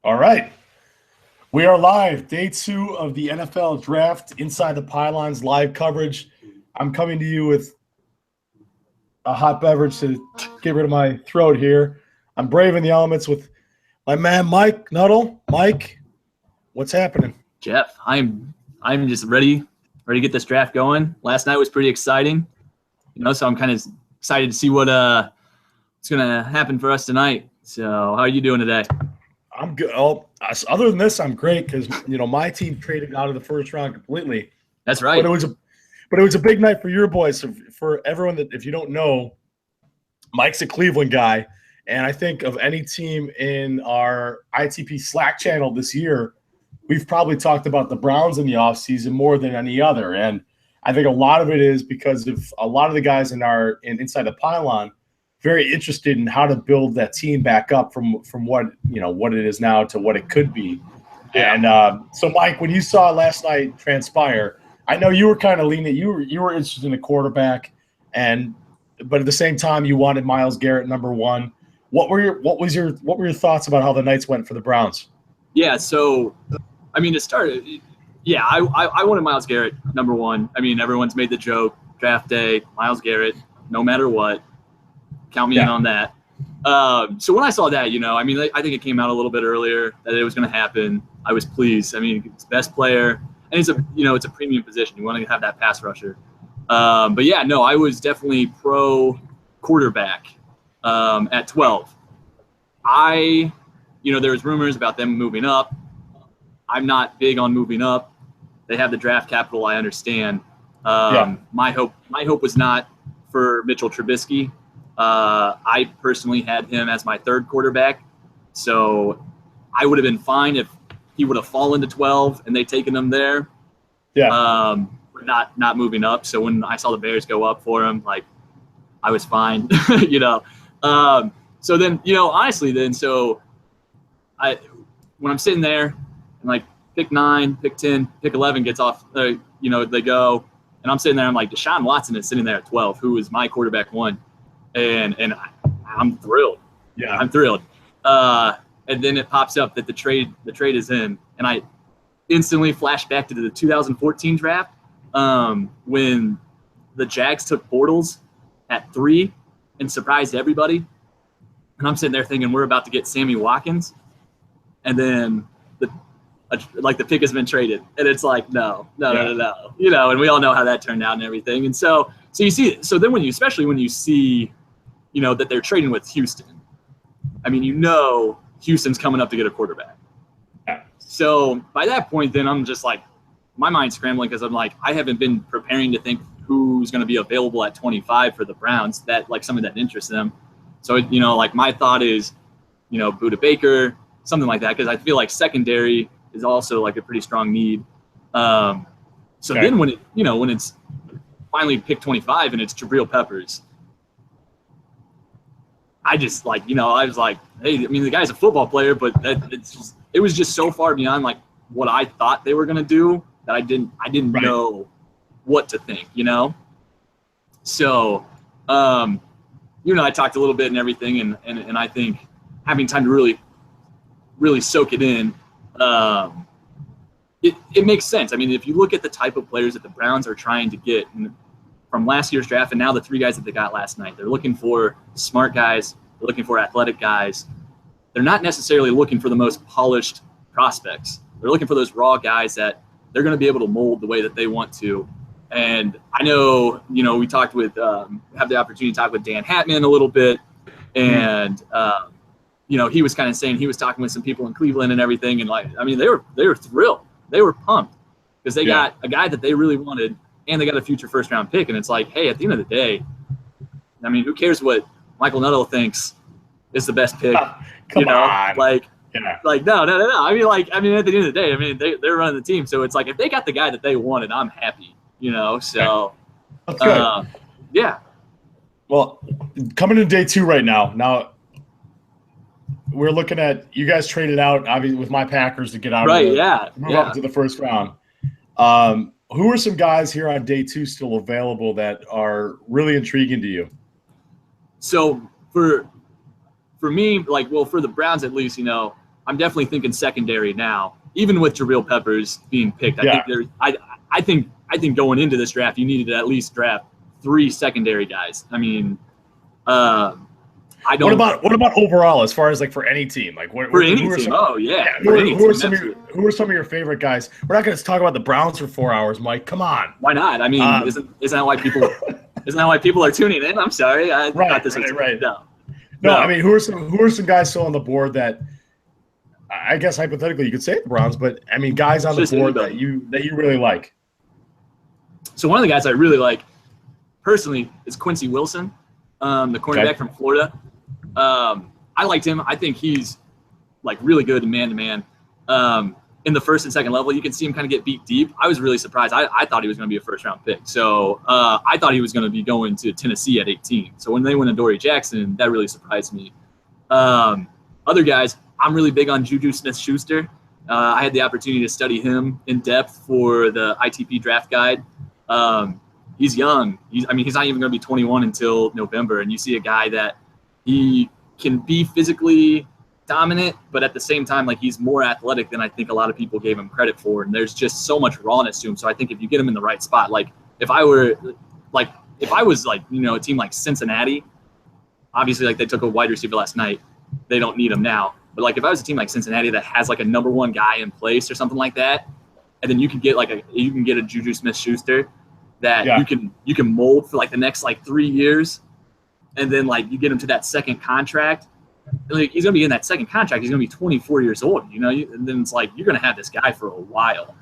All right. We are live. Day 2 of the NFL Draft. Inside the Pylons live coverage. I'm coming to you with a hot beverage to get rid of my throat here. I'm braving the elements with my man Mike Nuttall. Mike, what's happening? Jeff, I'm just ready to get this draft going. Last night was pretty exciting, so I'm kind of excited to see what's going to happen for us tonight. So how are you doing today? I'm good. Oh, other than this, I'm great because my team traded out of the first round completely. That's right. But it was a big night for your boys. So for everyone that, if you don't know, Mike's a Cleveland guy, and I think of any team in our ITP Slack channel this year, we've probably talked about the Browns in the offseason more than any other. And I think a lot of it is because of a lot of the guys inside the Pylon very interested in how to build that team back up from what it is now to what it could be. Yeah. And so, Mike, when you saw last night transpire, I know you were kind of leaning. You were interested in a quarterback, but at the same time, you wanted Myles Garrett number 1. What were your thoughts about how the nights went for the Browns? Yeah. So, to start, yeah, I wanted Myles Garrett number 1. Everyone's made the joke draft day, Myles Garrett, no matter what. Count me in on that. So when I saw that, I think it came out a little bit earlier that it was going to happen. I was pleased. It's best player, and it's a premium position. You want to have that pass rusher. But yeah, no, I was definitely pro quarterback at 12. There was rumors about them moving up. I'm not big on moving up. They have the draft capital. I understand. My hope was not for Mitchell Trubisky. I personally had him as my 3rd quarterback, so I would have been fine if he would have fallen to 12 and they taken him there. Yeah. Not moving up. So when I saw the Bears go up for him, I was fine. So then, honestly, when I'm sitting there and pick 9, pick 10, pick 11 gets off, they go, and I'm sitting there. I'm like, Deshaun Watson is sitting there at 12, who is my quarterback 1. And I'm thrilled. Yeah, I'm thrilled. And then it pops up that the trade is in, and I instantly flash back to the 2014 draft when the Jags took Bortles at 3 and surprised everybody. And I'm sitting there thinking we're about to get Sammy Watkins, and then the pick has been traded, and it's like no. And we all know how that turned out and everything. And so you see, so then especially when you see, that they're trading with Houston, Houston's coming up to get a quarterback. Yeah. So by that point, then I'm just my mind's scrambling because I'm I haven't been preparing to think who's going to be available at 25 for the Browns, that something that interests them. So, my thought is, Budda Baker, something like that, because I feel secondary is also a pretty strong need. Then when it's finally pick 25 and it's Jabril Peppers, I just I was hey, the guy's a football player, but it was just so far beyond what I thought they were going to do that I didn't right. know what to think, So, I talked a little bit and everything, and I think having time to really, really soak it in, it makes sense. If you look at the type of players that the Browns are trying to get from last year's draft and now the 3 guys that they got last night, they're looking for smart guys. They're looking for athletic guys. They're not necessarily looking for the most polished prospects. They're looking for those raw guys that they're going to be able to mold the way that they want to. And I know, we talked with, have the opportunity to talk with Dan Hatman a little bit. And, he was kind of saying he was talking with some people in Cleveland and everything. And they were thrilled. They were pumped because they got a guy that they really wanted, and they got a future first-round pick. And it's hey, at the end of the day, who cares what Michael Nuttall thinks is the best pick? Come on. No. At the end of the day, they're running the team. So it's if they got the guy that they wanted, I'm happy, so. That's good. Yeah. Well, coming to day 2 right now. Now, we're looking at you guys traded out, obviously, with my Packers to get out move up to the first round. Who are some guys here on day 2 still available that are really intriguing to you? So for me, for the Browns at least, I'm definitely thinking secondary now. Even with Jabril Peppers being picked, I think going into this draft, you needed to at least draft 3 secondary guys. I mean, I don't. What about overall, as far as like for any team? Like for any team? Who are some of your favorite guys? We're not going to talk about the Browns for 4 hours, Mike. Come on. Why not? I mean, isn't that why people are tuning in? I'm sorry, I got this right. No, I mean, who are some guys still on the board that I guess hypothetically you could say the Browns, but I mean, guys on the board that you really like. So one of the guys I really like personally is Quincy Wilson, the cornerback from Florida. I liked him. I think he's like really good man-to-man. In the first and second level, you can see him kind of get beat deep. I was really surprised. I thought he was going to be a first-round pick. So I thought he was going to be going to Tennessee at 18. So when they went to Dory Jackson, that really surprised me. Other guys, I'm really big on Juju Smith-Schuster. I had the opportunity to study him in depth for the ITP draft guide. He's young. He's not even going to be 21 until November. And you see a guy that he can be physically dominant, but at the same time, like, he's more athletic than I think a lot of people gave him credit for. And there's just so much rawness to him. So I think if you get him in the right spot, like if I was a team like Cincinnati, obviously like they took a wide receiver last night. They don't need him now. But like if I was a team like Cincinnati that has like a number 1 guy in place or something like that, and then you can get a Juju Smith-Schuster that you can mold for like the next like 3 years, and then like you get him to that second contract. Like he's gonna be in that second contract. He's gonna be 24 years old. And then it's like you're gonna have this guy for a while.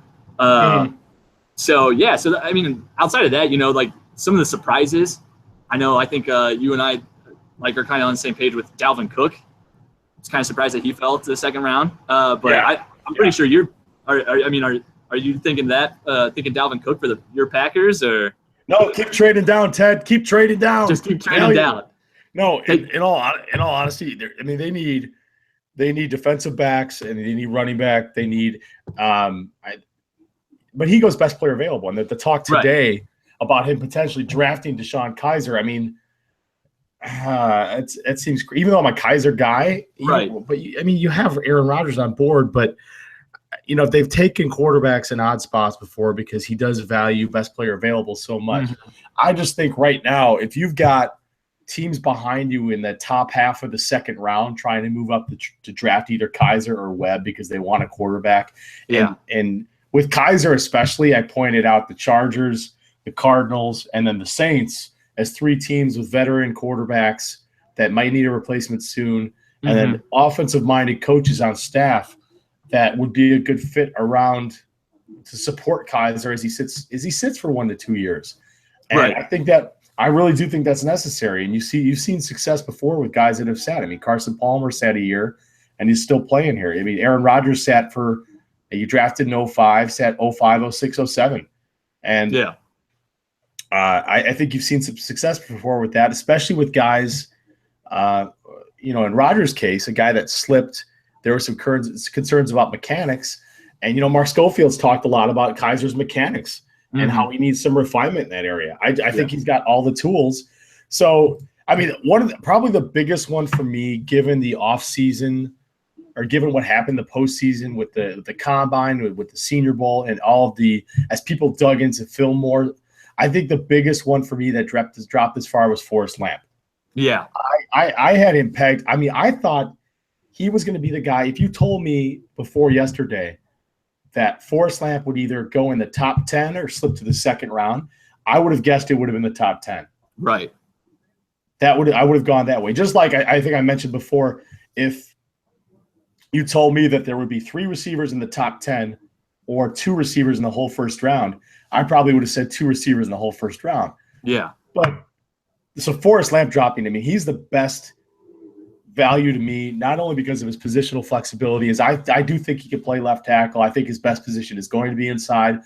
So I mean, outside of that, like some of the surprises. I think you and I like are kind of on the same page with Dalvin Cook. It's kind of surprised that he fell to the second round. I'm pretty sure are you thinking Dalvin Cook for your Packers or? No, keep trading down, Ted. Keep trading down. Just keep trading down. No, in all honesty, they need defensive backs and they need running back. They need, but he goes best player available. And the talk today about him potentially drafting DeShone Kizer. I mean, it seems, even though I'm a Kizer guy, but you have Aaron Rodgers on board, but they've taken quarterbacks in odd spots before because he does value best player available so much. Mm-hmm. I just think right now, if you've got teams behind you in the top half of the second round trying to move up to draft either Kizer or Webb because they want a quarterback. And with Kizer especially, I pointed out the Chargers, the Cardinals, and then the Saints as 3 teams with veteran quarterbacks that might need a replacement soon, and then offensive-minded coaches on staff that would be a good fit around to support Kizer as he sits for 1 to 2 years. And I really do think that's necessary. And you've seen success before with guys that have sat. I mean, Carson Palmer sat a year and he's still playing here. I mean, Aaron Rodgers sat you drafted in 05, sat 05, 06, 07. And I think you've seen some success before with that, especially with guys, in Rodgers' case, a guy that slipped. There were some concerns about mechanics. And, Mark Schofield's talked a lot about Kizer's mechanics and how he needs some refinement in that area. I think he's got all the tools. So, I mean, probably the biggest one for me, given the offseason or given what happened the postseason with the combine, with the Senior Bowl and all of as people dug into film more, I think the biggest one for me that dropped this far was Forrest Lamp. Yeah. I had him pegged. I mean, I thought he was going to be the guy. If you told me before yesterday that Forrest Lamp would either go in the top 10 or slip to the second round, I would have guessed it would have been the top 10. Right. I would have gone that way. Just like I think I mentioned before, if you told me that there would be 3 receivers in the top 10 or 2 receivers in the whole first round, I probably would have said 2 receivers in the whole first round. Yeah. But so Forrest Lamp dropping to me, he's the best value to me, not only because of his positional flexibility, as I do think he can play left tackle. I think his best position is going to be inside,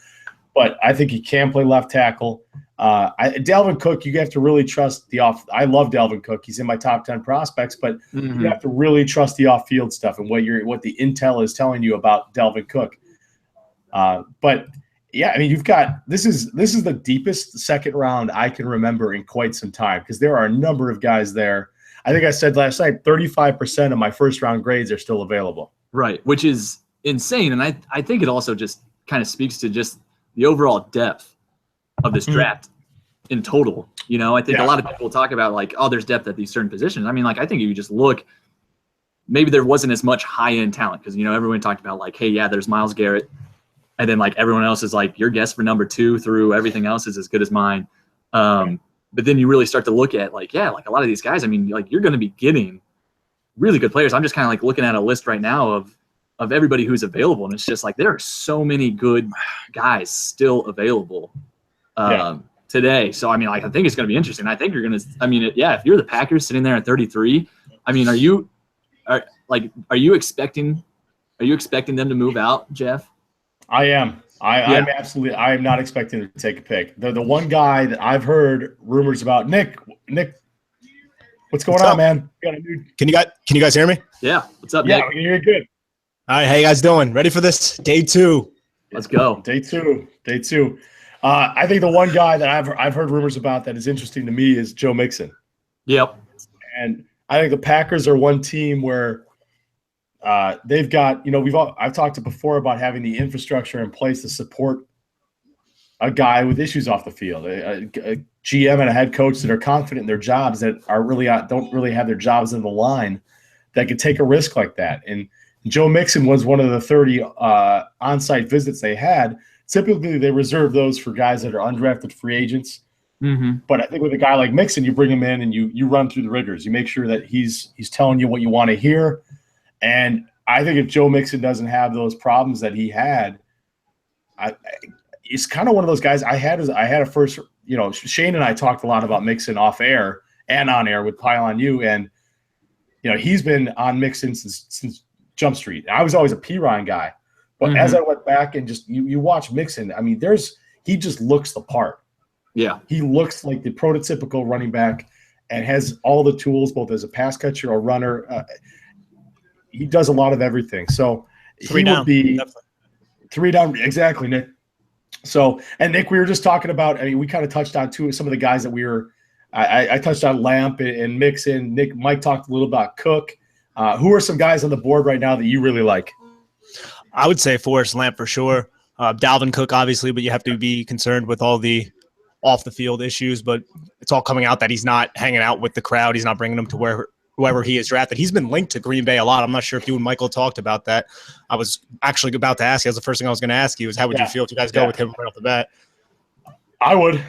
but I think he can play left tackle. Dalvin Cook, you have to really trust I love Dalvin Cook. He's in my top 10 prospects, but you have to really trust the off-field stuff and what the intel is telling you about Dalvin Cook. But yeah, I mean, you've got this is the deepest second round I can remember in quite some time because there are a number of guys there. I think I said last night 35% of my first round grades are still available. Right, which is insane. And I think it also just kind of speaks to just the overall depth of this draft in total. You know, I think a lot of people talk about like, oh, there's depth at these certain positions. I mean, like, I think if you just look, maybe there wasn't as much high-end talent because, you know, everyone talked about like, hey, yeah, there's Myles Garrett. And then like everyone else is like, your guess for number 2 through everything else is as good as mine. But then you really start to look at like, yeah, like a lot of these guys, I mean, like you're going to be getting really good players. I'm just kind of like looking at a list right now of everybody who's available. And it's just like, there are so many good guys still available today. So, I mean, like, I think it's going to be interesting. I think you're going to, I mean, if you're the Packers sitting there at 33, I mean, are you expecting them to move out, Jeff? I am. I'm not expecting to take a pick. The one guy that I've heard rumors about, Nick, what's going on, man? Can you guys hear me? Yeah. What's up, Nick? Yeah, you're good. All right, how you guys doing? Ready for this? Day 2. Let's go. Day two. I think the one guy that I've heard rumors about that is interesting to me is Joe Mixon. Yep. And I think the Packers are one team where they've got, you know, I've talked before about having the infrastructure in place to support a guy with issues off the field, a GM and a head coach that are confident in their jobs, that are really don't really have their jobs in the line, that could take a risk like that. And Joe Mixon was one of the 30 on-site visits they had. Typically, they reserve those for guys that are undrafted free agents. Mm-hmm. But I think with a guy like Mixon, you bring him in and you run through the rigors. You make sure that he's telling you what you want to hear. And I think if Joe Mixon doesn't have those problems that he had, he's kind of one of those guys. I had a first, you know, Shane and I talked a lot about Mixon off air and on air with Pylon U, and you know, he's been on Mixon since Jump Street. I was always a Pylon guy, but as I went back and just you watch Mixon, I mean, he just looks the part. Yeah, he looks like the prototypical running back and has all the tools, both as a pass catcher or runner. He does a lot of everything. So he would be definitely 3 down. Exactly, Nick. So, and Nick, we were just talking about, I mean, we kind of touched on some of the guys that I touched on Lamp and Mixon. Mike talked a little about Cook. Who are some guys on the board right now that you really like? I would say Forrest Lamp for sure. Dalvin Cook, obviously, but you have to be concerned with all the off-the-field issues. But it's all coming out that he's not hanging out with the crowd. He's not bringing them to whoever he is drafted. He's been linked to Green Bay a lot. I'm not sure if you and Michael talked about that. I was actually about to ask you. That's the first thing I was going to ask you is how would you feel if you guys go with him right off the bat? I would.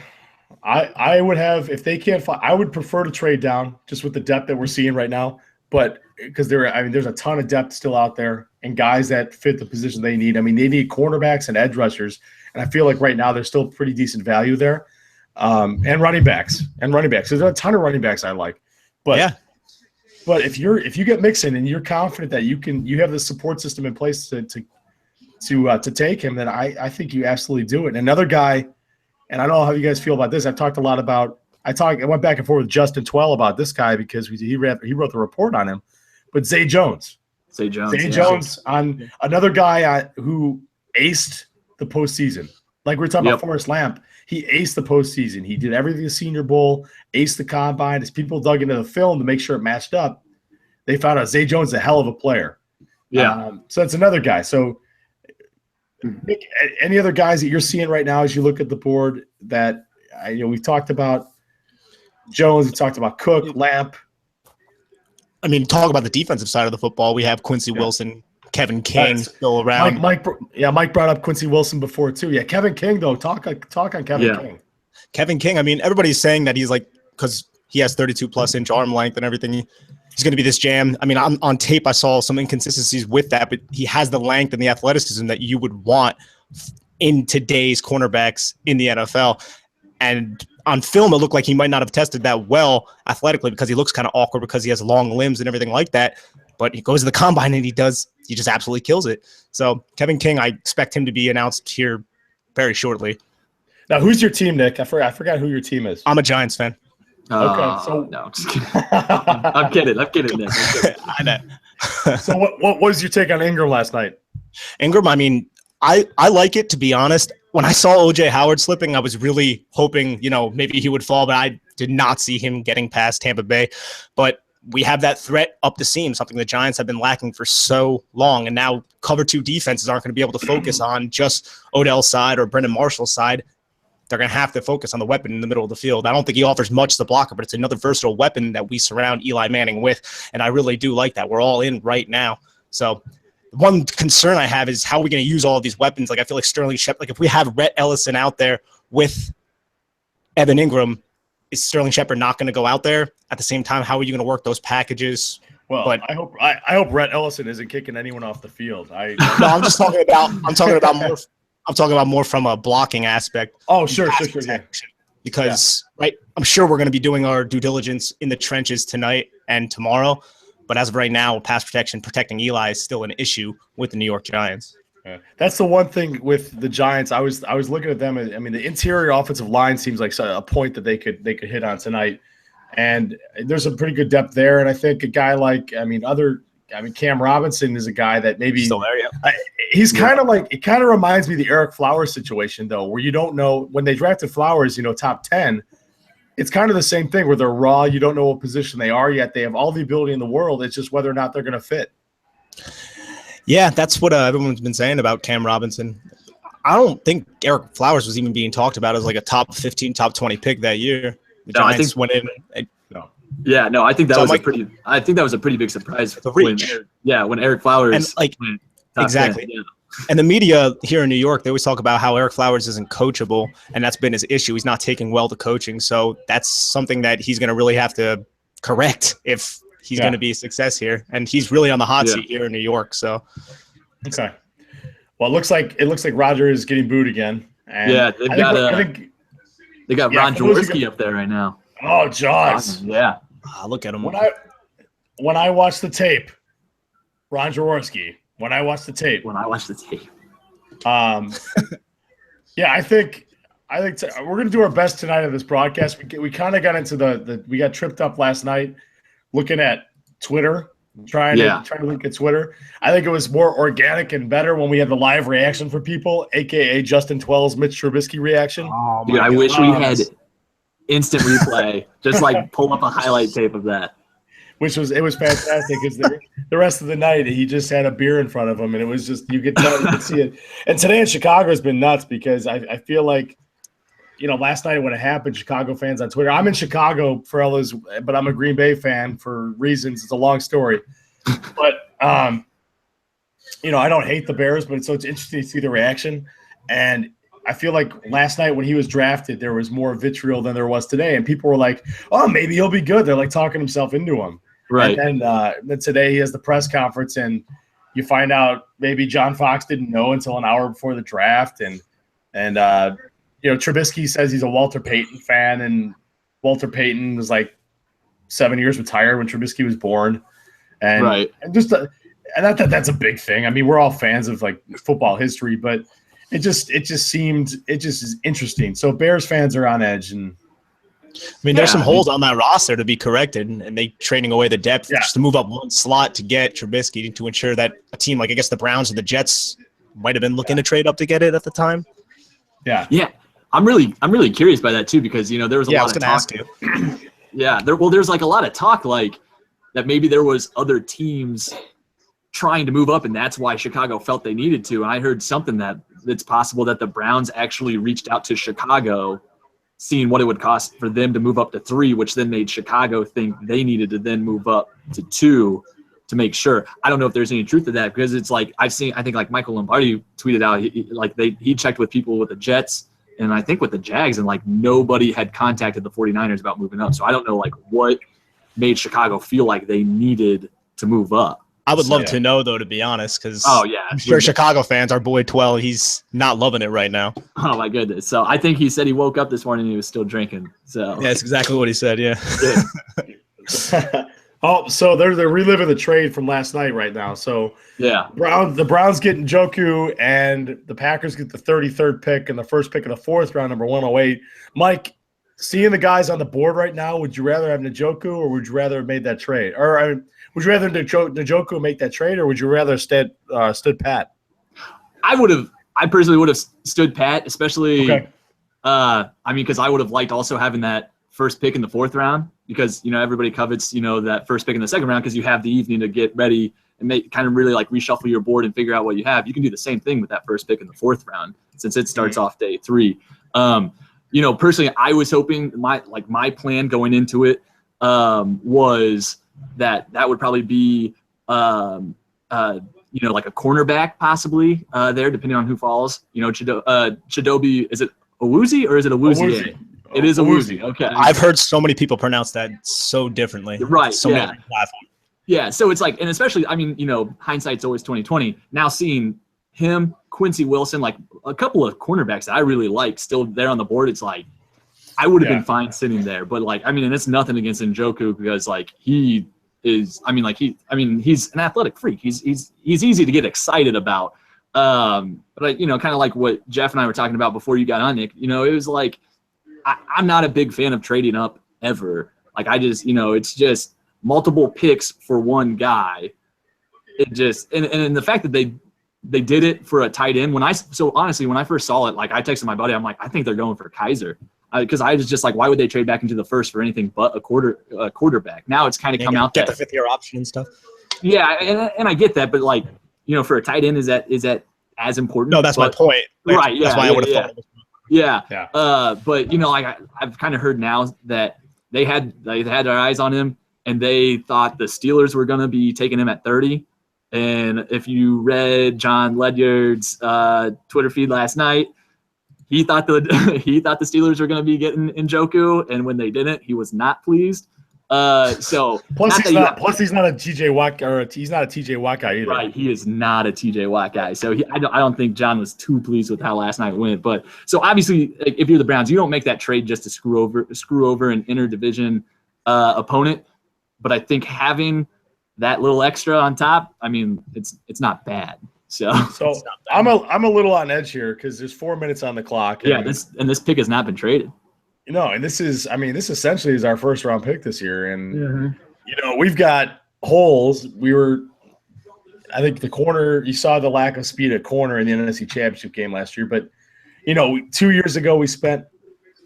I would have, if they can't find, I would prefer to trade down just with the depth that we're seeing right now. But because there's a ton of depth still out there and guys that fit the position they need. I mean, they need cornerbacks and edge rushers. And I feel like right now there's still pretty decent value there. And running backs. There's a ton of running backs I like. But But if you get Mixon and you're confident that you have the support system in place to take him, then I think you absolutely do it. And another guy, and I don't know how you guys feel about this. I've talked a lot about. I went back and forth with Justin Twell about this guy because he wrote the report on him. But Zay Jones on another guy who aced the postseason. Like we were talking about Forrest Lamp, he aced the postseason. He did everything the Senior Bowl, aced the combine. As people dug into the film to make sure it matched up, they found out Zay Jones is a hell of a player. Yeah. So it's another guy. So Nick, any other guys that you're seeing right now as you look at the board that we've talked about Jones, we talked about Cook, Lamp. I mean, talk about the defensive side of the football. We have Quincy Wilson, Kevin King still around. Mike brought up Quincy Wilson before too. Yeah, Kevin King though. Talk on Kevin King. Kevin King. I mean, everybody's saying that he's like, because he has 32+ inch arm length and everything. He's going to be this jam. I mean, on tape, I saw some inconsistencies with that, but he has the length and the athleticism that you would want in today's cornerbacks in the NFL. And on film, it looked like he might not have tested that well athletically because he looks kind of awkward because he has long limbs and everything like that. But he goes to the combine and he just absolutely kills it. So Kevin King, I expect him to be announced here very shortly. Now, who's your team, Nick? I forgot who your team is. I'm a Giants fan. Okay, so no, just kidding. I'm kidding, Nick. I know. So what was your take on Ingram last night? Ingram, I mean, I like it, to be honest. When I saw O.J. Howard slipping, I was really hoping, maybe he would fall, but I did not see him getting past Tampa Bay. But we have that threat up the seam, something the Giants have been lacking for so long. And now cover 2 defenses aren't going to be able to focus on just Odell's side or Brendan Marshall's side. They're going to have to focus on the weapon in the middle of the field. I don't think he offers much to the blocker, but it's another versatile weapon that we surround Eli Manning with. And I really do like that. We're all in right now. So one concern I have is how are we going to use all of these weapons? Like, I feel like Sterling Shepard, like if we have Rhett Ellison out there with Evan Ingram, is Sterling Shepard not going to go out there? At the same time, how are you going to work those packages? Well, but I hope Rhett Ellison isn't kicking anyone off the field. No, I'm talking about more from a blocking aspect. Oh, sure. Yeah. Because right, I'm sure we're going to be doing our due diligence in the trenches tonight and tomorrow. But as of right now, pass protection, protecting Eli is still an issue with the New York Giants. Yeah. That's the one thing with the Giants. I was looking at them. I mean, the interior offensive line seems like a point that they could hit on tonight, and there's some pretty good depth there. And I think a guy like Cam Robinson is a guy that maybe still there. Yeah, he's kind of like, it kind of reminds me of the Eric Flowers situation though, where you don't know when they drafted Flowers, top 10. It's kind of the same thing where they're raw. You don't know what position they are yet. They have all the ability in the world. It's just whether or not they're going to fit. Yeah, that's what everyone's been saying about Cam Robinson. I don't think Eric Flowers was even being talked about as like a top 15, top 20 pick that year. The Giants went in. Yeah, no, I think that was a pretty big surprise. The reach. When Eric Flowers and like exactly. 10, yeah. And the media here in New York, they always talk about how Eric Flowers isn't coachable, and that's been his issue. He's not taking well to coaching, so that's something that he's going to really have to correct if he's going to be a success here. And he's really on the hot seat here in New York. So, okay. Well, it looks like Roger is getting booed again. And they got Ron Jaworski up there right now. Oh, Jaws. Yeah. Look at him. When I watch the tape, Ron Jaworski. When I watch the tape. Yeah, I think we're going to do our best tonight on this broadcast. We kind of got into we got tripped up last night looking at Twitter, trying to look at Twitter. I think it was more organic and better when we had the live reaction for people, aka Justin Twell's Mitch Trubisky reaction. Oh, dude, I wish we had instant replay. Just like pull up a highlight tape of that. It was fantastic because the rest of the night he just had a beer in front of him, and it was just you could see it. And today in Chicago has been nuts because I feel like, last night when it happened, Chicago fans on Twitter. I'm in Chicago, fellas, but I'm a Green Bay fan for reasons. It's a long story, but I don't hate the Bears, but it's interesting to see the reaction. And I feel like last night when he was drafted, there was more vitriol than there was today, and people were like, "Oh, maybe he'll be good." They're like talking himself into him. Right. And then today he has the press conference, and you find out maybe John Fox didn't know until an hour before the draft, and Trubisky says he's a Walter Payton fan, and Walter Payton was like 7 years retired when Trubisky was born, and that's a big thing. I mean, we're all fans of like football history, but it just is interesting. So Bears fans are on edge, and there's some holes on that roster to be corrected, and they trading away the depth just to move up one slot to get Trubisky to ensure that a team like I guess the Browns or the Jets might have been looking to trade up to get it at the time. Yeah. I'm really curious by that too because there was a lot of talk. Ask you. There's like a lot of talk like that maybe there was other teams trying to move up, and that's why Chicago felt they needed to. And I heard something that it's possible that the Browns actually reached out to Chicago, seeing what it would cost for them to move up to 3, which then made Chicago think they needed to then move up to 2 to make sure. I don't know if there's any truth to that because it's like I think like Michael Lombardi tweeted out he checked with people with the Jets and I think with the Jags, and like nobody had contacted the 49ers about moving up. So I don't know like what made Chicago feel like they needed to move up. I would love to know, though, to be honest, because I'm sure Chicago fans, our boy Twell, he's not loving it right now. Oh, my goodness. So I think he said he woke up this morning and he was still drinking. So yeah, that's exactly what he said, yeah. So they're reliving the trade from last night right now. So the Browns get Njoku, and the Packers get the 33rd pick and the first pick of the 4th round, number 108. Mike, seeing the guys on the board right now, would you rather have Njoku or would you rather have made that trade? Or would you rather Njoku make that trade, or would you rather stood pat? I personally would have stood pat, especially because I would have liked also having that first pick in the 4th round because, everybody covets, that first pick in the 2nd round because you have the evening to get ready and kind of really like reshuffle your board and figure out what you have. You can do the same thing with that first pick in the 4th round since it starts off day 3. Personally, I was hoping my plan going into it was that would probably be like a cornerback possibly there, depending on who falls. Chidobe, is it Awuzie or is it Awuzie? It is Awuzie. Okay. I've heard so many people pronounce that so differently. Right. So many platforms. Yeah. So it's like, and especially, hindsight's always 20/20. Now seeing him, Quincy Wilson, like a couple of cornerbacks that I really like still there on the board, it's like I would have been fine sitting there. But and it's nothing against Njoku because he is, he's an athletic freak. He's easy to get excited about. But kind of like what Jeff and I were talking about before you got on, Nick, it was like, I'm not a big fan of trading up ever. Like I just, it's just multiple picks for one guy. It just, and the fact that they did it for a tight end. So honestly, when I first saw it, like I texted my buddy, I'm like, I think they're going for Kizer. Because I was just like, why would they trade back into the 1st for anything but a quarterback? Now it's kind of come out get that the 5th-year option and stuff. Yeah, and I get that, but for a tight end, is that as important? No, that's my point. Right. Yeah. That's why I would have thought. Yeah. But I've kind of heard now that they had their eyes on him, and they thought the Steelers were going to be taking him at 30. And if you read John Ledyard's Twitter feed last night, he thought the Steelers were going to be getting Njoku, and when they didn't, he was not pleased. So plus he's not a TJ Watt he's not a TJ Watt guy either. Right, he is not a TJ Watt guy. So I don't think John was too pleased with how last night went. But so obviously, if you're the Browns, you don't make that trade just to screw over an interdivision opponent. But I think having that little extra on top, it's not bad. So I'm a little on edge here because there's 4 minutes on the clock. Yeah, this pick has not been traded. And this essentially is our 1st round pick this year. And, we've got holes. I think the corner, you saw the lack of speed at corner in the NFC Championship game last year. But, 2 years ago, we spent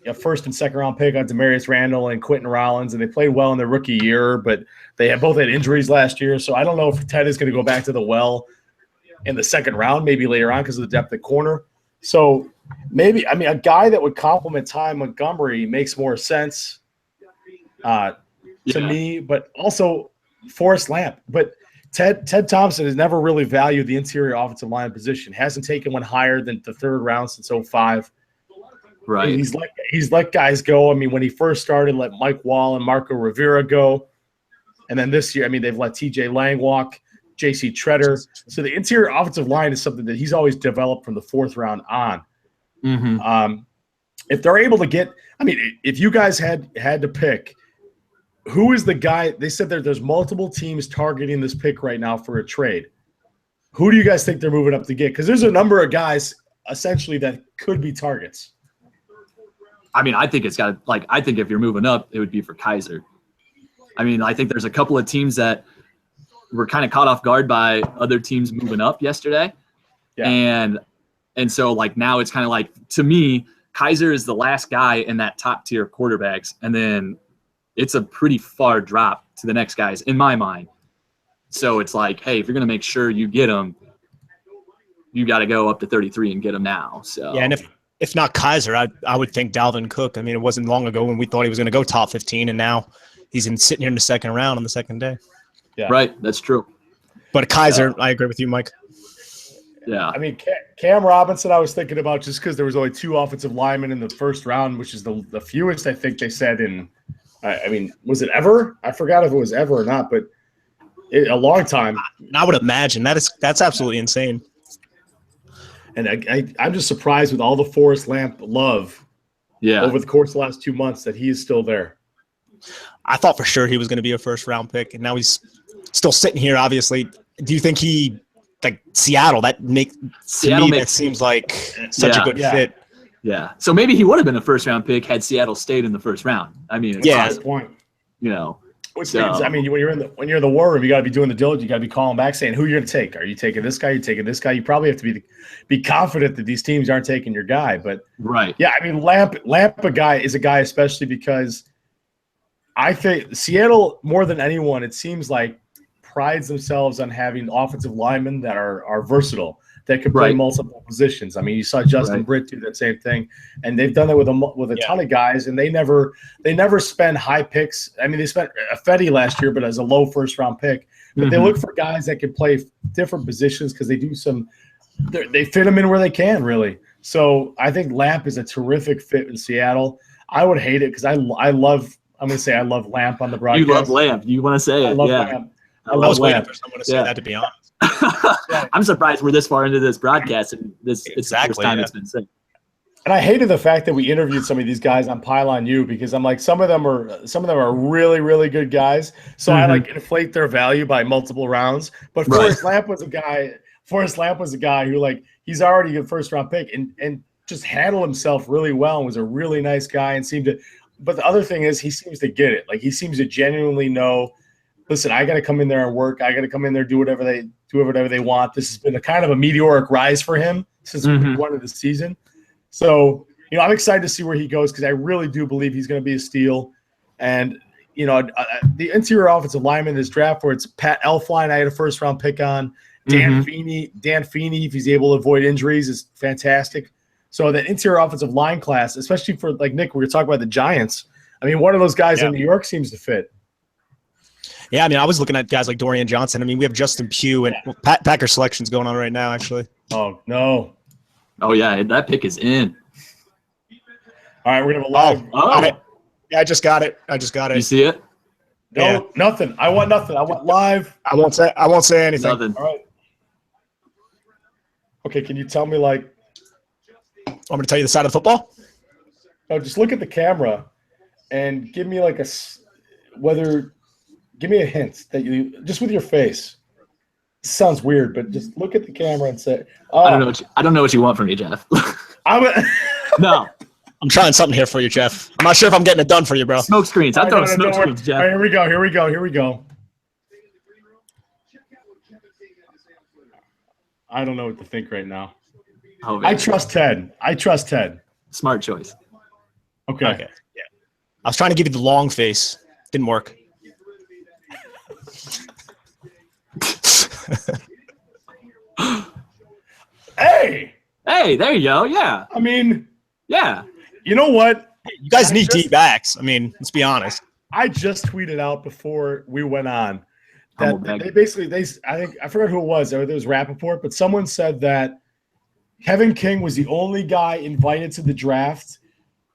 a 1st and 2nd round pick on Demarius Randall and Quentin Rollins, and they played well in their rookie year, but they both had injuries last year. So I don't know if Ted is going to go back to the well in the 2nd round, maybe later on because of the depth at corner. So maybe, a guy that would complement Ty Montgomery makes more sense to me, but also Forrest Lamp. But Ted Thompson has never really valued the interior offensive line position, hasn't taken one higher than the 3rd round since 2005. Right. And he's let guys go. When he first started, let Mike Wall and Marco Rivera go. And then this year, they've let TJ Lang walk, JC Treader. So the interior offensive line is something that he's always developed from the 4th round on. Mm-hmm. If they're able to get – if you guys had to pick, who is the guy – they said there's multiple teams targeting this pick right now for a trade. Who do you guys think they're moving up to get? Because there's a number of guys essentially that could be targets. I think it's got – I think if you're moving up, it would be for Kizer. I think there's a couple of teams that – were kind of caught off guard by other teams moving up yesterday. Yeah. And so now it's kind of to me, Kizer is the last guy in that top tier quarterbacks. And then it's a pretty far drop to the next guys in my mind. So it's hey, if you're going to make sure you get him, you got to go up to 33 and get him now. So yeah. And if not Kizer, I would think Dalvin Cook. It wasn't long ago when we thought he was going to go top 15, and now he's sitting here in the 2nd round on the 2nd day. Yeah. Right, that's true. But Kizer, I agree with you, Mike. Yeah. Cam Robinson, I was thinking about just because there was only 2 offensive linemen in the 1st round, which is the fewest I think they said in. Was it ever? I forgot if it was ever or not, but a long time. I would imagine that's absolutely insane. And I'm just surprised with all the Forrest Lamp love. Yeah. Over the course of the last 2 months that he is still there. I thought for sure he was going to be a 1st round pick, and now he's still sitting here. Obviously, do you think Seattle? That seems like such a good fit. Yeah. So maybe he would have been a 1st round pick had Seattle stayed in the 1st round. It's good point. Which means, when you're in the war room, you got to be doing the diligence. You got to be calling back, saying who you're going to take. Are you taking this guy? Are you taking this guy? You probably have to be confident that these teams aren't taking your guy. But right. Yeah. Lamp is a guy, especially because I think Seattle, more than anyone, it seems like prides themselves on having offensive linemen that are versatile, that can play multiple positions. I mean, you saw Justin Britt do that same thing, and they've done that with a ton of guys, and they never spend high picks. I mean, they spent Fetty last year, but as a low first-round pick. But they look for guys that can play different positions because they do they fit them in where they can, really. So I think Lamp is a terrific fit in Seattle. I would hate it because I love Lamp on the broadcast. You love Lamp. You want to say it. I love Lamp. I was waiting for someone to say that, to be honest. I'm surprised we're this far into this broadcast, and it's the first time it's been said. And I hated the fact that we interviewed some of these guys on Pylon U because I'm like, some of them are really, really good guys. So I like inflate their value by multiple rounds. But Forrest Lamp was a guy who, like, he's already a first round pick and just handled himself really well and was a really nice guy and seemed to. But the other thing is, he seems to get it. Like, he seems to genuinely know, listen, I got to come in there and work. I got to come in there, do whatever they want. This has been a kind of a meteoric rise for him since week one of the season. So, I'm excited to see where he goes because I really do believe he's going to be a steal. And, the interior offensive lineman in this draft, where it's Pat Elflein, I had a first-round pick on. Dan Feeney, if he's able to avoid injuries, is fantastic. So the interior offensive line class, especially for, like, Nick, we were talking about the Giants. I mean, one of those guys in New York seems to fit. Yeah, I mean, I was looking at guys like Dorian Johnson. I mean, we have Justin Pugh and Packer selections going on right now, actually. Oh, no. Oh, yeah, that pick is in. All right, we're going to have a live. Yeah, I just got it. You see it? No, nothing. I want nothing. I want live. I won't say anything. Nothing. All right. Okay, can you tell me, like, I'm going to tell you the side of the football? No, just look at the camera and give me, like, give me a hint that you – just with your face. This sounds weird, but just look at the camera and say – I don't know what you want from me, Jeff. No. I'm trying something here for you, Jeff. I'm not sure if I'm getting it done for you, bro. Smoke screens. I'm throwing smoke screens, Jeff. All right, here we go. I don't know what to think right now. Oh, I trust Ted. Smart choice. Okay. Yeah. I was trying to give you the long face. Didn't work. Hey, there you go. Yeah. I mean, yeah. You know what? You guys need deep backs. I mean, let's be honest. I just tweeted out before we went on that I forgot who it was. It was Rappaport, but someone said that Kevin King was the only guy invited to the draft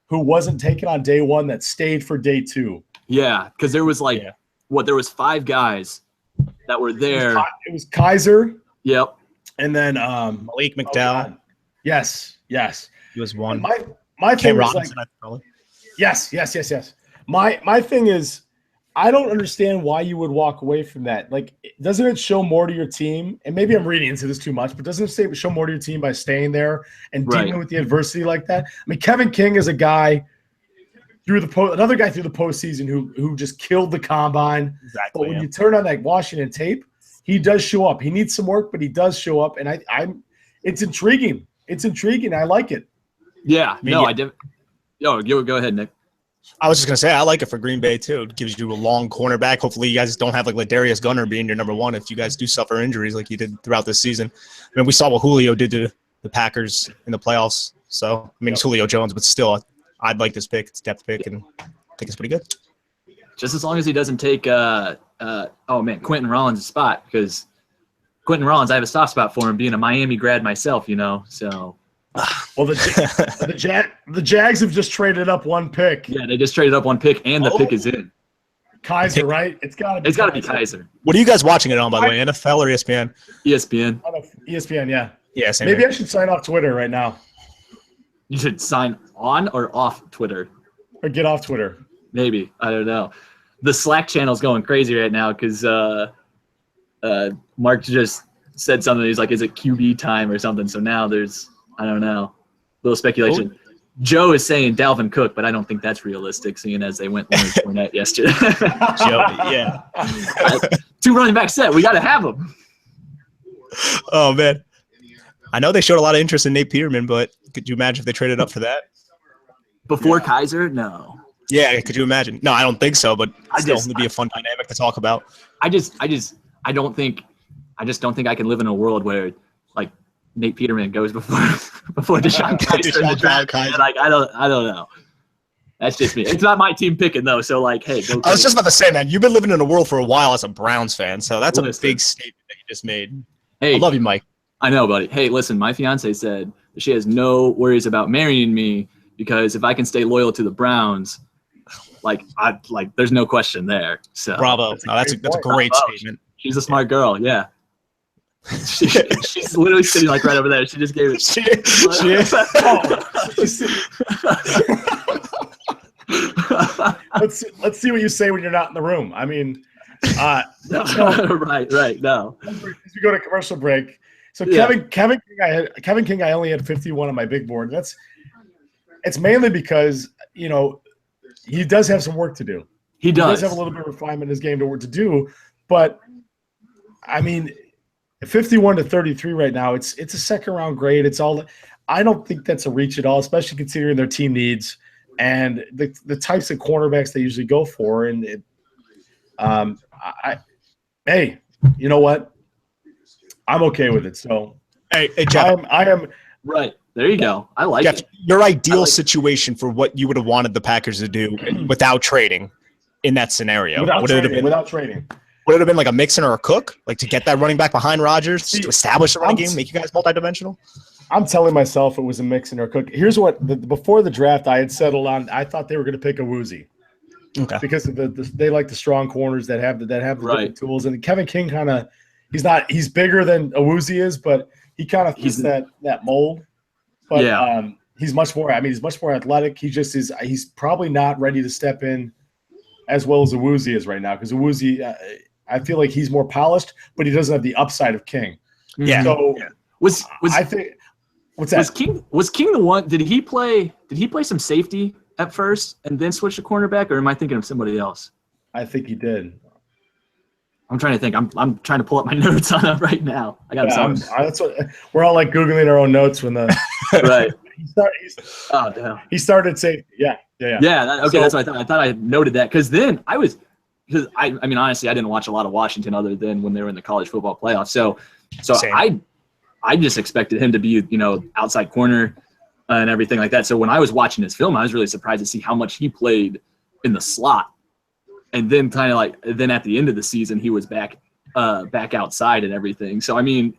who wasn't taken on day one that stayed for day two. Yeah, because there was there was 5 guys that were there. It was Kizer. Yep. And then Malik McDowell. Yes. He was one. My thing was Robinson, like, yes. My thing is, I don't understand why you would walk away from that. Like, doesn't it show more to your team? And maybe I'm reading into this too much, but doesn't it show more to your team by staying there and dealing with the adversity like that? I mean, Kevin King is a guy another guy through the postseason who just killed the combine. Exactly. But when you turn on that Washington tape, he does show up. He needs some work, but he does show up, and it's intriguing. It's intriguing. I like it. Yeah. I did. Yo, go ahead, Nick. I was just going to say, I like it for Green Bay, too. It gives you a long cornerback. Hopefully, you guys don't have, like, Darius Gunner being your number one if you guys do suffer injuries like you did throughout this season. I mean, we saw what Julio did to the Packers in the playoffs. So, I mean, it's Julio Jones, but still, I'd like this pick. It's a depth pick, and I think it's pretty good. Just as long as he doesn't take Quentin Rollins' spot, because Quentin Rollins, I have a soft spot for him being a Miami grad myself, so – well, the Jags have just traded up one pick. Yeah, they just traded up one pick, and the pick is in. Kizer, right? It's got to be Kizer. What are you guys watching it on, by the way? NFL or ESPN? ESPN. ESPN, yeah. Yeah, same Maybe here. I should sign off Twitter right now. You should sign on or off Twitter. Or get off Twitter. Maybe. I don't know. The Slack channel's going crazy right now because Mark just said something. He's like, is it QB time or something? So now there's – I don't know. A little speculation. Oh. Joe is saying Dalvin Cook, but I don't think that's realistic, seeing as they went Leonard Fournette yesterday. Joe, yeah. 2 running back set. We got to have them. Oh, man. I know they showed a lot of interest in Nate Peterman, but could you imagine if they traded up for that? Before Kizer? No. Yeah, could you imagine? No, I don't think so, but still, just- it'd be a fun dynamic to talk about. I just don't think I can live in a world where like Nate Peterman goes before DeShone Kizer in the draft. Kizer. Like I don't know. That's just me. It's not my team picking though. So like, hey, go I was take just about to say, man, you've been living in a world for a while as a Browns fan, so that's Listen. a big statement that you just made. Hey, I love you, Mike. I know, buddy. Hey, listen, my fiance said that she has no worries about marrying me because if I can stay loyal to the Browns, there's no question there. So Bravo. No, that's a great Bravo. statement. She's a smart girl. Yeah. She's literally sitting like right over there. She just gave it. She is. Let's see what you say when you're not in the room. I mean, right. No. as we go to commercial break. So Yeah. Kevin King, I only had 51 on my big board. It's mainly because he does have some work to do. He He does. does have a little bit of refinement in his game to do, but I mean, 51 to 33 right now. It's a second round grade. It's all. I don't think that's a reach at all, especially considering their team needs and the types of cornerbacks they usually go for. And hey, you know what? I'm okay with it. So Hey, Jeff. I am. Right. There you go. I like Jeff, it. your ideal like it. situation for what you would have wanted the Packers to do without trading in that scenario. Without trading. Would it have been like a Mixon or a Cook, like to get that running back behind Rodgers, to establish the running game, make you guys multidimensional? I'm telling myself it was a Mixon or a Cook. Here's what before the draft I had settled on. I thought they were going to pick Awuzie. Okay. Because of they like the strong corners that have the Right. different tools. And Kevin King he's bigger than Awuzie is, but he kind of fits that mold. But Yeah. he's much more athletic. He just is. He's probably not ready to step in as well as Awuzie is right now, because Awuzie, I feel like he's more polished, but he doesn't have the upside of King. Yeah. So I think what's that? Was King the one? Did he play some safety at first and then switch to cornerback, or am I thinking of somebody else? I think he did. I'm trying to think. I'm trying to pull up my notes on it right now. I got some. That's what we're all like Googling our own notes when the Right. Oh damn. He started safety. Yeah. That's what I thought. I thought I noted that because I mean honestly I didn't watch a lot of Washington other than when they were in the college football playoffs. So Same. I just expected him to be outside corner and everything like that. So when I was watching his film, I was really surprised to see how much he played in the slot. And then then at the end of the season, he was back outside and everything. So, I mean,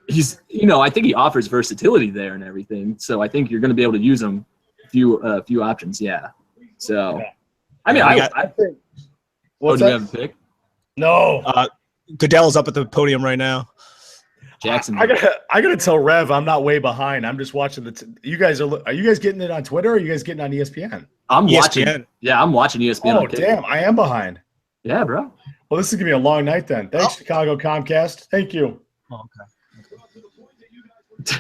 he's, I think he offers versatility there and everything. So I think you're going to be able to use him a few options. Yeah. So, I mean, I think. Do we have a pick? No. Goodell's up at the podium right now. Jackson. I gotta tell Rev I'm not way behind. I'm just watching you guys are you guys getting it on Twitter or are you guys getting it on ESPN? I'm ESPN. watching. Yeah, I'm watching ESPN. Oh damn, I am behind. Yeah, bro. Well, this is gonna be a long night then. Thanks, Chicago Comcast. Thank you. Oh, okay.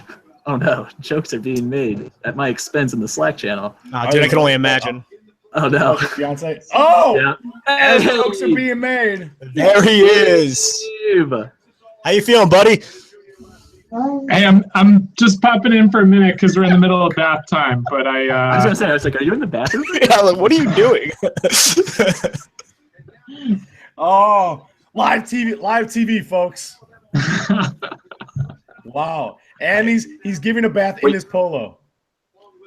Oh no, jokes are being made at my expense in the Slack channel. Dude, I can only imagine. Oh no. Fiance. Oh, Yeah. as jokes are being made. There he is. Steve. How you feeling, buddy? Hey, I'm just popping in for a minute because we're in the middle of bath time. But I was gonna say, are you in the bathroom? Yeah, like, what are you doing? Oh, live TV, folks. Wow, and he's giving a bath in his polo.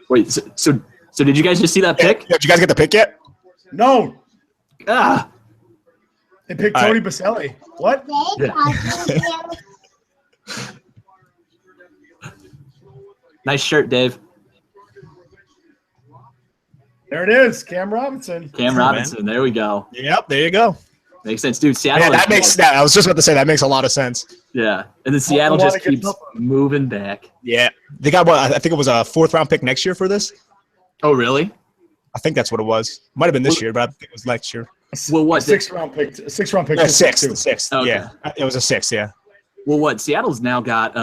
Wait, so did you guys just see that pick? Did you guys get the pick yet? No, Ah, they picked All Tony right. Baselli. What? nice shirt, Dave. There it is, Cam Robinson. Cam Robinson. There we go. Yep, there you go. Makes sense, dude. Seattle. Yeah, that makes that. I was just about to say that makes a lot of sense. Yeah, and then Seattle wanna just get keeps moving back. Yeah, they got what? I think it was a 4th round pick next year for this. Oh, really? I think that's what it was. Might have been this year, but I think it was next year. Well, what? Sixth round pick. Yeah, Too. sixth. Okay. Yeah, it was a 6th. Yeah. Well, what? Seattle's now got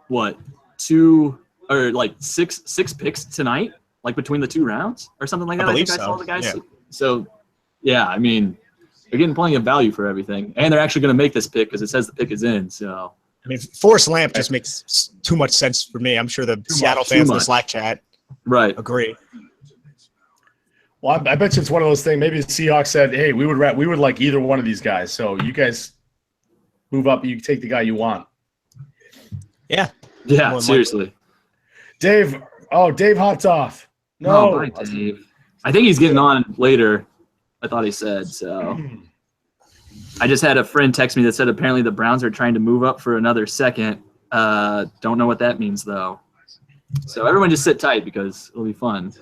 what? 2 or like six picks tonight, like between the 2 rounds or something like that. I believe think I so. saw the guys. Yeah. So, yeah, I mean, they're getting plenty of value for everything, and they're actually going to make this pick because it says the pick is in. So, I mean, Forrest Lamp just makes too much sense for me. I'm sure the Seattle fans in the Slack chat right. agree. Well, I bet you it's one of those things. Maybe the Seahawks said, "Hey, we would like either one of these guys. So you guys move up. You take the guy you want." Yeah. Yeah, seriously. Dave. Oh, Dave hopped off. No, Oh, bye, Dave. I think he's getting on later. I thought he said so. I just had a friend text me that said apparently the Browns are trying to move up for another second. Don't know what that means though. So everyone just sit tight because it'll be fun.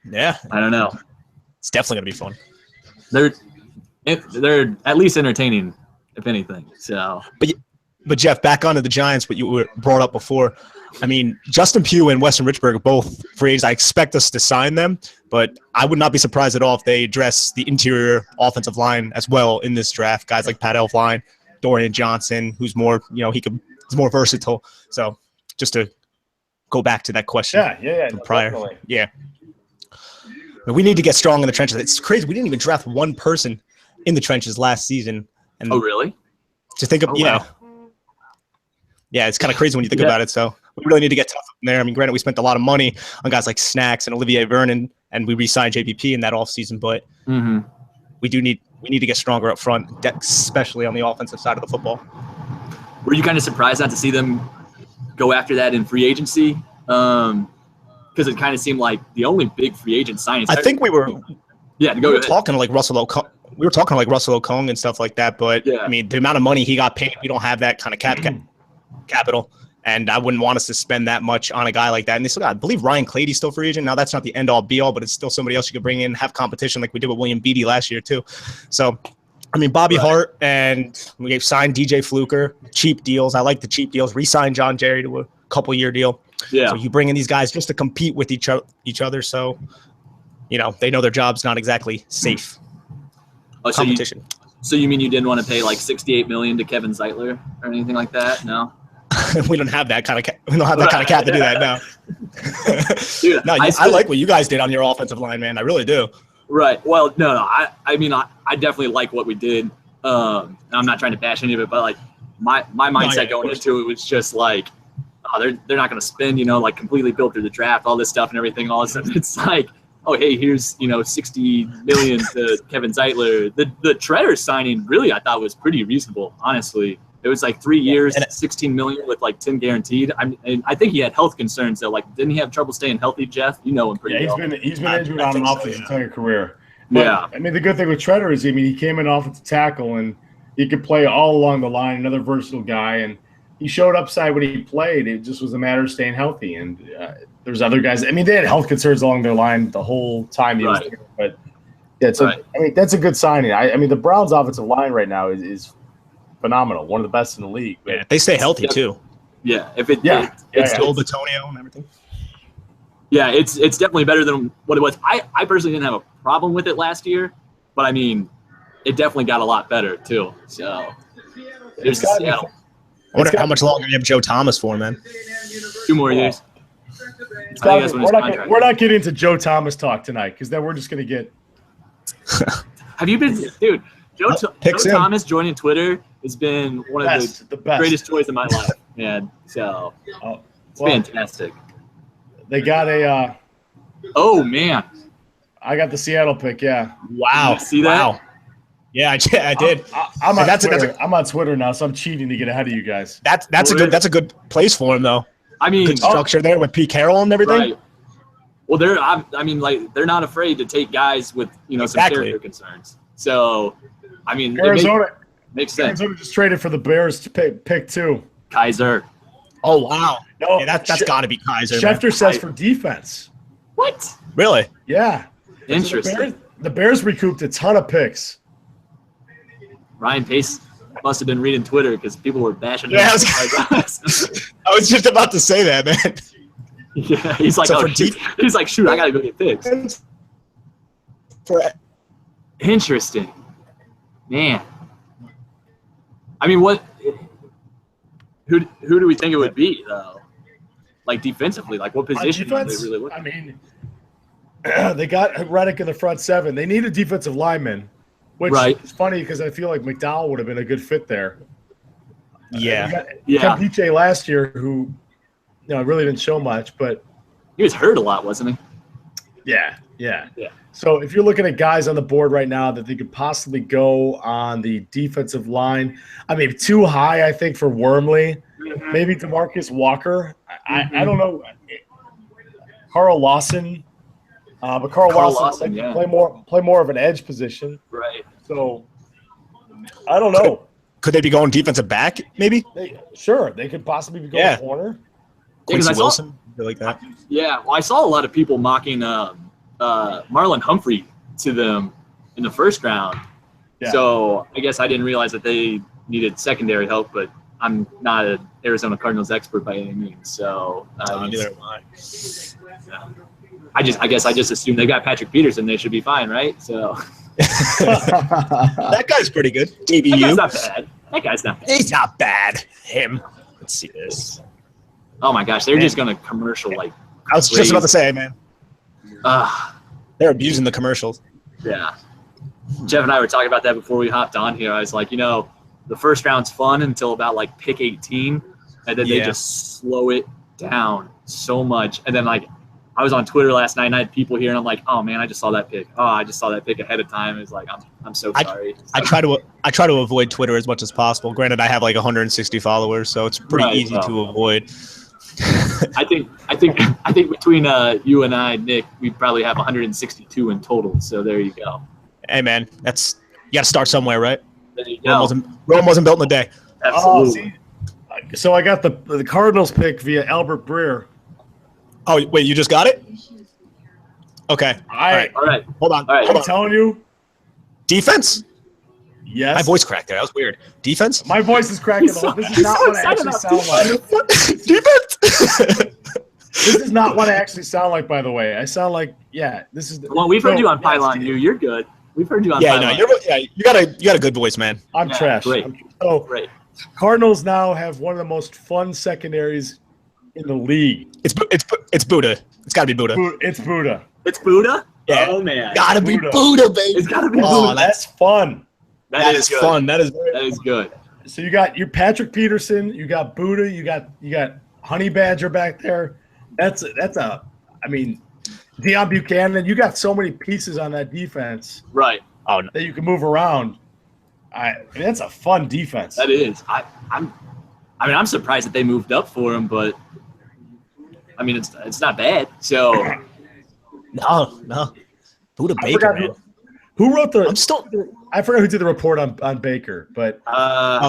Yeah. I don't know. It's definitely gonna be They're at least entertaining, if anything. So, but Jeff, back onto the Giants, what you were brought up before. I mean, Justin Pugh and Weston Richburg are both free agents. I expect us to sign them, but I would not be surprised at all if they address the interior offensive line as well in this draft. Guys like Pat Elflein, Dorian Johnson, who's more, he's more versatile. So just to go back to that question. Yeah. From prior. Definitely. Yeah. But we need to get strong in the trenches. It's crazy. We didn't even draft one person in the trenches last season. And oh, really? To think of, wow. Yeah, it's kind of crazy when you think about it. So we really need to get tough in there. I mean, granted, we spent a lot of money on guys like Snacks and Olivier Vernon, and we re-signed JPP in that offseason. But we need to get stronger up front, especially on the offensive side of the football. Were you kind of surprised not to see them go after that in free agency? Because it kind of seemed like the only big free agent signing. I think we were. Yeah, we were talking to like Russell Okung. We were talking to like Russell Okung and stuff like that. But I mean, the amount of money he got paid, we don't have that kind of capital. And I wouldn't want us to spend that much on a guy like that. And they still got, I believe Ryan Clady's still free agent. Now that's not the end all be all, but it's still somebody else you could bring in, have competition like we did with William Beatty last year too. So, I mean, Bobby Hart, and we signed DJ Fluker, cheap deals. I like the cheap deals. Re-signed John Jerry to a couple-year deal. Yeah. So you bring in these guys just to compete with each other. So, they know their job's not exactly safe. Oh, competition. So you mean you didn't want to pay like $68 million to Kevin Zeitler or anything like that? No. We don't have that kind of we don't have that kind of cap to do that now. Dude, no, I like what you guys did on your offensive line, man. I really do. Right. Well, no. I mean, I definitely like what we did. I'm not trying to bash any of it, but like my mindset going into it was just like, oh, they're not going to spend, like completely built through the draft, all this stuff and everything, all this stuff. It's like, oh, hey, here's, $60 million to Kevin Zeitler. The Treader signing really I thought was pretty reasonable, honestly. It was like 3 years, $16 million with like 10 guaranteed. I think he had health concerns though. Like, didn't he have trouble staying healthy, Jeff? You know him pretty well. He's been injured on and off his entire career. But, I mean, the good thing with Treader is, he came in offensive tackle and he could play all along the line. Another versatile guy, and he showed upside when he played. It just was a matter of staying healthy. And there's other guys. I mean, they had health concerns along their line the whole time he was there. But yeah, I mean, that's a good signing. I mean, the Browns' offensive line right now is phenomenal, one of the best in the league. Yeah, they stay healthy too. Yeah, it's still Batonio and everything. Yeah, it's definitely better than what it was. I personally didn't have a problem with it last year, but I mean, it definitely got a lot better too. So there's Seattle. I wonder how much longer you have Joe Thomas for, man. 2 more years. We're not getting into Joe Thomas talk tonight because then we're just going to get. Have you been, dude? Joe Thomas joining Twitter has been one of the greatest joys of my life, man. So it's fantastic. They got a. Oh man! I got the Seattle pick. Yeah. Wow. Did you see that? Wow. Yeah, I did. I'm on Twitter. I'm on Twitter now, so I'm cheating to get ahead of you guys. That's a good place for him though. I mean, good structure there with Pete Carroll and everything. Right. Well, they're not afraid to take guys with some character concerns. So, I mean, Arizona makes sense. Arizona just traded for the Bears to pick 2. Kizer. Oh wow! No, yeah, that's got to be Kizer. Schefter says for defense. What? Really? Yeah. Interesting. So the Bears recouped a ton of picks. Ryan Pace must have been reading Twitter because people were bashing him. Yeah, I was just about to say that, man. Yeah, he's like, shoot, I gotta go get picks. Interesting, man. I mean, who do we think it would be though? Like defensively, like what position do they really look at? I mean, they got Reddick in the front 7. They need a defensive lineman. Which is funny because I feel like McDowell would have been a good fit there. Yeah. Ken Piche last year, who really didn't show much, but he was hurt a lot, wasn't he? Yeah. Yeah. So if you're looking at guys on the board right now that they could possibly go on the defensive line, I mean, too high, I think, for Wormley. Maybe DeMarcus Walker. I don't know. Carl Lawson. But Carl Lawson yeah. play more of an edge position. Right. So I don't know. Could they be going defensive back, maybe? Sure, they could possibly be going corner. Quincy Wilson, like that. Yeah, well, I saw a lot of people mocking Marlon Humphrey to them in the first round. Yeah. So I guess I didn't realize that they needed secondary help, but I'm not an Arizona Cardinals expert by any means. So Neither am I. I guess I just assumed they got Patrick Peterson. They should be fine, right? So that guy's pretty good. DBU. That guy's not bad. He's not bad. Him. Let's see this. Oh my gosh, they're just gonna commercial like. I was just about to say, man. They're abusing the commercials. Yeah. Jeff and I were talking about that before we hopped on here. I was like, the first round's fun until about like pick 18, and then they just slow it down so much. And then like I was on Twitter last night and I had people here and I'm like, oh man, I just saw that pick. Oh, I just saw that pick ahead of time. It's like I'm so sorry. I try to avoid Twitter as much as possible. Granted, I have like 160 followers, so it's pretty easy to avoid. I think between you and I, Nick, we probably have 162 in total. So there you go. Hey man, you got to start somewhere, right? There you go. Rome wasn't built in a day. Absolutely. So I got the Cardinals pick via Albert Breer. Oh wait, you just got it? Okay. All right. Hold on. I'm telling you. Defense? Yes. My voice cracked there. That was weird. Defense? My voice is cracking. This is not what I actually sound like. Defense? This is not what I actually sound like, by the way. I sound like, this is. Well, we've heard you on Pylon. You're good. We've heard you on Pylon. You got a good voice, man. I'm trash. Great. Great. Cardinals now have one of the most fun secondaries in the league. It's Buddha. It's got to be Buddha. It's Buddha. It's Buddha? Yeah. Oh, man. Gotta be Buddha, baby. It's gotta be Buddha. Oh, that's fun. That is fun. That is good. So you got your Patrick Peterson, you got Buddha, you got Honey Badger back there. That's I mean, Deion Buchanan. You got so many pieces on that defense, right? Oh, that you can move around. I mean, that's a fun defense. That is. I'm surprised that they moved up for him, but I mean, it's not bad. So no, Buddha Baker, man. Who wrote the? I forgot who did the report on Baker, but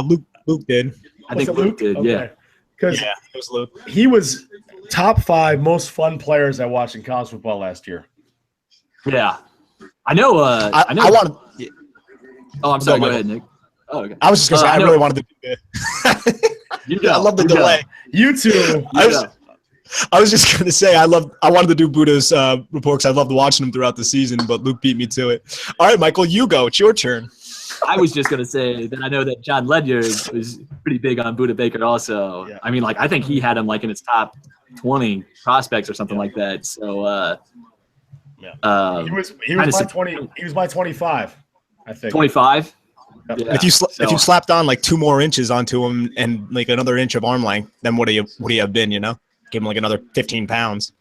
Luke did. I think Luke did. Okay. Yeah, because it was Luke. He was top 5 most fun players I watched in college football last year. Yeah, I know. I know. I wanted. Oh, I'm sorry. Go ahead, Nick. Oh, okay. I was just gonna say I really wanted to do it. I love the delay. You too. I was just gonna say I wanted to do Buddha's report because I loved watching him throughout the season, but Luke beat me to it. All right, Michael, you go. It's your turn. I was just gonna say that I know that John Ledger was pretty big on Buddha Baker also. Yeah. I mean, like I think he had him like in his top 20 prospects or something like that. So he was my 20. He was my 25. I think 25. Yep. Yeah. If you slapped on like 2 more inches onto him and like another inch of arm length, then what do you have been? Give him like another 15 pounds.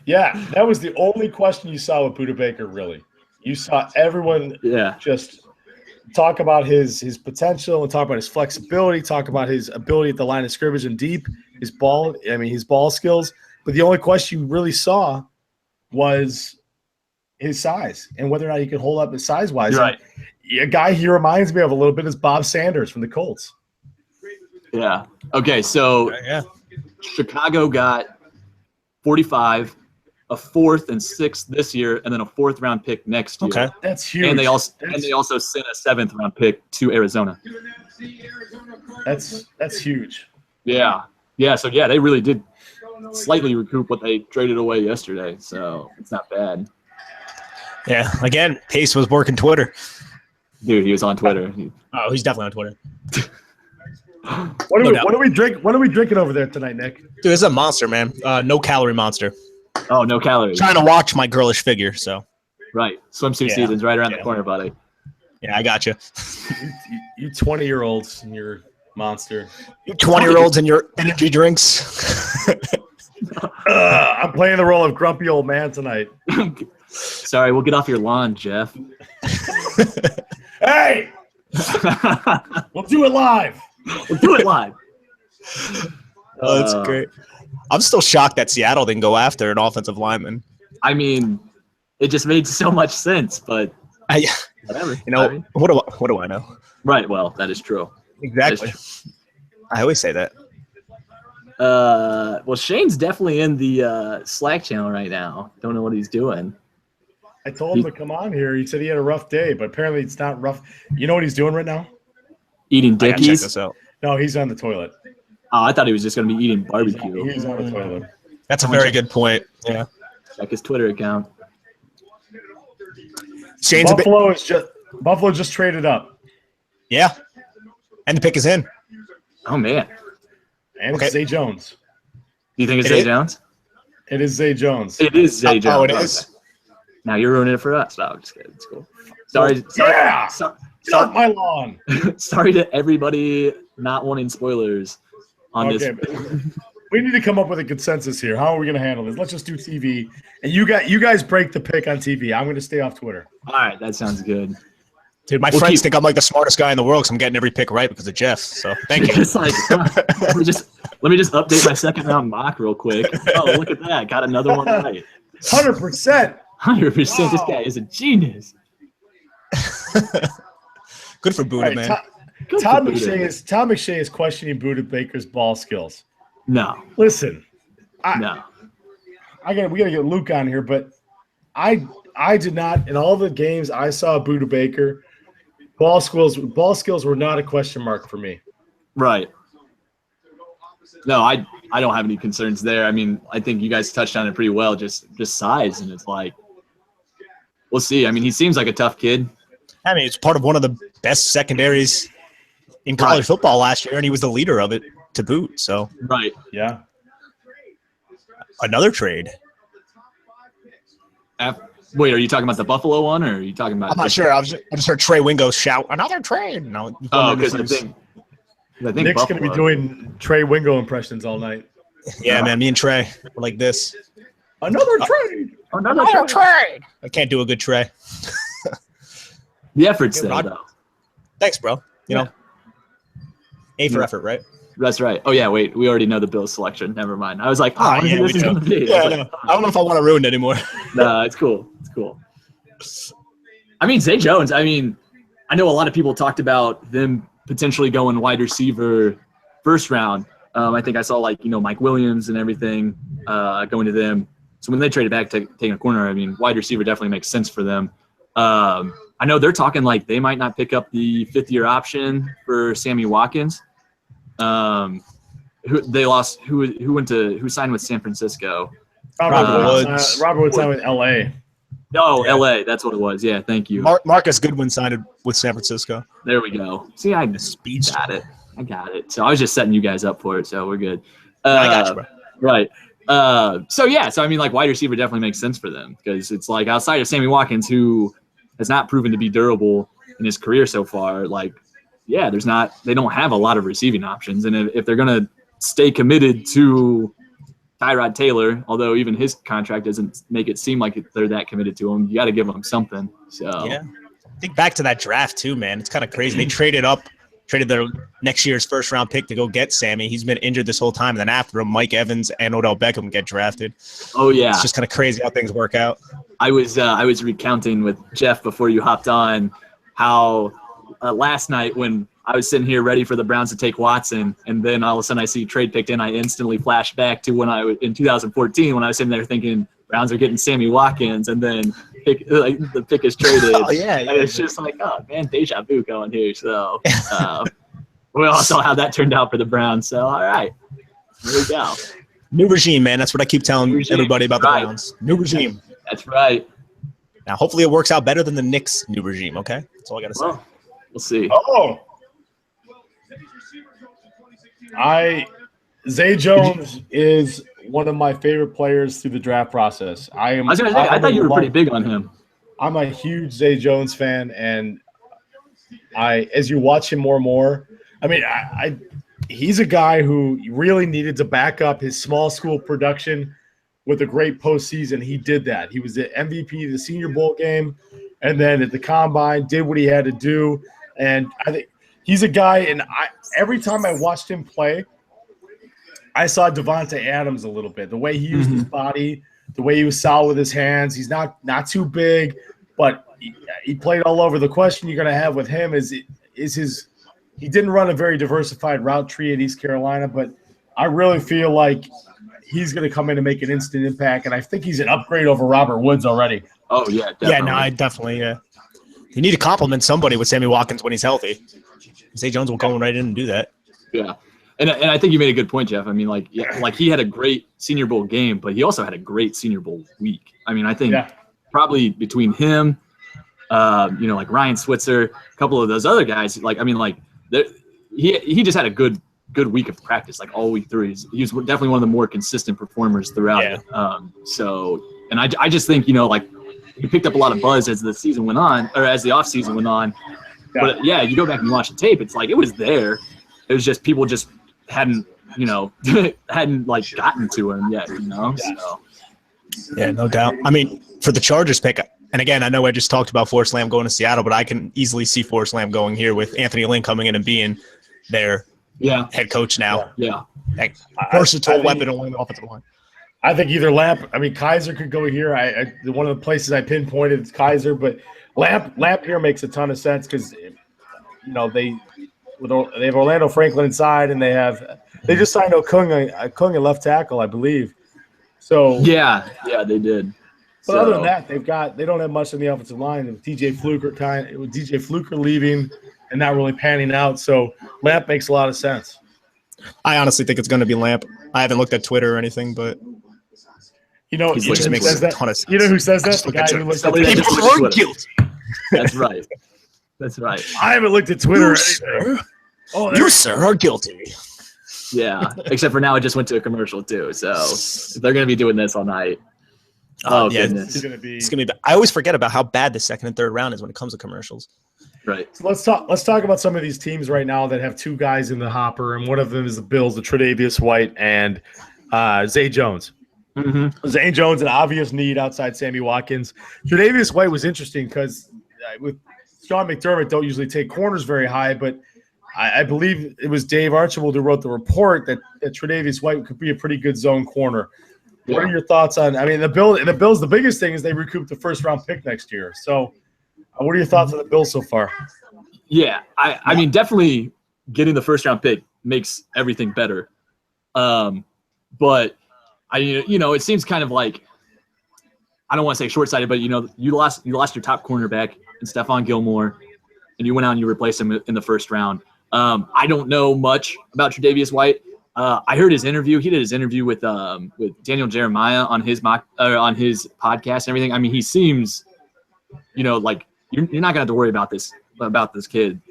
Yeah, that was the only question you saw with Buddha Baker, really. You saw everyone just talk about his potential and talk about his flexibility, talk about his ability at the line of scrimmage and deep, his ball skills. But the only question you really saw was his size and whether or not he could hold up his size-wise. Right. A guy he reminds me of a little bit is Bob Sanders from the Colts. Yeah. Okay, so Chicago got 45, a 4th and 6th this year, and then a 4th round pick next year. Okay, that's huge. And they also sent a 7th round pick to Arizona. That's huge. Yeah. So they really did slightly recoup what they traded away yesterday. So it's not bad. Yeah. Again, Pace was working Twitter. Dude, he was on Twitter. Oh, he's definitely on Twitter. What are we drinking over there tonight, Nick? Dude, this is a monster, man. No calorie monster. Oh, no calories. Trying to watch my girlish figure, so. Right. Swimsuit season's right around the corner, buddy. Yeah, I got you. You 20-year-olds and your monster. You 20-year-olds and your energy drinks. I'm playing the role of grumpy old man tonight. Sorry, we'll get off your lawn, Jeff. Hey! We'll do it live. We'll do it live. Oh, that's great. I'm still shocked that Seattle didn't go after an offensive lineman. I mean, it just made so much sense, but whatever. You know, what do I know? Right. Well, that is true. Exactly. Is true. I always say that. Well, Shane's definitely in the Slack channel right now. Don't know what he's doing. I told him to come on here. He said he had a rough day, but apparently it's not rough. You know what he's doing right now? Eating I gotta check Dickies. this out. No, he's on the toilet. Oh, I thought he was just going to be eating barbecue. He's on the toilet. That's a very good point. Yeah. Check his Twitter account. Shane's Buffalo just traded up. Yeah. And the pick is in. Oh, man. And Okay. it's Zay Jones. Do you think it's It Zay is? Jones? It is Zay Jones. It is Zay Jones. Oh, it is? Now you're ruining it for us. No, I'm just kidding. It's cool. Sorry. Yeah! Get off my lawn. Sorry to everybody not wanting spoilers on Okay, this. but we need to come up with a consensus here. How are we going to handle this? Let's just do TV. And you guys break the pick on TV. I'm going to stay off Twitter. All right, that sounds good. Dude, my We'll friends keep- think I'm like the smartest guy in the world because I'm getting every pick right because of Jeff. So thank you. It's like, let me just update my second round mock real quick. Oh, look at that. Got another one right. 100%. 100%. Wow. This guy is a genius. Good for Buddha, All right, man. Todd for Buddha. McShay is questioning Buddha Baker's ball skills. No. Listen, No. we gotta get Luke on here, but I did not in all the games I saw Buddha Baker, ball skills were not a question mark for me. Right. No, I don't have any concerns there. I mean, I think you guys touched on it pretty well, just size, and it's like, we'll see. I mean, he seems like a tough kid. I mean, it's part of one of the best secondaries in college football last year, and he was the leader of it to boot. So Right. Yeah. another trade. Wait, are you talking about the Buffalo one, or are you talking about? I'm not sure. I just heard Trey Wingo shout another trade. No, Oh, because I think Nick's Buffalo. gonna be doing Trey Wingo impressions all night. yeah, man. Me and Trey were like this. Another trade. Another trade. I can't do a good Trey. The effort's Yeah, there, Rod- though. Thanks, bro. You know, A for Yeah. effort, right? That's right. Oh yeah, wait, we already know the Bills selection. Never mind. I was like, Oh, who yeah, this we is do. gonna be. Yeah, I I was know. I don't know if I want to ruin it anymore. No, it's cool. It's cool. I mean, Zay Jones. I mean, I know a lot of people talked about them potentially going wide receiver first round. I think I saw Mike Williams and everything going to them. So when they traded back to taking a corner, I mean, wide receiver definitely makes sense for them. I know they're talking like they might not pick up the fifth-year option for Sammy Watkins. Who signed with San Francisco? Robert Woods. Robert Woods signed with L.A. Oh, Yeah. LA. That's what it was. Yeah, thank you. Marcus Goodwin signed with San Francisco. There we go. See, I Speech. got it. I got it. So I was just setting you guys up for it. So we're good. I got you, bro. Right. So I mean, like wide receiver definitely makes sense for them because it's like outside of Sammy Watkins, who has not proven to be durable in his career so far. Like, yeah, they don't have a lot of receiving options, and if they're gonna stay committed to Tyrod Taylor, although even his contract doesn't make it seem like they're that committed to him, you got to give him something. So Yeah. Think back to that draft too, man. It's kind of crazy. They traded their next year's first round pick to go get Sammy. He's been injured this whole time. And then after him, Mike Evans and Odell Beckham get drafted. Oh yeah, It's just kind of crazy how things work out. I was recounting with Jeff before you hopped on how last night when I was sitting here ready for the Browns to take Watson, and then all of a sudden I see trade picked in, I instantly flash back to when I was in 2014 when I was sitting there thinking Browns are getting Sammy Watkins, and then the pick is traded. Oh, yeah. And it's just like, oh man, deja vu going here. So we all saw how that turned out for the Browns. So all right, here we go. New regime, man. That's what I keep telling Regime, everybody about right. the Browns. New regime. That's right. Now, hopefully it works out better than the Knicks' new regime, okay? That's all I got to say. Well, we'll see. Oh. Zay Jones is one of my favorite players through the draft process. I was gonna say, I thought you were pretty big on him. I'm a huge Zay Jones fan, and as you watch him more and more, I mean, he's a guy who really needed to back up his small school production with a great postseason. He did that. He was the MVP of the Senior Bowl game, and then at the Combine did what he had to do. And I think he's a guy, and every time I watched him play, I saw Davante Adams a little bit. The way he used his body, the way he was solid with his hands. He's not too big, but he played all over. The question you're going to have with him is he didn't run a very diversified route tree at East Carolina, but I really feel like he's going to come in and make an instant impact, and I think he's an upgrade over Robert Woods already. Oh, yeah, definitely. Yeah, no, I definitely, yeah. You need to compliment somebody with Sammy Watkins when he's healthy. Zay Jones will come right in and do that. Yeah. And I think you made a good point, Jeff. I mean, like he had a great Senior Bowl game, but he also had a great Senior Bowl week. I mean, I think probably between him, like Ryan Switzer, a couple of those other guys, he just had a good week of practice, like all week through. He was definitely one of the more consistent performers throughout it. And I just think, he picked up a lot of buzz as the season went on, or as the offseason went on. Yeah. But you go back and watch the tape, it's like it was there. It was just people just hadn't gotten to him yet, So. Yeah, no doubt. I mean, for the Chargers pick, and again, I know I just talked about Forrest Lamp going to Seattle, but I can easily see Forrest Lamp going here with Anthony Lynn coming in and being their head coach now. Yeah. Like, versatile weapon along the offensive line. I think either Lamp, Kizer could go here. One of the places I pinpointed is Kizer, but Lamp here makes a ton of sense because they have Orlando Franklin inside, and they just signed Okung at left tackle, I believe. So yeah, they did. But other than that, they don't have much on the offensive line. With DJ Fluker leaving and not really panning out, so Lamp makes a lot of sense. I honestly think it's going to be Lamp. I haven't looked at Twitter or anything, but it just makes a ton of sense. You know who says that? The guy who looks at Twitter. Guilty. That's right. That's right. I haven't looked at Twitter. You, sir, are guilty. Yeah, except for now, it just went to a commercial too. So if they're going to be doing this all night. Goodness. It's gonna be. I always forget about how bad the second and third round is when it comes to commercials. Right. So let's talk about some of these teams right now that have two guys in the hopper, and one of them is the Bills, the Tre'Davious White and Zay Jones. Mm-hmm. Zay Jones, an obvious need outside Sammy Watkins. Tre'Davious White was interesting because with Sean McDermott don't usually take corners very high, but I believe it was Dave Archibald who wrote the report that Tre'Davious White could be a pretty good zone corner. Yeah. What are your thoughts on? I mean, the Bills. The biggest thing is they recouped the first-round pick next year. So, what are your thoughts on the Bills so far? Yeah, I mean, definitely getting the first-round pick makes everything better. But it seems kind of like, I don't want to say short-sighted, but you lost your top cornerback in Stephon Gilmore, and you went out and you replaced him in the first round. I don't know much about Tre'Davious White. I heard his interview. He did his interview with Daniel Jeremiah on his podcast and everything. I mean, he seems, like you're not gonna have to worry about this kid.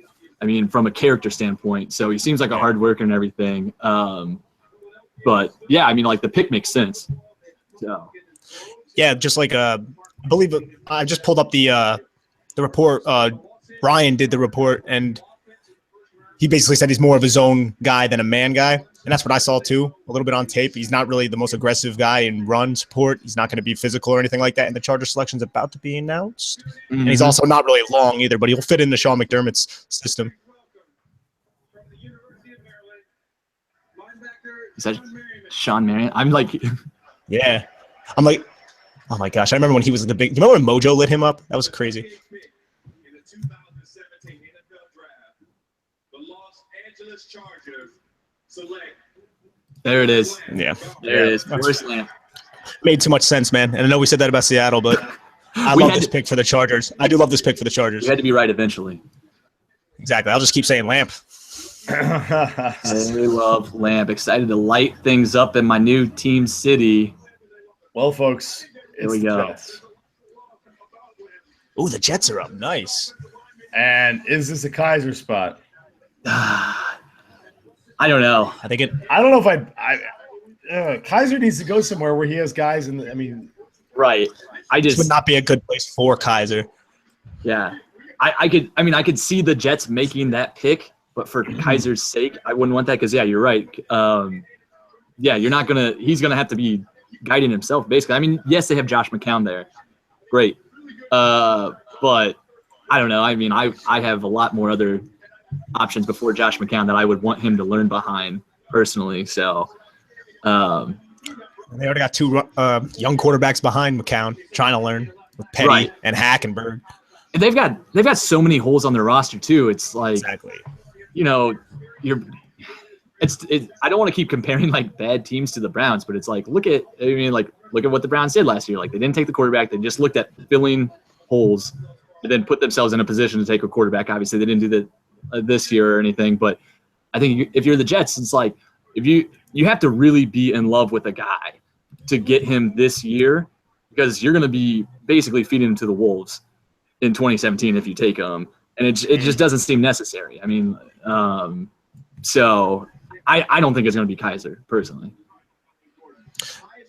I mean, from a character standpoint. So he seems like a hard worker and everything. But yeah, I mean, like the pick makes sense. So yeah, just like I believe I just pulled up the report. Ryan did the report, and he basically said he's more of a zone guy than a man guy. And that's what I saw too, a little bit on tape. He's not really the most aggressive guy in run support. He's not going to be physical or anything like that. And the Charger selection's about to be announced. Mm-hmm. And he's also not really long either, but he'll fit into Sean McDermott's system. Is that Sean Marion? I'm like, yeah. I'm like, oh my gosh. I remember when he was the big, you remember when Mojo lit him up? That was crazy. There it is. Yeah. There it is. Forrest Lamp. Made too much sense, man. And I know we said that about Seattle, but I love this pick for the Chargers. I do love this pick for the Chargers. You had to be right eventually. Exactly. I'll just keep saying Lamp. I love Lamp. Excited to light things up in my new team city. Well, folks, here we go. Oh, the Jets are up. Nice. And is this a Kizer spot? I don't know. I don't know if Kizer needs to go somewhere where he has guys right. This would not be a good place for Kizer. Yeah. I could see the Jets making that pick, but for Kaiser's sake, I wouldn't want that because, yeah, you're right. He's going to have to be guiding himself, basically. I mean, yes, they have Josh McCown there. Great. But I don't know. I mean, I have a lot more other options before Josh McCown that I would want him to learn behind personally. So they already got two young quarterbacks behind McCown trying to learn with Petty and Hackenberg. And they've got so many holes on their roster too. It's like, exactly. You know, I don't want to keep comparing like bad teams to the Browns, but it's like look at what the Browns did last year. Like they didn't take the quarterback; they just looked at filling holes and then put themselves in a position to take a quarterback. Obviously, they didn't do that this year or anything. But I think if you're the Jets, it's like if you have to really be in love with a guy to get him this year, because you're going to be basically feeding him to the wolves in 2017 if you take him, and it just doesn't seem necessary. I mean, so I don't think it's going to be Kizer personally.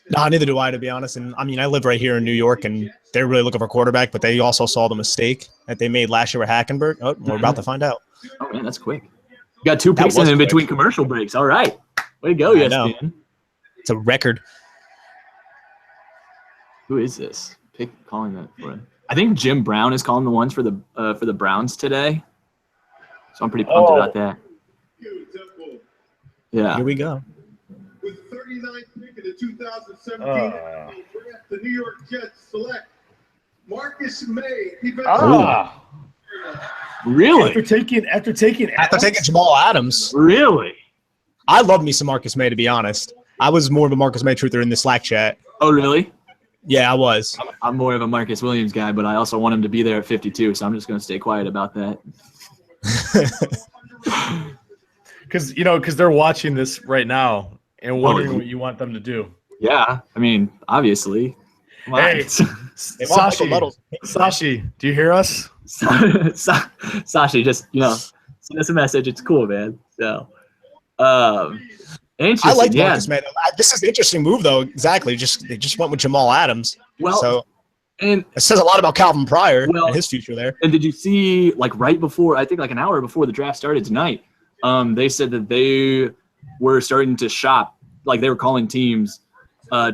No, neither do I, to be honest. And I mean, I live right here in New York, and they're really looking for a quarterback, but they also saw the mistake that they made last year with Hackenberg. Oh, we're about to find out. Oh man, that's quick. You got 2 picks in between commercial breaks. All right, way to go, ESPN. It's a record. Who is this? Calling that for him. I think Jim Brown is calling the ones for the Browns today. So I'm pretty pumped about that. Yeah. Here we go. With 39th pick in the 2017 draft, the New York Jets select Marcus Maye. Really? After taking Jamal Adams. Really? I love me some Marcus Maye, to be honest. I was more of a Marcus Maye truther in the Slack chat. Oh, really? Yeah, I was. I'm more of a Marcus Williams guy, but I also want him to be there at 52, so I'm just going to stay quiet about that. Because they're watching this right now and wondering what you want them to do. Yeah, I mean, obviously. Hey, Sashi, do you hear us? Sashi, just send us a message. It's cool, man. So, interesting. I like Marcus Maye. This is an interesting move, though. Exactly. They just went with Jamal Adams. Well, and it says a lot about Calvin Pryor and his future there. And did you see, like right before, I think like an hour before the draft started tonight, they said that they were starting to shop, like they were calling teams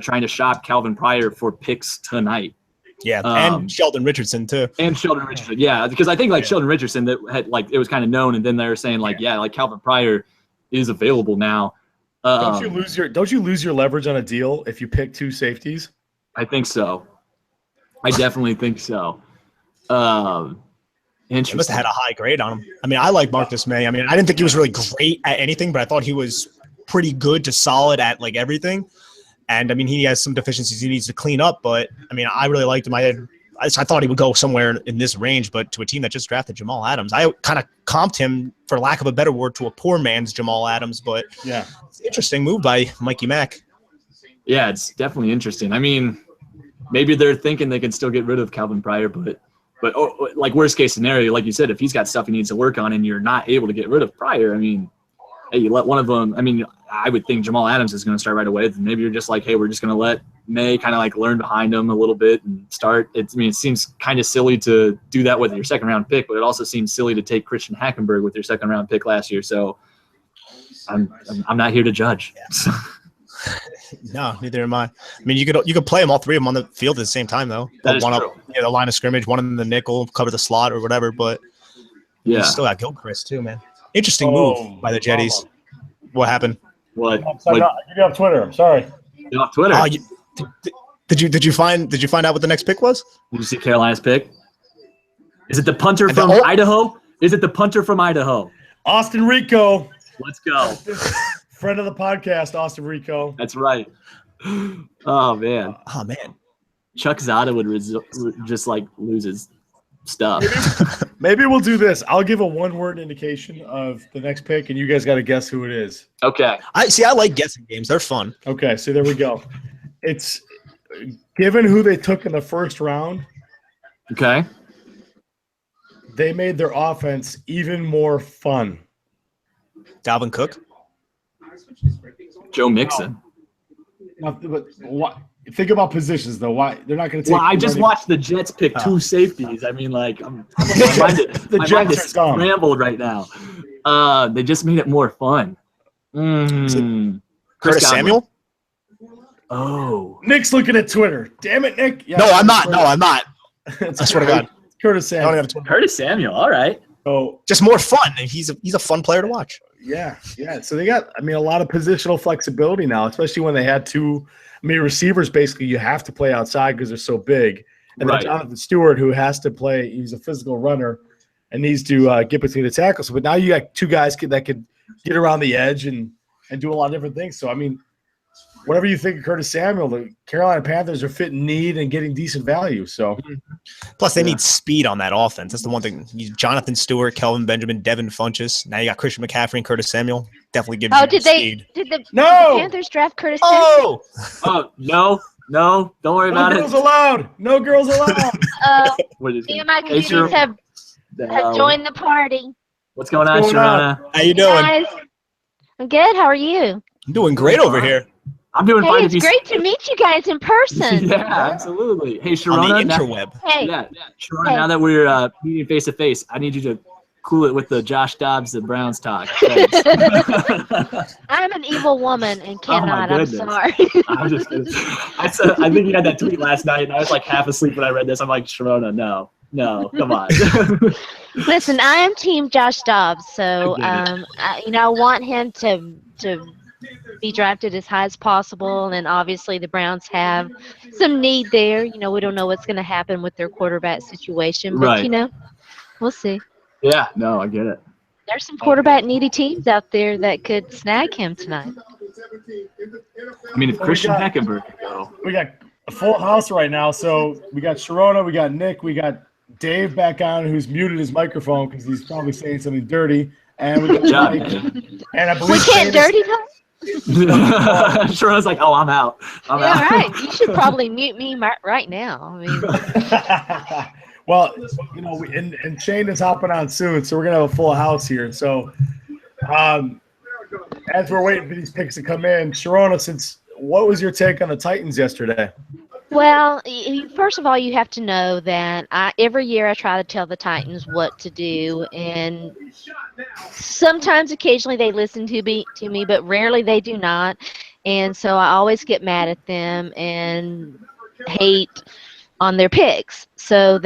trying to shop Calvin Pryor for picks tonight. Yeah, and Sheldon Richardson too. And Sheldon Richardson, yeah, because I think like Sheldon Richardson that had like it was kind of known, and then they were saying like like Calvin Pryor is available now. Don't you lose your leverage on a deal if you pick 2 safeties? I think so. I definitely think so. He must have had a high grade on him. I mean, I like Marcus Maye. I mean, I didn't think he was really great at anything, but I thought he was pretty good to solid at like everything. And I mean, he has some deficiencies he needs to clean up, but I mean, I really liked him. I thought he would go somewhere in this range, but to a team that just drafted Jamal Adams, I kind of comped him, for lack of a better word, to a poor man's Jamal Adams. But yeah, it's an interesting move by Mikey Mack. Yeah, it's definitely interesting. I mean, maybe they're thinking they can still get rid of Calvin Pryor, but like worst case scenario, like you said, if he's got stuff he needs to work on and you're not able to get rid of Pryor, I mean, hey, you let one of them. I mean, I would think Jamal Adams is going to start right away. Maybe you're just like, hey, we're just going to let Maye kind of like learn behind him a little bit and start. It seems kind of silly to do that with your second round pick, but it also seems silly to take Christian Hackenberg with your second round pick last year. So I'm not here to judge. Yeah. No, neither am I. I mean, you could play them all 3 of them on the field at the same time, though. That is one true. up the line of scrimmage, one in the nickel, cover the slot or whatever. But yeah, you still got Gilchrist too, man. Interesting move by the Jetties. What happened? What? Get off Twitter. I'm sorry. Get off Twitter. Did you find out what the next pick was? Did you see Carolina's pick? Is it the punter from Idaho? Is it the punter from Idaho? Austin Rico. Let's go. Friend of the podcast, Austin Rico. That's right. Oh man. Chuck Zada would just like lose his stuff. Maybe we'll do this. I'll give a 1-word indication of the next pick, and you guys got to guess who it is. Okay. I like guessing games. They're fun. Okay, so there we go. It's given who they took in the first round. Okay. They made their offense even more fun. Dalvin Cook. Joe Mixon. Think about positions, though. Why they're not going to take? Well, I just watched the Jets pick 2 safeties. I mean, like, my mind is scrambled right now. They just made it more fun. Curtis Samuel? Oh. Nick's looking at Twitter. Damn it, Nick. Yeah, No, I'm not. No, I'm not. I swear to God. Curtis I don't Samuel. have Twitter. Curtis Samuel. All right. So, Just more fun. He's a fun player to watch. yeah. So they got, a lot of positional flexibility now, especially when they had two. Receivers, basically, you have to play outside because they're so big. And Right. then Jonathan Stewart, who has to play, he's a physical runner and needs to get between the tackles. But now you got two guys that could get around the edge and do a lot of different things. So, whatever you think of Curtis Samuel, the Carolina Panthers are fitting need and getting decent value. So, Plus, they need speed on that offense. That's the one thing. Jonathan Stewart, Kelvin Benjamin, Devin Funchess. Now you got Christian McCaffrey and Curtis Samuel. Definitely gives you speed. Did the No! Panthers draft Curtis Samuel? Oh, Oh, no. Don't worry about no it. girls allowed. No girls allowed. What is Me it? and my Hey, cuties Sher- have No. joined the party. What's going on, What's going on? Sharona? how you doing? Guys, I'm good. How are you? I'm doing great over here. I'm doing Hey, fine. it's great to meet you guys in person. Yeah, absolutely. Hey, On Sharona. the now- interweb. Hey, Yeah, Sharona, Hey. now that we're meeting face to face, I need you to cool it with the Josh Dobbs, the Browns talk. Thanks. I'm an evil woman and Oh, my cannot. I'm goodness. sorry. I'm just kidding. I think you had that tweet last night, and I was like half asleep when I read this. I'm like, Sharona, no, come on. Listen, I am Team Josh Dobbs, so I I want him to be drafted as high as possible, and obviously the Browns have some need there. We don't know what's going to happen with their quarterback situation, but Right. We'll see. Yeah, no, I get it. There's some quarterback needy teams out there that could snag him tonight. I mean, if Well, we Christian got- Hackenberg could go. We got a full house right now. So we got Sharona, we got Nick, we got Dave back on, who's muted his microphone because he's probably saying something dirty. And we got Good job, Mike. man. And I We believe can't Shane is- dirty talk. Sharona's like, oh, I'm out. I'm Yeah, out. right. You should probably mute me right now. Well, and Shane is hopping on soon, so we're gonna have a full house here. So, as we're waiting for these picks to come in, Sharona, what was your take on the Titans yesterday? Well, first of all, you have to know that every year I try to tell the Titans what to do, and sometimes, occasionally, they listen to me, but rarely they do not. And so I always get mad at them and hate on their picks. So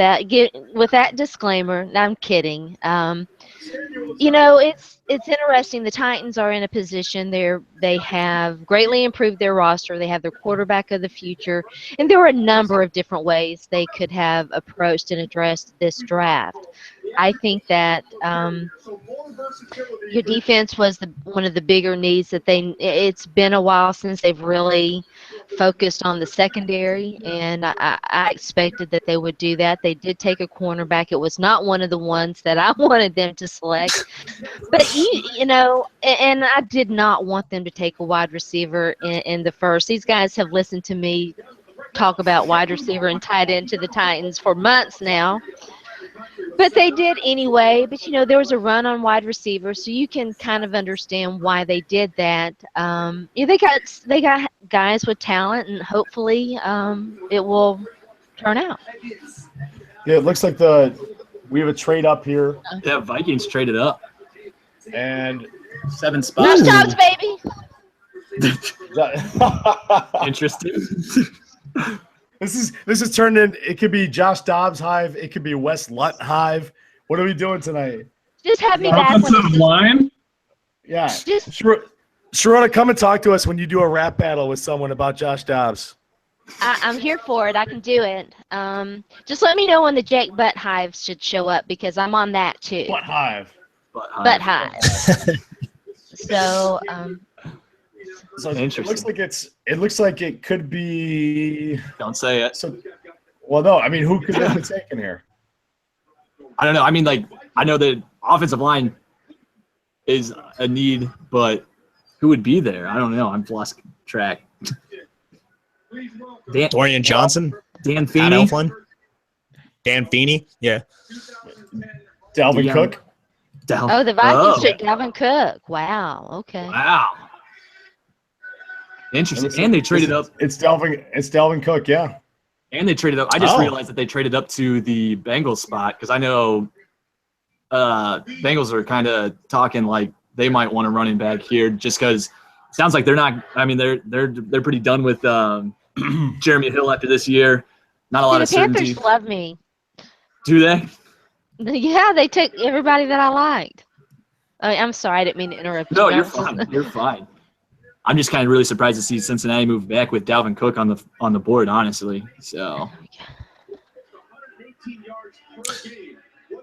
with that disclaimer, I'm kidding. It's interesting. The Titans are in a position they have greatly improved their roster. They have their quarterback of the future, and there are a number of different ways they could have approached and addressed this draft. I think that your defense was one of the bigger needs that it's been a while since they've really focused on the secondary, and I expected that they would do that. They did take a cornerback. It was not one of the ones that I wanted them to select, but and I did not want them to take a wide receiver in the first. These guys have listened to me talk about wide receiver and tight end to the Titans for months now. But they did anyway. But, there was a run on wide receiver, so you can kind of understand why they did that. They got guys with talent, and hopefully it will turn out. Yeah, it looks like we have a trade up here, Yeah, Vikings traded up and 7 Josh spots. Dobbs, baby. Interesting. This is turned in. It could be Josh Dobbs hive. It could be Wes Lutt hive. What are we doing tonight? Just have me back when Offensive line. Yeah, Just Sharona, come and talk to us when you do a rap battle with someone about Josh Dobbs. I'm here for it. I can do it. Just let me know when the Jake Butt hives should show up, because I'm on that too. What hive? Butt hive. So So it Interesting. looks like it could be. Don't say it. So, well, no. I mean, who could they be taking here? I don't know. I mean, I know that offensive line is a need, but who would be there? I don't know. I'm lost track. Dorian Johnson, Dan Pat Feeney. Elflein, Dan Feeney. Yeah. Dalvin Yeah. Cook. the Vikings took Dalvin Cook. Wow. Okay. Wow. Interesting. And they traded up. It's Dalvin Cook. Yeah. And they traded up. I just Oh. realized that they traded up to the Bengals spot, because I know Bengals are kind of talking like they might want a running back here, just because sounds like they're not. I mean, they're pretty done with Jeremy Hill after this year. Not a lot The of certainty. Panthers love me. Do they? Yeah, they took everybody that I liked. I'm sorry, I didn't mean to interrupt you. No, you're guys. fine. You're fine. I'm just kind of really surprised to see Cincinnati move back with Dalvin Cook on the board, honestly. So.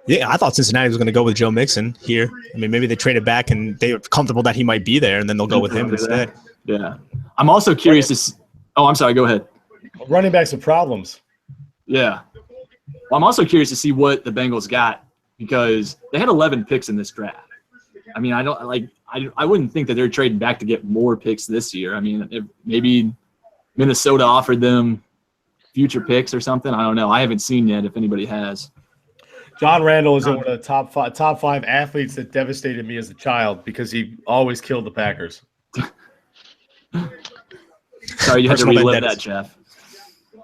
Yeah, I thought Cincinnati was going to go with Joe Mixon here. I mean, maybe they traded back and they were comfortable that he might be there, and then they'll go with him instead. Yeah. I'm also curious to oh, I'm sorry. Go ahead. Running backs have problems. Yeah. Well, I'm also curious to see what the Bengals got because they had 11 picks in this draft. I mean, I wouldn't think that they're trading back to get more picks this year. I mean, if maybe Minnesota offered them future picks or something. I don't know. I haven't seen yet if anybody has. John Randall is one of the top five athletes that devastated me as a child because he always killed the Packers. Sorry, you had to relive that, Jeff.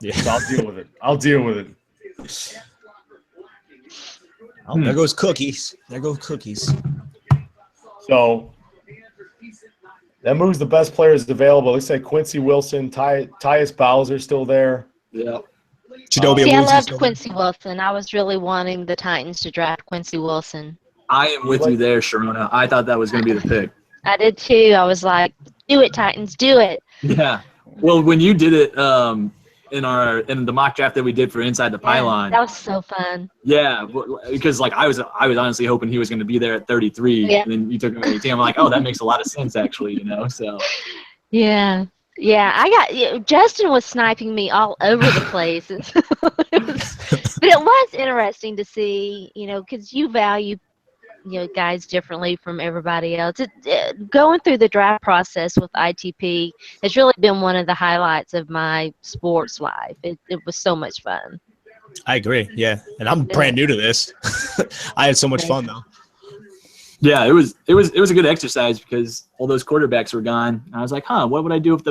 Yeah, so I'll deal with it. Oh, there goes cookies. So that moves the best players available. Looks like Quincy Wilson, Tyus Bowser still there. Yeah. Chidobe I Awuzie loved still Quincy Wilson. I was really wanting the Titans to draft Quincy Wilson. I am with you there, Sharona. I thought that was going to be the pick. I did too. I was like, do it, Titans, do it. Yeah. Well, when you did it in the mock draft that we did for Inside the Pylon. That was so fun. Yeah, because like I was honestly hoping he was going to be there at 33, Yeah. and then you took him at 18. I'm like, oh, that makes a lot of sense actually, So Yeah. Yeah, Justin was sniping me all over the place. But it was interesting to see, because you value, guys differently from everybody else. Going through the draft process with ITP has really been one of the highlights of my sports life. It was so much fun. I agree. Yeah, and I'm brand new to this. I had so much fun though. Yeah, it was a good exercise because all those quarterbacks were gone. And I was like, what would I do if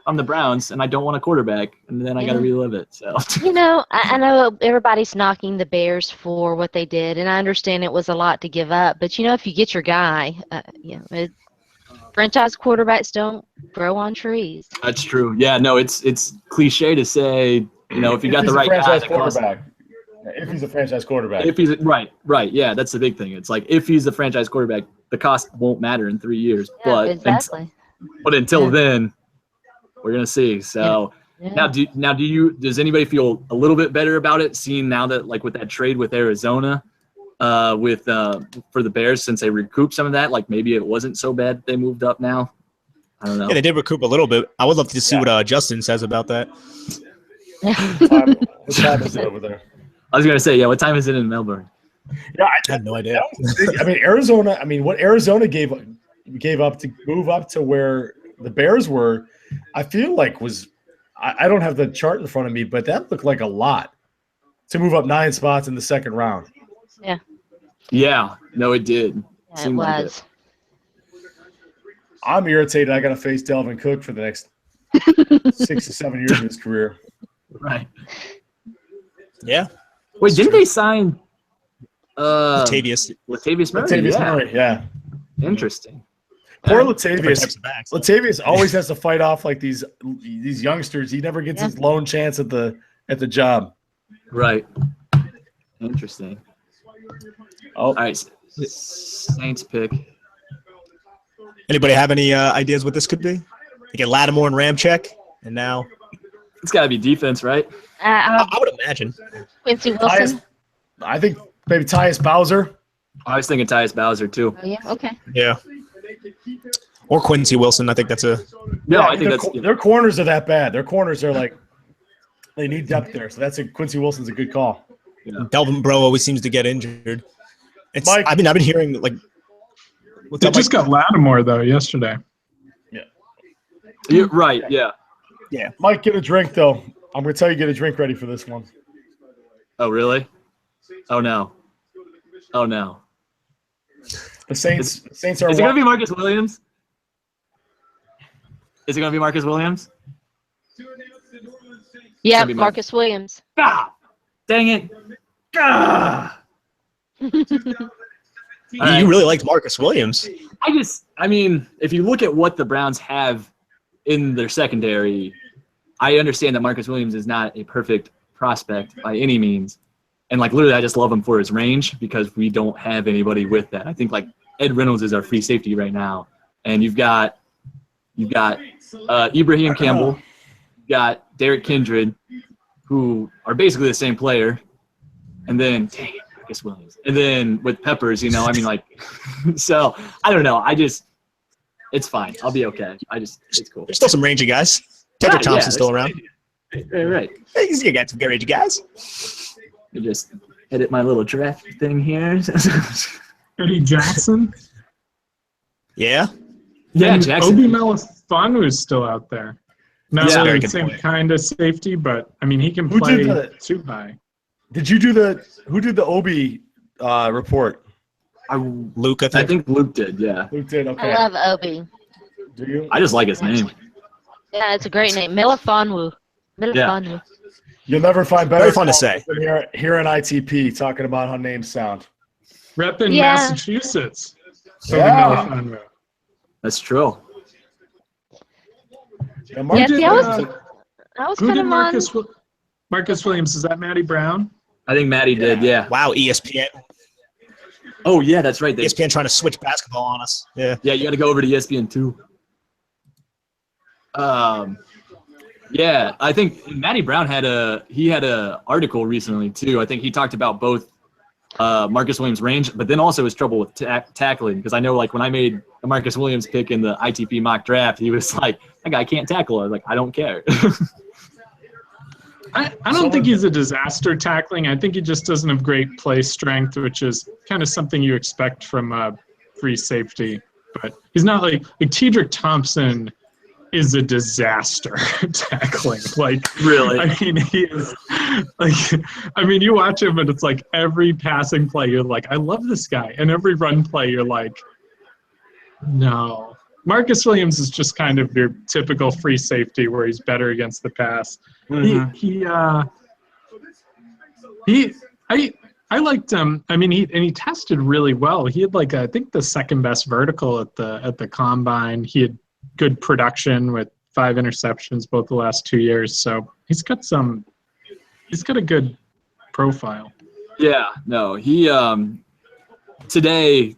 I'm the Browns and I don't want a quarterback? And then I got to relive it. So I know everybody's knocking the Bears for what they did, and I understand it was a lot to give up. But if you get your guy, franchise quarterbacks don't grow on trees. That's true. Yeah, no, it's cliche to say, if you got the right guy, quarterback. If he's a franchise quarterback. If he's right. Yeah, that's the big thing. It's like if he's the franchise quarterback, the cost won't matter in 3 years. Yeah, but exactly. But until then, we're gonna see. So now, does anybody feel a little bit better about it? Seeing now that like with that trade with Arizona, for the Bears, since they recouped some of that, like maybe it wasn't so bad they moved up now. I don't know. Yeah, they did recoup a little bit. I would love to see what Justin says about that. What time is it over there? I was gonna say, what time is it in Melbourne? Yeah, I have no idea. Arizona. What Arizona gave up to move up to where the Bears were, I feel like was. I don't have the chart in front of me, but that looked like a lot to move up 9 spots in the second round. Yeah. Yeah. No, it did. Yeah, it was. I'm irritated. I got to face Dalvin Cook for the next 6 to 7 years of his career. Right. Yeah. Wait, didn't they sign Latavius Murray? Yeah. Interesting. Poor Latavius. Latavius always has to fight off like these youngsters. He never gets his lone chance at the job. Right. Interesting. Oh. All right. Saints pick. Anybody have any ideas what this could be? You get Lattimore and Ramczyk, and now it's got to be defense, right? I would imagine. Quincy Wilson. I think maybe Tyus Bowser. I was thinking Tyus Bowser too. Oh, yeah. Okay. Yeah. Or Quincy Wilson. I think that's a. Yeah, I think their corners are that bad. Their corners are like they need depth there. So Quincy Wilson's a good call. Yeah. Delvin Breaux always seems to get injured. Mike, I've been hearing like. They just got Lattimore though yesterday. Yeah. Right. Yeah. Yeah. Mike, get a drink though. I'm gonna tell you get a drink ready for this one. Oh really? Oh no. The Saints are. Is it gonna be Marcus Williams? Yeah, Marcus Williams. Ah, dang it. Ah. You really liked Marcus Williams. I mean, if you look at what the Browns have in their secondary, I understand that Marcus Williams is not a perfect prospect by any means. And, like, literally I just love him for his range because we don't have anybody with that. I think, like, Ed Reynolds is our free safety right now. And you've got Ibrahim Campbell, you've got Derek Kindred, who are basically the same player. And then, dang it, Marcus Williams. And then with Peppers, you know, I mean, like, so I don't know. It's fine. I'll be okay. It's cool. There's still some rangy guys. Kendrick Thompson's still around. Right. You got some good rangy guys. I just edit my little draft thing here. Eddie Jackson. Yeah. Yeah, And Jackson. Obi Melifonwu is still out there. Not Yeah, really very the good same point. kind of safety, but I mean he can Who play did that? too high. Did you do who did the Obi report? Luke, I I think. think Luke did, yeah. Luke did, okay. I love Obi. Do you? I just like his name. Yeah, it's a great name. Melifonwu. Melifonwu. You'll never find better. Very fun to say. than here in ITP talking about how names sound. Rep in Yeah. Massachusetts. Obi Yeah. Melifonwu. That's true. Yeah, Mark- Yeah, see, I was Who putting did him on. Marcus Williams? Is that Matty Brown? I think Maddie did, yeah. Wow, ESPN. Oh, yeah, that's right. ESPN trying to switch basketball on us. Yeah. Yeah, you got to go over to ESPN too. Yeah, I think Matty Brown had a article recently too. I think he talked about both Marcus Williams' range, but then also his trouble with tackling. Because I know, like, when I made a Marcus Williams pick in the ITP mock draft, he was like, "That guy can't tackle." I was like, "I don't care." I don't think he's a disaster tackling. I think he just doesn't have great play strength, which is kind of something you expect from a free safety. But he's not like Tedrick Thompson is a disaster tackling. Like, Really? I mean, he is like, I mean, you watch him and it's like every passing play, you're like, I love this guy. And every run play, you're like, no. Marcus Williams is just kind of your typical free safety where he's better against the pass. I liked him. I mean, he tested really well. He had, like, I think the second best vertical at the combine. He had good production with 5 interceptions both the last 2 years. So he's got a good profile. Yeah, no, he today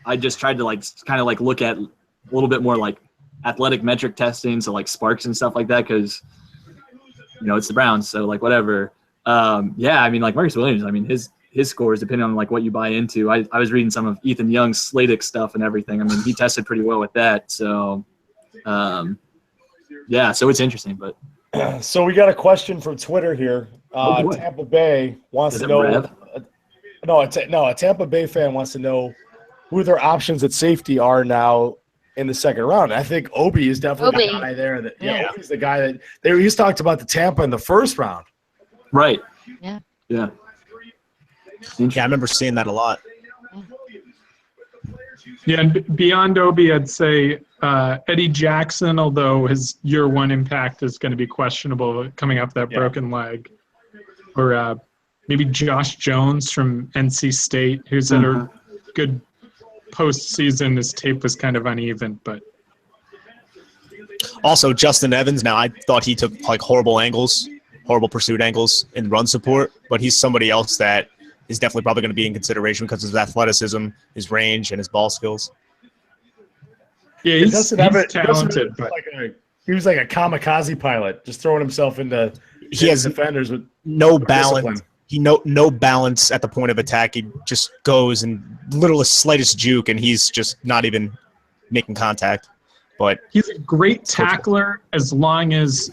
I just tried to, like, kind of, like, look at a little bit more, like, athletic metric testing, so, like, sparks and stuff like that, because, you know, it's the Browns, so, like, whatever. Yeah, I mean, like, Marcus Williams, I mean, his scores, depending on, like, what you buy into. I was reading some of Ethan Young's Sladix stuff and everything. I mean, he tested pretty well with that, so yeah, so it's interesting. But So we got a question from Twitter here. Oh, boy. Tampa Bay wants Is to it know. Rev? A Tampa Bay fan wants to know who their options at safety are now in the second round. I think Obi is definitely the Obi. guy there. Yeah. Obi's the guy that he's talked about the Tampa in the first round. right, Yeah. yeah. Yeah, I remember seeing that a lot. Yeah, and beyond Obi, I'd say Eddie Jackson, although his year one impact is going to be questionable coming off that broken leg. Or maybe Josh Jones from NC State, who's had a good postseason. His tape was kind of uneven, but Also, Justin Evans. Now, I thought he took, like, horrible pursuit angles in run support, but he's somebody else that is definitely probably going to be in consideration because of his athleticism, his range, and his ball skills. yeah, he's talented. But He was like a kamikaze pilot, just throwing himself into He has defenders with no discipline. balance. He no balance at the point of attack. He just goes and little slightest juke, and he's just not even making contact. But he's a great tackler as long as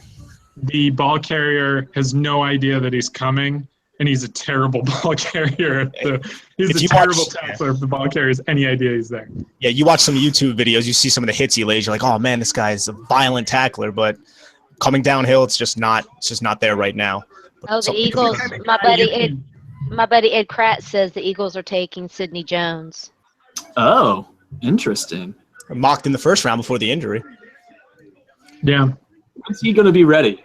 the ball carrier has no idea that he's coming, and he's a terrible ball carrier. He's a terrible tackler if the ball carrier has any idea he's there. yeah, you watch some YouTube videos, you see some of the hits he lays. You're like, oh man, this guy's a violent tackler. But coming downhill, it's just not there right now. But Oh, the something could be Eagles. coming. My buddy Ed Kratz says the Eagles are taking Sidney Jones. Oh, interesting. Mocked in the first round before the injury. Yeah. When's he going to be ready?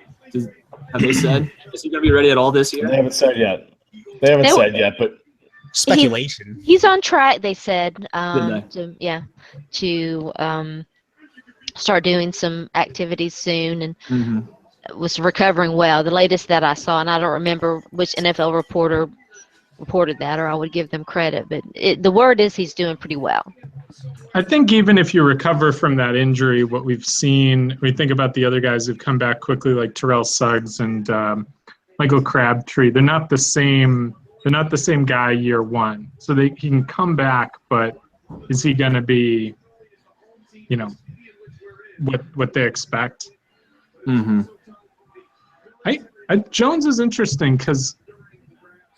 Have they said? Is he going to be ready at all this They year? haven't said yet. But speculation. He's on track, they said, Didn't to start doing some activities soon, and Mm-hmm. was recovering well. The latest that I saw, and I don't remember which NFL reporter reported that, or I would give them credit, but the word is he's doing pretty well. I think even if you recover from that injury, what we've seen, we think about the other guys who've come back quickly, like Terrell Suggs and Michael Crabtree. They're not the same. They're not the same guy year one. So he can come back, but is he going to be, what they expect? Mm-hmm. Jones is interesting because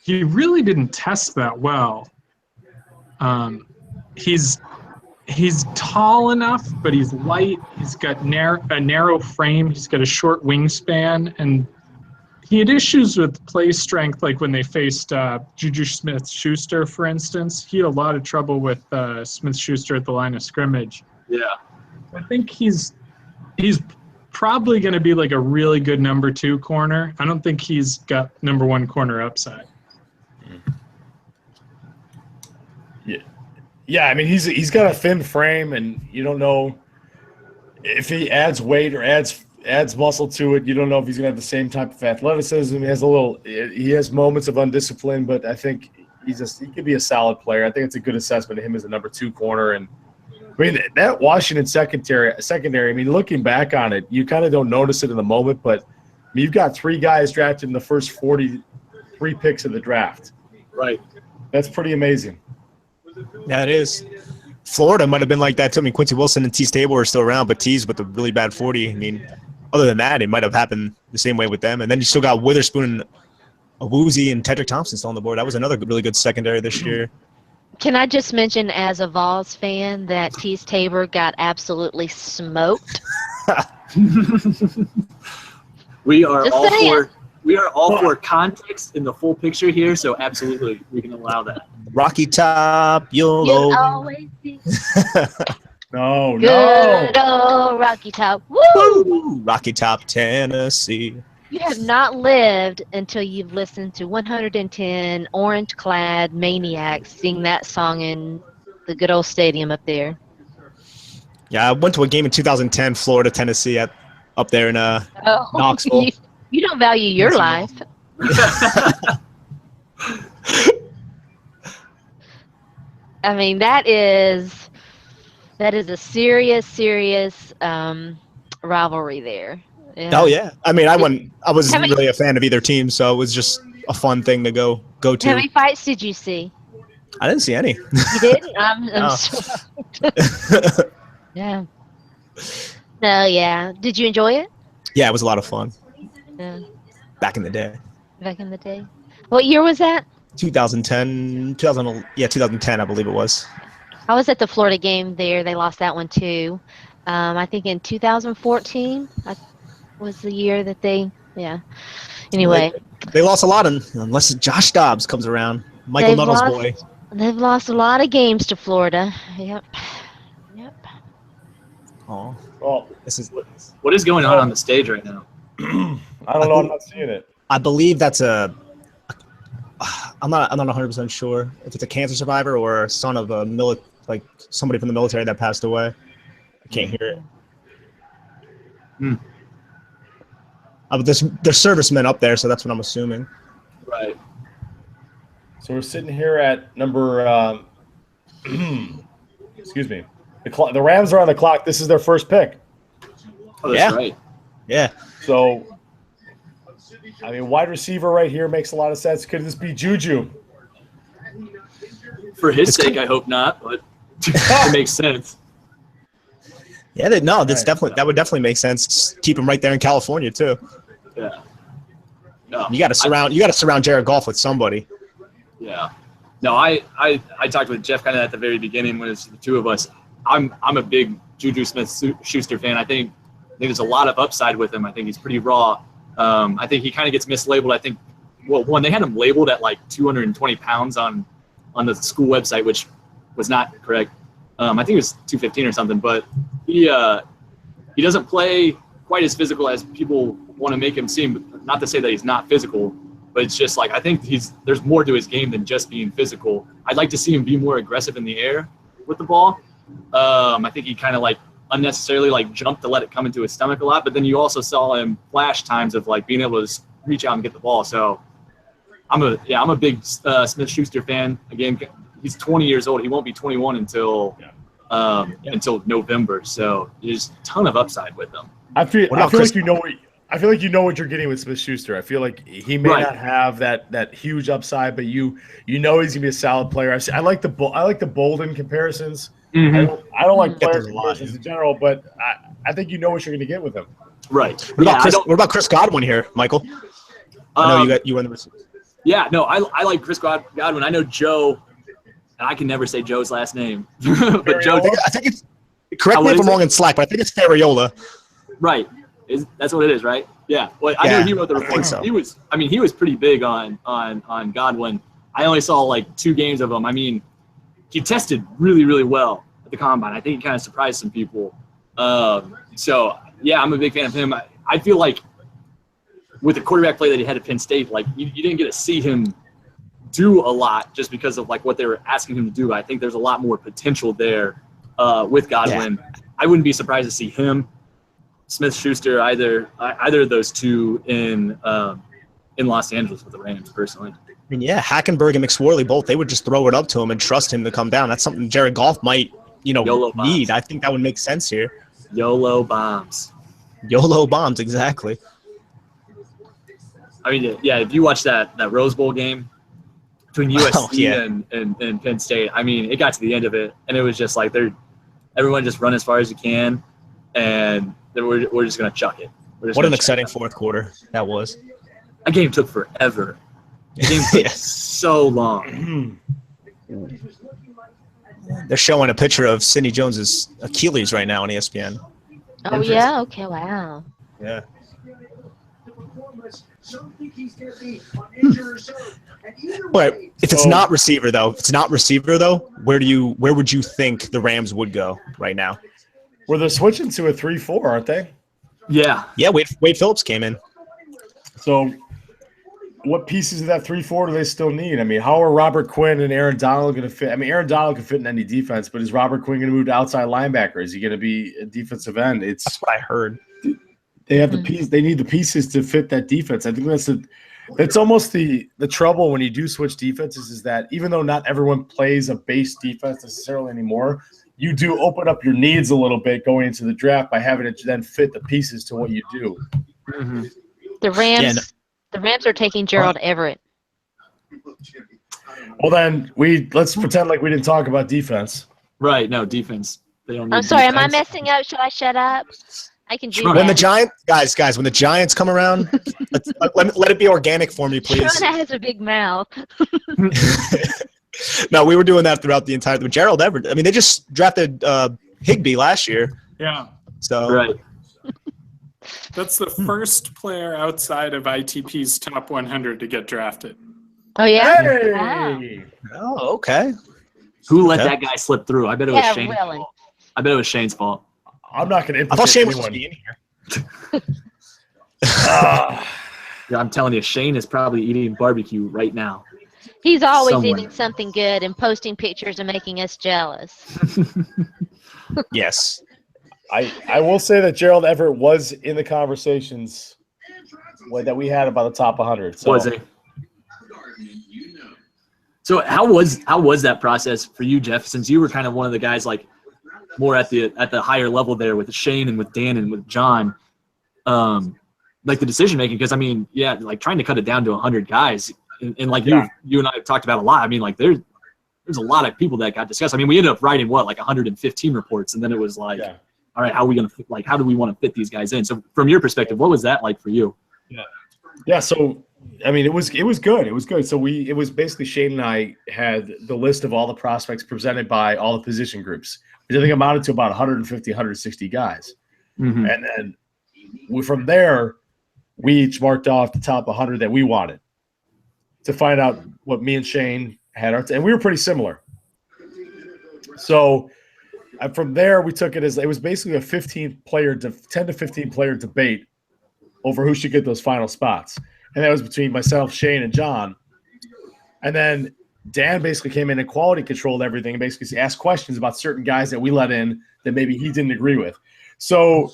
he really didn't test that well. He's tall enough, but he's light. He's got a narrow frame. He's got a short wingspan, and he had issues with play strength, like when they faced Juju Smith-Schuster, for instance. He had a lot of trouble with Smith-Schuster at the line of scrimmage. Yeah. I think he's probably going to be like a really good number 2 corner. I don't think he's got number 1 corner upside. Yeah, I mean he's got a thin frame, and you don't know if he adds weight or adds muscle to it. You don't know if he's gonna have the same type of athleticism. He has moments of undiscipline, but I think he could be a solid player. I think it's a good assessment of him as a number 2 corner. And I mean that Washington secondary. I mean, looking back on it, you kind of don't notice it in the moment, but you've got 3 guys drafted in the first 43 picks of the draft. Right. That's pretty amazing. Yeah, it is. Florida might have been like that too. I mean, Quincy Wilson and Tease Tabor are still around, but Tease with a really bad 40. I mean, other than that, it might have happened the same way with them. And then you still got Witherspoon and Awuzie and Tedrick Thompson still on the board. That was another really good secondary this year. Can I just mention, as a Vols fan, that Tease Tabor got absolutely smoked? We are Just all saying. for context in the full picture here, so absolutely we can allow that. Rocky Top, You'll YOLO. always be No. good old Rocky Top. Woo! Woo! Rocky Top, Tennessee. You have not lived until you've listened to 110 orange-clad maniacs sing that song in the good old stadium up there. Yeah, I went to a game in 2010, Florida, Tennessee, up there in Knoxville. You don't value your life. I mean, that is a serious rivalry there. Yeah. Oh yeah, I mean, I wasn't really a fan of either team, so it was just a fun thing to go to. How many fights did you see? I didn't see any. You didn't? I'm No. shocked. Yeah. No, yeah. Did you enjoy it? Yeah, it was a lot of fun. Yeah. Back in the day. Back in the day. What year was that? 2010, I believe it was. I was at the Florida game there. They lost that one too. I think in 2014 was the year that they, yeah. Anyway. They lost a lot unless Josh Dobbs comes around. Michael Nuttall's boy. They've lost a lot of games to Florida. Yep. Oh, Well, What is going on the stage right now? I don't know. I'm not seeing it. I believe that's I'm not 100% sure if it's a cancer survivor or a son of a somebody from the military that passed away. I can't hear it. There's servicemen up there, so that's what I'm assuming. Right. So we're sitting here at number. Excuse me. The Rams are on the clock. This is their first pick. Oh, that's right. Yeah. So, I mean, wide receiver right here makes a lot of sense. Could this be Juju? For his sake, I hope not, but it makes sense. Yeah, that would definitely make sense. Just keep him right there in California too. Yeah. No, You got to surround Jared Goff with somebody. Yeah. No, I talked with Jeff kind of at the very beginning when it was the two of us. I'm a big Juju Smith-Schuster fan. I think there's a lot of upside with him. I think he's pretty raw. I think he kind of gets mislabeled. I think, one, they had him labeled at like 220 pounds on the school website, which was not correct. I think it was 215 or something. But he doesn't play quite as physical as people want to make him seem. Not to say that he's not physical, But it's just like I think there's more to his game than just being physical. I'd like to see him be more aggressive in the air with the ball. I think he kind of like unnecessarily like jumped to let it come into his stomach a lot. But then you also saw him flash times of like being able to reach out and get the ball. So I'm a big Smith-Schuster fan. Again, he's 20 years old. He won't be 21 until November. So there's a ton of upside with him. I feel like you know what you're getting with Smith-Schuster. I feel like he may not have that huge upside, but you know he's gonna be a solid player. I like the Bolden comparisons. Mm-hmm. I don't like player comparisons in general, but I think you know what you're gonna get with him. Right. What about Chris Godwin here, Michael? I know you were in the receivers. Yeah, no, I like Chris Godwin. I know Joe, and I can never say Joe's last name. But Joe, I think it's correct me if I'm wrong in Slack, but I think it's Ferriola. Right. That's what it is, right? Yeah. Well, I know he wrote the report. So. He was pretty big on Godwin. I only saw like 2 games of him. I mean, he tested really, really well at the combine. I think he kind of surprised some people. So yeah, I'm a big fan of him. I feel like with the quarterback play that he had at Penn State, like you didn't get to see him do a lot just because of like what they were asking him to do. I think there's a lot more potential there with Godwin. Yeah. I wouldn't be surprised to see him, Smith-Schuster, either of those two in Los Angeles with the Rams, personally. I mean, yeah, Hackenberg and McSorley both, they would just throw it up to him and trust him to come down. That's something Jared Goff might, need. I think that would make sense here. YOLO bombs. YOLO bombs, exactly. I mean, yeah, if you watch that Rose Bowl game between USC and Penn State, I mean, it got to the end of it, and it was just like everyone just run as far as you can, and then we're just going to chuck it. What an exciting fourth quarter that was. That game took forever. The game took so long. They're showing a picture of Sidney Jones's Achilles right now on ESPN. Oh, yeah? Okay, wow. Yeah. But if it's not receiver though, where would you think the Rams would go right now? Well, they're switching to a 3-4, aren't they? Yeah. Yeah, Wade Phillips came in. So what pieces of that 3-4 do they still need? I mean, how are Robert Quinn and Aaron Donald going to fit? I mean, Aaron Donald can fit in any defense, but is Robert Quinn going to move to outside linebacker? Is he going to be a defensive end? That's what I heard. They have the piece. They need the pieces to fit that defense. I think it's almost the trouble when you do switch defenses is that even though not everyone plays a base defense necessarily anymore, you do open up your needs a little bit going into the draft by having it then fit the pieces to what you do. Mm-hmm. The Rams are taking Gerald Everett. Well, then let's pretend like we didn't talk about defense. Right? No defense. They don't. I'm sorry. Am I messing up? Should I shut up? I can do that. When the Giants, when the Giants come around, let it be organic for me, please. Shauna has a big mouth. No, we were doing that throughout the entire. Gerald Everett. I mean, they just drafted Higbee last year. Yeah. So right. That's the first player outside of ITP's top 100 to get drafted. Oh yeah. Hey! Wow. Oh, okay. Who let that guy slip through? I bet it was Shane's really. fault. I bet it was Shane's fault. I'm not going to I thought Shane was anyone. supposed to be in here. Yeah, I'm telling you, Shane is probably eating barbecue right now. He's always Somewhere. eating something good and posting pictures and making us jealous. Yes. I will say that Gerald Everett was in the conversations that we had about the top 100. So. Was he? So how was that process for you, Jeff? Since you were kind of one of the guys like more at the higher level there with Shane and with Dan and with John, like the decision making. Because I mean, yeah, like trying to cut it down to 100 guys, and like you and I have talked about a lot. I mean, like there's a lot of people that got discussed. I mean, we ended up writing like 115 reports, and then it was like, all right, how are we gonna how do we want to fit these guys in? So from your perspective, what was that like for you? Yeah. So I mean, it was good. It was good. So it was basically Shane and I had the list of all the prospects presented by all the position groups, which I think amounted to about 150, 160 guys. Mm-hmm. And then from there, we each marked off the top 100 that we wanted to find out what me and Shane had. And we were pretty similar. So from there, we took it as it was basically a 10 to 15 player debate over who should get those final spots. and that was between myself, Shane, and John. And then Dan basically came in and quality controlled everything and basically asked questions about certain guys that we let in that maybe he didn't agree with. So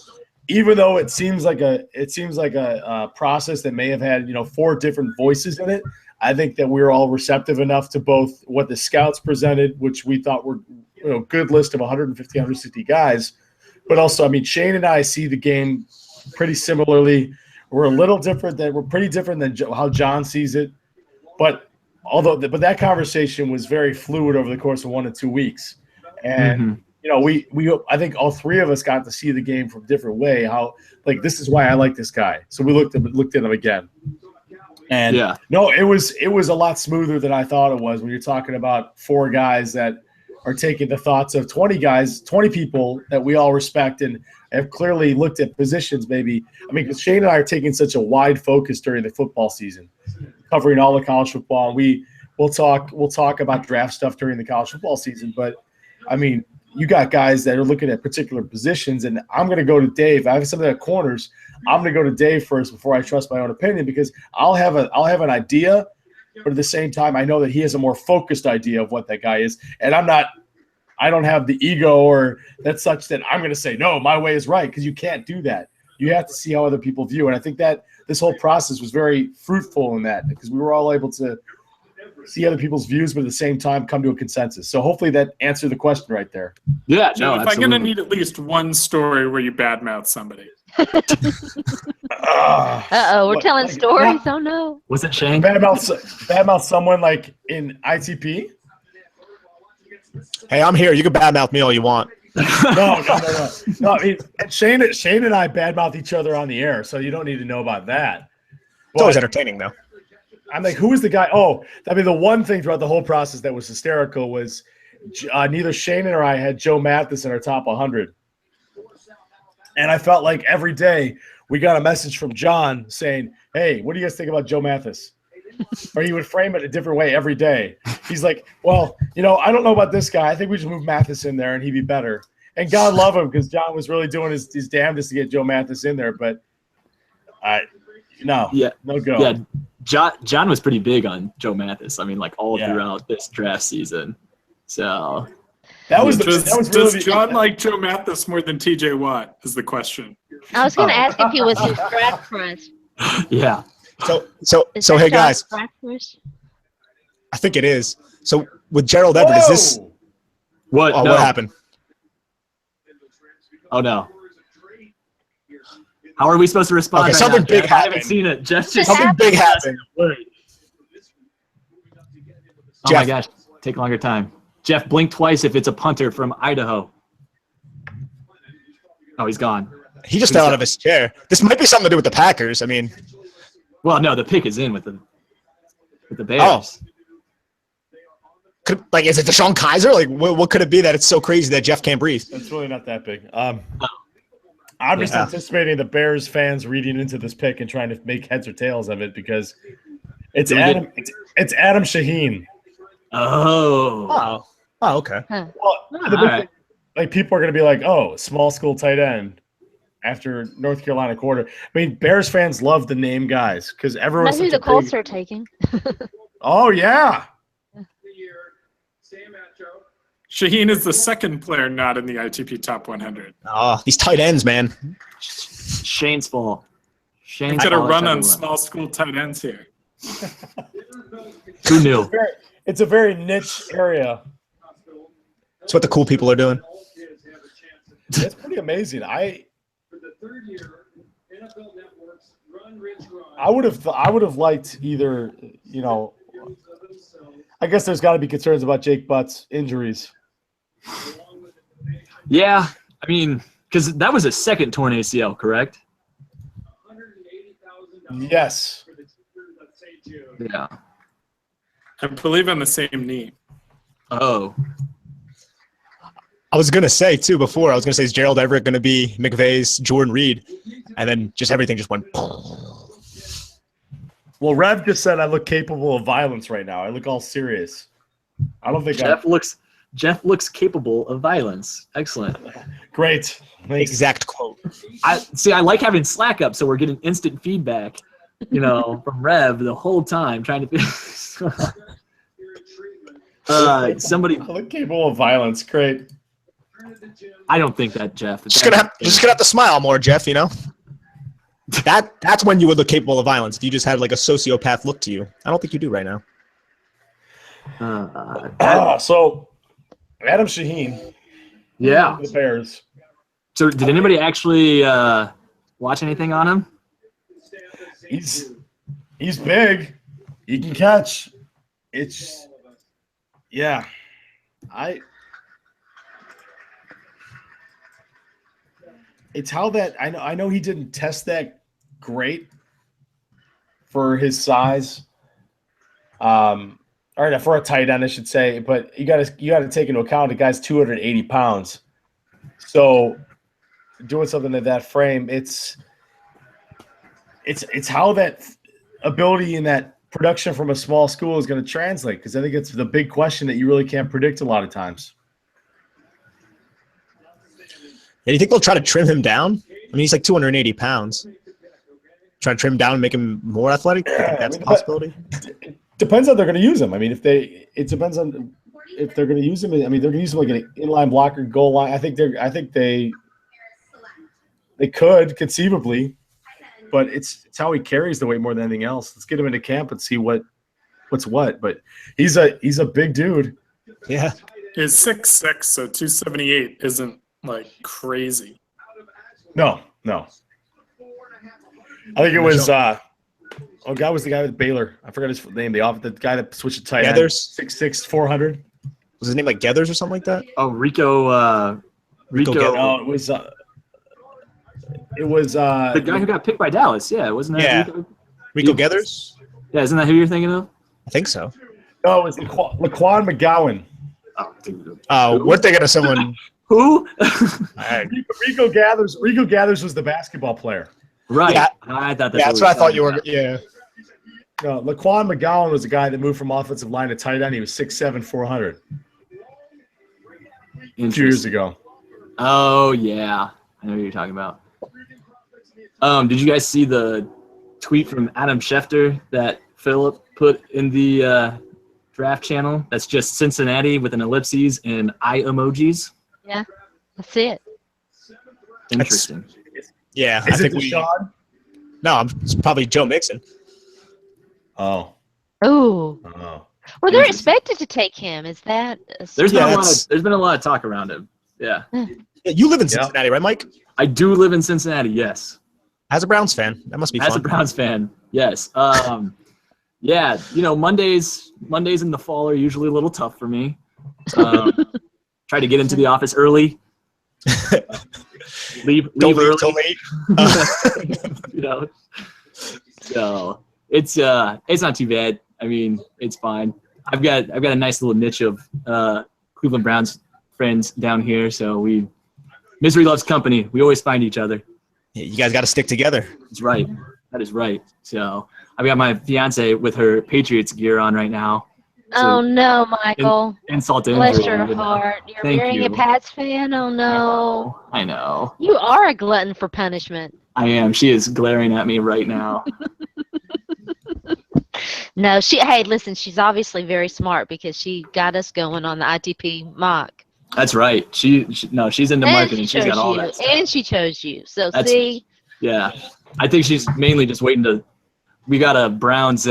even though it seems like a process that may have had 4 different voices in it, I think that we were all receptive enough to both what the scouts presented, which we thought were good list of 150, 160 guys, but also, I mean, Shane and I see the game pretty similarly. We're pretty different than how John sees it, but that conversation was very fluid over the course of 1 to 2 weeks, and I think all 3 of us got to see the game from a different way. How this is why I like this guy. So we looked at him again, and it was a lot smoother than I thought it was when you're talking about 4 guys that are taking the thoughts of 20 people that we all respect and have clearly looked at positions. Maybe because Shane and I are taking such a wide focus during the football season, covering all the college football. And we'll talk about draft stuff during the college football season. But I mean, you got guys that are looking at particular positions, and I'm going to go to Dave. I have some of the corners. I'm going to go to Dave first before I trust my own opinion, because I'll have an idea, but at the same time, I know that he has a more focused idea of what that guy is, and I don't have the ego or that's such that I'm going to say no, my way is right, because you can't do that. You have to see how other people view, and I think that this whole process was very fruitful in that, because we were all able to see other people's views, but at the same time come to a consensus. So hopefully that answered the question right there. Yeah, so if I'm going to need at least one story where you badmouth somebody. We're telling stories. Oh no. Was it Shane? Badmouth someone like in ITP? Hey, I'm here. You can badmouth me all you want. No. I mean, Shane and I badmouth each other on the air, so you don't need to know about that. It's always entertaining, though. I'm like, who is the guy? Oh, I mean, the one thing throughout the whole process that was hysterical was neither Shane or I had Joe Mathis in our top 100. And I felt like every day we got a message from John saying, hey, what do you guys think about Joe Mathis? Or he would frame it a different way every day. He's like, well, I don't know about this guy. I think we should move Mathis in there and he'd be better. And God love him, because John was really doing his damnedest to get Joe Mathis in there. But no go. Yeah, John was pretty big on Joe Mathis. I mean, all throughout this draft season. So does John like Joe Mathis more than TJ Watt is the question. I was going to ask if he was his draft crush. Yeah. So hey guys, I think it is. So with Gerald Everett, is this what? What happened? Oh no. How are we supposed to respond? Okay, something big happened. I haven't seen it. Something big happened. Oh my gosh, take longer time. Jeff, blink twice if it's a punter from Idaho. Oh, he's gone. He just fell out of his chair. This might be something to do with the Packers. I mean, well, no, the pick is in with the Bears. Oh. Is it DeShone Kizer? What could it be that it's so crazy that Jeff can't breathe? It's really not that big. I'm just anticipating the Bears fans reading into this pick and trying to make heads or tails of it, because it's Adam Shaheen. Oh, okay. Huh. Well, people are going to be like, oh, small school tight end after North Carolina quarter. I mean, Bears fans love the name guys, because everyone's That's who the Colts are taking. Oh, yeah. Shaheen is the second player not in the ITP top 100. Oh, these tight ends, man. Shane's fault. I'm going to run on small school tight ends here. Who knew? It's a very niche area. That's what the cool people are doing. It's pretty amazing. I would have liked either, I guess there's got to be concerns about Jake Butt's injuries. Yeah, I mean, because that was a second torn ACL, correct? Yes. Yeah. I believe on the same knee. Oh. I was going to say, too, before, is Gerald Everett going to be McVay's Jordan Reed? And then everything just went. Well, Rev just said I look capable of violence right now. I look all serious. I don't think Jeff looks capable of violence. Excellent. Great. Thanks. Exact quote. I like having Slack up, so we're getting instant feedback from Rev the whole time trying to. Somebody capable of violence. Great. I don't think that, Jeff. Just gonna have to smile more, Jeff. That's when you would look capable of violence. If you just had like a sociopath look to you, I don't think you do right now. So Adam Shaheen. Yeah. The Bears. So did anybody actually watch anything on him? He's big. He can catch. It's how that I know he didn't test that great for his size. Or for a tight end, I should say, but you got to take into account the guy's 280 pounds. So doing something at that frame, it's how that ability and that production from a small school is going to translate, because I think it's the big question that you really can't predict a lot of times. Do you think they'll try to trim him down? I mean, he's like 280 pounds. Try to trim him down and make him more athletic? I think that's a possibility. Depends how they're going to use him. I mean, it depends on if they're going to use him. I mean, they're going to use him like an inline blocker, goal line. I think they could conceivably, but it's how he carries the weight more than anything else. Let's get him into camp and see what's what. But he's a big dude. Yeah, is 6'6", so 278 isn't like crazy. No. I think it was guy was the guy with Baylor. I forgot his name. The guy that switched to tight end. Gathers? 6'6", 400. Was his name like Gathers or something like that? Oh, Rico. No, it was the guy who got picked by Dallas. Yeah, wasn't that? Yeah. Rico Gathers? Yeah, isn't that who you're thinking of? I think so. No, it was Laquan McGowan. Oh, we're thinking of someone. Who? Rico Gathers. Rico Gathers was the basketball player. Right. Yeah. I thought That's what I thought you were. Yeah. No, Laquan McGowan was the guy that moved from offensive line to tight end. He was 6'7", 400. A few years ago. Oh, yeah. I know what you're talking about. Did you guys see the tweet from Adam Schefter that Philip put in the draft channel? That's just Cincinnati with an ellipses and eye emojis. Yeah, that's it. Interesting. Yeah, I think DeShone? No, it's probably Joe Mixon. Oh. Oh. Oh. Well, they're expected to take him. Is that? There's been a lot of talk around him. Yeah. You live in Cincinnati, right, Mike? I do live in Cincinnati. Yes. As a Browns fan, that must be fun. As a Browns fan, yes. Yeah, Mondays in the fall are usually a little tough for me. Try to get into the office early. leave early. Till late. So it's not too bad. I mean, it's fine. I've got a nice little niche of Cleveland Browns friends down here, so misery loves company. We always find each other. Yeah, you guys got to stick together. That's right. That is right. So I've got my fiance with her Patriots gear on right now. So oh no, Michael! Insult to Bless injury. your heart. You're Thank wearing you. a Pats fan. Oh no! I know. You are a glutton for punishment. I am. She is glaring at me right now. No, hey, listen, she's obviously very smart because she got us going on the ITP mock. That's right. She's into marketing. She's got all that stuff. And she chose you. So see? Yeah. I think she's mainly just waiting we got a Browns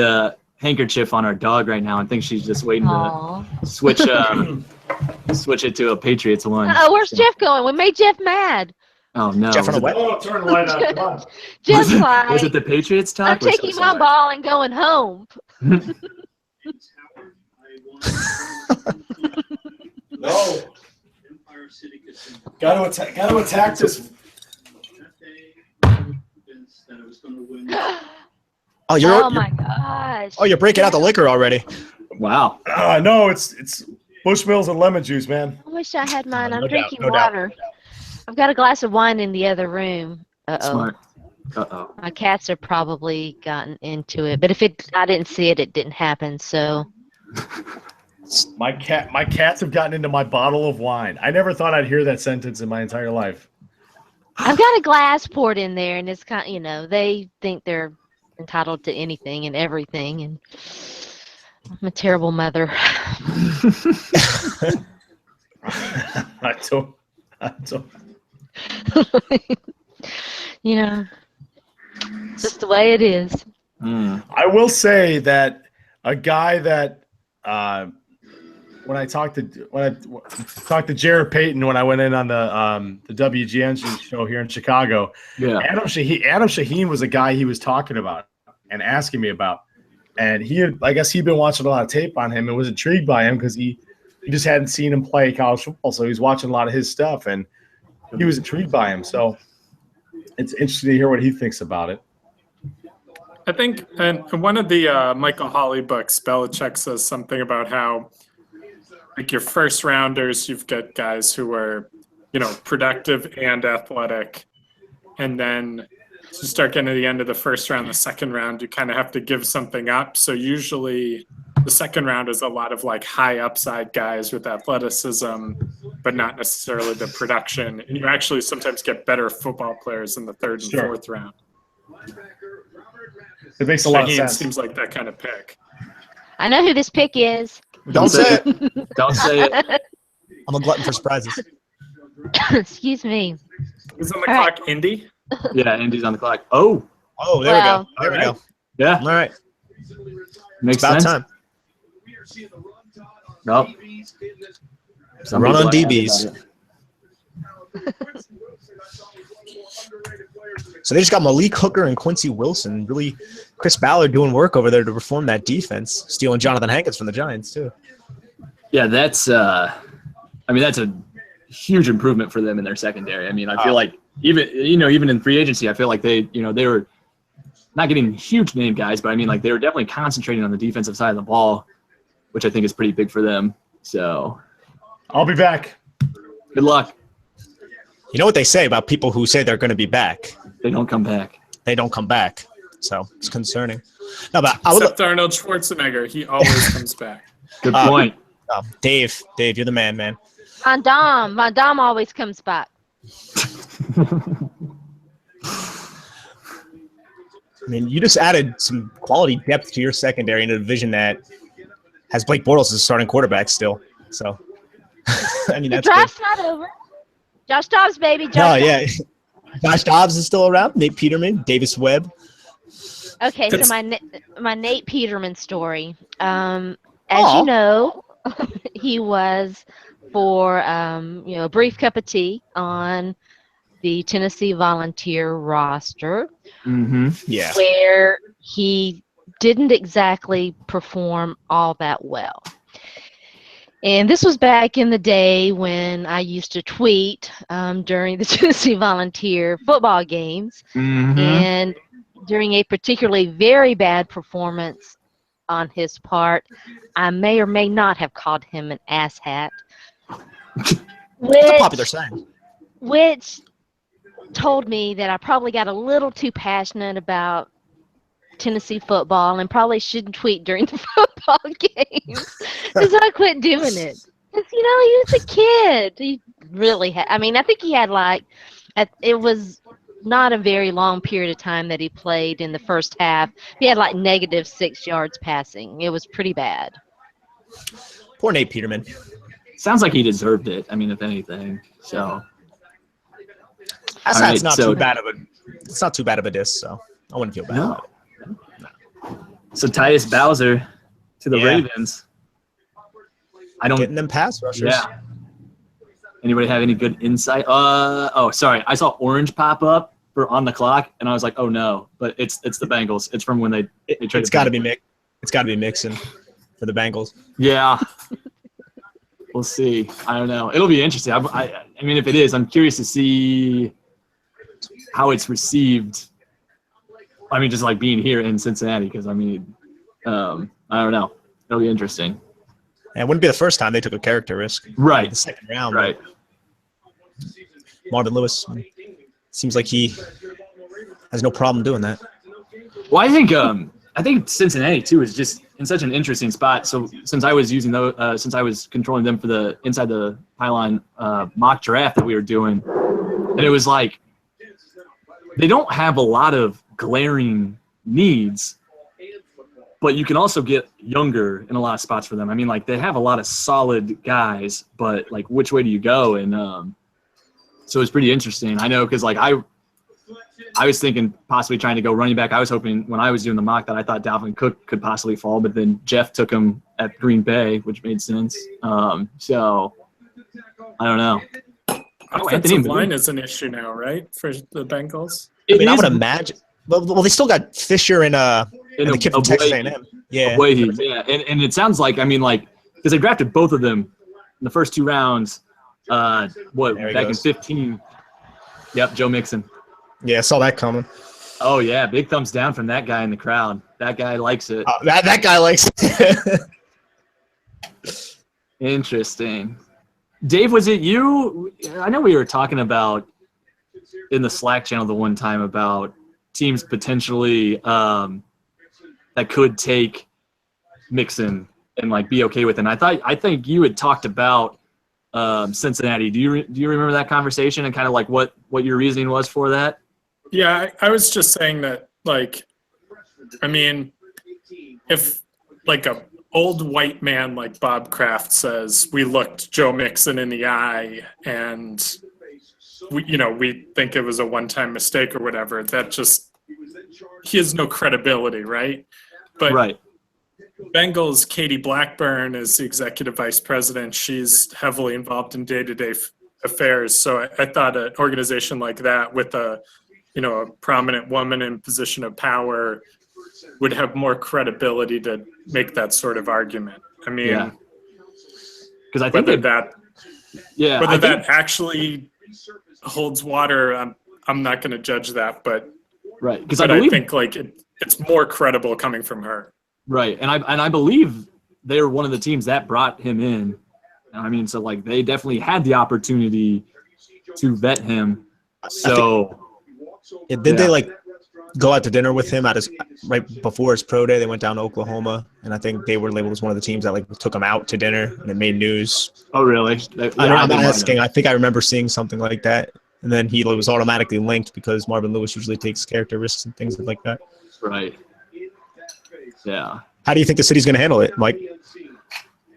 handkerchief on our dog right now. I think she's just waiting to switch it to a Patriots one. Oh, where's Jeff going? We made Jeff mad. Oh no! Jeff on a turn the light on. Come on. Jeff's like, was it the Patriots talk? I'm taking my ball and going home. No. Got to attack this. Oh my gosh! Oh, you're breaking out the liquor already. Wow. No, it's Bushmills and lemon juice, man. I wish I had mine. I'm No doubt, drinking no doubt. water. I've got a glass of wine in the other room. Smart. Uh-oh. My cats have probably gotten into it, but I didn't see it, it didn't happen. So my cats have gotten into my bottle of wine. I never thought I'd hear that sentence in my entire life. I've got a glass poured in there, and it's kind. They think they're entitled to anything and everything, and I'm a terrible mother. I don't. You know, it's just the way it is. I will say that a guy that when I talked to Jared Payton when I went in on the WGN show here in Chicago, Adam Shaheen was a guy he was talking about and asking me about, and I guess he'd been watching a lot of tape on him and was intrigued by him because he just hadn't seen him play college football, so he was watching a lot of his stuff and he was intrigued by him. So it's interesting to hear what he thinks about it. I think in one of the Michael Hawley books, Belichick says something about how, like, your first rounders, you've got guys who are, productive and athletic. And then you start getting to the end of the first round, the second round, you kind of have to give something up. So usually the second round is a lot of like high upside guys with athleticism, but not necessarily the production. And you actually sometimes get better football players in the third and fourth round. It makes a lot of sense. Seems like that kind of pick. I know who this pick is. Don't say it. Don't say it. I'm a glutton for surprises. Excuse me. Who's on the clock? Indy? Yeah, Indy's on the clock. Oh, there we go. There we go. Yeah. All right. Makes It's about sense. time. Nope. Run on DBs. So they just got Malik Hooker and Quincy Wilson. Really, Chris Ballard doing work over there to reform that defense, stealing Jonathan Hankins from the Giants too. Yeah, that's a huge improvement for them in their secondary. I mean, I feel like even in free agency, I feel like they were not getting huge name guys, but I mean, like, they were definitely concentrating on the defensive side of the ball, which I think is pretty big for them. So I'll be back. Good luck. You know what they say about people who say they're going to be back? They don't come back. They don't come back. So it's concerning. No, but Except Arnold Schwarzenegger, he always comes back. Good point. Dave, you're the man. Van Damme always comes back. I mean, you just added some quality depth to your secondary in a division that has Blake Bortles as a starting quarterback still. So, I mean, that's The draft's not over. Josh Dobbs, baby. Josh Dobbs is still around. Nate Peterman, Davis Webb. Okay, so my Nate Peterman story. As you know, he was for a brief cup of tea on the Tennessee Volunteer roster, where he didn't exactly perform all that well. And this was back in the day when I used to tweet during the Tennessee Volunteer football games. And during a particularly very bad performance on his part, I may or may not have called him an asshat. It's a popular saying. Which told me that I probably got a little too passionate about Tennessee football and probably shouldn't tweet during the football games. So I quit doing it. Because, he was a kid. He really had, I think he had it was not a very long period of time that he played in the first half. He had -6 yards passing. It was pretty bad. Poor Nate Peterman. Sounds like he deserved it. I mean, if anything. So that's not too bad of a. It's not too bad of a diss, so I wouldn't feel bad about it. So Tyus Bowser to the Ravens. Getting them pass rushers. Yeah. Anybody have any good insight? Sorry. I saw orange pop up for on the clock, and I was like, oh no. But it's the Bengals. It's from when they traded. It's got to be It's got to be Mixon for the Bengals. Yeah. We'll see. I don't know. It'll be interesting. I mean, if it is, I'm curious to see how it's received. I mean, just like being here in Cincinnati, because I don't know. It'll be interesting. And it wouldn't be the first time they took a character risk. Right. The second round. Right. Marvin Lewis seems like he has no problem doing that. Well, I think Cincinnati too is just in such an interesting spot. So since I was using those, since I was controlling them for the inside the Pylon mock draft that we were doing, and it was like they don't have a lot of glaring needs, but you can also get younger in a lot of spots for them. I mean, like, they have a lot of solid guys, but, like, which way do you go? And so it's pretty interesting. I know because, like, I was thinking possibly trying to go running back. I was hoping when I was doing the mock that I thought Dalvin Cook could possibly fall, but then Jeff took him at Green Bay, which made sense. So I don't know. Offensive line is an issue now, right, for the Bengals? I mean, I would imagine. Well, they still got Fisher and the kid from Texas A&M. Yeah. Yeah, and it sounds like, I mean, like, because they drafted both of them in the first 2 rounds. Back in 15. Yep, Joe Mixon. Yeah, I saw that coming. Oh yeah, big thumbs down from that guy in the crowd. That guy likes it. That guy likes it. Interesting. Dave, was it you? I know we were talking about in the Slack channel the one time about teams potentially that could take Mixon and like be okay with it. And I think you had talked about Cincinnati. Do you remember that conversation and kind of like what your reasoning was for that? Yeah, I was just saying that, like, I mean, if like a old white man like Bob Kraft says, we looked Joe Mixon in the eye and we think it was a one-time mistake or whatever, that just, he has no credibility, right? But right. Bengals, Katie Blackburn is the executive vice president. She's heavily involved in day-to-day affairs. So I thought an organization like that with a prominent woman in position of power would have more credibility to make that sort of argument. I mean, because I think that actually holds water, I'm not going to judge that, but right, because I think like it's more credible coming from her. Right, and I believe they were one of the teams that brought him in. I mean, so like they definitely had the opportunity to vet him. So. Did they like go out to dinner with him right before his pro day? They went down to Oklahoma, and I think they were labeled as one of the teams that like took him out to dinner, and it made news. Oh, really? I'm asking. I think I remember seeing something like that, and then he was automatically linked because Marvin Lewis usually takes character risks and things like that. Right. Yeah. How do you think the city's going to handle it, Mike?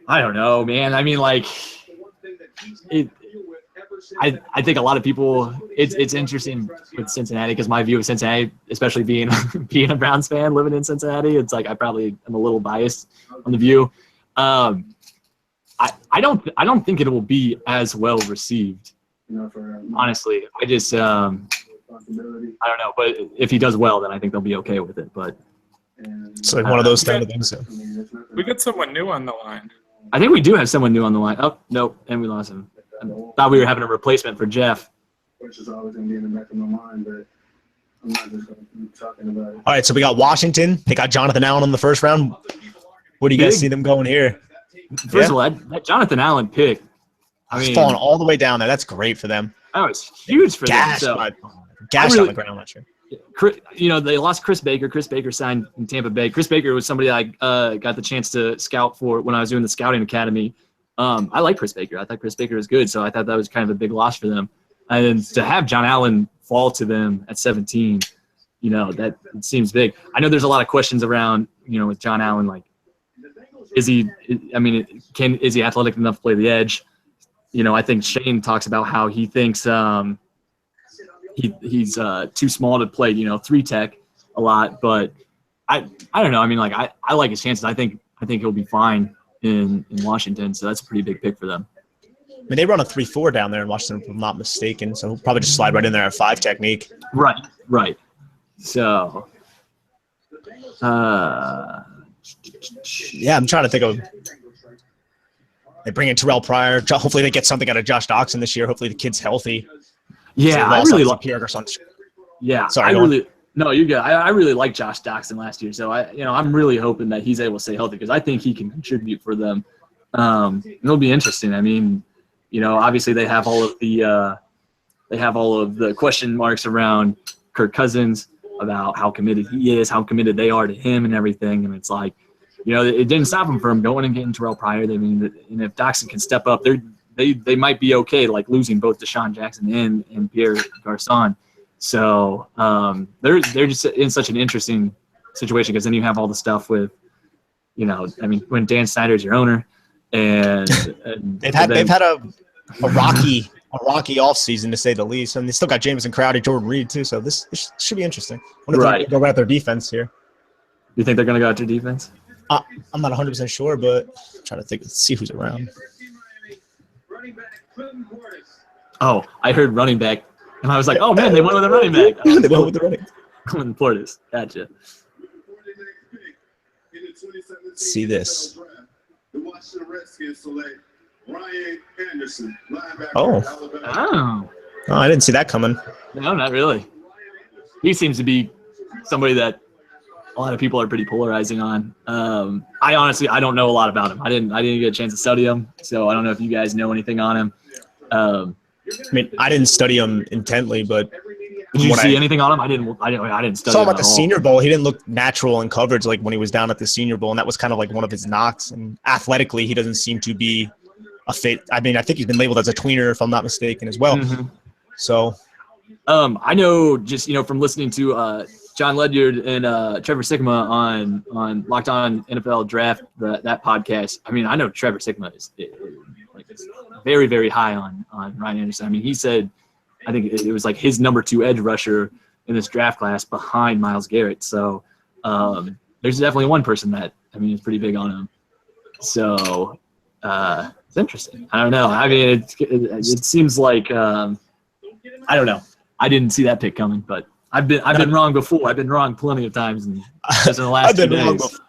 I don't know, man. I mean, like, I think a lot of people, it's interesting with Cincinnati because my view of Cincinnati, especially being a Browns fan living in Cincinnati, it's like I probably am a little biased on the view. I don't think it will be as well received. Honestly, I just I don't know, but if he does well, then I think they'll be okay with it. But it's like one of those kind of things. We got someone new on the line. I think we do have someone new on the line. Oh, nope, and we lost him. I thought we were having a replacement for Jeff. Which is always going to be in the back of my mind, but I'm not just going to keep talking about it. All right, so we got Washington. They got Jonathan Allen in the first round. What do you guys see them going here? First of all, that Jonathan Allen pick, I mean, falling all the way down there. That's great for them. That was huge for them. So, gashed on the ground, I'm not sure. They lost Chris Baker. Chris Baker signed in Tampa Bay. Chris Baker was somebody I got the chance to scout for when I was doing the scouting academy. I like Chris Baker. I thought Chris Baker was good, so I thought that was kind of a big loss for them. And to have John Allen fall to them at 17, that seems big. I know there's a lot of questions around, with John Allen, like, is he athletic enough to play the edge? I think Shane talks about how he thinks he's too small to play, 3-tech a lot, but I don't know. I mean, like, I like his chances. I think he'll be fine in Washington, so that's a pretty big pick for them. I mean, they run a 3-4 down there in Washington, if I'm not mistaken, so he'll probably just slide right in there at 5 technique. Right. So, yeah, I'm trying to think of. They bring in Terrell Pryor. Hopefully, they get something out of Josh Doxson this year. Hopefully, the kid's healthy. Yeah, I really like Pierre. Yeah, sorry. No, you're good. I really liked Josh Doxson last year, so I'm really hoping that he's able to stay healthy because I think he can contribute for them. It'll be interesting. I mean, obviously they have all of the question marks around Kirk Cousins about how committed he is, how committed they are to him, and everything. And it's like, it didn't stop him from going and getting Terrell Pryor. I mean, and if Doxson can step up, they might be okay, like losing both Deshaun Jackson and Pierre Garçon. So they're just in such an interesting situation because then you have all the stuff with, you know, I mean, when Dan Snyder's your owner, and they've had a rocky offseason to say the least, and they still got Jamison Crowder, Jordan Reed too. So this should be interesting. What if they go about their defense here? You think they're going to go out to defense? I'm not 100% sure, but I'm trying to see who's around. Oh, I heard running back, and I was like, oh man, they went with a running back. They went with the running. Clinton Portis, gotcha. See this. Oh, I didn't see that coming. No, not really. He seems to be somebody that a lot of people are pretty polarizing on. I honestly don't know a lot about him. I didn't get a chance to study him, so I don't know if you guys know anything on him. I mean, I didn't study him intently, but did you see anything on him? I didn't study saw him him at the Senior Bowl. He didn't look natural in coverage like when he was down at the Senior Bowl, and that was kind of like one of his knocks. And athletically, he doesn't seem to be a fit. I mean, I think he's been labeled as a tweener, if I'm not mistaken, as well. Mm-hmm. So, I know just from listening to John Ledyard and Trevor Sikkema on Locked On NFL Draft, that podcast. I mean, I know Trevor Sikkema is very, very high on Ryan Anderson. I mean, he said, I think it was like his number 2 edge rusher in this draft class behind Myles Garrett. So there's definitely one person that, I mean, is pretty big on him. So it's interesting. I don't know. I mean, it seems like I don't know. I didn't see that pick coming, but I've been wrong before. I've been wrong plenty of times just in the last 2 days.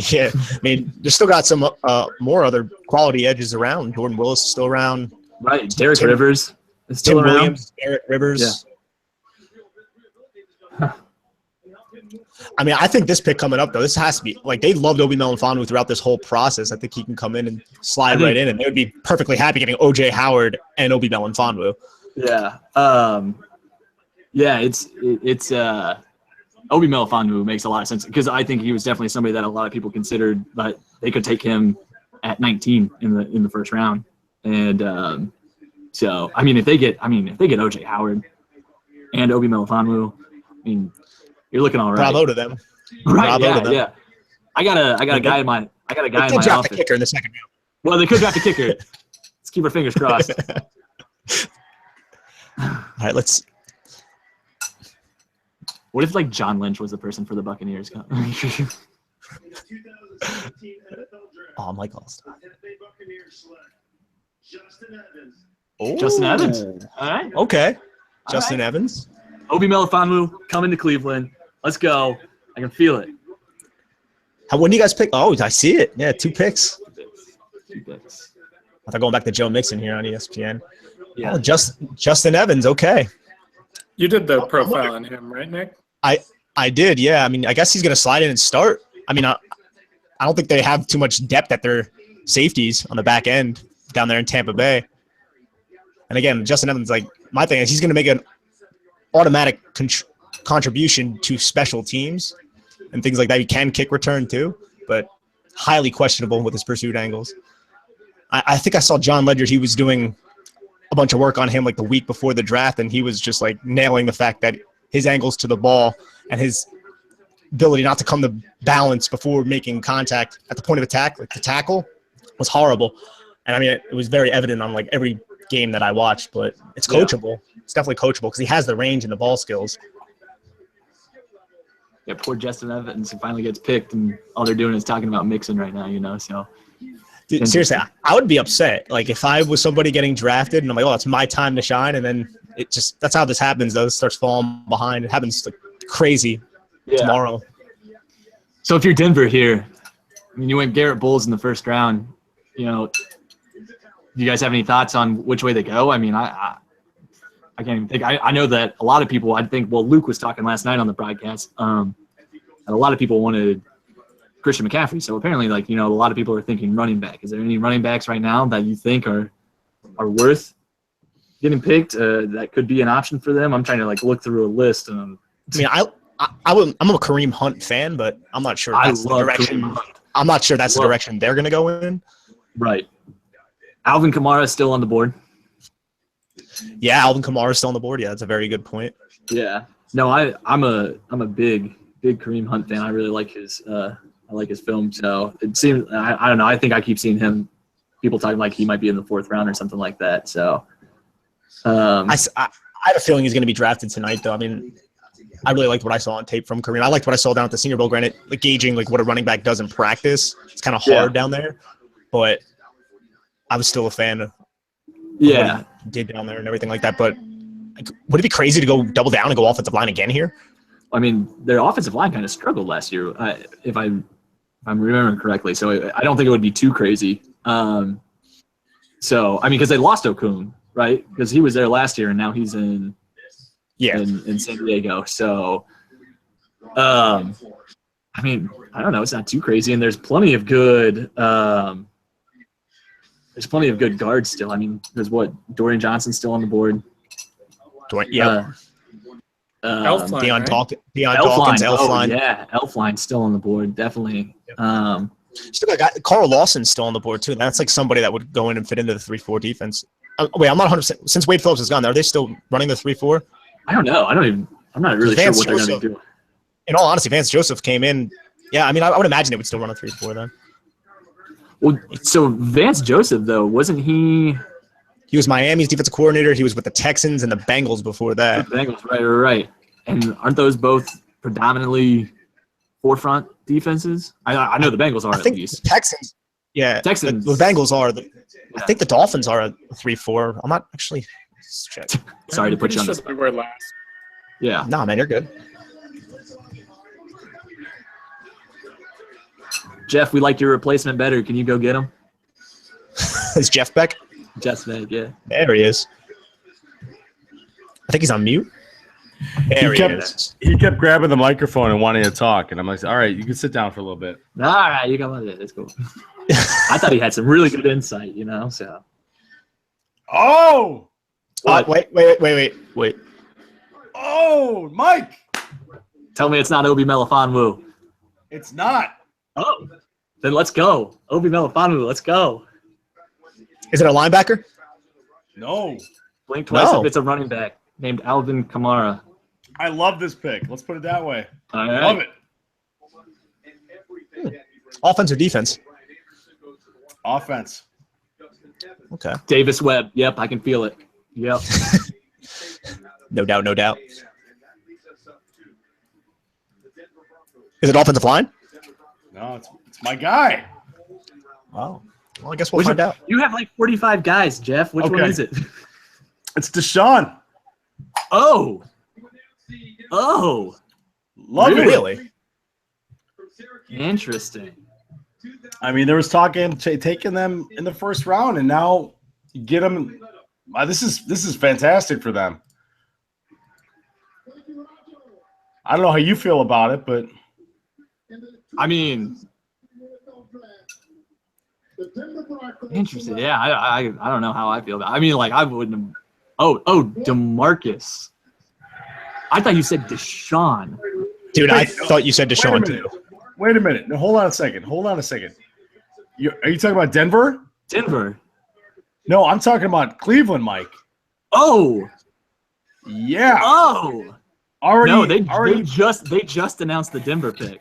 Yeah, I mean, there's still got some more other quality edges around. Jordan Willis is still around. Right, Derek Rivers is still Tim around. Williams, Derek Rivers. Yeah. I mean, I think this pick coming up, though, this has to be – like, they loved Obi Melifonwu throughout this whole process. I think he can come in and slide right in, and they would be perfectly happy getting O.J. Howard and Obi Melifonwu. Yeah. It's Obi Melifonwu makes a lot of sense because I think he was definitely somebody that a lot of people considered that they could take him at 19 in the first round. And so, I mean, if they get O.J. Howard and Obi Melifonwu, I mean, you're looking all right. Bravo to them. Right? Bravo to them. Yeah. I got a guy in my draft office. the kicker in the second round. Well, they could draft a kicker. Let's keep our fingers crossed. All right, let's. What if like John Lynch was the person for the Buccaneers? Oh, Mike Allston. Justin Evans. All right. Okay. All Justin right. Evans. Obi Melifonwu coming to Cleveland. Let's go. I can feel it. When do you guys pick? Oh, I see it. Yeah, 2 picks. 2 picks. I thought going back to Joe Mixon here on ESPN. Yeah. Oh, Justin Evans. Okay. You did the profile on him, right, Nick? I did, yeah. I mean, I guess he's going to slide in and start. I mean, I don't think they have too much depth at their safeties on the back end down there in Tampa Bay. And again, Justin Evans, like, my thing is he's going to make an automatic contribution to special teams and things like that. He can kick return too, but highly questionable with his pursuit angles. I think I saw John Ledyard. He was doing a bunch of work on him like the week before the draft, and he was just like nailing the fact that his angles to the ball and his ability not to come to balance before making contact at the point of attack, like the tackle, was horrible. And I mean, it was very evident on like every game that I watched, but it's coachable. Yeah. It's definitely coachable because he has the range and the ball skills. Yeah, poor Justin Evans who finally gets picked, and all they're doing is talking about Mixon right now, so. Dude, seriously, I would be upset. Like, if I was somebody getting drafted and I'm like, oh, it's my time to shine, and then that's how this happens, though. It starts falling behind. It happens like crazy tomorrow. So if you're Denver here, I mean, you went Garrett Bowles in the first round, do you guys have any thoughts on which way they go? I mean, I can't even think. I know that a lot of people, Luke was talking last night on the broadcast, and a lot of people wanted Christian McCaffrey. So apparently, a lot of people are thinking running back. Is there any running backs right now that you think are worth getting picked? That could be an option for them. I'm trying to look through a list. I mean, I'm a Kareem Hunt fan, but I'm not sure that's the direction. I'm not sure that's the direction they're going to go in. Right. Alvin Kamara is still on the board. Yeah, Alvin Kamara is still on the board. Yeah, that's a very good point. Yeah. No, I'm a big big Kareem Hunt fan. I really like his film. So it seems I don't know. I think I keep seeing him. People talking like he might be in the 4th round or something like that. So I have a feeling he's going to be drafted tonight, though. I mean, I really liked what I saw on tape from Kareem. I liked what I saw down at the Senior Bowl. Granted, like gauging like what a running back does in practice, it's kind of hard down there. But I was still a fan of what he did down there and everything like that. But like, would it be crazy to go double down and go offensive line again here? I mean, their offensive line kind of struggled last year, if I'm remembering correctly. So I don't think it would be too crazy. So I mean, because they lost Okun, right? Because he was there last year, and now he's in San Diego. So, I mean, I don't know. It's not too crazy, and there's plenty of good. There's plenty of good guards still. I mean, there's Dorian Johnson's still on the board. Elfline, Deion right? Dawkins, Elfline. Yeah, Elfline's still on the board, definitely. Still got Carl Lawson's still on the board too. That's like somebody that would go in and fit into the 3-4 defense. Wait, I'm not 100%. Since Wade Phillips is gone, are they still running the 3-4? I don't know. I'm not really sure what they're going to do. In all honesty, Vance Joseph came in. Yeah, I mean, I would imagine they would still run a 3-4 then. Well, so Vance Joseph though, wasn't he? He was Miami's defensive coordinator. He was with the Texans and the Bengals before that. The Bengals, right. And aren't those both predominantly forefront defenses? I know the Bengals are I think at least. The Texans. Yeah, Texans. The Bengals are. I think the Dolphins are a 3-4. I'm not actually. Let's check. Sorry to put you on this. We were last. Yeah. Nah, man, you're good. Jeff, we like your replacement better. Can you go get him? Is Jeff Beck? Jeff Beck, yeah. There he is. I think he's on mute. There he is. He kept grabbing the microphone and wanting to talk, and I'm like, all right, you can sit down for a little bit. All right, you come on in. It's cool. I thought he had some really good insight, so. Oh! Wait. Oh, Mike! Tell me it's not Obi Melifonwu. It's not. Oh, then let's go. Obi Melifonwu, let's go. Is it a linebacker? No. Blink twice if it's a running back named Alvin Kamara. I love this pick. Let's put it that way. All right. Love it. Offense or defense? Offense. Okay. Davis Webb. Yep, I can feel it. Yep. No doubt. Is it offensive line? No, it's my guy. Wow. Well, I guess we'll find out. You have like 45 guys, Jeff. Which one is it? It's DeShone. Oh. Love it. Really? Interesting. I mean, there was talking taking them in the first round, and now you get them. This is fantastic for them. I don't know how you feel about it, but I mean, interesting. Yeah, I don't know how I feel about it. I mean, like I wouldn't have. Oh, DeMarcus. I thought you said DeShone. Dude, I thought you said DeShone too. Wait a minute. No, hold on a second. Are you talking about Denver? Denver. No, I'm talking about Cleveland, Mike. Oh. Yeah. Oh. They just announced the Denver pick.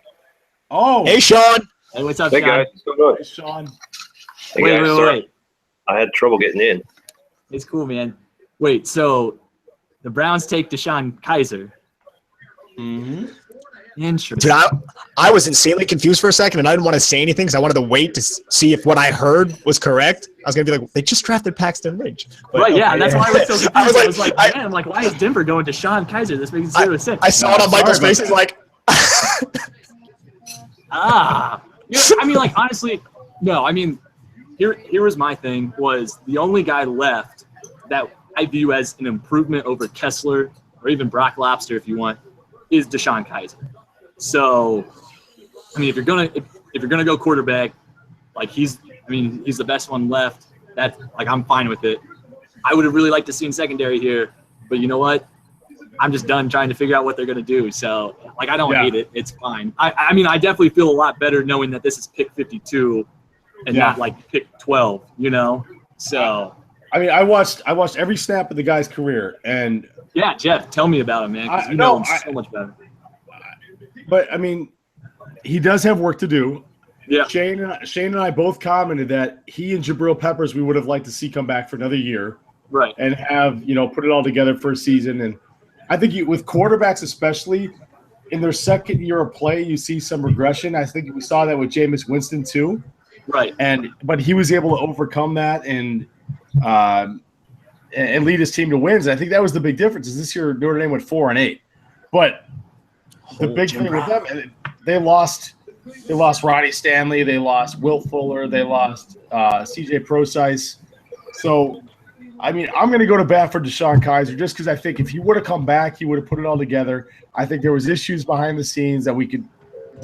Oh. Hey, Sean. Hey, what's up, Hey, Sean? guys. What's going on? Hey, Sean. Hey, Wait, guys. wait. I had trouble getting in. It's cool, man. Wait, so the Browns take DeShone Kizer. Mm-hmm. Interesting. Dude, I was insanely confused for a second, and I didn't want to say anything because I wanted to wait to see if what I heard was correct. I was going to be like, they just drafted Paxton Lynch. But, right, yeah, that's why I was so confused. I was like, man, why is Denver going to DeShone Kizer? This makes zero sense. I saw it on Michael's face. He's like, I mean, like, honestly, no, I mean, here was my thing, was the only guy left that I view as an improvement over Kessler or even Brock Lobster, if you want, is DeShone Kizer. So, I mean, if you're gonna go quarterback, like he's the best one left. That's like I'm fine with it. I would have really liked to see secondary here, but you know what? I'm just done trying to figure out what they're gonna do. So, like, I don't hate it. It's fine. I mean, I definitely feel a lot better knowing that this is pick 52 and not like pick 12. So. I mean, I watched every snap of the guy's career, and yeah, Jeff, tell me about him, man. Because you know him so much better. But I mean, he does have work to do. Yeah. Shane and I both commented that he and Jabril Peppers we would have liked to see come back for another year, Right. and have put it all together for a season. And I think with quarterbacks, especially in their second year of play, you see some regression. I think we saw that with Jameis Winston too. Right. But he was able to overcome that and lead his team to wins. I think that was the big difference. Is this year Notre Dame went 4-8, but the big thing with them, they lost Roddy Stanley, they lost Wilt Fuller, they lost CJ Procise. So, I mean, I'm going to go to bat for DeShone Kizer just because I think if he would have come back, he would have put it all together. I think there was issues behind the scenes that we could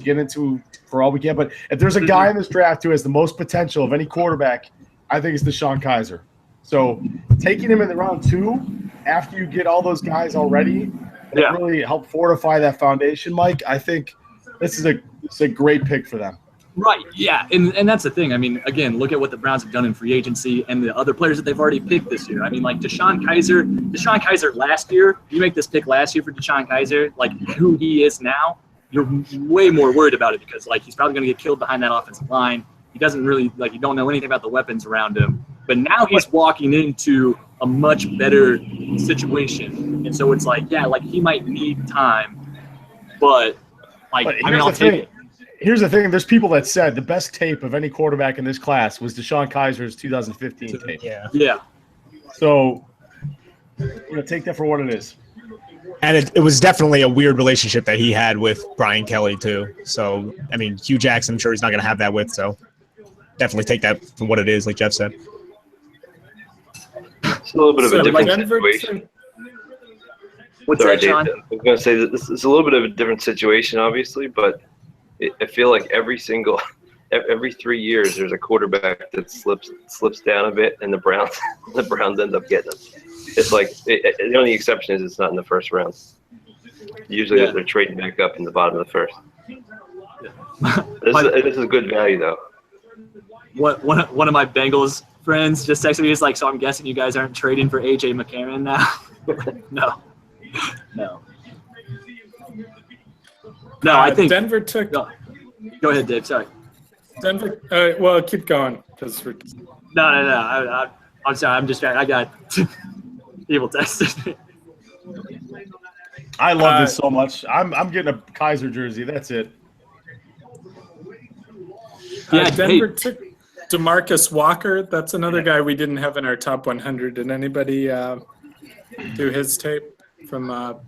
get into for all we can. But if there's a guy in this draft who has the most potential of any quarterback, I think it's DeShone Kizer. So taking him in the round 2 after you get all those guys already, that really helped fortify that foundation, Mike. I think this is a great pick for them. Right, yeah, and that's the thing. I mean, again, look at what the Browns have done in free agency and the other players that they've already picked this year. I mean, like DeShone Kizer last year, you make this pick last year for DeShone Kizer, like who he is now, you're way more worried about it because, like, he's probably going to get killed behind that offensive line. He doesn't really, like, you don't know anything about the weapons around him. But now he's walking into a much better situation. And so it's like, yeah, like, he might need time. But, like, I mean, I'll take it. Here's the thing. There's people that said the best tape of any quarterback in this class was DeShone Kizer's 2015 tape. Yeah. So, take that for what it is. And it was definitely a weird relationship that he had with Brian Kelly, too. So, I mean, Hugh Jackson, I'm sure he's not going to have that with. So, definitely take that for what it is, like Jeff said. It's a little bit of a different situation. What's that, John? I was going to say that this is a little bit of a different situation, obviously, but I feel like every 3 years there's a quarterback that slips down a bit, and the Browns end up getting him. It's like the only exception is it's not in the first round. Usually they're trading back up in the bottom of the first. This is good value though. One of my Bengals friends just texted me. He's like, "So I'm guessing you guys aren't trading for AJ McCarron now?" No. No, I think Denver took. Go ahead, Dave. Sorry. Denver. Well, keep going because we're. No. I'm sorry. I'm distracted. I got people texting me. I love this so much. I'm getting a Kizer jersey. That's it. Yeah, Denver took DeMarcus Walker. That's another guy we didn't have in our top 100. Did anybody do his tape from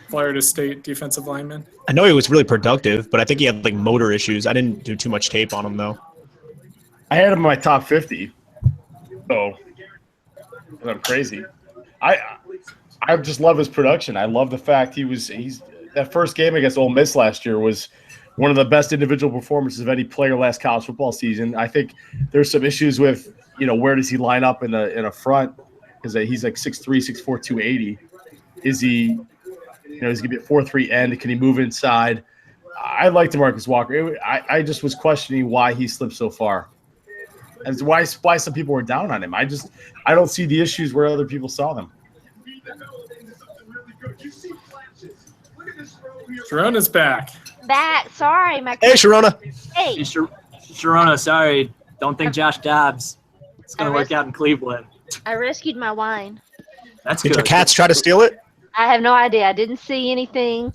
Florida State defensive lineman? I know he was really productive, but I think he had like motor issues. I didn't do too much tape on him though. I had him in my top 50. So I'm crazy. I just love his production. I love the fact he's that first game against Ole Miss last year was one of the best individual performances of any player last college football season. I think there's some issues with, where does he line up in a front? Because he's like 6'3", 6'4", 280. Is he, he's going to be a 4-3 end. Can he move inside? I like DeMarcus Walker. I just was questioning why he slipped so far. And why some people were down on him. I don't see the issues where other people saw them. Sharona's back. Sorry, Hey, Sharona. Hey. Sharona, sorry. Don't think Josh Dobbs is going to work out in Cleveland. I rescued my wine. That's Did good. your cats try to steal it? I have no idea. I didn't see anything.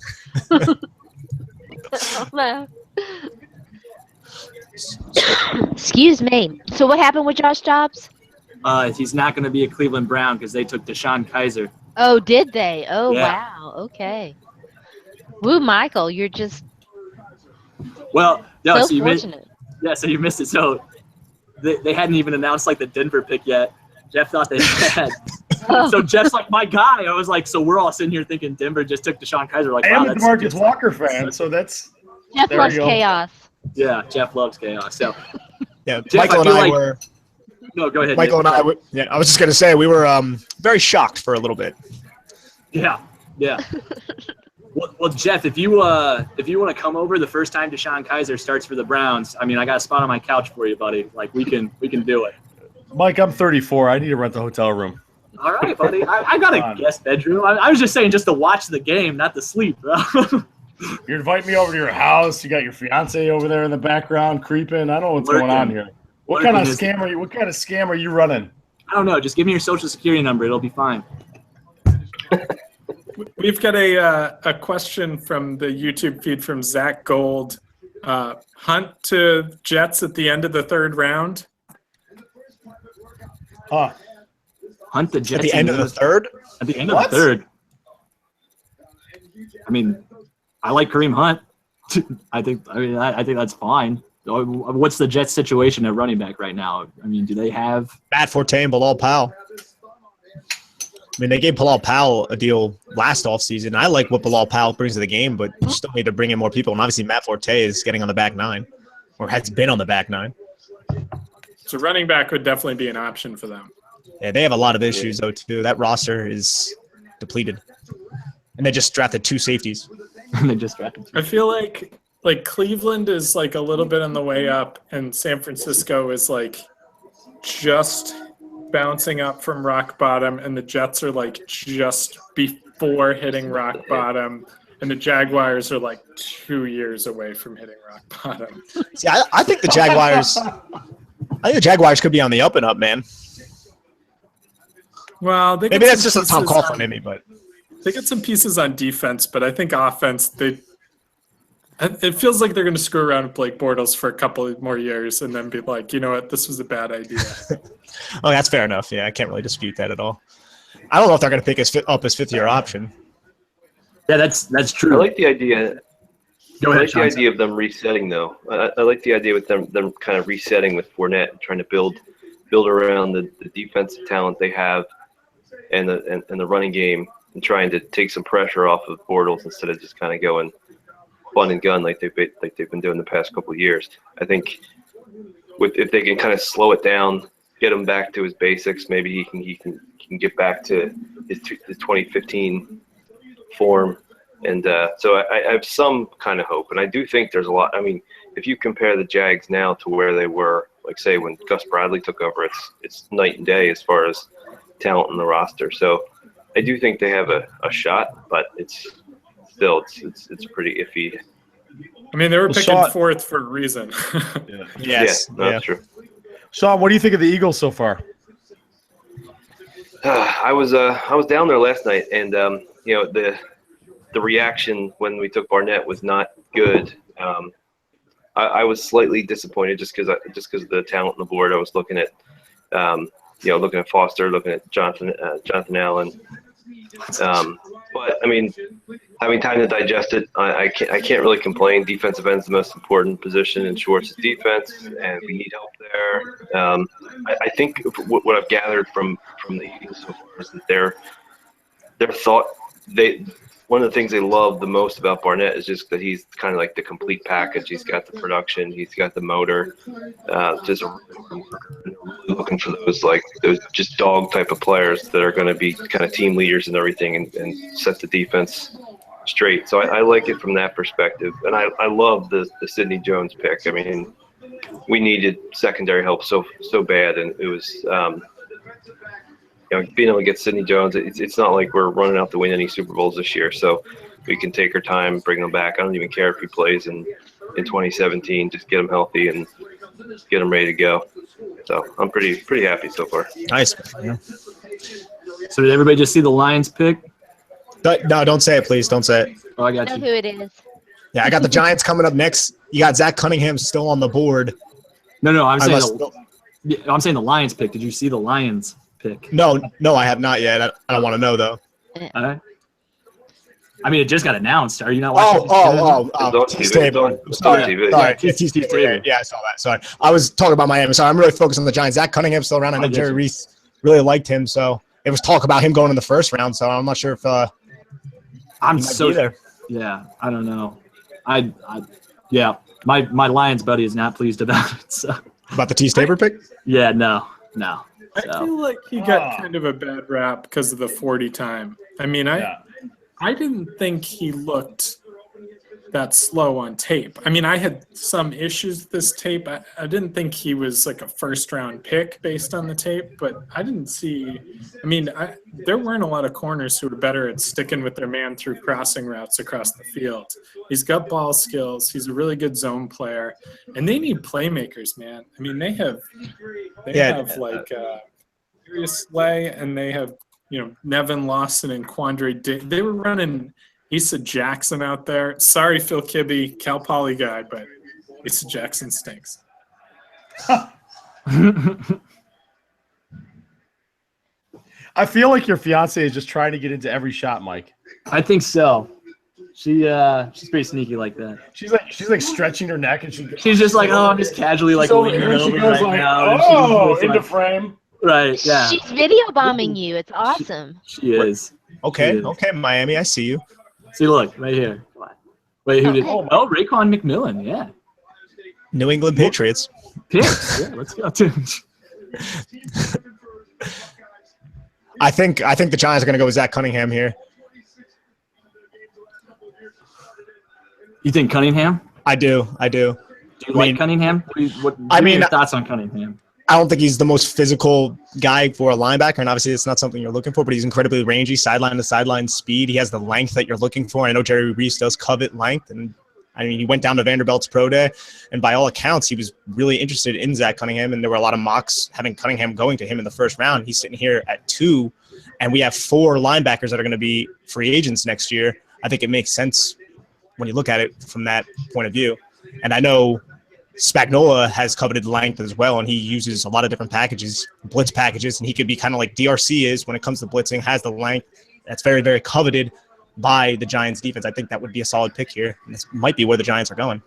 No. Excuse me. So what happened with Josh Dobbs? He's not going to be a Cleveland Brown because they took DeShone Kizer. Oh, did they? Oh, Yeah. wow. Okay. Woo, Michael, you're just Well, no, so so you missed. fortunate. Yeah, so you missed it. So they hadn't even announced like the Denver pick yet. Jeff thought they had. Oh. So Jeff's like, my guy. I was like, so we're all sitting here thinking Denver just took DeShone Kizer. Like, I am wow, a that's DeMarcus Walker fan, so that's Jeff there loves you go. chaos. Yeah, Jeff loves chaos. So Yeah, Jeff, Michael and feel I like- were. no, go ahead. Michael Jeff. and I were. Yeah, I was just gonna say we were very shocked for a little bit. Yeah. Well, Jeff, if you want to come over the first time DeShone Kizer starts for the Browns, I mean, I got a spot on my couch for you, buddy. Like we can do it. Mike, I'm 34. I need to rent the hotel room. All right, buddy. I got a guest bedroom. I was just saying just to watch the game, not to sleep, bro. You're inviting me over to your house. You got your fiance over there in the background creeping. I don't know what's going on here. What kind of scam are you? What kind of scam are you running? I don't know. Just give me your social security number. It'll be fine. We've got a question from the YouTube feed from Zach Gold. Hunt to Jets at the end of the third round. Hunt the Jets At the end of the third? At the end of the third. I mean, I like Kareem Hunt. I think that's fine. What's the Jets situation at running back right now? I mean, do they have Matt Forte and Bilal Powell? I mean, they gave Bilal Powell a deal last offseason. I like what Bilal Powell brings to the game, but you still need to bring in more people. And obviously, Matt Forte is getting on the back nine, or has been on the back nine. So running back would definitely be an option for them. Yeah, they have a lot of issues, though, too. That roster is depleted. And they just drafted 2 safeties. I feel like Cleveland is like a little bit on the way up, and San Francisco is like just bouncing up from rock bottom, and the Jets are like just before hitting rock bottom, and the Jaguars are like 2 years away from hitting rock bottom. See, I think the Jaguars could be on the up and up, man. Well, maybe that's just a Tom Coughlin in me, but they get some pieces on defense, but I think offense, it feels like they're going to screw around with Blake Bortles for a couple more years and then be like, you know what, this was a bad idea. Oh, that's fair enough. Yeah, I can't really dispute that at all. I don't know if they're going to pick up his fifth-year option. Yeah, that's true. I like the idea. Go ahead, I like the idea of them resetting, though. I like the idea with them kind of resetting with Fournette, trying to build around the defensive talent they have and the running game, and trying to take some pressure off of Bortles instead of just kind of going fun and gun like they've been doing the past couple of years. I think if they can kind of slow it down, get him back to his basics, maybe he can get back to his 2015 form. And so I have some kind of hope. And I do think there's a lot. I mean, if you compare the Jags now to where they were, like, say, when Gus Bradley took over, it's night and day as far as talent in the roster. So I do think they have a shot, but it's still it's pretty iffy. I mean, they were picking fourth for a reason. Yeah. Yes. Yeah, that's true. Sean, what do you think of the Eagles so far? I was down there last night, and the reaction when we took Barnett was not good. I was slightly disappointed just because of the talent on the board. I was looking at looking at Foster, looking at Jonathan Allen. But I mean, having time to digest it, I can't really complain. Defensive end is the most important position in Schwartz's defense, and we need help there. I think what I've gathered from the Eagles so far is that their thought one of the things they love the most about Barnett is just that he's kind of like the complete package. He's got the production, he's got the motor. Just looking for those just dog type of players that are going to be kind of team leaders and everything, and set the defense straight. So I like it from that perspective, and I love the Sidney Jones pick. I mean, we needed secondary help so bad, and it was. Being able to get Sidney Jones, it's not like we're running out to win any Super Bowls this year, so we can take our time, bring him back. I don't even care if he plays in 2017. Just get him healthy and get him ready to go. So I'm pretty happy so far. Nice. Yeah. So did everybody just see the Lions pick? No, don't say it, please. Don't say it. Oh, I got Know you. who it is. Yeah, I got the Giants coming up next. You got Zach Cunningham still on the board. No, I'm saying the Lions pick. Did you see the Lions pick? No, I have not yet. I don't want to know, though. I mean, it just got announced. Are you not watching? T-Stable. Sorry. T-Stable. Yeah, I saw that. Sorry. I was talking about Miami. Sorry, I'm really focused on the Giants. Zach Cunningham's still around. I know Jerry Reese really liked him, so it was talk about him going in the first round, so I'm not sure if I'm so there. Yeah, I don't know. My Lions buddy is not pleased about it. So. About the T-Staber pick? Yeah, no. I feel like he got kind of a bad rap because of the 40 time. I mean, I didn't think he looked that slow on tape. I mean, I had some issues with this tape. I didn't think he was like a first-round pick based on the tape, but I didn't see – I mean, there weren't a lot of corners who were better at sticking with their man through crossing routes across the field. He's got ball skills. He's a really good zone player. And they need playmakers, man. I mean, they have like Darius Slay, and they have, Nevin Lawson and Quandre. They were running – Issa Jackson out there. Sorry, Phil Kibbe, Cal Poly guy, but Issa Jackson stinks. I feel like your fiance is just trying to get into every shot, Mike. I think so. She's pretty sneaky like that. She's like stretching her neck, and she's just like, I'm just casually like over here. She goes like, into frame. Right, yeah. She's video bombing you. It's awesome. She is. Okay, Miami, I see you. See, look, right here. Wait, who did? Oh, Raekwon McMillan, yeah. New England Patriots. Yeah, let's go. I think the Giants are going to go with Zach Cunningham here. You think Cunningham? I do. Do you like Cunningham? What are your thoughts on Cunningham? I don't think he's the most physical guy for a linebacker, and obviously it's not something you're looking for, but he's incredibly rangy, sideline to sideline speed. He has the length that you're looking for. I know Jerry Reese does covet length, and I mean, he went down to Vanderbilt's pro day, and by all accounts, he was really interested in Zach Cunningham, and there were a lot of mocks having Cunningham going to him in the first round. He's sitting here at 2, and we have 4 linebackers that are going to be free agents next year. I think it makes sense when you look at it from that point of view. And I know Spagnuolo has coveted length as well, and he uses a lot of different packages, blitz packages, and he could be kind of like DRC is when it comes to blitzing, has the length that's very, very coveted by the Giants defense. I think that would be a solid pick here. And this might be where the Giants are going.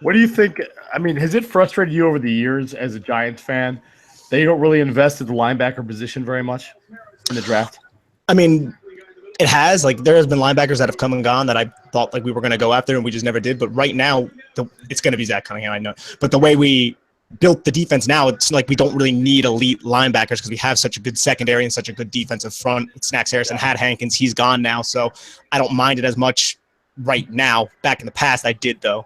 What do you think? I mean, has it frustrated you over the years as a Giants fan that you don't really invest in the linebacker position very much in the draft? I mean, it has. Like, there has been linebackers that have come and gone that I thought like we were going to go after and we just never did. But right now, it's going to be Zach Cunningham, I know. But the way we built the defense now, it's like we don't really need elite linebackers because we have such a good secondary and such a good defensive front. Snacks Harrison had Hankins. He's gone now, so I don't mind it as much right now. Back in the past, I did, though.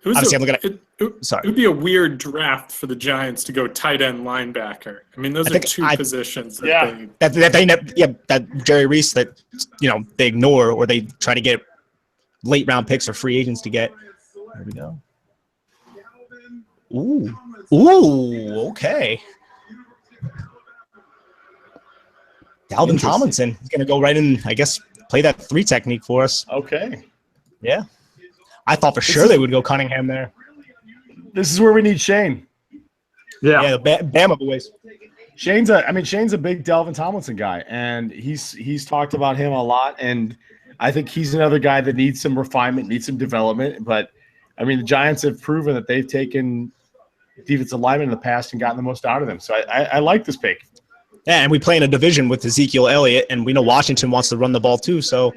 Obviously, I'm looking at It would be a weird draft for the Giants to go tight end linebacker. I mean, those are two positions that Jerry Reese that they ignore or they try to get late round picks or free agents to get. There we go. Ooh, okay. Dalvin Tomlinson is going to go right in, I guess, play that 3 technique for us. Okay. Yeah. I thought for sure they would go Cunningham there. This is where we need Shane. Yeah, the Bama boys. Shane's a big Dalvin Tomlinson guy, and he's talked about him a lot, and I think he's another guy that needs some refinement, needs some development. But I mean, the Giants have proven that they've taken defensive linemen in the past and gotten the most out of them. So I like this pick. Yeah, and we play in a division with Ezekiel Elliott, and we know Washington wants to run the ball too. So,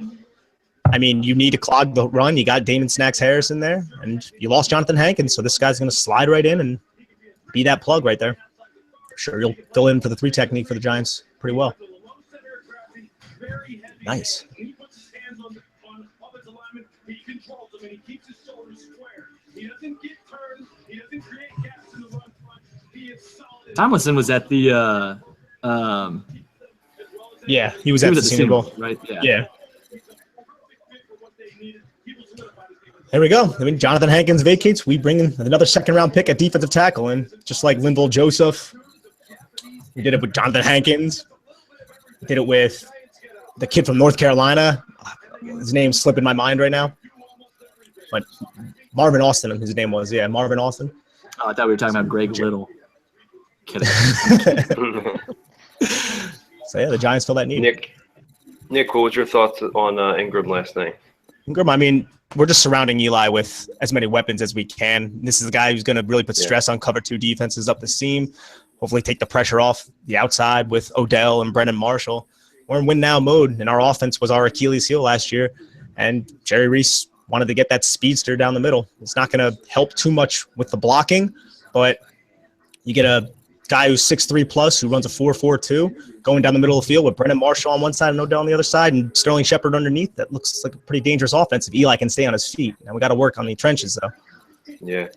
I mean, you need to clog the run. You got Damon Snacks Harrison there, and you lost Jonathan Hankins, so this guy's going to slide right in and be that plug right there. Sure, you'll fill in for the 3 technique for the Giants pretty well. Nice. Tomlinson was at the he was at the Senior Bowl, right? Yeah. There we go. I mean, Jonathan Hankins vacates. We bring in another second-round pick at defensive tackle, and just like Linval Joseph, we did it with Jonathan Hankins. Did it with the kid from North Carolina. His name's slipping my mind right now, but Marvin Austin, his name was. Yeah, Marvin Austin. Oh, I thought we were talking about Greg Little. Kidding. So yeah, the Giants fill that need. Nick, what was your thoughts on Ingram last night? Ingram, I mean, we're just surrounding Eli with as many weapons as we can. This is a guy who's going to really put stress on cover 2 defenses up the seam, hopefully take the pressure off the outside with Odell and Brendan Marshall. We're in win-now mode, and our offense was our Achilles heel last year, and Jerry Reese wanted to get that speedster down the middle. It's not going to help too much with the blocking, but you get a guy who's 6'3 plus, who runs a 4.42, going down the middle of the field with Brennan Marshall on one side and Odell on the other side, and Sterling Shepard underneath. That looks like a pretty dangerous offense if Eli can stay on his feet. And we got to work on the trenches, though. Yeah.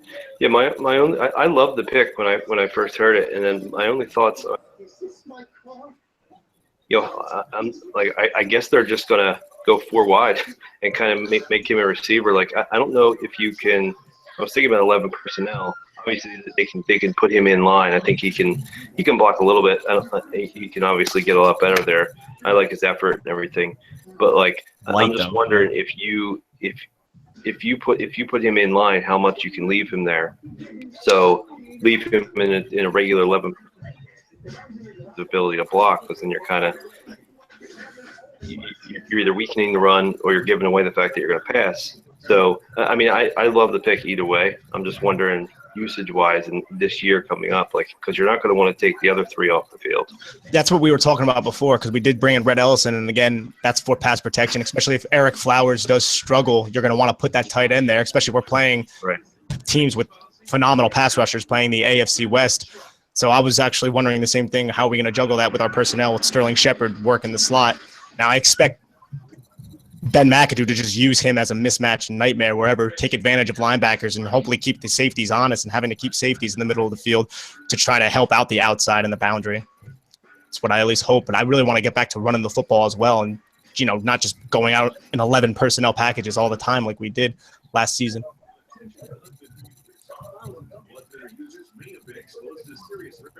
My own. I loved the pick when I first heard it, and then my only thoughts are, I'm like, I guess they're just gonna go 4 wide and kind of make him a receiver. Like, I don't know if you can. I was thinking about 11 personnel. Obviously, they can put him in line. I think he can block a little bit. He can obviously get a lot better there. I like his effort and everything, but like I'm just wondering if you put him in line, how much you can leave him there. So leave him in a regular 11 ability to block, because then you're either weakening the run or you're giving away the fact that you're going to pass. So I mean, I love the pick either way. I'm just wondering, usage-wise, and this year coming up, like, because you're not going to want to take the other 3 off the field. That's what we were talking about before, because we did bring in Red Ellison, and again, that's for pass protection. Especially if Eric Flowers does struggle, you're going to want to put that tight end there. Especially if we're playing teams with phenomenal pass rushers playing the AFC West. So I was actually wondering the same thing. How are we going to juggle that with our personnel with Sterling Shepard working the slot? Now I expect Ben McAdoo to just use him as a mismatch nightmare wherever, take advantage of linebackers and hopefully keep the safeties honest, and having to keep safeties in the middle of the field to try to help out the outside and the boundary. That's what I at least hope. But I really want to get back to running the football as well, and, not just going out in 11 personnel packages all the time like we did last season.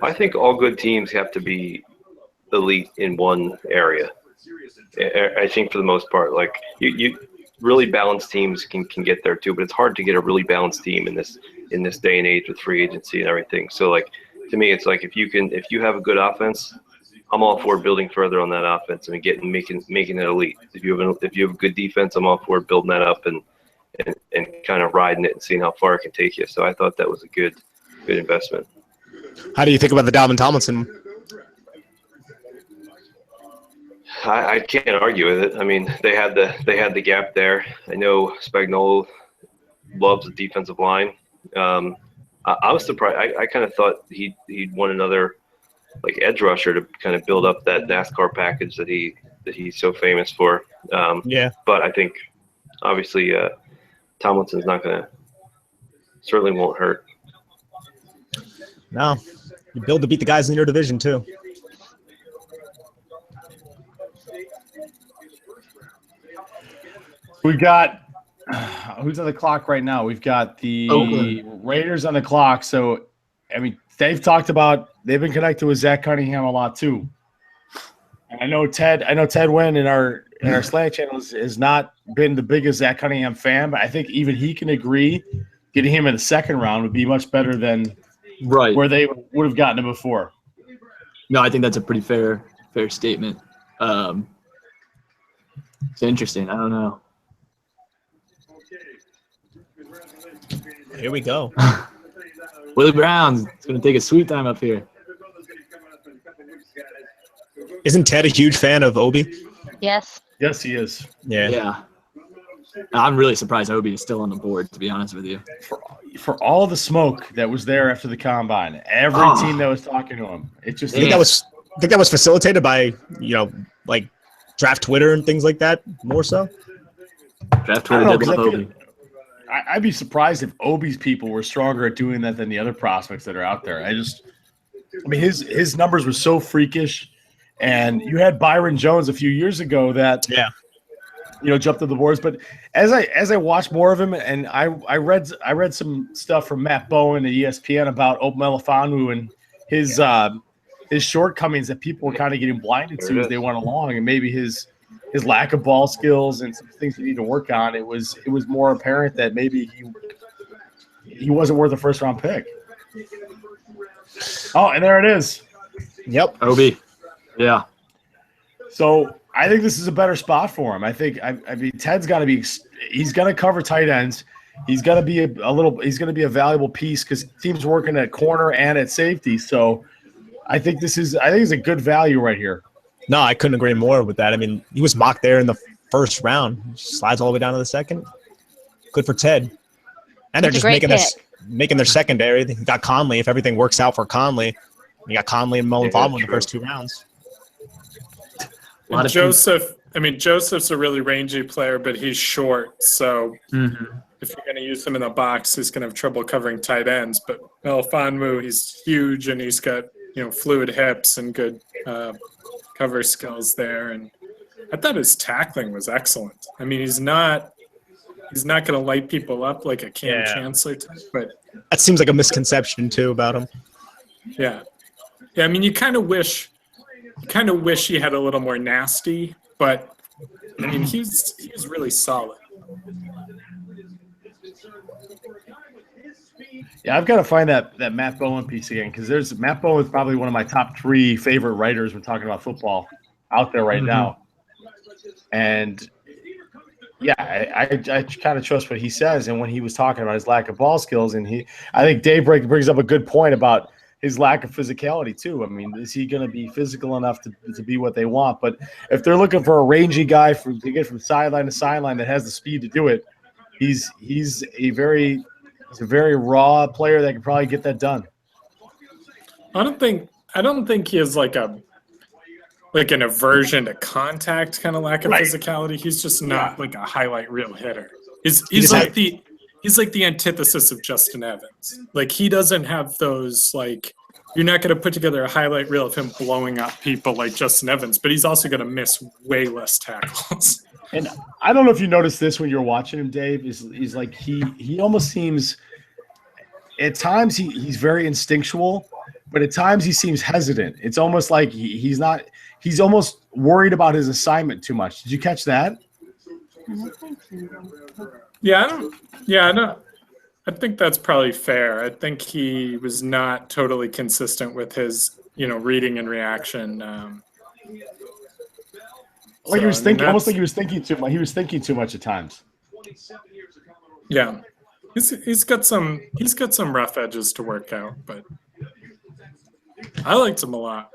I think all good teams have to be elite in one area. I think for the most part, like you really balanced teams can get there too, but it's hard to get a really balanced team in this day and age with free agency and everything. So like, to me, it's like if you have a good offense, I'm all for building further on that offense and making it elite. If you have a good defense, I'm all for building that up and kind of riding it and seeing how far it can take you. So I thought that was a good investment. How do you think about the Dalvin Tomlinson? I can't argue with it. I mean, they had the gap there. I know Spagnuolo loves the defensive line. I was surprised. I kind of thought he'd want another like edge rusher to kind of build up that NASCAR package that he's so famous for. But I think obviously Tomlinson's not going to, certainly won't hurt. No, you build to beat the guys in your division too. We got who's on the clock right now? We've got the Raiders on the clock. So, I mean, they've been connected with Zach Cunningham a lot too. And I know Ted Wynn in our Slack channel has not been the biggest Zach Cunningham fan, but I think even he can agree getting him in the second round would be much better than where they would have gotten him before. No, I think that's a pretty fair statement. It's interesting. I don't know. Here we go. Willie Brown's going to take a sweet time up here. Isn't Ted a huge fan of Obi? Yes. Yes, he is. Yeah. I'm really surprised Obi is still on the board, to be honest with you. For all the smoke that was there after the combine, every team that was talking to him, it just I think that was facilitated by, like draft Twitter and things like that, more so. Draft Twitter did love Obi. I'd be surprised if Obi's people were stronger at doing that than the other prospects that are out there. I mean, his numbers were so freakish, and you had Byron Jones a few years ago that jumped up the boards. But as I watched more of him, and I read some stuff from Matt Bowen at ESPN about Obi Melifonwu and his shortcomings that people were kind of getting blinded to as they went along, and maybe his lack of ball skills and some things he need to work on. It was more apparent that maybe he wasn't worth a first round pick. Oh, and there it is. Yep. Obi. Yeah. So I think this is a better spot for him. I mean, Ted's got to be. He's going to cover tight ends. He's going to be he's going to be a valuable piece because teams working at corner and at safety. So I think it's a good value right here. No, I couldn't agree more with that. I mean, he was mocked there in the first round. Slides all the way down to the second. Good for Ted. And they're just making their secondary. They got Conley. If everything works out for Conley, You got Conley and Melifonwu in the first 2 rounds. And Joseph's a really rangy player, but he's short. So if you're going to use him in the box, he's going to have trouble covering tight ends. But Melifonwu, he's huge, and he's got fluid hips and good cover skills there. And I thought his tackling was excellent. I mean, he's not going to light people up like a Cam Chancellor type, but that seems like a misconception too about him. Yeah. I mean, you kind of wish he had a little more nasty, but I mean, he's really solid. Yeah, I've got to find that Matt Bowen piece again, because Matt Bowen is probably one of my top 3 favorite writers when talking about football out there right now. And yeah, I kind of trust what he says. And when he was talking about his lack of ball skills, and I think Dave brings up a good point about his lack of physicality too. I mean, is he going to be physical enough to be what they want? But if they're looking for a rangy guy to get from sideline to sideline that has the speed to do it, he's a very raw player that can probably get that done. I don't think he has like an aversion to contact kind of lack of physicality. He's just not like a highlight reel hitter. He's like the antithesis of Justin Evans. Like, he doesn't have those, like, you're not going to put together a highlight reel of him blowing up people like Justin Evans, but he's also going to miss way less tackles. And I don't know if you noticed this when you're watching him, Dave. He's like he almost seems at times he's very instinctual, but at times he seems hesitant. It's almost like he's almost worried about his assignment too much. Did you catch that? I think that's probably fair. I think he was not totally consistent with his, reading and reaction. He was thinking, almost like he was thinking too much. He was thinking too much at times. Yeah, he's got some rough edges to work out, but I liked him a lot.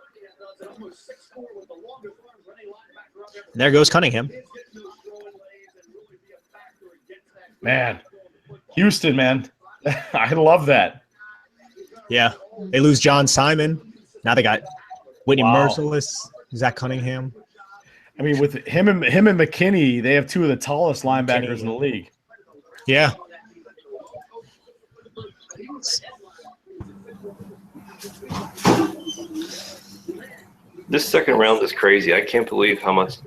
There goes Cunningham. Man, Houston, man. I love that. Yeah. They lose John Simon. Now they got Whitney Merciless, Zach Cunningham. I mean, with him and McKinney, they have 2 of the tallest linebackers in the league. Yeah. This second round is crazy. I can't believe how much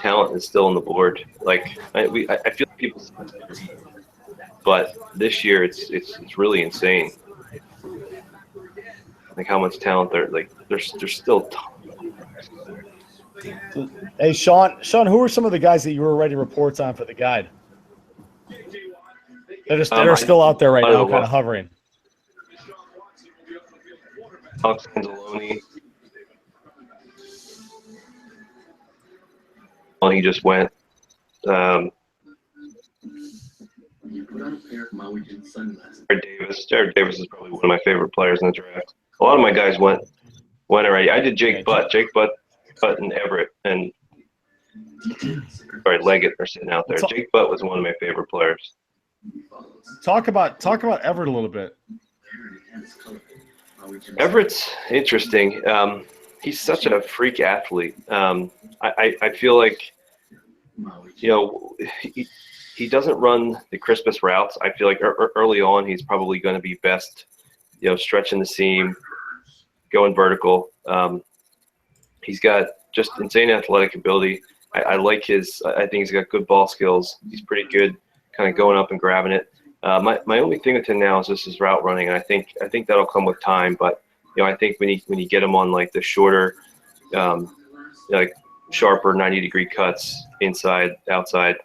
talent is still on the board. Like, I feel like people, but this year it's really insane. Like, how much talent there's still. Hey, Sean, who are some of the guys that you were writing reports on for the guide that are still out there right now, kind of hovering? Alex Anzalone. He just went. Jared Davis is probably one of my favorite players in the draft. A lot of my guys went already. I did Jake Butt, and Everett, and Leggett are sitting out there. Jake Butt was one of my favorite players. Talk about Everett a little bit. Everett's interesting. He's such a freak athlete. I feel like, he doesn't run the crispest routes. I feel like early on he's probably going to be best, stretching the seam, going vertical. He's got just insane athletic ability. I like his. I think he's got good ball skills. He's pretty good, kind of going up and grabbing it. My only thing with him now is just his route running, and I think that'll come with time. But I think when you get him on like the shorter, like sharper 90-degree cuts inside, outside,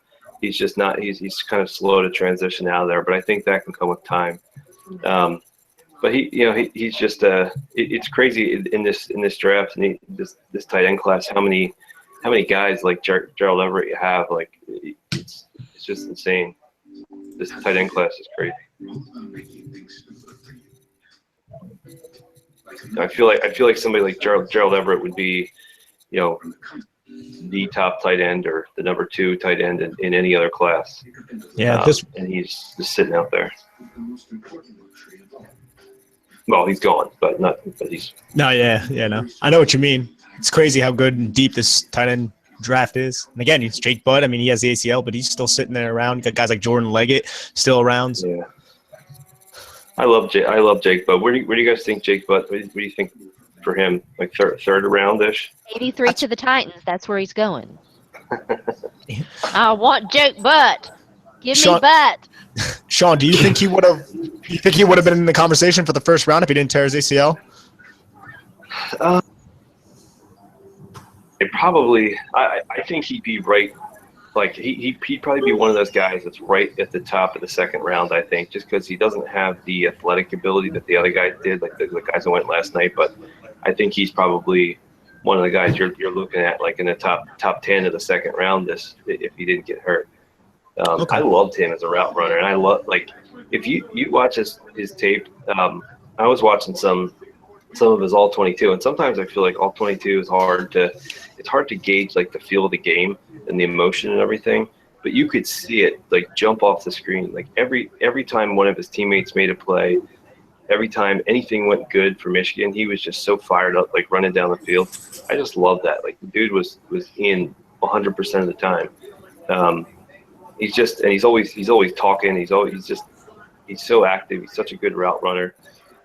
he's just not. He's kind of slow to transition out of there. But I think that can come with time. But he's just it's crazy in this draft and this tight end class. How many guys like Gerald Everett you have? Like, it's just insane. This tight end class is crazy. I feel like somebody like Gerald Everett would be, the top tight end or the number 2 tight end in any other class. Yeah, and he's just sitting out there. Well, he's gone, but he's. No, no. I know what you mean. It's crazy how good and deep this tight end draft is. And again, it's Jake Butt. I mean, he has the ACL, but he's still sitting there around. You got guys like Jordan Leggett still around. Yeah. I love Jake Butt. Where do you guys think Jake Butt? What do you think for him? Like third round-ish? 83 to the Titans. That's where he's going. I want Jake Butt. Give me Butt. Sean, do you think he would have? You think he would have been in the conversation for the first round if he didn't tear his ACL? I think he'd be right. Like he'd probably be one of those guys that's right at the top of the second round. I think just because he doesn't have the athletic ability that the other guys did, like the guys that went last night. But I think he's probably one of the guys you're looking at, like in the top 10 of the second round. If he didn't get hurt. Okay. I loved him as a route runner, and I love if you watch his tape. I was watching some of his all 22, and sometimes I feel like all 22 is hard to gauge like the feel of the game and the emotion and everything. But you could see it like jump off the screen. Like every time one of his teammates made a play, every time anything went good for Michigan, he was just so fired up, like running down the field. I just love that. Like the dude was in 100% of the time. He's always talking. He's so active. He's such a good route runner.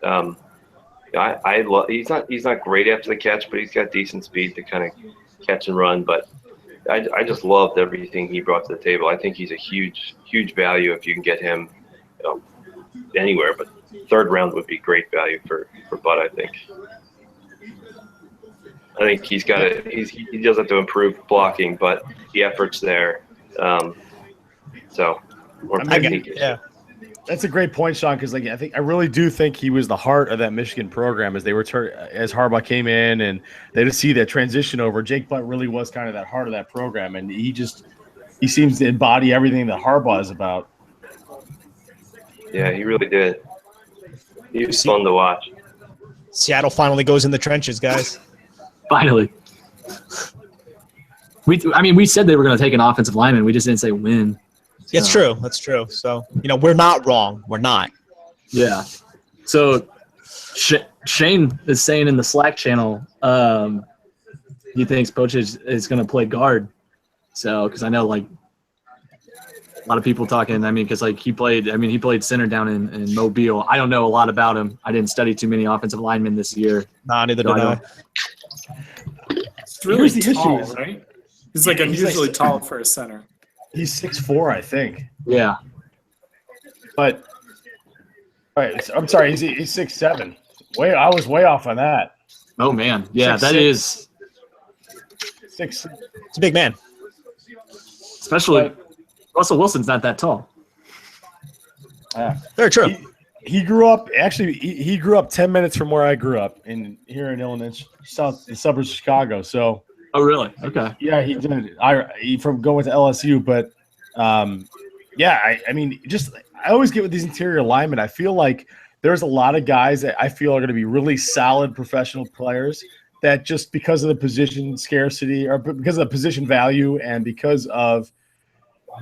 I love. He's not great after the catch, but he's got decent speed to kind of catch and run. But I just loved everything he brought to the table. I think he's a huge value if you can get him anywhere. But third round would be great value for Butt. I think he does have to improve blocking, but the effort's there. That's a great point, Sean, because I really do think he was the heart of that Michigan program as Harbaugh came in and they just see that transition over. Jake Butt really was kind of that heart of that program, and he seems to embody everything that Harbaugh is about. Yeah, he really did. He was fun to watch. Seattle finally goes in the trenches, guys. Finally. We said they were going to take an offensive lineman. We just didn't say when. That's true. That's true. So, we're not wrong. We're not. Yeah. So, Shane is saying in the Slack channel, he thinks Poach is going to play guard. So, because I know, a lot of people talking, because, he played center down in Mobile. I don't know a lot about him. I didn't study too many offensive linemen this year. Nah, neither did I. It's really tall, right? He's unusually tall for a center. He's 6'4", I think. Yeah. But, all right, I'm sorry, he's 6'7". I was way off on that. Oh, man. Yeah, 6'6". Is 6'6". It's a big man. Especially Russell Wilson's not that tall. Yeah. Very true. He grew up – actually, he grew up 10 minutes from where I grew up here in Illinois, the suburbs of Chicago. So – Oh, really? Okay. Yeah, he did. He from going to LSU, but I always get with these interior linemen. I feel like there's a lot of guys that I feel are going to be really solid professional players that just because of the position scarcity or because of the position value and because of,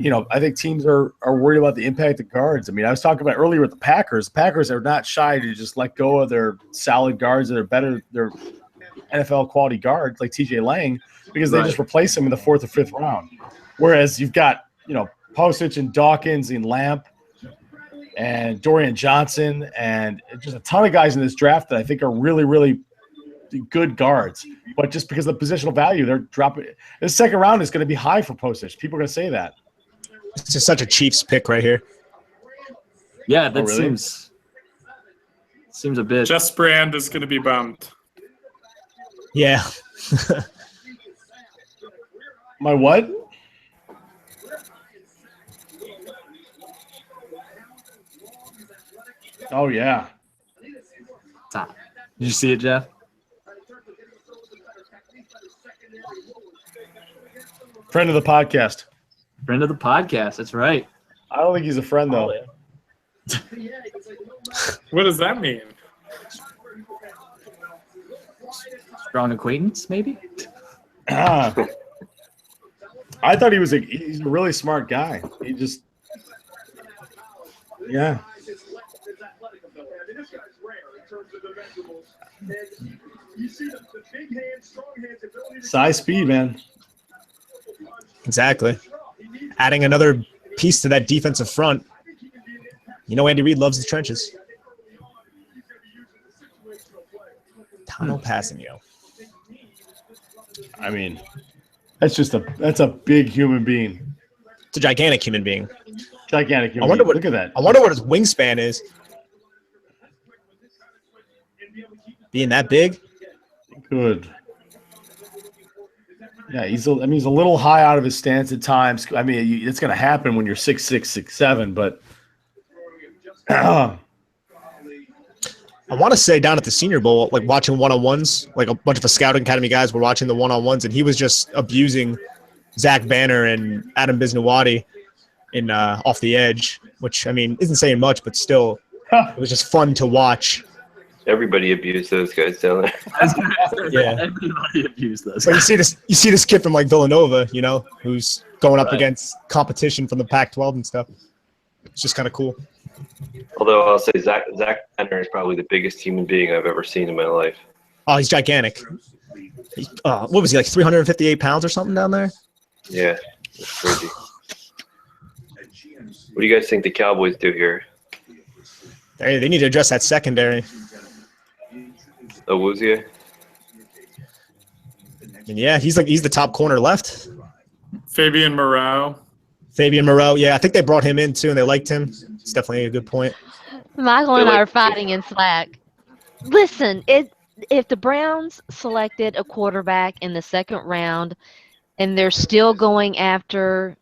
I think teams are worried about the impact of guards. I was talking about earlier with the Packers. The Packers are not shy to just let go of their solid guards that are better. They're NFL quality guards like TJ Lang because they just replace him in the 4th or 5th round. Whereas you've got, Postage and Dawkins and Lamp and Dorian Johnson and just a ton of guys in this draft that I think are really, really good guards. But just because of the positional value, they're dropping. The second round is going to be high for Postage. People are going to say that. It's just such a Chiefs pick right here. Yeah, that seems a bit. Just Brand is going to be bummed. Yeah. My what? Oh, yeah. Did you see it, Jeff? Friend of the podcast. Friend of the podcast. That's right. I don't think he's a friend, though. What does that mean? Strong acquaintance, maybe? I thought he's a really smart guy. He just – yeah. Size, speed, man. Exactly. Adding another piece to that defensive front. You know, Andy Reid loves the trenches. Tunnel passing, yo. I mean, that's a big human being. It's a gigantic human being. Gigantic human wonder being. Look at that. I wonder what his wingspan is. Being that big? Good. Yeah, he's a little high out of his stance at times. I mean, it's going to happen when you're 6'6", 6'7", but I want to say down at the Senior Bowl, like watching one-on-ones, like a bunch of scouting academy guys were watching the one-on-ones, and he was just abusing Zach Banner and Adam Bisnuwadi in off the edge, which, I mean, isn't saying much, but still, it was just fun to watch. Everybody abused those guys down there. Yeah, everybody abused those. But you see this kid from like Villanova, you know, who's going up against competition from the Pac-12 and stuff. It's just kind of cool. Although I'll say Zach Banner is probably the biggest human being I've ever seen in my life. Oh, he's gigantic. What was he, like 358 pounds or something down there? Yeah, that's crazy. What do you guys think the Cowboys do here? They need to address that secondary. Awuzie? And yeah, he's the top corner left. Fabian Moreau, yeah, I think they brought him in too, and they liked him. It's definitely a good point. Michael and I are fighting in Slack. Listen, if the Browns selected a quarterback in the second round and they're still going after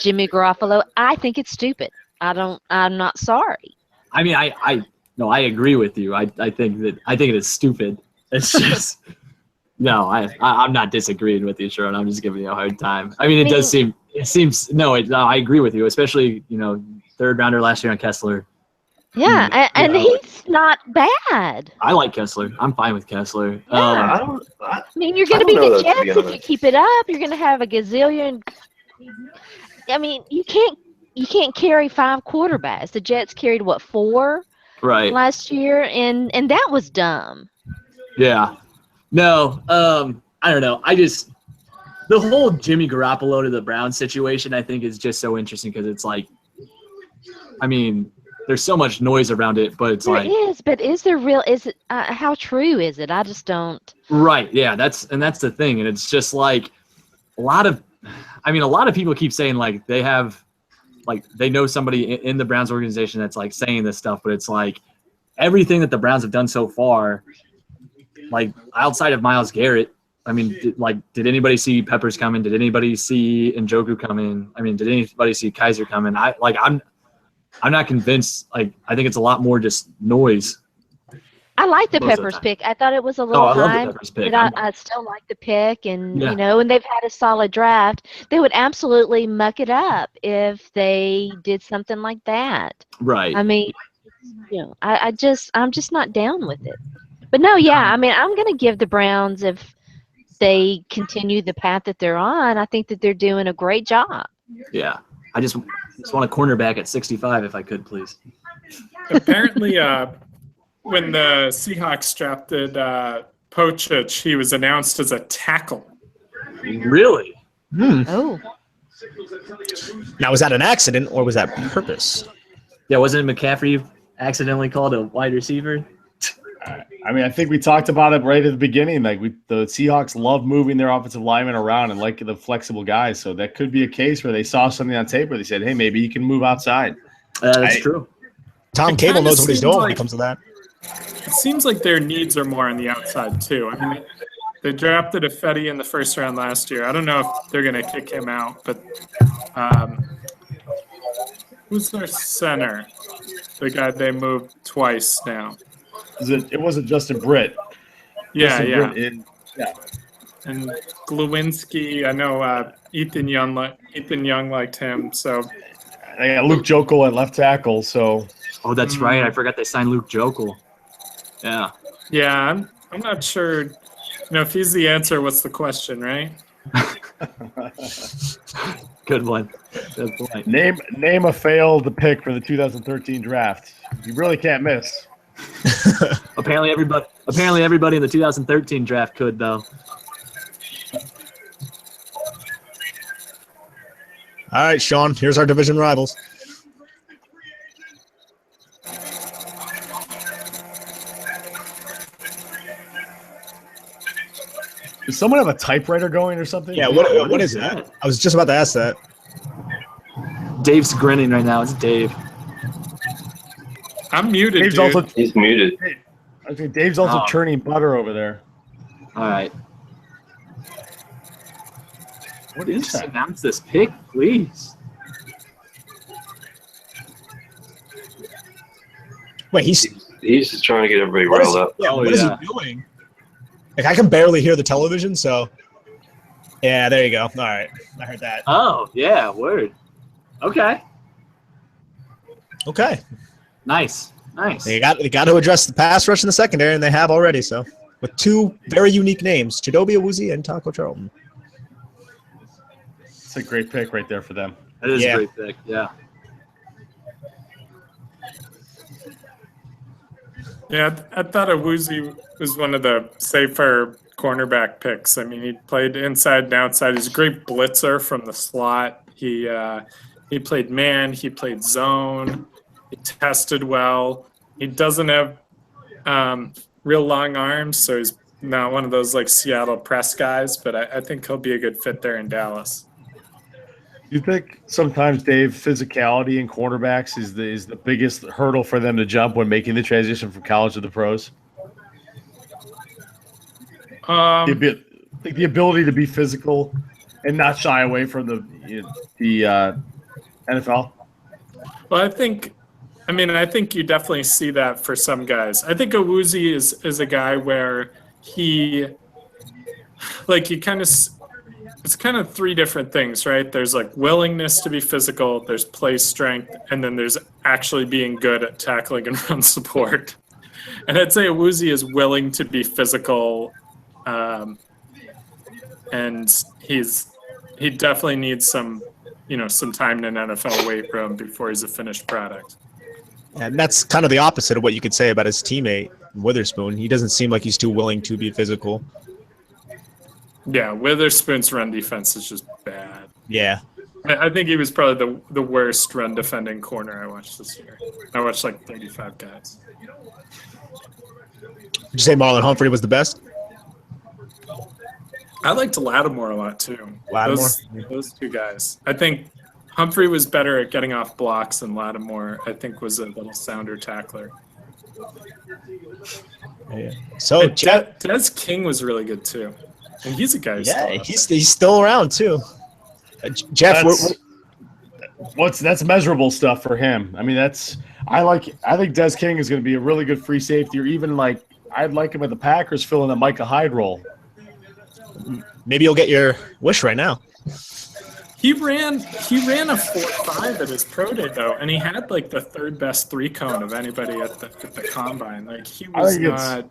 Jimmy Garoppolo, I think it's stupid. I'm not sorry. I mean, I agree with you. I think it is stupid. It's just no. I'm not disagreeing with you, Jourdan. I'm just giving you a hard time. I mean, I agree with you, especially third rounder last year on Kessler. Yeah, and he's not bad. I like Kessler. I'm fine with Kessler. Yeah. I mean, you're going to be the Jets if you keep it up. You're going to have a gazillion. I mean, you can't carry 5 quarterbacks. The Jets carried 4 last year, and that was dumb. Yeah. No, I don't know. The whole Jimmy Garoppolo to the Browns situation, I think, is just so interesting because it's like, I mean, there's so much noise around it, but it's like. There is, but is there real? Is it? How true is it? I just don't. Right. Yeah. That's the thing, and it's just like a lot of people keep saying like they know somebody in the Browns organization that's like saying this stuff, but it's like everything that the Browns have done so far, like outside of Myles Garrett. I mean, did anybody see Peppers coming? Did anybody see Njoku coming? I mean, did anybody see Kizer coming? I'm not convinced. Like, I think it's a lot more just noise. I like the Peppers pick. I thought it was a little high. I love the Peppers pick. But I still like the pick, and and they've had a solid draft. They would absolutely muck it up if they did something like that. Right. I mean, I'm just not down with it. But no, I mean, I'm going to give the Browns, if they continue the path that they're on, I think that they're doing a great job. Yeah. I just want a cornerback at 65 if I could, please. Apparently, when the Seahawks drafted Pochich, he was announced as a tackle. Really? Oh. Now, was that an accident or was that purpose? Yeah, wasn't McCaffrey accidentally called a wide receiver? I mean, I think we talked about it right at the beginning. Like the Seahawks love moving their offensive linemen around and like the flexible guys. So that could be a case where they saw something on tape where they said, "Hey, maybe you can move outside." That's true. Tom Cable knows what he's doing when it comes to that. It seems like their needs are more on the outside too. I mean, they drafted Ifedi in the first round last year. I don't know if they're going to kick him out, but who's their center? The guy they moved twice now. It wasn't Justin Britt. Yeah. Britt And Glowinski, I know Ethan Young liked him. So they got Luke Jokel at left tackle. So that's right. I forgot they signed Luke Jokel. Yeah. Yeah, I'm not sure. If he's the answer, what's the question, right? Good one. Good point. Name a failed pick for the 2013 draft. You really can't miss. Apparently everybody in the 2013 draft could, though. All right, Sean, here's our division rivals. Does someone have a typewriter going or something? Yeah, what is that? I was just about to ask that. Dave's grinning right now. It's Dave. I'm muted, Dave's dude. also He's muted. okay. Dave's also Oh. churning butter over there. All right. What is Just that? announce this pick, please. Wait, He's just trying to get everybody what is riled he, up. yeah, Oh, what is yeah. he doing? Like, I can barely hear the television, so. Yeah, there you go. All right, I heard that. Oh, yeah, word. Okay. Okay, Nice. they got to address the pass rush in the secondary, and they have already. So, with two very unique names, Chidobe Awuzie and Taco Charlton. It's a great pick right there for them. That is Yeah. a great pick. Yeah. Yeah, I thought Awuzie was one of the safer cornerback picks. I mean, he played inside and outside. He's a great blitzer from the slot. He played man. He played zone. He tested well. He doesn't have real long arms, so he's not one of those like Seattle press guys. But I think he'll be a good fit there in Dallas. You think sometimes, Dave, physicality in quarterbacks is the biggest hurdle for them to jump when making the transition from college to the pros? The ability to be physical and not shy away from the NFL. Well, I think you definitely see that for some guys. I think Awuzie is a guy where it's kind of three different things, right? There's like willingness to be physical, there's play strength, and then there's actually being good at tackling and run support. And I'd say Awuzie is willing to be physical, and he definitely needs some time in an NFL weight room before he's a finished product. And that's kind of the opposite of what you could say about his teammate, Witherspoon. He doesn't seem like he's too willing to be physical. Yeah, Witherspoon's run defense is just bad. Yeah. I think he was probably the worst run defending corner I watched this year. I watched like 35 guys. Did you say Marlon Humphrey was the best? I liked Lattimore a lot too. Lattimore? Those two guys. I think Humphrey was better at getting off blocks than Lattimore, I think, was a little sounder tackler. Yeah. So, And Des King was really good too. And he's a guy who's still out he's still around too. Jeff, That's measurable stuff for him. I mean, I think Des King is going to be a really good free safety, or even I'd like him at the Packers filling a Micah Hyde role. maybe you'll get your wish right now. He ran a 4.5 at his pro day though, and he had like the third best 3-cone of anybody at the combine. Like he was not.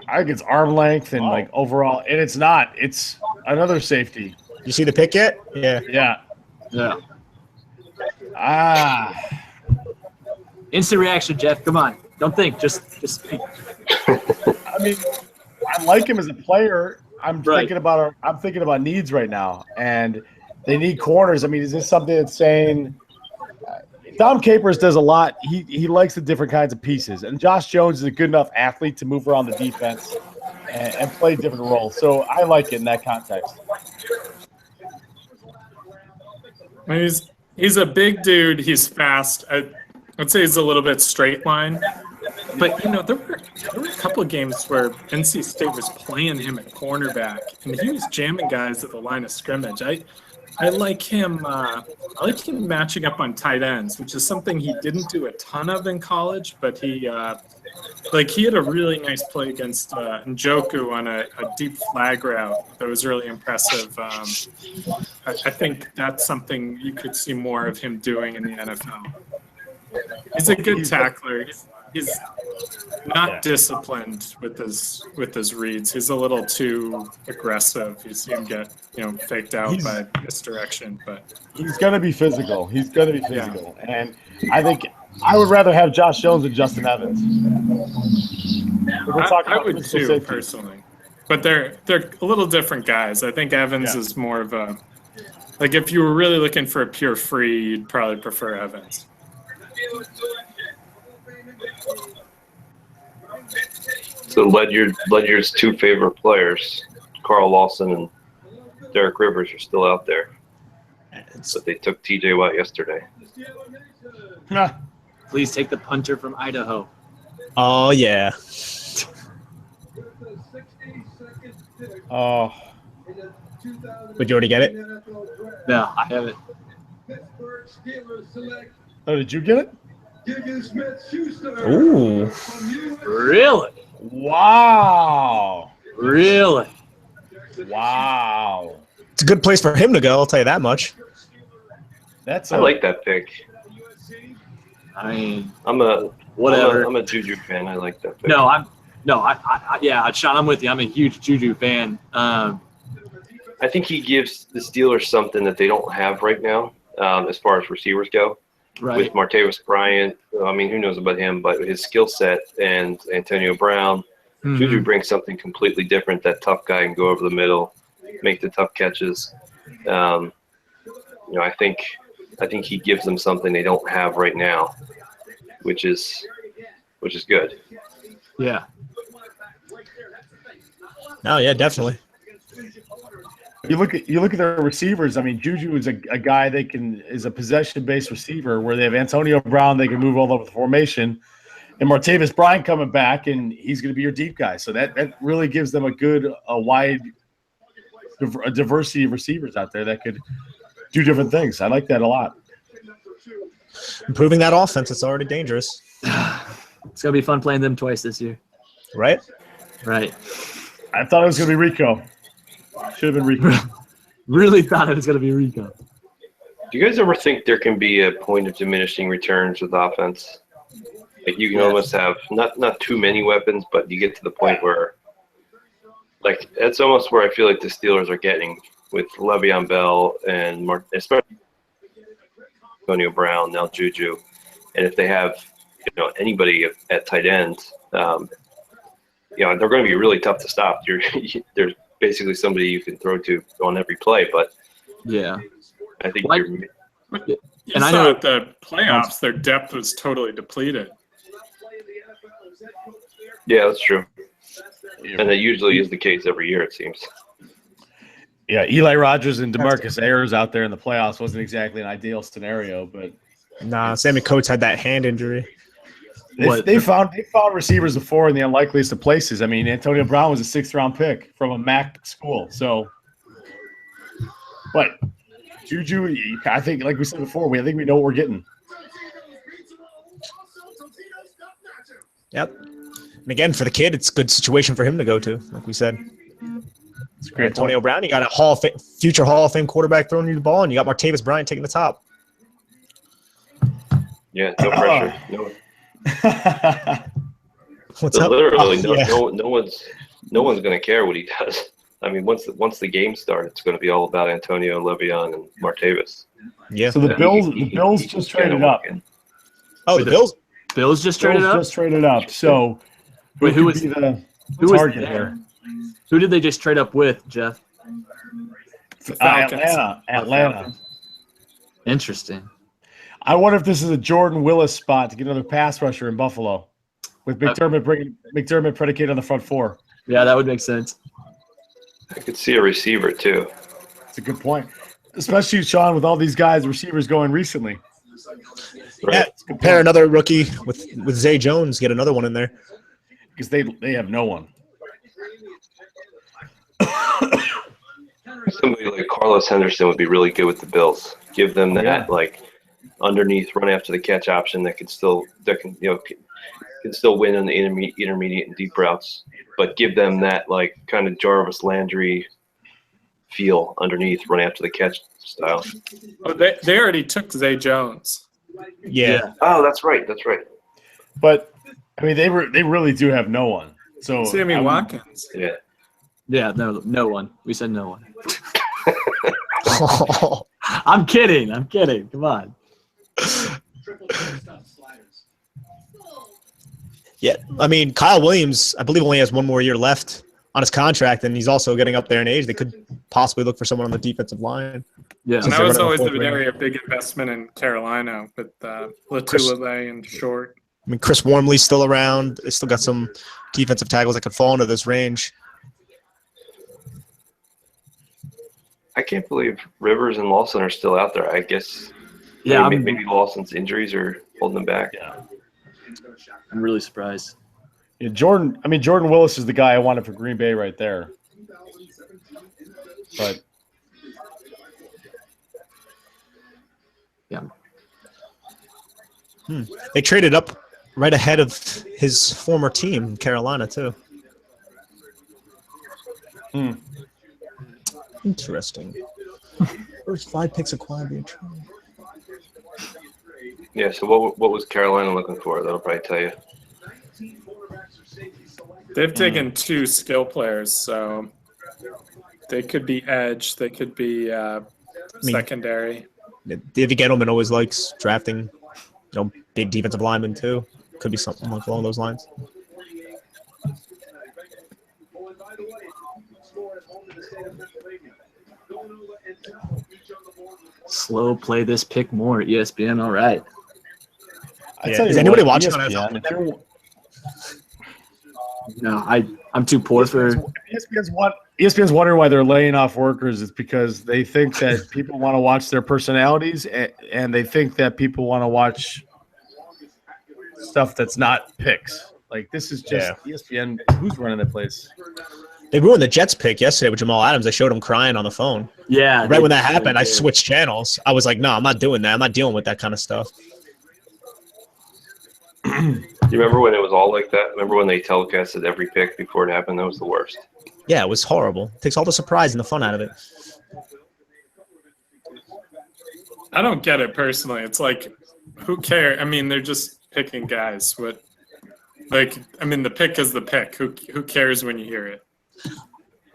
I think it's arm length and overall, and it's not. It's another safety. You see the pick yet? Yeah. Yeah. Instant reaction, Jeff. Come on. Don't think. Just speak. I mean, I like him as a player. I'm thinking about needs right now, and they need corners. I mean, is this something that's saying Dom Capers does a lot? He likes the different kinds of pieces, and Josh Jones is a good enough athlete to move around the defense and play different roles. So I like it in that context. I mean, he's a big dude. He's fast. I'd say he's a little bit straight line. But, there were a couple of games where NC State was playing him at cornerback, and he was jamming guys at the line of scrimmage. I like him. I like him matching up on tight ends, which is something he didn't do a ton of in college. But he had a really nice play against Njoku on a deep flag route that was really impressive. I think that's something you could see more of him doing in the NFL. He's a good tackler. He's not disciplined with his reads. He's a little too aggressive. You see him get faked out by misdirection, but he's going to be physical. And I think I would rather have Josh Jones than Justin Evans. I would too, personally. But they're a little different guys. I think Evans is more of a like if you were really looking for a pure free, you'd probably prefer Evans. So Ledger's two favorite players, Carl Lawson and Derek Rivers, are still out there. But they took TJ Watt yesterday. Please take the punter from Idaho. Oh yeah. Oh. Would you already get it? No, I haven't. Oh, did you get it? Ooh. Really? Wow. Really? Wow. It's a good place for him to go, I'll tell you that much. I like that pick. I mean, I'm a Juju fan. I like that pick. Yeah, Sean, I'm with you. I'm a huge Juju fan. I think he gives the Steelers something that they don't have right now, as far as receivers go. Right. With Martavis Bryant, I mean, who knows about him, but his skill set and Antonio Brown, Juju brings something completely different. That tough guy can go over the middle, make the tough catches. I think he gives them something they don't have right now, which is good. Yeah. Oh yeah, definitely. You look at their receivers. I mean, Juju is a guy is a possession-based receiver where they have Antonio Brown. They can move all over the formation, and Martavis Bryant coming back, and he's going to be your deep guy. So that really gives them a wide diversity of receivers out there that could do different things. I like that a lot. Improving that offense, it's already dangerous. It's going to be fun playing them twice this year. Right? Right. I thought it was going to be Rico. Should have been Rico. Really thought it was going to be Rico. Do you guys ever think there can be a point of diminishing returns with offense? Like you can almost have not too many weapons, but you get to the point where, like, that's almost where I feel like the Steelers are getting with Le'Veon Bell and especially Antonio Brown, now Juju, and if they have anybody at tight end, they're going to be really tough to stop. There's basically somebody you can throw to on every play, but yeah, I think I know at the playoffs their depth was totally depleted. Yeah, that's true, and that usually is the case every year, it seems. Yeah, Eli Rogers and DeMarcus Ayers out there in the playoffs wasn't exactly an ideal scenario, but Sammy Coates had that hand injury. They found receivers before in the unlikeliest of places. I mean, Antonio Brown was a 6th-round pick from a MAC school. So, but Juju, I think, like we said before, I think we know what we're getting. Yep. And again, for the kid, it's a good situation for him to go to, like we said. It's great. Antonio Brown, you got a future Hall of Fame quarterback throwing you the ball, and you got Martavis Bryant taking the top. Yeah, no pressure. No. What's up? Literally, no one's going to care what he does. I mean, once the game starts, it's going to be all about Antonio, Le'Veon, and Martavis. Yeah. So the Bills just traded up. Oh, the Bills just traded up. Just traded up. So wait, who was the target here? Who did they just trade up with, Jeff? Atlanta. Interesting. I wonder if this is a Jourdan Willis spot to get another pass rusher in Buffalo, with McDermott predicated on the front four. Yeah, that would make sense. I could see a receiver too. That's a good point, especially Sean with all these guys receivers going recently. Right. Yeah, compare another rookie with Zay Jones, get another one in there because they have no one. Somebody like Carlos Henderson would be really good with the Bills. Give them that underneath run after the catch option that can still win on the intermediate and deep routes, but give them that like kind of Jarvis Landry feel underneath run after the catch style. Oh, they already took Zay Jones. Yeah. Oh, that's right. But I mean, they really do have no one. So Sammy Watkins. Yeah. Yeah, no one. We said no one. I'm kidding. Come on. Yeah, I mean, Kyle Williams, I believe, only has one more year left on his contract, and he's also getting up there in age. They could possibly look for someone on the defensive line. Yeah, And that was always an area of big investment in Carolina with Latulele and Short. I mean, Chris Wormley's still around. They still got some defensive tackles that could fall into this range. I can't believe Rivers and Lawson are still out there. I guess maybe Lawson's injuries are holding them back. Yeah. I'm really surprised. Yeah, Jordan Willis is the guy I wanted for Green Bay right there. But yeah. They traded up right ahead of his former team, Carolina, too. Interesting. First 5 picks acquired via trade. Yeah, so what was Carolina looking for? That'll probably tell you. They've taken 2 skill players, so they could be edge. They could be secondary. Davey Gettleman always likes drafting, big defensive linemen too. Could be something like along those lines. Slow play this pick more, ESPN. All right. Is anybody watching on ESPN? No, I'm too poor for. ESPN's wondering why they're laying off workers. It's because they think that people want to watch their personalities, and they think that people want to watch stuff that's not picks. Like, this is just ESPN. Who's running that place? They ruined the Jets pick yesterday with Jamal Adams. They showed him crying on the phone. Yeah. Right when that happened, I switched channels. I was like, no, I'm not doing that. I'm not dealing with that kind of stuff. Do you remember when it was all like that? Remember when they telecasted every pick before it happened? That was the worst. Yeah, it was horrible. It takes all the surprise and the fun out of it. I don't get it personally. It's like, who cares? I mean, they're just picking guys. The pick is the pick. Who cares when you hear it?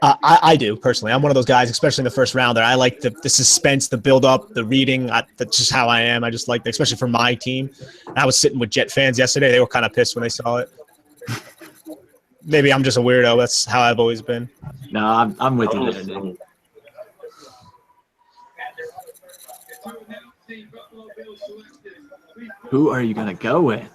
I do, personally. I'm one of those guys, especially in the first round, that I like the suspense, the build-up, the reading. That's just how I am. I just like that, especially for my team. And I was sitting with Jet fans yesterday. They were kind of pissed when they saw it. Maybe I'm just a weirdo. That's how I've always been. No, I'm with you there, Nick. Who are you going to go with?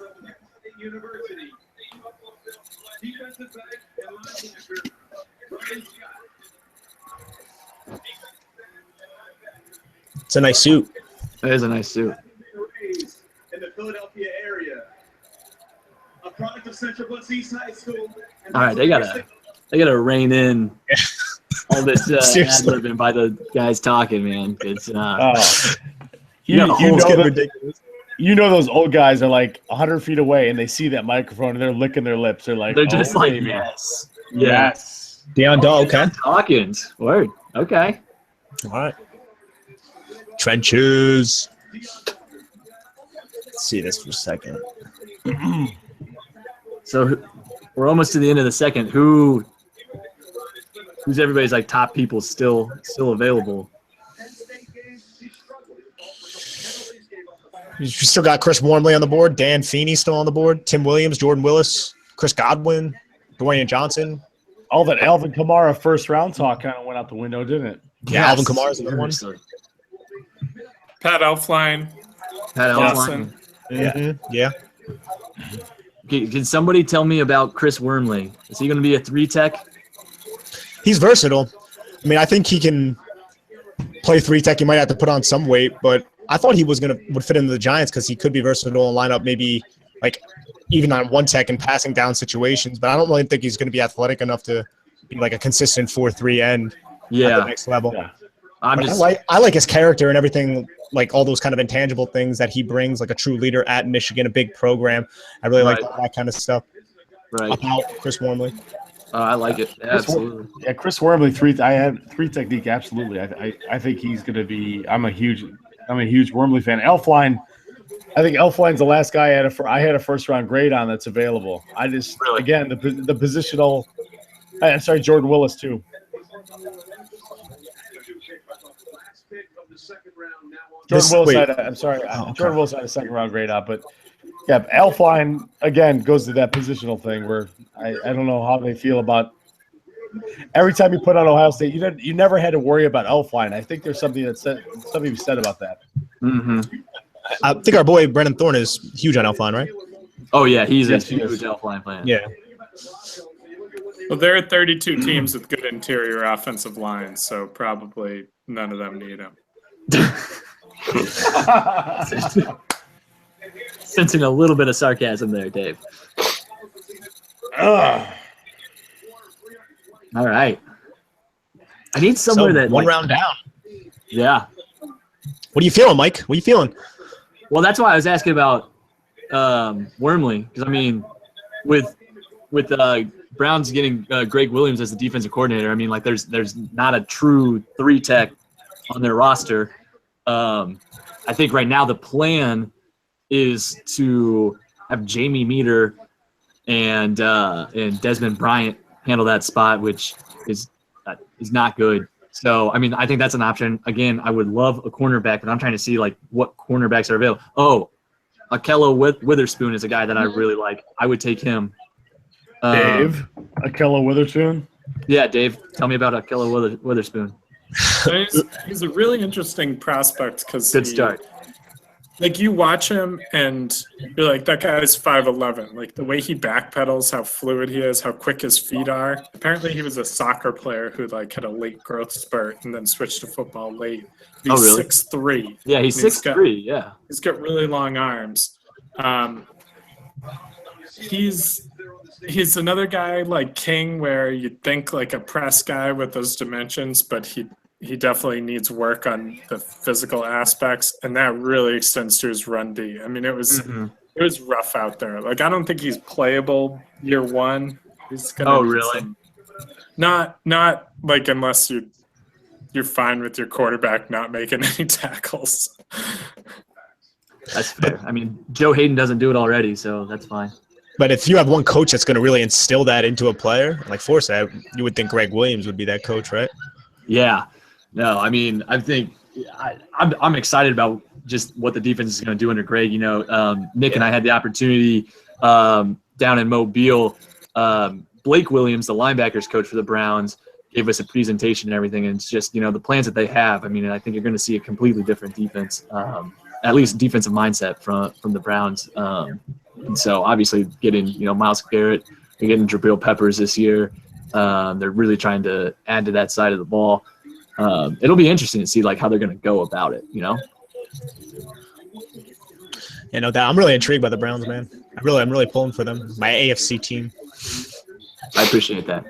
It's a nice suit. It is a nice suit. In the Philadelphia area, a product of Central West East High School. All right, they gotta rein in all this ad-libbing by the guys talking, man. It's you know those old guys are like 100 feet away and they see that microphone and they're licking their lips. They're just like, baby. yes. Deion Doe, okay. Hawkins. Word. Okay. All right. Trenches. Let's see this for a second. So we're almost to the end of the second. Who's everybody's like top people still available? You still got Chris Wormley on the board, Dan Feeney still on the board, Tim Williams, Jordan Willis, Chris Godwin, Dwayne Johnson. All that Alvin Kamara first round talk kind of went out the window, didn't it? Yeah, Alvin Kamara's another one. Pat Elflein. Yeah. Can somebody tell me about Chris Wormley? Is he going to be a 3-tech? He's versatile. I mean, I think he can play 3-tech. He might have to put on some weight, but I thought he would fit into the Giants because he could be versatile and line up maybe like even on 1-tech and passing down situations. But I don't really think he's going to be athletic enough to be like a consistent 4-3 end at the next level. Yeah. I like his character and everything, like all those kind of intangible things that he brings, like a true leader at Michigan, a big program. I really like that kind of stuff. Right. About Chris Wormley. I like it. Yeah, absolutely. Yeah, Chris Wormley, I had 3 technique. Absolutely. I think he's going to be. I'm a huge Wormley fan. Elflein. I think Elflein's the last guy I had a first round grade on that's available. I just again the positional. I'm sorry, Jordan Willis too. Jordan Willis had a second round grade on, but Yeah, Elfline again goes to that positional thing where I don't know how they feel about every time you put on Ohio State. You never had to worry about Elfline. I think there's something something said about that. Mm-hmm. I think our boy Brennan Thorne is huge on Elfline, right? Oh yeah, he's a huge Elfline fan. Yeah. Well, there are 32 teams with good interior offensive lines, so probably none of them need him. Sensing a little bit of sarcasm there, Dave. All right. I need somewhere that one round down. Yeah. What are you feeling, Mike? What are you feeling? Well, that's why I was asking about Wormley, because I mean, with Browns getting Greg Williams as the defensive coordinator, I mean, like there's not a true 3-tech on their roster. I think right now the plan is to have Jamie Meter and Desmond Bryant handle that spot, which is not good. So, I mean, I think that's an option. Again, I would love a cornerback, but I'm trying to see, like, what cornerbacks are available. Oh, Akello Witherspoon is a guy that I really like. I would take him. Dave, Akello Witherspoon? Yeah, Dave, tell me about Akello Witherspoon. He's a really interesting prospect because Good start. Like, you watch him and you're like, that guy is 5'11". Like, the way he backpedals, how fluid he is, how quick his feet are. Apparently, he was a soccer player who, like, had a late growth spurt and then switched to football late. He's really? 6'3". Yeah, he's 6'3", yeah. He's got really long arms. He's another guy like King where you'd think like a press guy with those dimensions, but he definitely needs work on the physical aspects, and that really extends to his run D. I mean, it was rough out there. Like, I don't think he's playable year one. He's gonna really? Not like unless you're fine with your quarterback not making any tackles. That's fair. I mean, Joe Hayden doesn't do it already, so that's fine. But if you have one coach that's going to really instill that into a player, like force that, you would think Greg Williams would be that coach, right? Yeah. No, I mean, I think I'm excited about just what the defense is going to do under Greg. You know, Nick and I had the opportunity down in Mobile. Blake Williams, the linebackers coach for the Browns, gave us a presentation and everything. And it's just, you know, the plans that they have. I mean, I think you're going to see a completely different defense, at least defensive mindset from the Browns. And so obviously getting, you know, Myles Garrett, they're getting Jabril Peppers this year. They're really trying to add to that side of the ball. It'll be interesting to see like how they're going to go about it, you know? Yeah, no doubt. I'm really intrigued by the Browns, man. I'm really pulling for them. My AFC team. I appreciate that.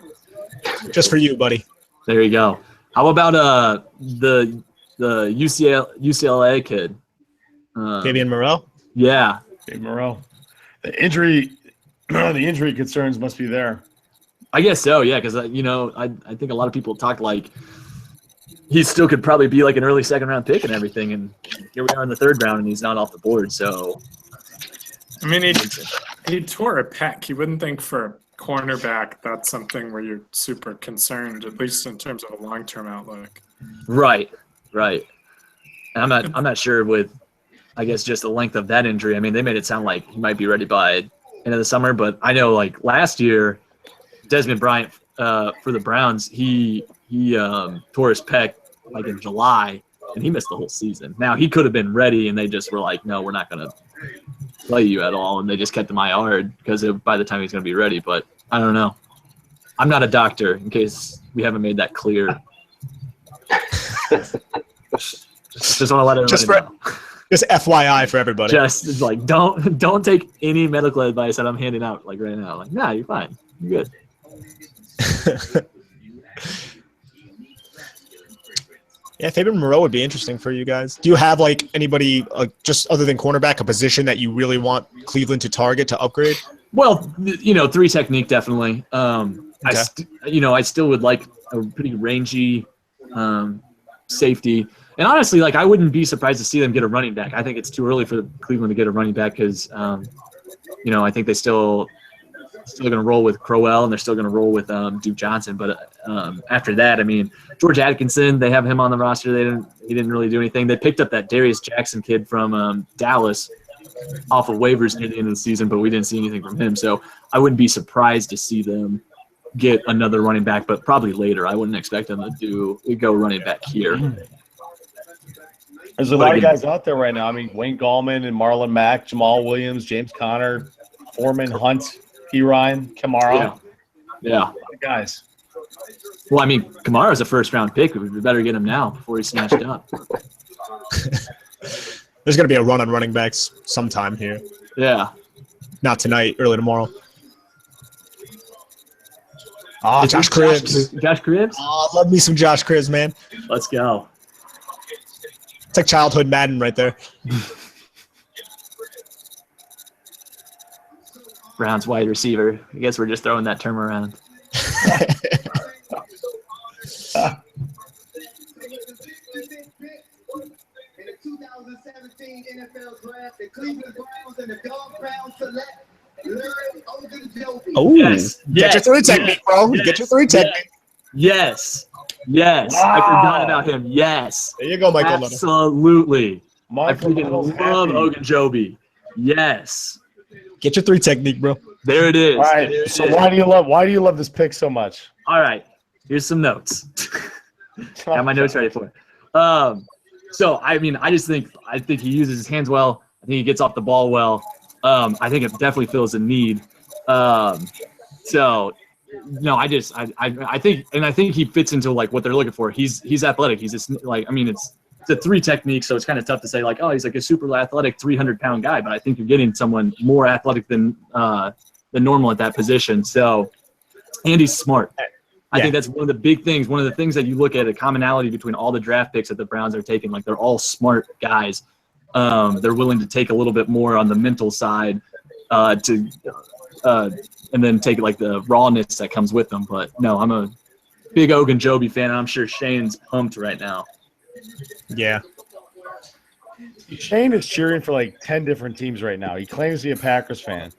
Just for you, buddy. There you go. How about the UCLA kid? Fabian Moreau? Yeah. Fabian Moreau. The injury concerns must be there. I guess so, yeah, because, you know, I think a lot of people talk like he still could probably be like an early second-round pick and everything, and here we are in the third round, and he's not off the board. So, I mean, he tore a pec. You wouldn't think for a cornerback that's something where you're super concerned, at least in terms of a long-term outlook. Right. And I'm not sure with, I guess, just the length of that injury. I mean, they made it sound like he might be ready by end of the summer, but I know like last year, Desmond Bryant for the Browns, he tore his pec like in July, and he missed the whole season. Now he could have been ready, and they just were like, "No, we're not going to play you at all," and they just kept him IR because by the time he's going to be ready. But I don't know. I'm not a doctor, in case we haven't made that clear. Just want to let everybody know. Just FYI for everybody. Just like don't take any medical advice that I'm handing out like right now. Like, nah, you're fine. You're good. Yeah, Fabian Moreau would be interesting for you guys. Do you have like anybody just other than cornerback, a position that you really want Cleveland to target to upgrade? Well, you know, 3 technique definitely. Okay. I still would like a pretty rangy safety. And honestly, like I wouldn't be surprised to see them get a running back. I think it's too early for Cleveland to get a running back because, you know, I think they still going to roll with Crowell and they're still going to roll with Duke Johnson. But after that, I mean, George Atkinson, they have him on the roster. He didn't really do anything. They picked up that Darius Jackson kid from Dallas, off of waivers near the end of the season, but we didn't see anything from him. So I wouldn't be surprised to see them get another running back, but probably later. I wouldn't expect them to go running back here. There's a lot of guys out there right now. I mean, Wayne Gallman and Marlon Mack, Jamal Williams, James Conner, Foreman, Hunt, P. Ryan, Kamara. Yeah. Guys. Well, I mean, Kamara's a first-round pick. We better get him now before he's snatched up. There's going to be a run on running backs sometime here. Yeah. Not tonight, early tomorrow. Josh Cribbs. Josh Cribbs? Oh, love me some Josh Cribbs, man. Let's go. It's like childhood Madden right there. Browns wide receiver. I guess we're just throwing that term around. In the 2017 NFL Draft, the Cleveland Browns and the Dog Pound select Larry Ogunjobi. Oh, yes. Get your three technique, bro. Yes. Get your three technique. Yes. Wow. I forgot about him. Yes. There you go, Michael. Absolutely. I freaking love Ogunjobi. Yes. Get your three technique, bro. There it is. All right. So why do you love this pick so much? All right. Here's some notes. Got my notes ready for it. So I mean, I think he uses his hands well. I think he gets off the ball well. I think it definitely fills a need. So no, I think he fits into like what they're looking for. He's athletic. He's just like, I mean, it's a three technique, so it's kind of tough to say like, oh, he's like a super athletic 300-pound guy. But I think you're getting someone more athletic than normal at that position. So, and he's smart. I think that's one of the big things. One of the things that you look at, a commonality between all the draft picks that the Browns are taking, like they're all smart guys. They're willing to take a little bit more on the mental side and then take like the rawness that comes with them. But no, I'm a big Ogunjobi fan. And I'm sure Shane's pumped right now. Yeah. Shane is cheering for like 10 different teams right now. He claims to be a Packers fan.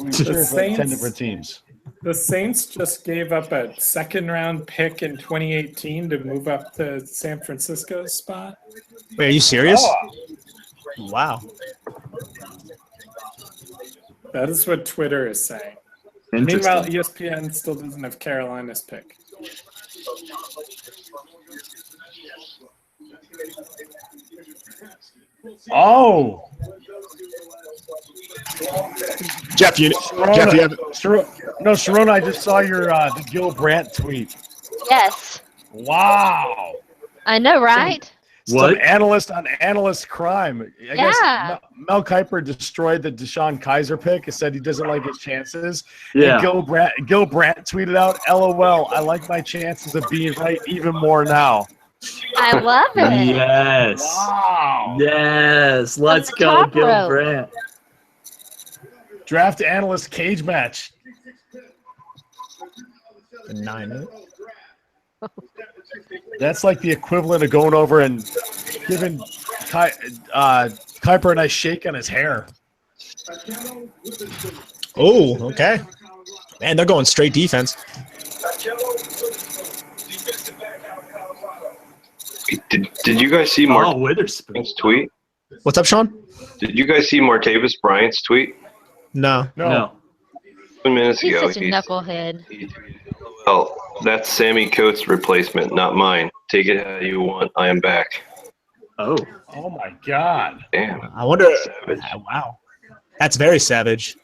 He's cheering for like 10 different teams. The Saints just gave up a second-round pick in 2018 to move up to San Francisco's spot. Wait, are you serious? Wow. That is what Twitter is saying. Meanwhile, ESPN still doesn't have Carolina's pick. Oh. Jeff, you have Sharona, I just saw your the Gil Brandt tweet. Yes. Wow. I know, right? Some analyst on analyst crime. I guess Mel Kiper destroyed the DeShone Kizer pick and said he doesn't like his chances. Yeah. And Gil Brandt tweeted out, LOL, I like my chances of being right even more now. I love it. Yes. Wow. Yes. Let's go, Gil Brandt. Draft analyst cage match. 9. That's like the equivalent of going over and giving Kiper a nice shake on his hair. Oh, okay. Man, they're going straight defense. Did you guys see Martavis tweet? What's up, Sean? Did you guys see Martavis Bryant's tweet? No. 2 minutes He's ago. such a knucklehead. Well, that's Sammy Coates' replacement, not mine. Take it how you want. I am back. Oh my God. Damn. I wonder. Savage. Wow. That's very savage.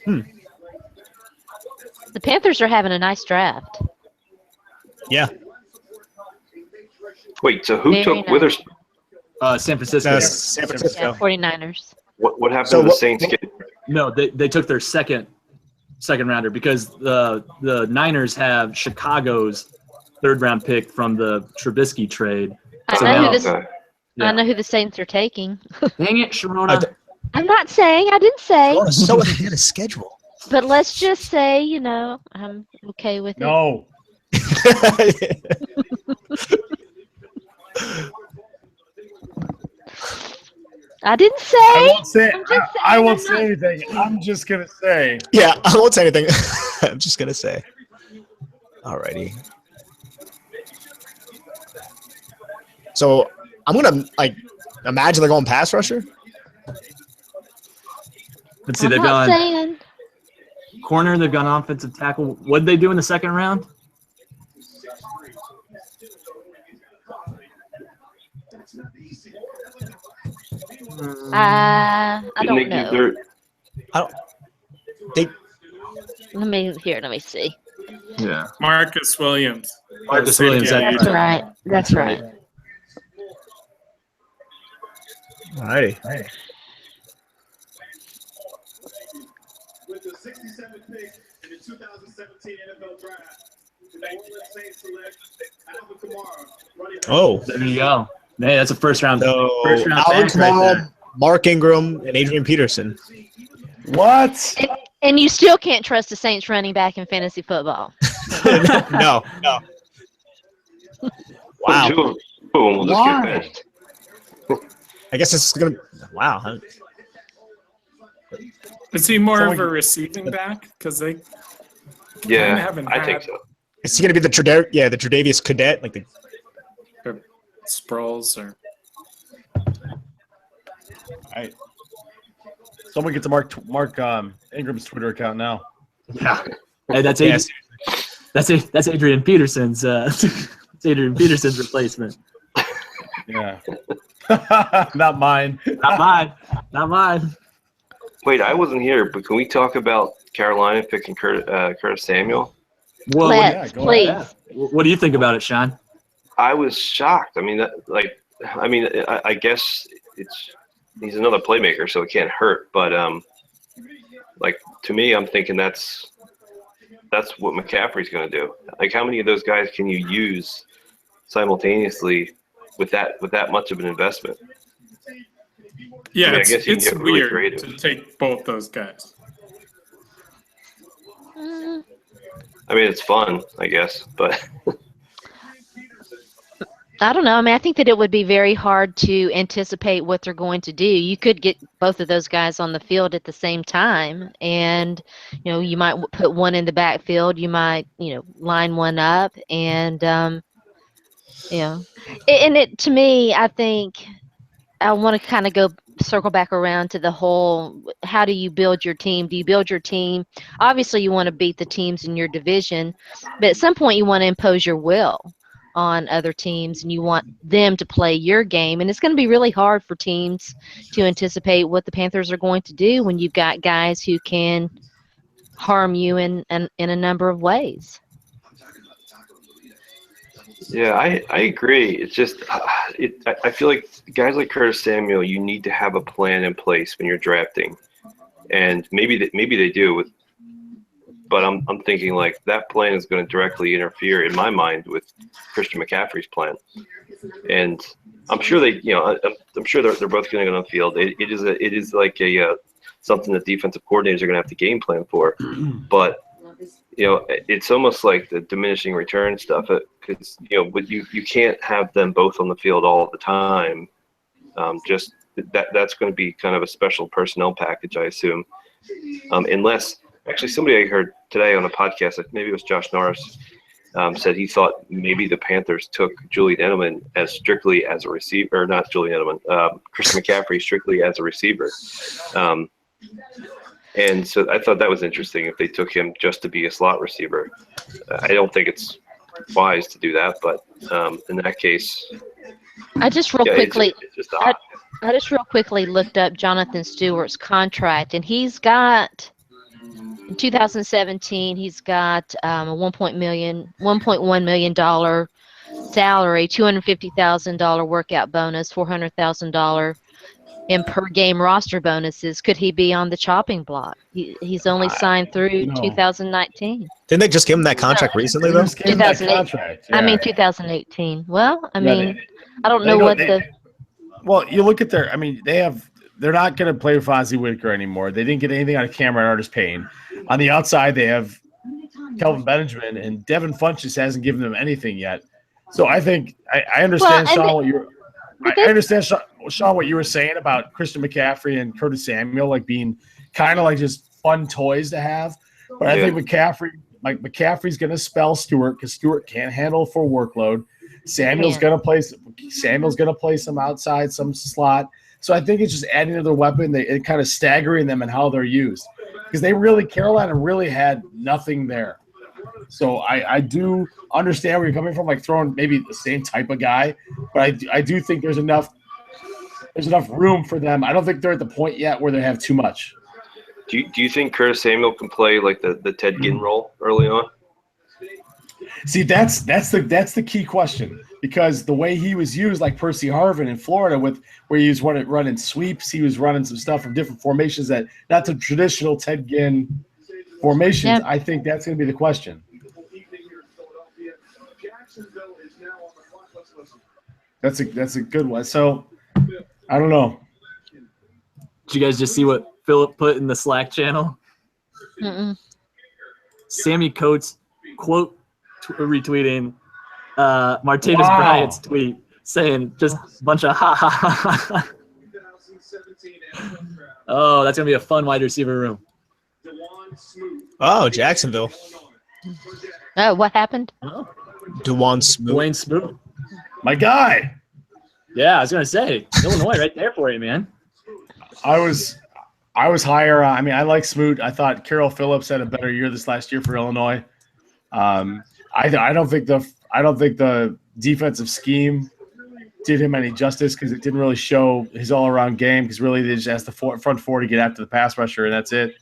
The Panthers are having a nice draft. Yeah. Wait, so who took Witherspoon? San Francisco. San Francisco. Yeah, 49ers. What happened to the Saints kid? No, they took their second rounder because the Niners have Chicago's third-round pick from the Trubisky trade. I know who the Saints are taking. Dang it, Sharona. I'm not saying. I didn't say. So ahead of schedule. But let's just say, I'm okay with it. No. I didn't say. I won't say anything. I'm just gonna say. Yeah, I won't say anything. I'm just gonna say. Alrighty. So I'm gonna imagine they're going pass rusher. Let's see, I'm they've not gone saying. corner, they've gone offensive tackle. What did they do in the second round? I don't know. Let me see. Yeah. Marcus Williams. Marcus Williams. That's right. That's right. All righty. With the 67th pick in the 2017 NFL Draft, the New Orleans Saints select Alvin Kamara, running back. Oh, There you go. Hey, that's a first round. so First round Alvin pick right Kamara, there. Mark Ingram, and Adrian Peterson. What? And you still can't trust the Saints running back in fantasy football. No. Wow. Two of them will just get Why? benched. I guess it's gonna. Wow. Is he more of Someone- a receiving back? Because they Yeah, haven't I think had- so. Is he gonna be the Tre'Davious cadet? Like the Sproles or Right. Someone get to Mark Ingram's Twitter account now. Yeah. Hey, that's Adrian. Yes. That's Adrian Peterson's. It's Adrian Peterson's replacement. Yeah. Not mine. Not mine. Not mine. Wait, I wasn't here, but can we talk about Carolina picking Curtis Samuel? Whoa, Let's, go please. ahead. what do you think about it, Sean? I was shocked. I mean, I guess he's another playmaker, so it can't hurt. But to me, I'm thinking that's what McCaffrey's going to do. Like, how many of those guys can you use simultaneously with that much of an investment? yeah, I mean, I it's, guess you can it's get really weird creative. to take both those guys. I mean, it's fun, I guess, but I don't know. I mean, I think that it would be very hard to anticipate what they're going to do. You could get both of those guys on the field at the same time, and you might put one in the backfield. You might line one up, and and it to me, I think I want to kind of circle back around to the whole, how do you build your team? Do you build your team? Obviously, you want to beat the teams in your division, but at some point you want to impose your will on other teams, and you want them to play your game. And it's going to be really hard for teams to anticipate what the Panthers are going to do when you've got guys who can harm you in a number of ways. yeah, I agree. It's just I feel like guys like Curtis Samuel, you need to have a plan in place when you're drafting, and maybe they do. But I'm thinking like that plan is going to directly interfere in my mind with Christian McCaffrey's plan, and I'm sure I'm sure they're both going to go on the field. It is like a something that defensive coordinators are going to have to game plan for, but it's almost like the diminishing return stuff because but you can't have them both on the field all the time. Just that's going to be kind of a special personnel package, I assume, unless. Actually, somebody I heard today on a podcast, maybe it was Josh Norris, said he thought maybe the Panthers took Julian Edelman as strictly as a receiver, or not Julian Edelman, Christian McCaffrey strictly as a receiver. And so I thought that was interesting if they took him just to be a slot receiver. I don't think it's wise to do that, but in that case, I just real quickly. it's just odd. I just real quickly looked up Jonathan Stewart's contract, and he's got. In 2017, he's got a $1.1 million salary, $250,000 workout bonus, $400,000 in per game roster bonuses. Could he be on the chopping block? He's only signed through 2019. Didn't they just give him that contract recently though? Just gave him that 2008. contract, I mean yeah. 2018. Well, I Yeah, mean, I don't they know go- what they- the. Well, you look at they're not going to play with Fonzie Whitaker anymore. They didn't get anything out of Cameron Artis-Payne. On the outside, they have Kelvin Benjamin, and Devin Funchess hasn't given them anything yet. So I think I understand, Well, Sean, I understand, Sean, what you were saying about Christian McCaffrey and Curtis Samuel, like being kind of like just fun toys to have. But I think McCaffrey's going to spell Stewart because Stewart can't handle a full workload. Samuel's gonna play some outside, some slot. So I think it's just adding to their weapon, and kind of staggering them and how they're used, because Carolina really had nothing there. So I do understand where you're coming from, like throwing maybe the same type of guy, but I do think there's enough room for them. I don't think they're at the point yet where they have too much. Do you think Curtis Samuel can play like the Ted Ginn role early on? See, that's the key question, because the way he was used, like Percy Harvin in Florida, where he was running sweeps, he was running some stuff from different formations that not the traditional Ted Ginn formations. Yep. I think that's going to be the question. That's a good one. So I don't know. Did you guys just see what Philip put in the Slack channel? Mm-mm. Sammy Coates quote retweeting Martavis Bryant's tweet saying just a bunch of ha ha ha ha. Oh, that's gonna be a fun wide receiver room. Oh, Jacksonville. Oh, what happened? Dwayne Smoot. My guy. Yeah, I was gonna say Illinois right there for you, man. I was higher. I mean, I like Smoot. I thought Carroll Phillips had a better year this last year for Illinois. I don't think the defensive scheme did him any justice, because it didn't really show his all-around game, because really they just asked the front four to get after the pass rusher, and that's it.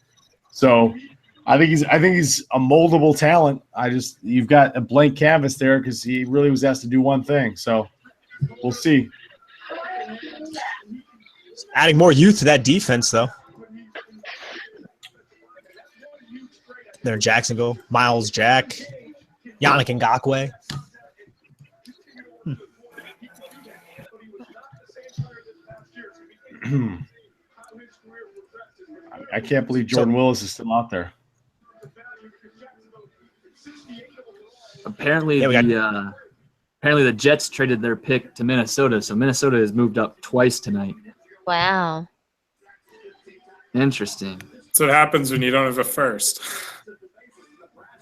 So I think he's a moldable talent. You've got a blank canvas there, because he really was asked to do one thing. So we'll see. Adding more youth to that defense, though. They're in Jacksonville. Miles Jack, Yannick Ngakoue. I can't believe Jordan Willis is still out there. Apparently, the Jets traded their pick to Minnesota, so Minnesota has moved up twice tonight. Wow. Interesting. That's what happens when you don't have a first.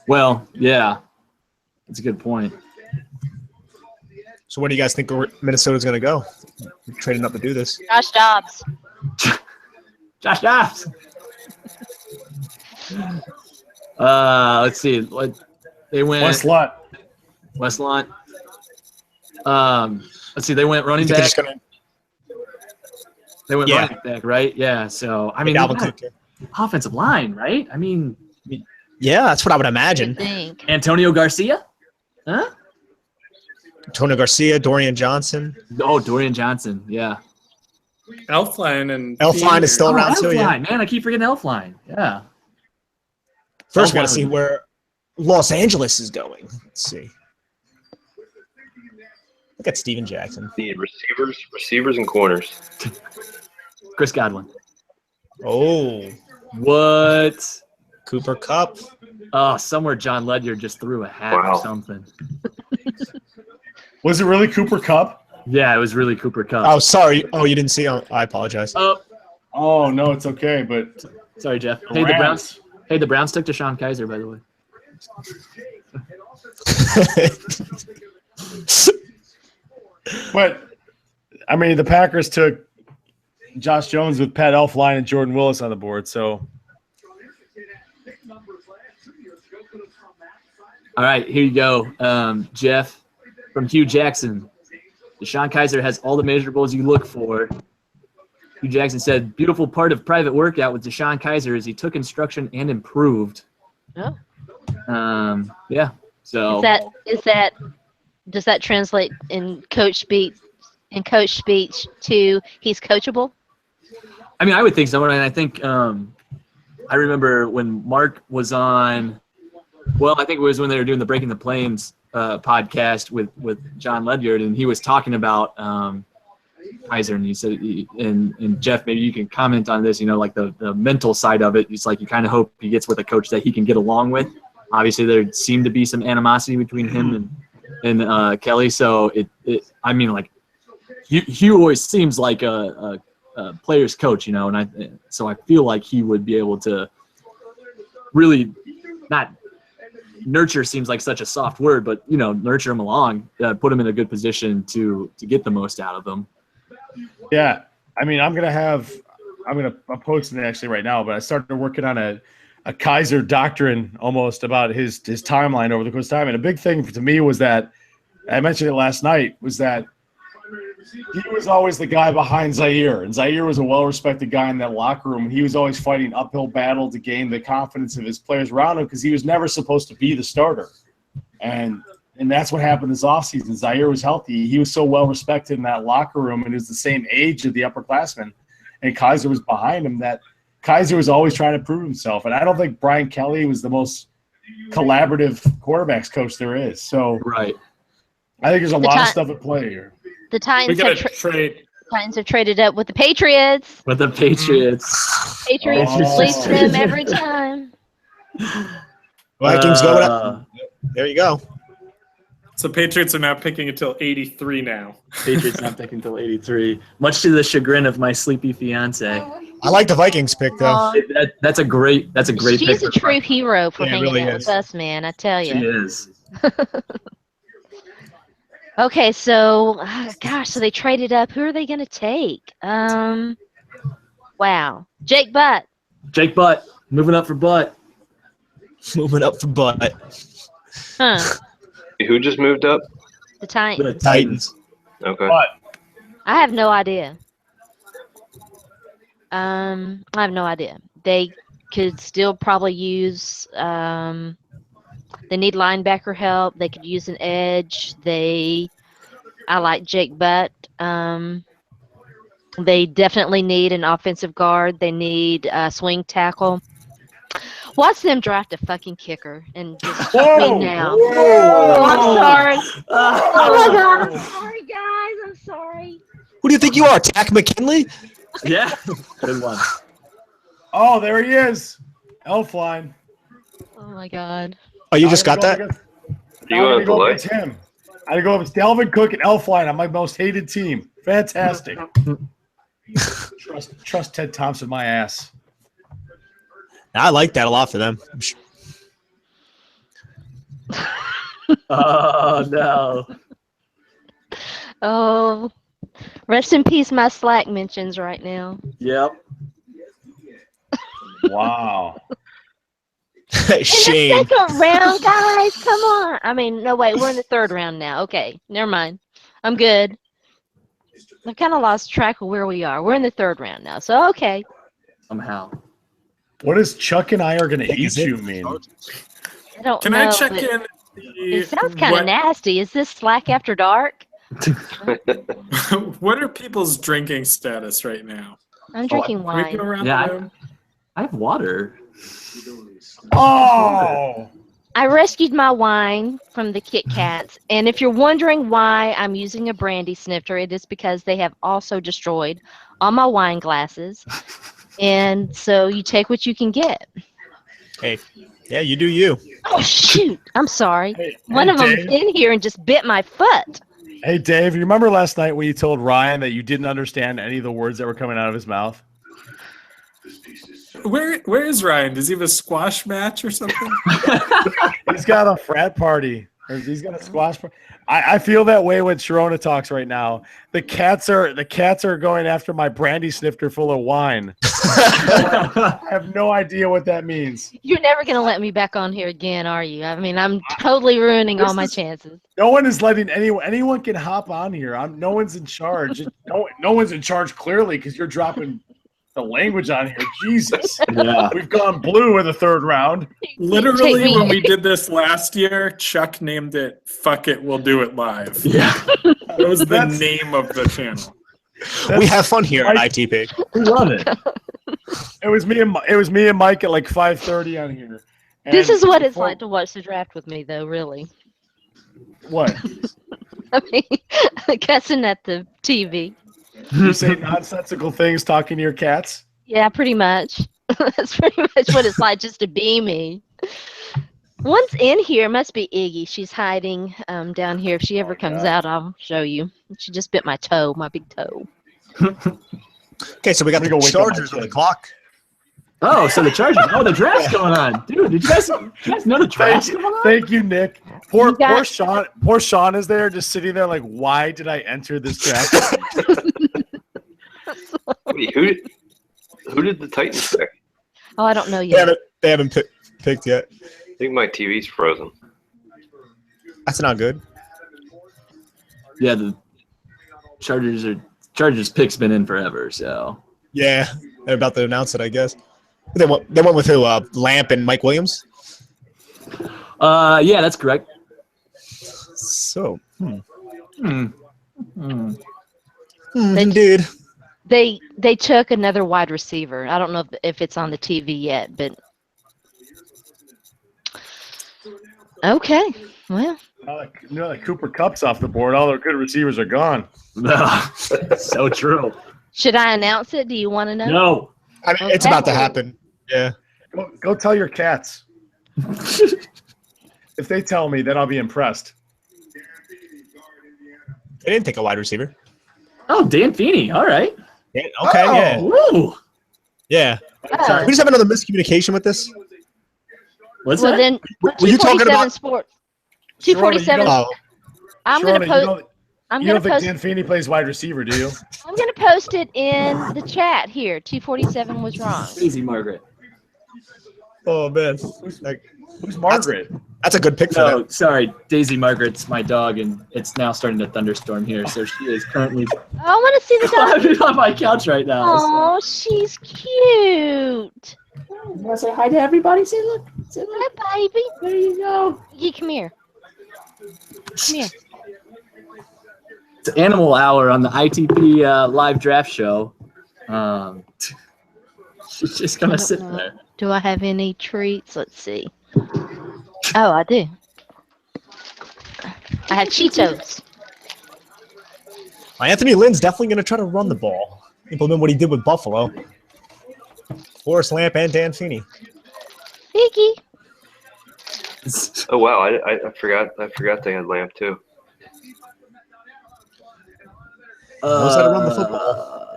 Well, yeah. That's a good point. So where do you guys think Minnesota's going to go? We're trading up to do this. Josh Dobbs. Josh Dobbs. Let's see. They went West Lott. Let's see. They went running back. They went running back, right? Yeah. So I mean, Dalvin Cook. Offensive line, right? I mean, yeah, that's what I would imagine. Antonio Garcia, huh? Antonio Garcia, Dorian Johnson. Oh, Dorian Johnson, yeah. Elfline is still around too. Yeah, man, I keep forgetting Elfline. Yeah. First, we got to see where Los Angeles is going. Let's see. Look at Steven Jackson. The receivers, and corners. Chris Godwin. Oh, what? Cooper Kupp. Oh, somewhere John Ledyard just threw a hat or something. Was it really Cooper Kupp? Yeah, it was really Cooper Kupp. Oh, sorry. Oh, you didn't see? Oh, I apologize. Oh no, it's okay. But sorry, Jeff. Hey, the Browns took DeShone Kizer, by the way. But I mean, the Packers took Josh Jones with Pat Elflein and Jordan Willis on the board. So, all right, here you go, Jeff from Hugh Jackson. DeShone Kizer has all the measurables you look for. Hugh Jackson said, "Beautiful part of private workout with DeShone Kizer is he took instruction and improved." Oh. Yeah. So does that translate in coach speech to he's coachable? I mean, I would think so, and I think I remember when Mark was on. Well, I think it was when they were doing the Breaking the Plains podcast with John Ledyard, and he was talking about Kizer, and he said, and Jeff, maybe you can comment on this. You know, like the mental side of it. It's like you kind of hope he gets with a coach that he can get along with. Obviously, there seemed to be some animosity between him and Kelly. So I mean, like Hugh always seems like a player's coach, you know, and so I feel like he would be able to really not nurture seems like such a soft word, but nurture them along, put them in a good position to get the most out of them. Yeah, I mean, I'm posting it actually right now, but I started working on a Kizer doctrine almost about his timeline over the course of time. And a big thing to me was that, I mentioned it last night, was that he was always the guy behind Zaire. And Zaire was a well-respected guy in that locker room. He was always fighting uphill battle to gain the confidence of his players around him because he was never supposed to be the starter. And that's what happened this offseason. Zaire was healthy. He was so well-respected in that locker room, and he was the same age of the upperclassmen. And Kizer was behind him, that Kizer was always trying to prove himself. And I don't think Brian Kelly was the most collaborative quarterbacks coach there is. So right. I think there's a lot of stuff at play here. The Titans Titans have traded up with the Patriots. With the Patriots. Patriots sleeps them every time. Vikings going up. There you go. So Patriots are now picking until 83 now. Patriots not picking until 83. Much to the chagrin of my sleepy fiance. I like the Vikings pick though. That's a great pick. She's a true hero for hanging really out with us, man. I tell you. She is. Okay, so so they traded up. Who are they going to take? Wow, Jake Butt. Jake Butt moving up for Butt. Moving up for Butt. Huh? Who just moved up? The Titans. The Titans. Okay. I have no idea. I have no idea. They could still probably use. They need linebacker help. They could use an edge. I like Jake Butt. They definitely need an offensive guard. They need a swing tackle. Watch them draft a fucking kicker and just chuck me now. Oh, I'm sorry. Oh my God, I'm sorry, guys. I'm sorry. Who do you think you are, Tack McKinley? Yeah, good one. Oh, there he is. Elfline. Oh my God. Oh, you just got that? You want to delay? It's him. I had to go up. It's Dalvin Cook and Elfline on my most hated team. Fantastic. Trust Ted Thompson, my ass. I like that a lot for them. Oh, no. Oh, rest in peace, my Slack mentions right now. Yep. Wow. Shame. In the second round, guys, come on. I mean, no, wait, we're in the third round now. Okay, never mind. I'm good. I've kind of lost track of where we are. We're in the third round now, so okay. Somehow. What does Chuck and I are going to eat you mean? I don't Can know. I check but in? It sounds kind of nasty. Is this Slack after dark? What are people's drinking status right now? I'm drinking Can we wine. go around Yeah, the room? I have water. Oh! I rescued my wine from the Kit Kats, and if you're wondering why I'm using a brandy snifter, it is because they have also destroyed all my wine glasses, and so you take what you can get. Hey, yeah, you do you. Oh, shoot. I'm sorry. Hey, One of them's Dave. in here and just bit my foot. Hey, Dave, you remember last night when you told Ryan that you didn't understand any of the words that were coming out of his mouth? Where is Ryan? Does he have a squash match or something? He's got a frat party. Or he's got a squash party. I feel that way when Sharona talks right now. The cats are going after my brandy snifter full of wine. I have no idea what that means. You're never going to let me back on here again, are you? I mean, I'm totally ruining all my chances. No one is letting anyone can hop on here. No one's in charge. No one's in charge clearly because you're dropping the language on here. Jesus. Yeah. We've gone blue in the third round. Literally, when we did this last year, Chuck named it "Fuck It, We'll Do It Live." Yeah. That was the name of the channel. We have fun here at ITP. We love it. It was me and Mike at like 5:30 on here. And This is what it's like to watch the draft with me, though, really. What? I mean, cussing at the TV. You say nonsensical things talking to your cats? Yeah, pretty much. That's pretty much what it's like just to be me. One's in here. Must be Iggy. She's hiding down here. If she ever comes out, I'll show you. She just bit my toe, my big toe. Okay, so we got Let me go the wake up my Chargers on the kid. clock. Oh, so the Chargers. Oh, the draft's going on. Dude, did you guys know the draft's going on? Thank you, Nick. Poor Sean is there just sitting there like, why did I enter this draft? Wait, who did the Titans pick? Oh, I don't know yet. They haven't picked yet. I think my TV's frozen. That's not good. Yeah, the Chargers pick's been in forever, so. Yeah, they're about to announce it, I guess. They went with who? Lamp and Mike Williams? Yeah, that's correct. So, Indeed. They took another wide receiver. I don't know if it's on the TV yet, but okay. Well, like Cooper Kupp's off the board. All their good receivers are gone. So true. Should I announce it? Do you want to know? No. I mean, it's about to happen. Yeah. Go tell your cats. If they tell me, then I'll be impressed. They didn't take a wide receiver. Oh, Dan Feeney. All right. Yeah, okay, yeah. Woo. Yeah. Oh. We just have another miscommunication with this. What's Well, that? then, Were you talking 247 about Sports. 247. I'm going to post. I'm You going don't to think post. Dan Feeney plays wide receiver, do you? I'm going to post it in the chat here. 247 was wrong. Easy, Margaret. Oh, man. Who's Margaret? That's a good pick for No, that. sorry. Daisy Margaret's my dog, and it's now starting to thunderstorm here, so she is currently Oh, I want to see the dog. climbing on my couch right now. so- Oh, she's cute. You want to say hi to everybody? Say look. Say look. Hi, baby. There you go. Yeah, come here. Come here. It's Animal Hour on the ITP live draft show. She's just going to sit there. Do I have any treats? Let's see. Oh, I do. I have Cheetos. Anthony Lynn's definitely going to try to run the ball, implement what he did with Buffalo. Forrest Lamp and Dan Feeney. Iggy. Oh wow, I forgot they had Lamp too. Knows how to run the football.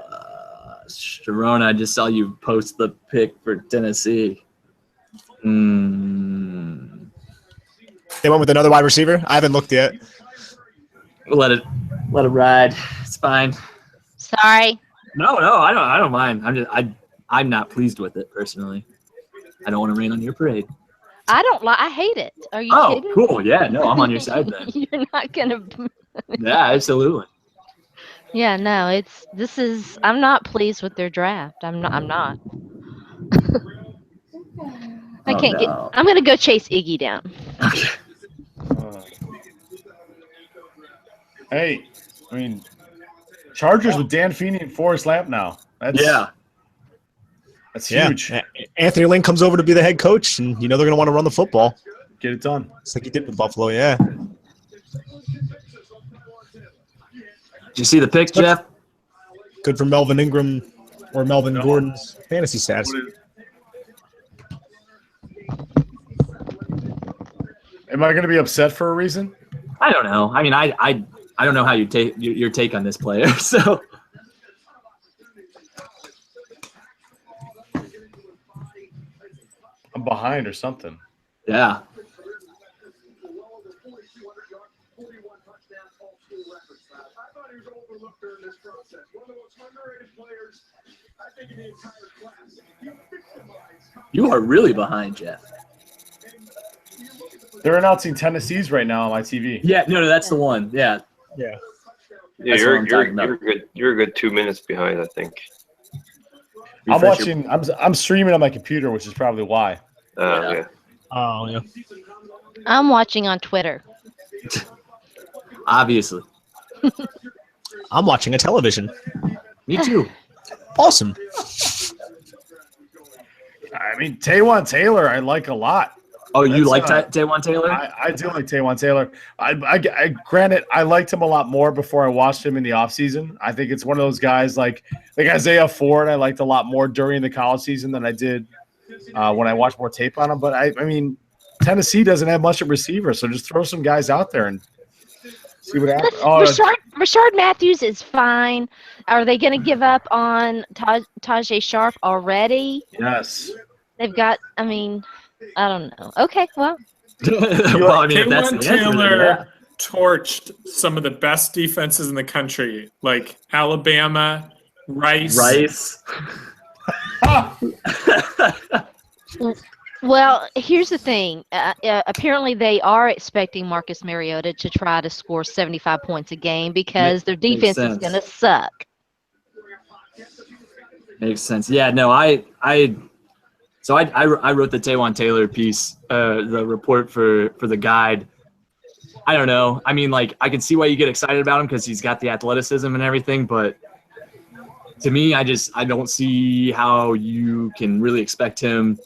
Jourdan, I just saw you post the pick for Tennessee. They went with another wide receiver. I haven't looked yet. Let it ride. It's fine. Sorry. No, I don't mind. I'm not pleased with it personally. I don't want to rain on your parade. I don't like. I hate it. Are you Oh, kidding? cool. Yeah, no, I'm on your side then. You're not gonna. Yeah, absolutely. Yeah, no. I'm not pleased with their draft. I'm not. I can't get. I'm gonna go chase Iggy down. Okay. Hey, I mean, Chargers with Dan Feeney and Forrest Lamp now. That's huge. Yeah. Anthony Lynn comes over to be the head coach, and they're going to want to run the football. Get it done. It's like he did with Buffalo, yeah. Did you see the pick, Jeff? Good for Melvin Ingram or Melvin Gordon's fantasy stats. Am I going to be upset for a reason? I don't know. I mean, I don't know how you take your take on this player. So I'm behind or something. yeah. You are really behind, Jeff. They're announcing Tennessee's right now on my TV. Yeah, no, that's the one. Yeah. Yeah. Yeah, That's what I'm talking about. you're a good 2 minutes behind, I think. I'm Refresh your- watching. I'm streaming on my computer, which is probably why. Yeah. Oh, yeah. I'm watching on Twitter. Obviously. I'm watching a television. Me too. Awesome. I mean, Taywan Taylor, I like a lot. Oh, you That's, like Taywan Taylor? I do like Taywan Taylor. I granted, I liked him a lot more before I watched him in the offseason. I think it's one of those guys like Isaiah Ford. I liked a lot more during the college season than I did when I watched more tape on him. But I mean, Tennessee doesn't have much of a receiver, so just throw some guys out there and See what happens. Oh, Rashard Matthews is fine. Are they going to give up on Tajay Sharp already? yes. They've got. I mean, I don't know. Okay, well. Well, I mean, if that's Taywan the answer, then Taylor torched some of the best defenses in the country, like Alabama, Rice. Well, here's the thing. Apparently, they are expecting Marcus Mariota to try to score 75 points a game because their defense is going to suck. Makes sense. Yeah, no, I wrote the Taywan Taylor piece, the report for the guide. I don't know. I mean, like, I can see why you get excited about him because he's got the athleticism and everything, but to me, I don't see how you can really expect him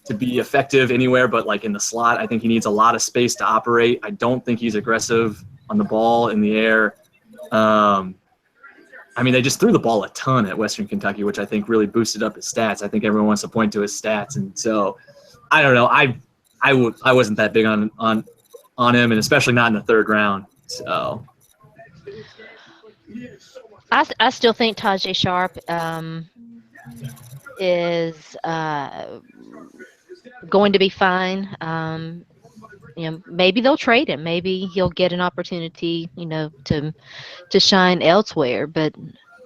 to be effective anywhere but like in the slot. I think he needs a lot of space to operate. I don't think he's aggressive on the ball in the air. I mean, they just threw the ball a ton at Western Kentucky, which I think really boosted up his stats. I think everyone wants to point to his stats, and so I don't know. I wasn't that big on him, and especially not in the third round. So I still think Tajay Sharp is going to be fine. Maybe they'll trade him. Maybe he'll get an opportunity, to shine elsewhere. But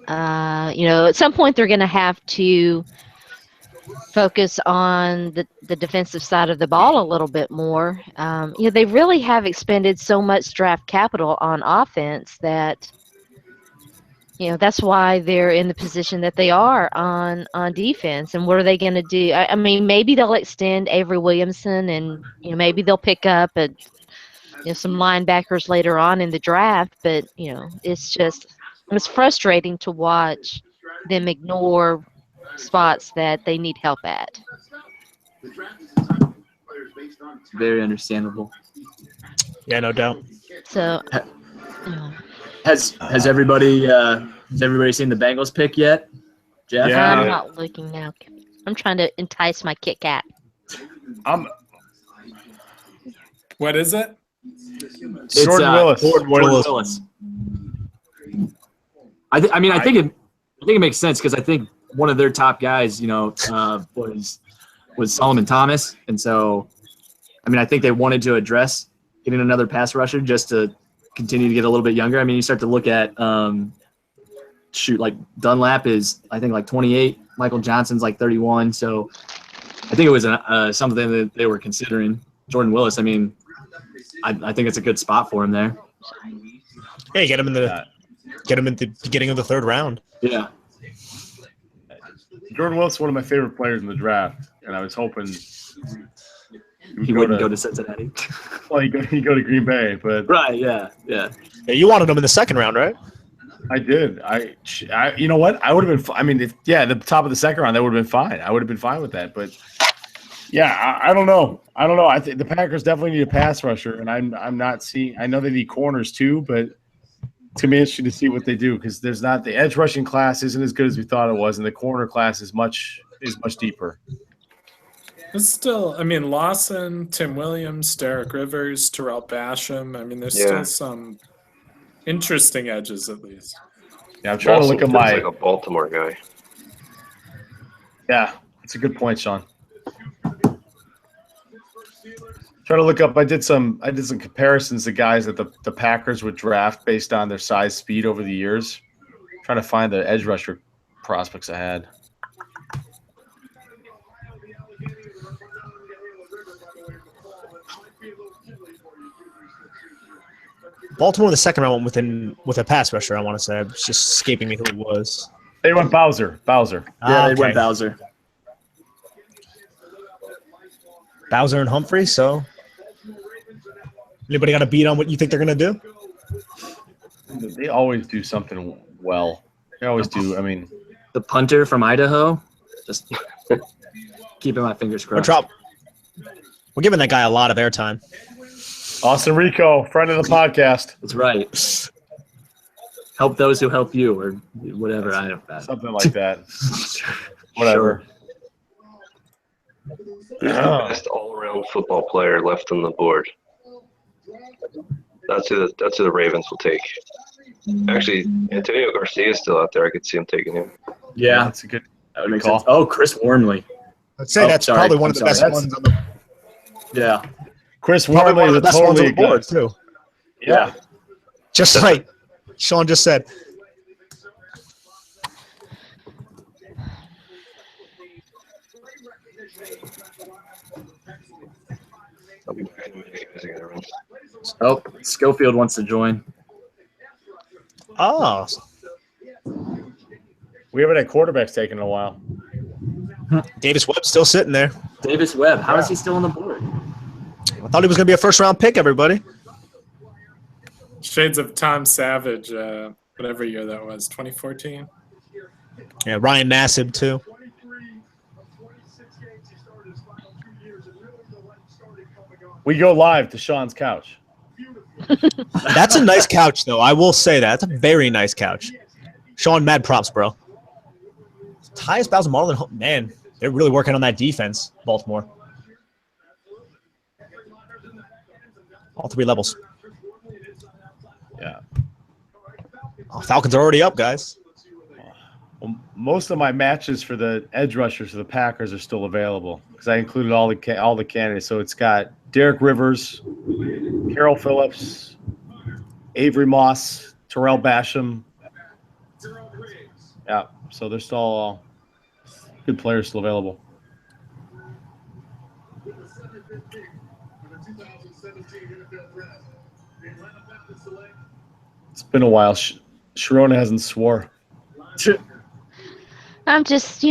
at some point they're going to have to focus on the defensive side of the ball a little bit more. They really have expended so much draft capital on offense that that's why they're in the position that they are on defense. And what are they going to do? I mean, maybe they'll extend Avery Williamson, and maybe they'll pick up some linebackers later on in the draft. But it's frustrating to watch them ignore spots that they need help at. very understandable. Yeah, no doubt. So. Has everybody seen the Bengals pick yet? Jeff? Yeah. I'm not looking now. I'm trying to entice my Kit Kat. What is it? It's Jordan Willis. Jordan Willis. I think it makes sense because I think one of their top guys, was Solomon Thomas, and so I think they wanted to address getting another pass rusher just to continue to get a little bit younger. I mean, you start to look at like Dunlap is I think like 28, Michael Johnson's like 31, so I think it was something that they were considering. Jordan Willis, I mean, I think it's a good spot for him there. Hey, get him in the beginning of the third round. Yeah. Jordan Willis is one of my favorite players in the draft, and I was hoping he wouldn't go to Cincinnati. Well, he'd go to Green Bay, but right, yeah. Yeah, you wanted him in the second round, right? I did. I you know what? I would have been. I mean, the top of the second round, that would have been fine. I would have been fine with that. But yeah, I don't know. I think the Packers definitely need a pass rusher, and I'm not seeing. I know they need corners too, but to me, it's interesting to see what they do because there's not the edge rushing class isn't as good as we thought it was, and the corner class is much deeper. It's still, Lawson, Tim Williams, Derek Rivers, Tarell Basham. There's still some interesting edges at least. Yeah, I'm trying to look at my like a Baltimore guy. Yeah, that's a good point, Sean. Trying to look up. I did some comparisons to guys that the Packers would draft based on their size, speed over the years. Trying to find the edge rusher prospects I had. Baltimore, the second round went with a pass rusher. I want to say it's just escaping me who it was. They went Bowser. Yeah, they went Bowser. Bowser and Humphrey. So, anybody got a beat on what you think they're gonna do? They always do something well. They always do. The punter from Idaho. Just keeping my fingers crossed. We're giving that guy a lot of airtime. Austin Rico, friend of the podcast. That's right. Help those who help you, or whatever. Something like that. Whatever. He's the best all-around football player left on the board. That's who the Ravens will take. Actually, Antonio Garcia is still out there. I could see him taking him. Yeah, that's a good. that would make call. sense. Oh, Chris Wormley. I'd say that's sorry. probably one of I'm the best sorry. ones on the Yeah. Chris probably Wormley one is of the a best ones on totally the board good. too. Yeah. Just like Sean just said. I'll be back in a minute, guys. I gotta run. Oh, Schofield wants to join. Oh, We haven't had quarterbacks taken in a while. Davis Webb still sitting there. Davis Webb. How is he still on the board? I thought he was going to be a first-round pick, everybody. Shades of Tom Savage, whatever year that was, 2014. Yeah, Ryan Nassib, too. We go live to Sean's couch. That's a nice couch, though. I will say that. That's a very nice couch. Sean, mad props, bro. Tyus Bowser, Marlon, man, they're really working on that defense, Baltimore. All three levels. Yeah. Oh, Falcons are already up, guys. Well, most of my matches for the edge rushers for the Packers are still available because I included all the candidates. So it's got Derek Rivers, Carroll Phillips, Avery Moss, Tarell Basham. Yeah, so they're still all good players still available. It's been a while. Sharona hasn't swore. I'm just,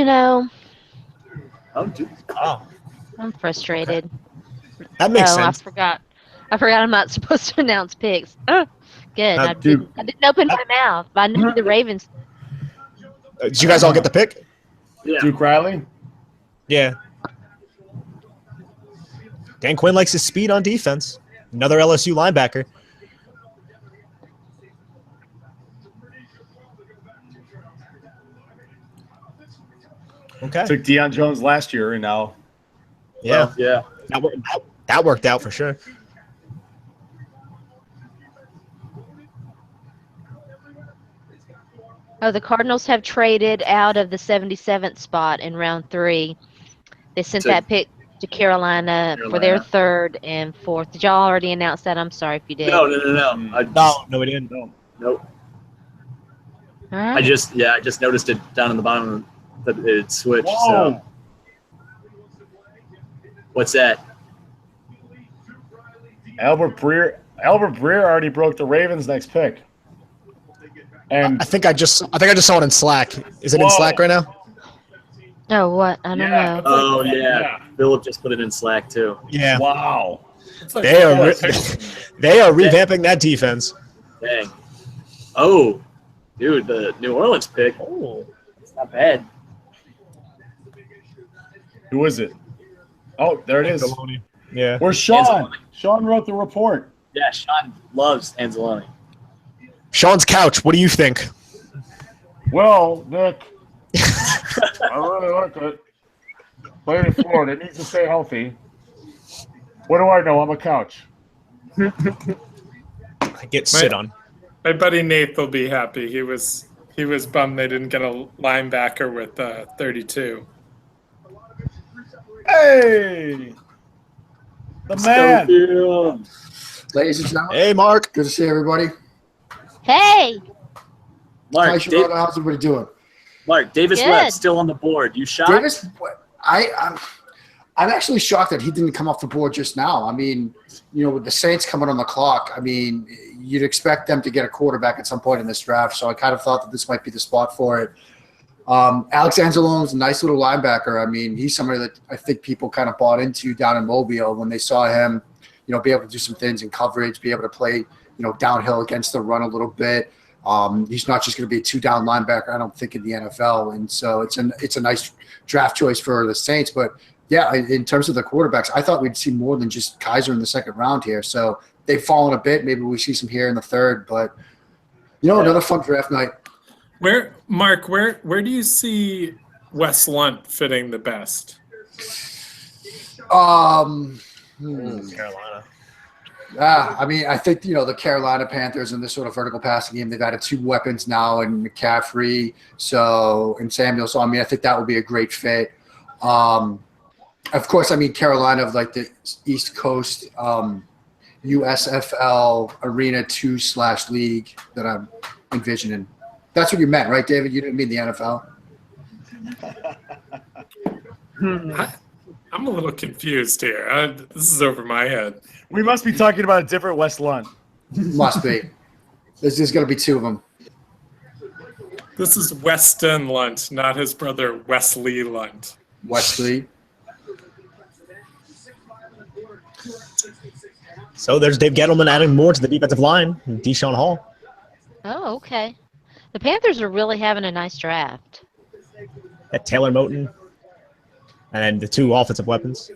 Oh, dude. Oh, I'm frustrated. that makes I sense. forgot I'm not supposed to announce picks. Oh, good. I dude. didn't open my mouth. But I knew the Ravens. Did you guys all get the pick? Yeah. Duke Riley? Yeah. Dan Quinn likes his speed on defense. Another LSU linebacker. Okay. Took Deion Jones last year, and now Yeah. Well, yeah. That worked out for sure. Oh, the Cardinals have traded out of the 77th spot in round 3. They sent To- that pick to Carolina for their Carolina. 3rd and 4th. Did y'all already announce that? I'm sorry if you did. No. No, we didn't. Nope. All right. I just noticed it down in the bottom that it switched. Whoa. So what's that? Albert Breer already broke the Ravens' next pick. And I think I just saw it in Slack. Is it in Whoa. Slack right now? Oh, what? I don't Yeah. know. Oh yeah. Philip just put it in Slack too. Yeah. wow. It's like They are football. they are revamping that defense. Dang. Oh, dude, the New Orleans pick. Oh, it's not bad. Who is it? Oh, there it is. Yeah. Where's Sean? Anzalone. Sean wrote the report. Yeah, Sean loves Anzalone. Sean's couch. What do you think? Well, Nick, I really like it. Playing in Florida, it needs to stay healthy. What do I know? I'm a couch. I get sit on. My buddy Nate will be happy. He was bummed they didn't get a linebacker with 32. Hey, the man. Schofield. Ladies and gentlemen, Hey, Mark. good to see everybody. Hey, Mark, How's everybody doing? Davis Good. Webb still on the board. You shocked? Davis, I'm actually shocked that he didn't come off the board just now. I mean, with the Saints coming on the clock, I mean, you'd expect them to get a quarterback at some point in this draft. So I kind of thought that this might be the spot for it. Alex Anzalone's a nice little linebacker. I mean, he's somebody that I think people kind of bought into down in Mobile when they saw him, be able to do some things in coverage, be able to play, downhill against the run a little bit. He's not just going to be a 2-down linebacker, I don't think, in the NFL. And so it's a nice draft choice for the Saints. But, yeah, in terms of the quarterbacks, I thought we'd see more than just Kizer in the second round here. So they've fallen a bit. Maybe we see some here in the third. But, another fun draft night. Mark, where do you see Wes Lunt fitting the best? Carolina. I mean, I think, the Carolina Panthers in this sort of vertical passing game, they've added 2 weapons now in McCaffrey and Samuel. So, I mean, I think that would be a great fit. Of course, I mean, Carolina of like the East Coast USFL Arena 2/league that I'm envisioning. That's what you meant, right, David? You didn't mean the NFL? I'm a little confused here. This is over my head. We must be talking about a different West Lund. Must be. There's just going to be 2 of them. This is Weston Lunt, not his brother Wesley Lunt. Wesley. So there's Dave Gettleman adding more to the defensive line. DeShone Hall. Oh, okay. The Panthers are really having a nice draft. At Taylor Moton. And the 2 offensive weapons.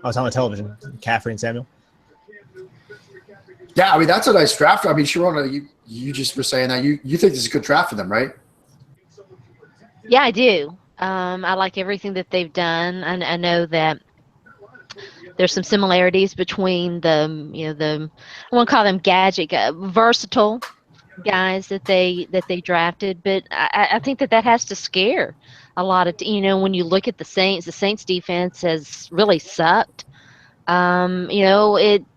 I was on the television. Caffrey and Samuel. Yeah, I mean, that's a nice draft. I mean, Sharona, you just were saying that you think this is a good draft for them, right? Yeah, I do. I like everything that they've done. I know that there's some similarities between I won't call them gadget, versatile guys that they drafted, but I think that has to scare a lot of when you look at the Saints defense has really sucked.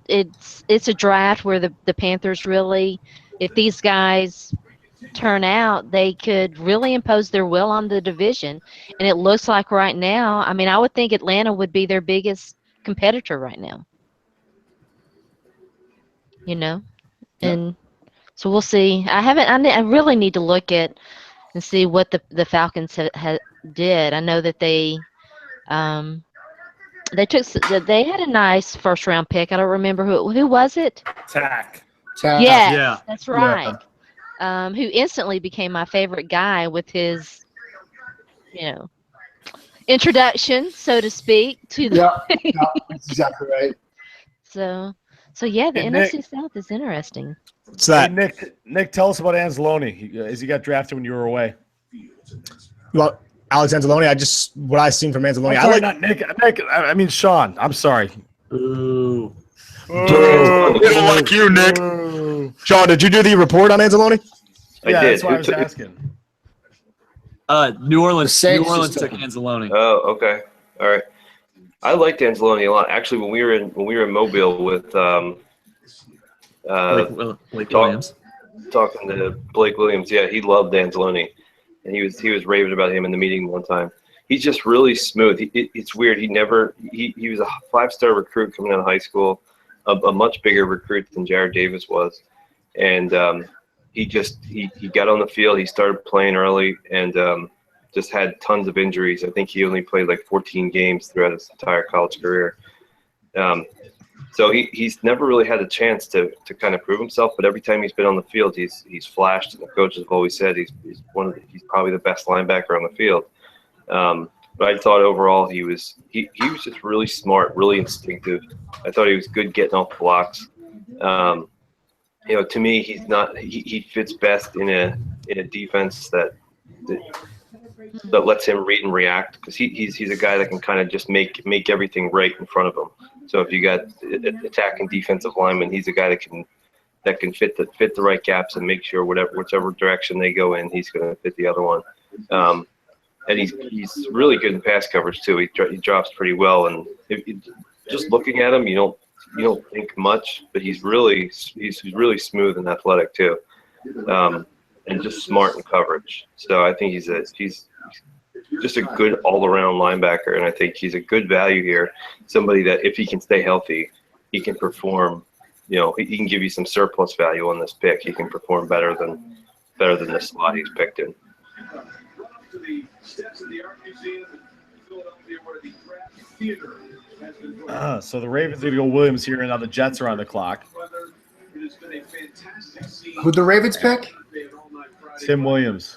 It's a draft where the Panthers really, if these guys turn out, they could really impose their will on the division. And it looks like right now, I mean, I would think Atlanta would be their biggest competitor right now. And so we'll see. I really need to look at and see what the Falcons did. I know that they had a nice first round pick. I don't remember who was it. Tack. Yes, Yeah, that's right. Who instantly became my favorite guy with his, introduction, so to speak, to the. Yeah, that's exactly right. So yeah, the Hey, NFC South is interesting. What's that? Hey, Nick, tell us about Anzalone. As he got drafted when you were away. Well, Alex Anzalone, what I've seen from Anzalone. I'm sorry, not Nick. I mean Sean. I'm sorry. Ooh. We don't like you, Nick. Sean, did you do the report on Anzalone? Yeah, did. that's why I was asking. New Orleans Saints took Anzalone. Oh, okay. All right. I liked Anzalone a lot. Actually, when we were in Mobile with Blake Williams. talking to Blake Williams, yeah, he loved Anzalone, and he was raving about him in the meeting one time. He's just really smooth. It's weird. He was a 5-star recruit coming out of high school, a much bigger recruit than Jared Davis was, and he got on the field. He started playing early and just had tons of injuries. I think he only played like 14 games throughout his entire college career. So he's never really had a chance to kind of prove himself. But every time he's been on the field, he's flashed. And the coaches have always said he's probably the best linebacker on the field. But I thought overall he was just really smart, really instinctive. I thought he was good getting off the blocks. To me, he fits best in a defense that lets him read and react, because he's a guy that can kind of just make everything right in front of him. So if you got attacking defensive linemen, he's a guy that can fit the right gaps and make sure whichever direction they go in, he's going to fit the other one. And he's really good in pass coverage too. He drops pretty well, and just looking at him, you don't think much, but he's really smooth and athletic too, and just smart in coverage. So I think he's just a good all-around linebacker, and I think he's a good value here. Somebody that if he can stay healthy, he can perform. He can give you some surplus value on this pick. He can perform better than the slot he's picked in. So the Ravens are going to go Williams here, and now the Jets are on the clock. Who'd the Ravens pick? Tim Williams.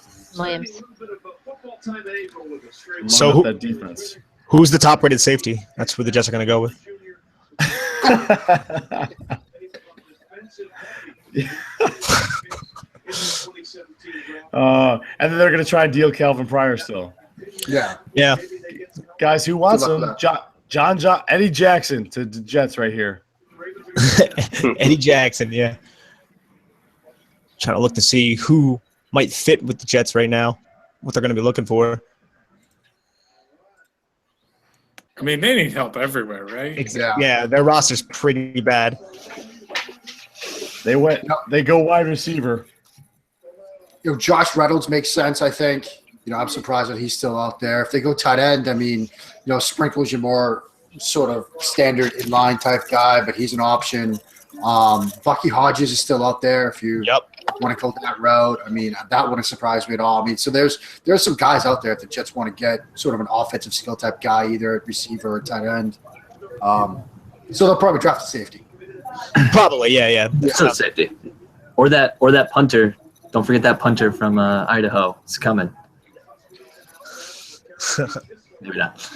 So that defense. Who's the top-rated safety? That's who the Jets are going to go with. And then they're going to try and deal Calvin Pryor still. Yeah. Yeah. Guys, who wants Good him? luck with John Eddie Jackson to the Jets right here. Eddie Jackson, yeah. Trying to look to see who might fit with the Jets right now, what they're going to be looking for. I mean, they need help everywhere, right? Exactly. Yeah, their roster's pretty bad. They go wide receiver. Josh Reynolds makes sense, I think. I'm surprised that he's still out there. If they go tight end, I mean, Sprinkle's your more sort of standard inline type guy, but he's an option. Bucky Hodges is still out there if you want to go that route. I mean, that wouldn't surprise me at all. I mean, so there's some guys out there that the Jets want to get sort of an offensive skill type guy, either at receiver or tight end. So they'll probably draft a safety. Probably, yeah. So safety. Or that punter. Don't forget that punter from Idaho. It's coming. Maybe not.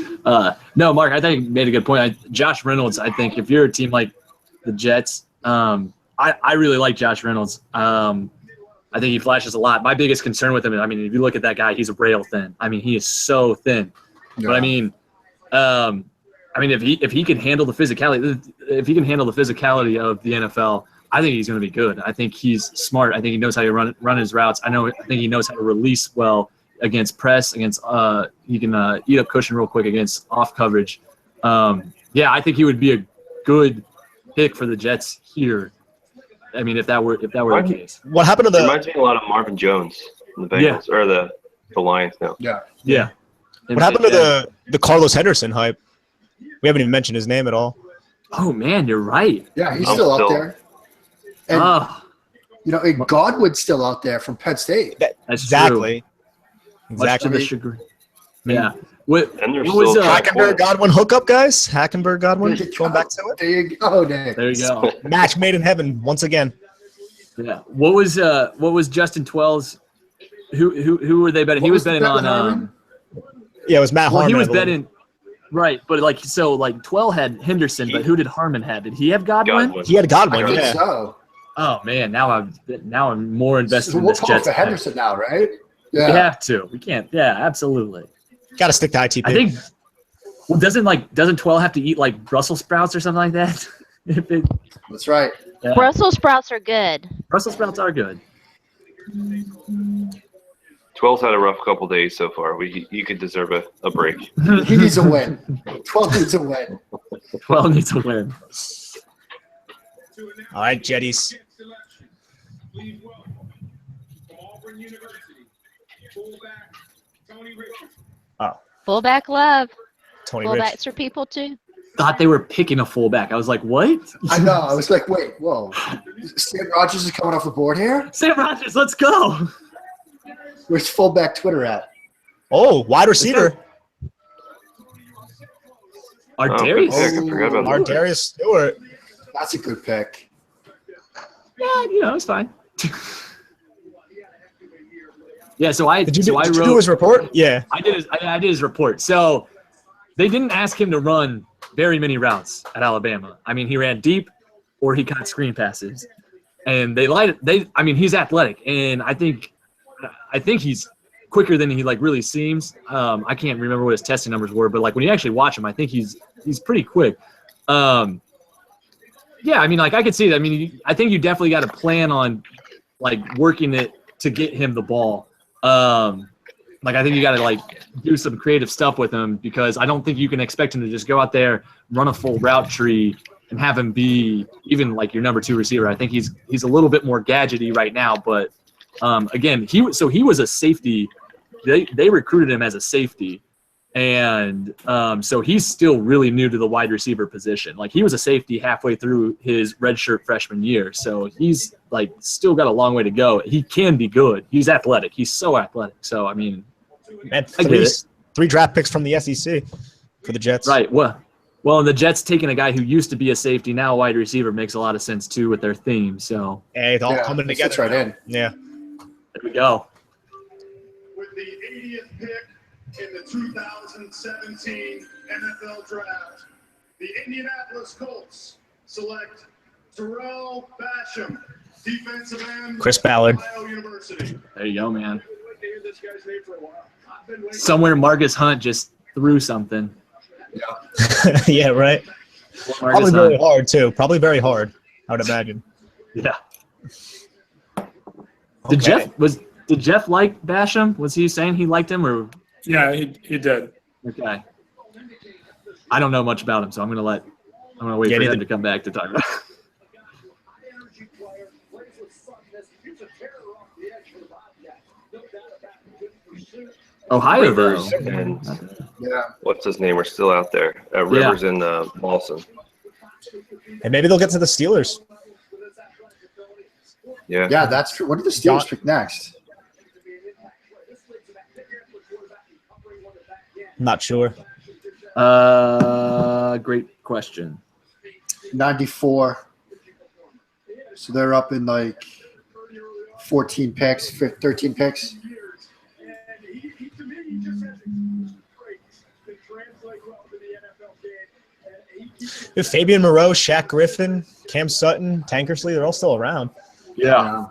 No, Mark, I think you made a good point. Josh Reynolds, I think if you're a team like the Jets, I really like Josh Reynolds. I think he flashes a lot. My biggest concern with him, I mean, if you look at that guy, he's rail thin. I mean, he is so thin. Yeah. But I mean, if he can handle the physicality, of the NFL, I think he's going to be good. I think he's smart. I think he knows how to run his routes. I think he knows how to release well against press, he can eat up cushion real quick against off coverage. I think he would be a good pick for the Jets here. I mean, if that were the case. What happened to the? Reminds me a lot of Marvin Jones in the Bengals or the Lions now. Yeah. What happened to the Carlos Henderson hype? We haven't even mentioned his name at all. Oh man, you're right. Yeah, he's still out there. And Godwin's still out there from Penn State. That's exactly. True. Exactly. Yeah. What was Hackenberg Godwin hookup, guys? Hackenberg Godwin. Going back to it. There you go, Dave. There you go. Match made in heaven once again. Yeah. What was Justin Twell's? Who were they betting? He was betting on. Yeah, it was Matt Harmon. He was betting. Right, but Twell had Henderson, but who did Harmon have? Did he have Godwin? He had Godwin. I think so. Oh man, now I'm more invested in we'll this Jets. For Henderson now, right? Yeah. We have to. We can't. Yeah, absolutely. Got to stick to ITP. I think. Well, doesn't Twell have to eat like Brussels sprouts or something like that? That's right. Yeah. Brussels sprouts are good. Brussels sprouts are good. 12's had a rough couple days so far. You could deserve a break. He needs a win. 12 needs a win. 12 needs a win. All right, Jetties. Fullback love. Tony Fullbacks Rich. are people too. Thought they were picking a fullback. I was like, what? I know. I was like, wait, whoa. Sam Rogers is coming off the board here? Sam Rogers, let's go. Where's fullback Twitter at? Oh, wide receiver. ArDarius. I forgot about ArDarius Stewart. That's a good pick. Yeah, it's fine. Yeah, Did you do his report? Yeah. I did his report. So they didn't ask him to run very many routes at Alabama. I mean, he ran deep or he caught screen passes. And he's athletic, and I think he's quicker than he really seems. I can't remember what his testing numbers were, but when you actually watch him, I think he's pretty quick. I could see that. I mean, I think you definitely got to plan on working it to get him the ball. I think you got to do some creative stuff with him, because I don't think you can expect him to just go out there, run a full route tree, and have him be even your number 2 receiver. I think he's a little bit more gadgety right now, but again, he was a safety. They recruited him as a safety, and so he's still really new to the wide receiver position. He was a safety halfway through his redshirt freshman year, so he's still got a long way to go. He can be good. He's athletic. He's so athletic. So I mean, man, 3 draft picks from the SEC for the Jets. Right. Well, and the Jets taking a guy who used to be a safety, now a wide receiver, makes a lot of sense too with their theme. So hey, it's all coming together. Fits right in. Yeah. There we go. With the 80th pick in the 2017 NFL Draft, the Indianapolis Colts select Tarell Basham, defensive end, Chris Ballard. Ohio University. There you go, man. Somewhere Marcus Hunt just threw something. Yeah. Yeah, right. Probably very hard too. Probably very hard, I would imagine. Yeah. Okay. Did Jeff like Basham? Was he saying he liked him or? Yeah, he did. Okay. I don't know much about him, so I'm gonna wait for him to come back to talk about it. Ohio, though. And what's his name? We're still out there. Rivers and Paulson. And maybe they'll get to the Steelers. Yeah. Yeah, that's true. What did the Steelers pick next? Not sure. Great question. 94. So they're up in like 14 picks, 13 picks. Fabian Moreau, Shaq Griffin, Cam Sutton, Tankersley, they're all still around. Yeah.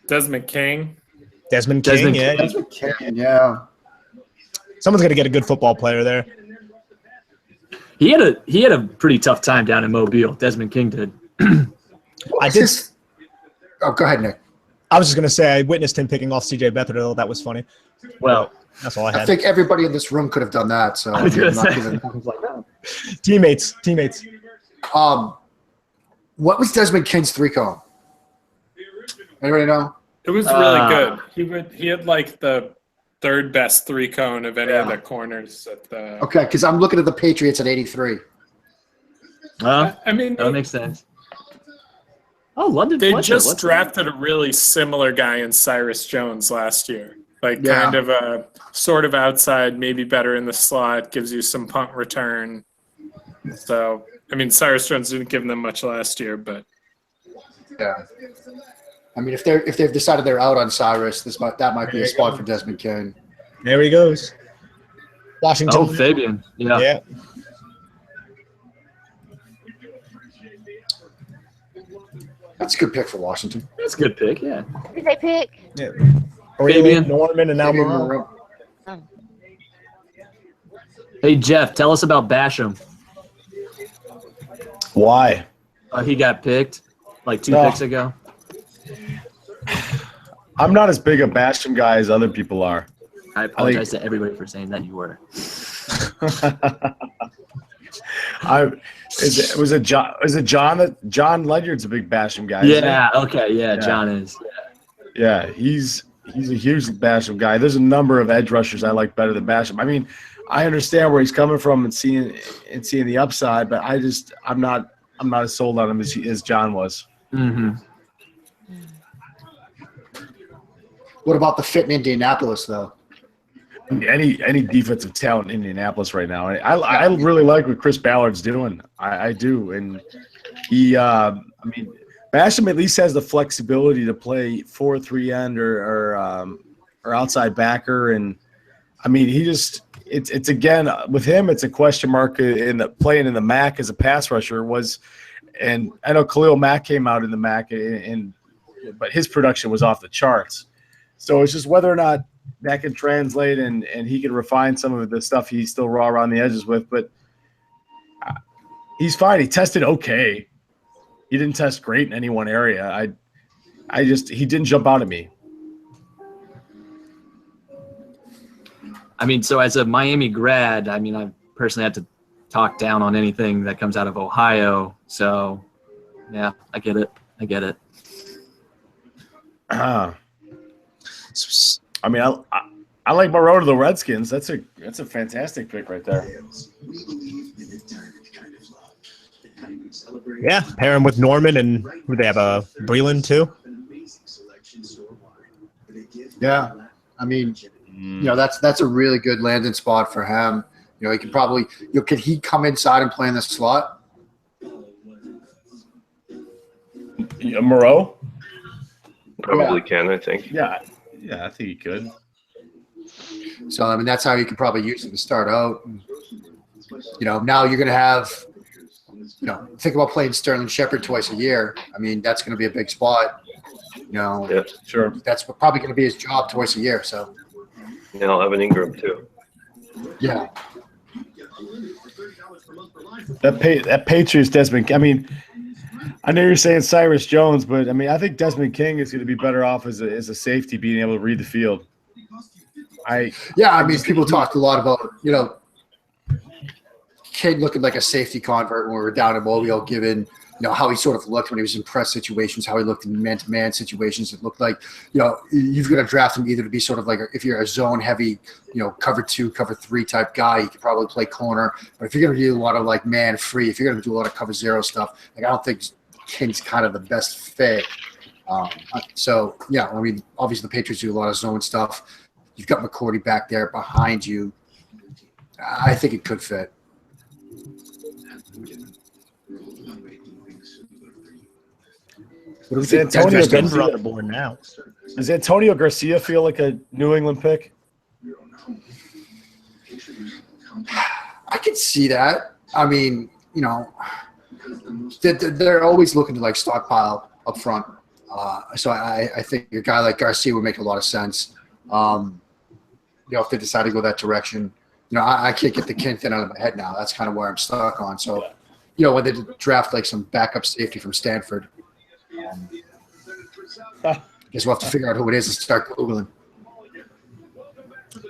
Desmond King. Desmond King, yeah. Desmond King, yeah. Someone's going to get a good football player there. He had a pretty tough time down in Mobile. Desmond King did. I did. Oh, go ahead, Nick. I was just going to say I witnessed him picking off C.J. Beathard. That was funny. Well, that's all I had. I think everybody in this room could have done that. So I was gonna say. Teammates. What was Desmond King's 3-cone? Anybody know? It was really good. He had like the third best 3-cone of any of the corners at the. Okay, because I'm looking at the Patriots at 83. I mean, that makes sense. Oh, London. They Fletcher. just drafted a really similar guy in Cyrus Jones last year. Like kind of a sort of outside, maybe better in the slot, gives you some punt return. So, I mean, Cyrus Jones didn't give them much last year, but yeah. I mean, if they've decided they're out on Cyrus, that might be a spot for Desmond King. There he goes. Washington. Oh, Fabian. Yeah. That's a good pick for Washington. That's a good pick, yeah. Who did they pick? Yeah. Fabian. Norman and now Moreau. Oh. Hey, Jeff, tell us about Basham. Why? He got picked like 2 picks ago. I'm not as big a Basham guy as other people are. I apologize to everybody for saying that you were. Was it John? John Ledyard's a big Basham guy. Yeah. Okay. Yeah. John is. Yeah. He's a huge Basham guy. There's a number of edge rushers I like better than Basham. I mean, I understand where he's coming from and seeing the upside, but I'm not as sold on him as John was. Mm-hmm. What about the fit in Indianapolis, though? Any defensive talent in Indianapolis right now. I really like what Chris Ballard's doing. I do, and he. I mean, Basham at least has the flexibility to play 4-3 end or outside backer, and I mean it's again with him it's a question mark in the playing in the MAC as a pass rusher was, and I know Khalil Mack came out in the MAC but his production was off the charts. So it's just whether or not that can translate and he can refine some of the stuff he's still raw around the edges with. But he's fine. He tested okay. He didn't test great in any one area. He didn't jump out at me. I mean, so as a Miami grad, I mean, I personally had to talk down on anything that comes out of Ohio. So, yeah, I get it. I mean, I like Moreau to the Redskins. That's a fantastic pick right there. Yeah, pair him with Norman and who they have Breland too. Yeah, I mean, that's a really good landing spot for him. He could probably could he come inside and play in the slot? Moreau probably can, I think. Yeah, I think he could. So I mean, that's how you could probably use him to start out. Now you're going to have. Think about playing Sterling Shepard twice a year. I mean, that's going to be a big spot. Yeah, sure. That's probably going to be his job twice a year. So. Evan Ingram too. Yeah. That Patriots Desmond. I mean, I know you're saying Cyrus Jones, but I mean, I think Desmond King is going to be better off as a safety, being able to read the field. People talked a lot about, King looking like a safety convert when we were down in Mobile, given how he sort of looked when he was in press situations, how he looked in man-to-man situations. It looked like, you've got to draft him either to be sort of like, if you're a zone-heavy, cover 2, cover 3 type guy, you could probably play corner. But if you're going to do a lot of like man-free, if you're going to do a lot of cover 0 stuff, like I don't think King's kind of the best fit. Obviously the Patriots do a lot of zone stuff. You've got McCourty back there behind you. I think it could fit. Is Antonio Garcia board now? Does Antonio Garcia feel like a New England pick? I could see that. I mean, they're always looking to like stockpile up front. So I think a guy like Garcia would make a lot of sense. If they decide to go that direction, I can't get the King thing out of my head now. That's kind of where I'm stuck on. So, when they draft like some backup safety from Stanford, I guess we'll have to figure out who it is and start Googling.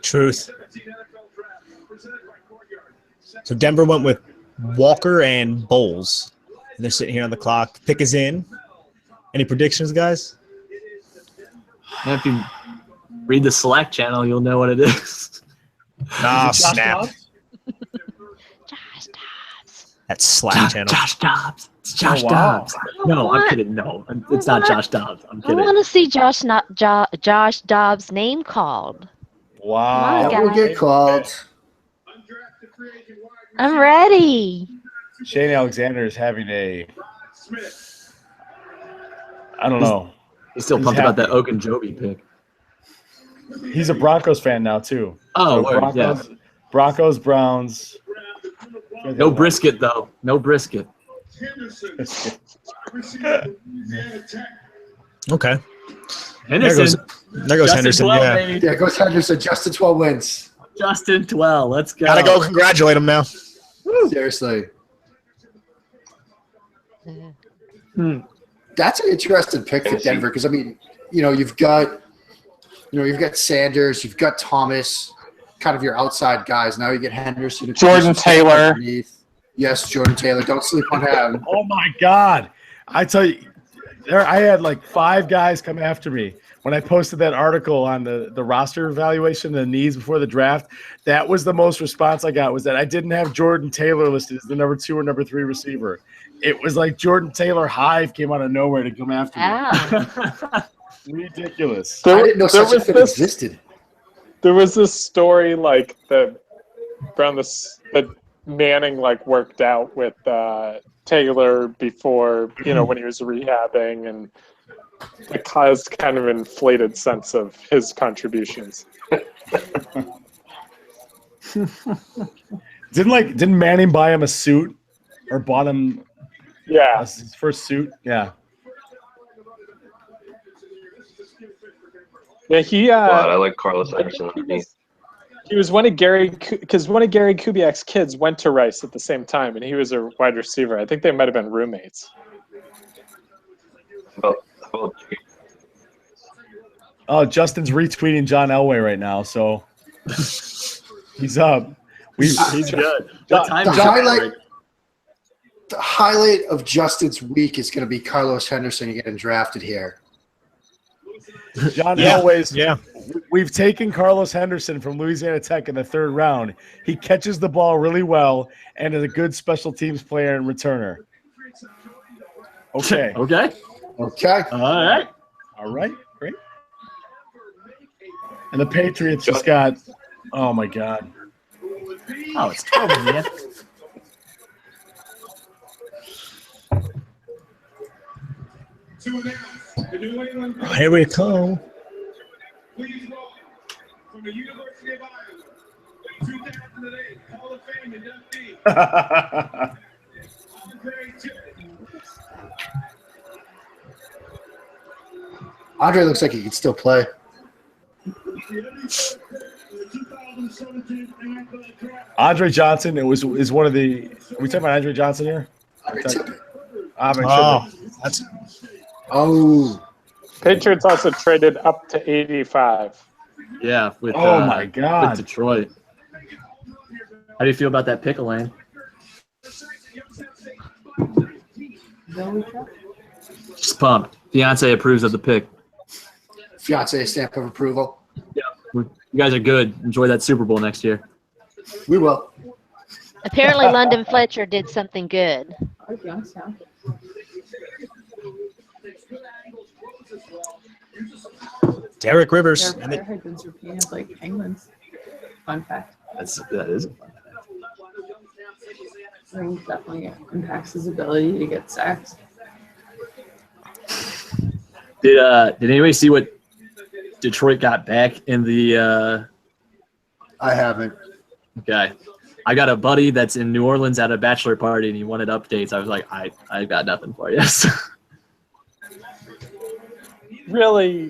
Truth. So Denver went with Walker and Bowles. And they're sitting here on the clock. Pick is in. Any predictions, guys? If you read the Slack channel, you'll know what it is. Ah, snap. Josh Dobbs. That's Slack channel. Josh Dobbs. It's Josh Dobbs. No, I'm kidding. No, it's not Josh Dobbs. I'm I kidding. want to see Josh Dobbs' name called. Wow. Come on, We'll get called. I'm ready. Shane Alexander is having I don't know. He's still pumped about that Ogunjobi pick. He's a Broncos fan now too. Oh, so Broncos, Browns. No brisket though. No brisket. Okay. Henderson. There goes Henderson. Twell, Yeah. baby. Yeah, goes Henderson. Justin 12 wins. Justin Twell. Let's go. Gotta go congratulate him now. Seriously. That's an interesting pick for Denver because you've got Sanders, you've got Thomas, kind of your outside guys. Now you get Henderson, Jordan Taylor. Underneath. Yes, Jordan Taylor. Don't sleep on him. Oh my God! I tell you, I had like 5 guys come after me when I posted that article on the roster evaluation, the needs before the draft. That was the most response I got, was that I didn't have Jordan Taylor listed as the number 2 or number 3 receiver. It was like Jordan Taylor hive came out of nowhere to come after me. Ridiculous. I didn't know such a thing existed. There was this story like that Manning like worked out with Taylor before, when he was rehabbing, and it caused kind of an inflated sense of his contributions. Didn't Manning buy him a suit or bought him his first suit? Yeah. Yeah, I like Carlos Anderson. He was one of Gary Kubiak's kids went to Rice at the same time, and he was a wide receiver. I think they might have been roommates. Oh, Justin's retweeting John Elway right now, so he's up. He's good. The highlight of Justin's week is going to be Carlos Henderson getting drafted here. John Elway's. Yeah. We've taken Carlos Henderson from Louisiana Tech in the 3rd round. He catches the ball really well and is a good special teams player and returner. Okay. Okay. All right. Great. And the Patriots just got – oh, my God. Oh, it's trouble, man. Here we go. Please welcome from the University of Iowa, 2008 Hall of Fame inductee, Andre looks like he can still play. Andre Johnson is one of the. Are we talking about Andre Johnson here? Patriots also traded up to 85. Yeah. With, my God. With Detroit. How do you feel about that pick, Elaine? Just pumped. Fiance approves of the pick. Fiance stamp of approval. Yeah. You guys are good. Enjoy that Super Bowl next year. We will. Apparently, London Fletcher did something good. Derek Rivers. Their headphones are painted like penguins. Fun fact. That is a fun fact. Ring definitely impacts his ability to get sacks. Did anybody see what Detroit got back in the? I haven't. Okay, I got a buddy that's in New Orleans at a bachelor party, and he wanted updates. I was like, I got nothing for you. Really,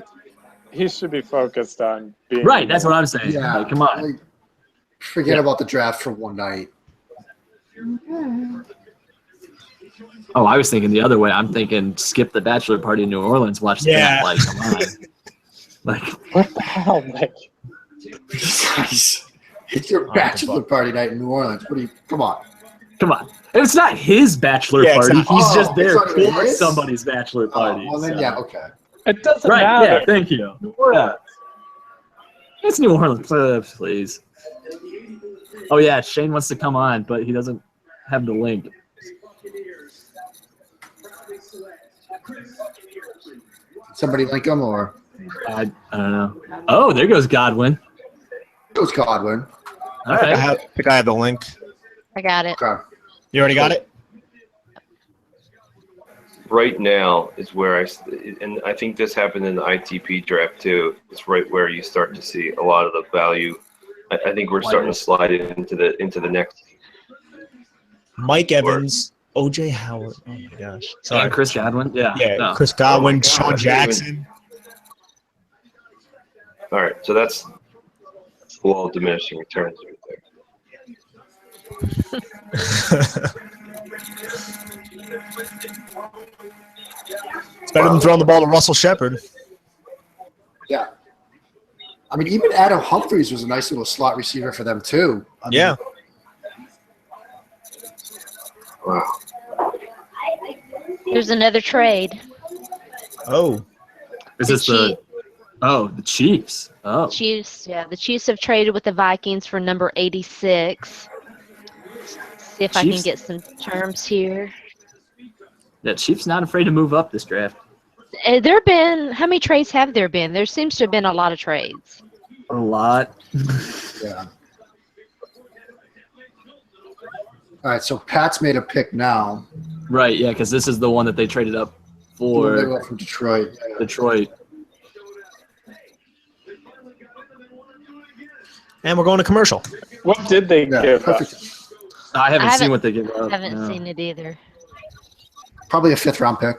he should be focused on being Right, that's what I'm saying. Yeah. Like, come on. Like, forget about the draft for one night. Oh, I was thinking the other way. I'm thinking skip the bachelor party in New Orleans, watch the Yeah. Like, come on. Like, What the hell, Nick? It's your bachelor party night in New Orleans. What do you? Come on. come on. And it's not his bachelor Yeah, party. exactly. He's Oh, just there it's not even for his? somebody's bachelor party. Well, then so. yeah, okay. It doesn't Right, matter. yeah, thank you. Yeah. It's New Orleans, please. Oh, yeah, Shane wants to come on, but he doesn't have the link. Somebody like him or I don't know. Oh, there goes Godwin. goes Godwin. All I right. think I have the link. I got it. Okay. You already got it? Right now is where and I think this happened in the ITP draft too. It's right where you start to see a lot of the value. I think we're starting to slide into the next. Mike Evans, OJ Howard. Oh my gosh. Sorry, Sorry. Chris Godwin. Yeah. Yeah, No. Chris Godwin, Oh my God. Sean Jackson. All right, so that's law of diminishing returns right there. It's better than throwing the ball to Russell Shepard. Yeah. I mean, even Adam Humphries was a nice little slot receiver for them too. I mean, Yeah. Wow. There's another trade. Oh. Is this the Chiefs? Oh. Chiefs, yeah. The Chiefs have traded with the Vikings for number 86. See if I can Chiefs- get some terms here. Yeah, Chiefs not afraid to move up this draft. There have been, how many trades have there been? There seems to have been a lot of trades. A lot. Yeah. All right, so Pat's made a pick now. Right, yeah, because this is the one that they traded up They for went from Detroit. Detroit. And we're going to commercial. What did they Yeah, give up? perfect. I haven't haven't- seen what they give up. I haven't no. seen it either. Probably a 5th round pick.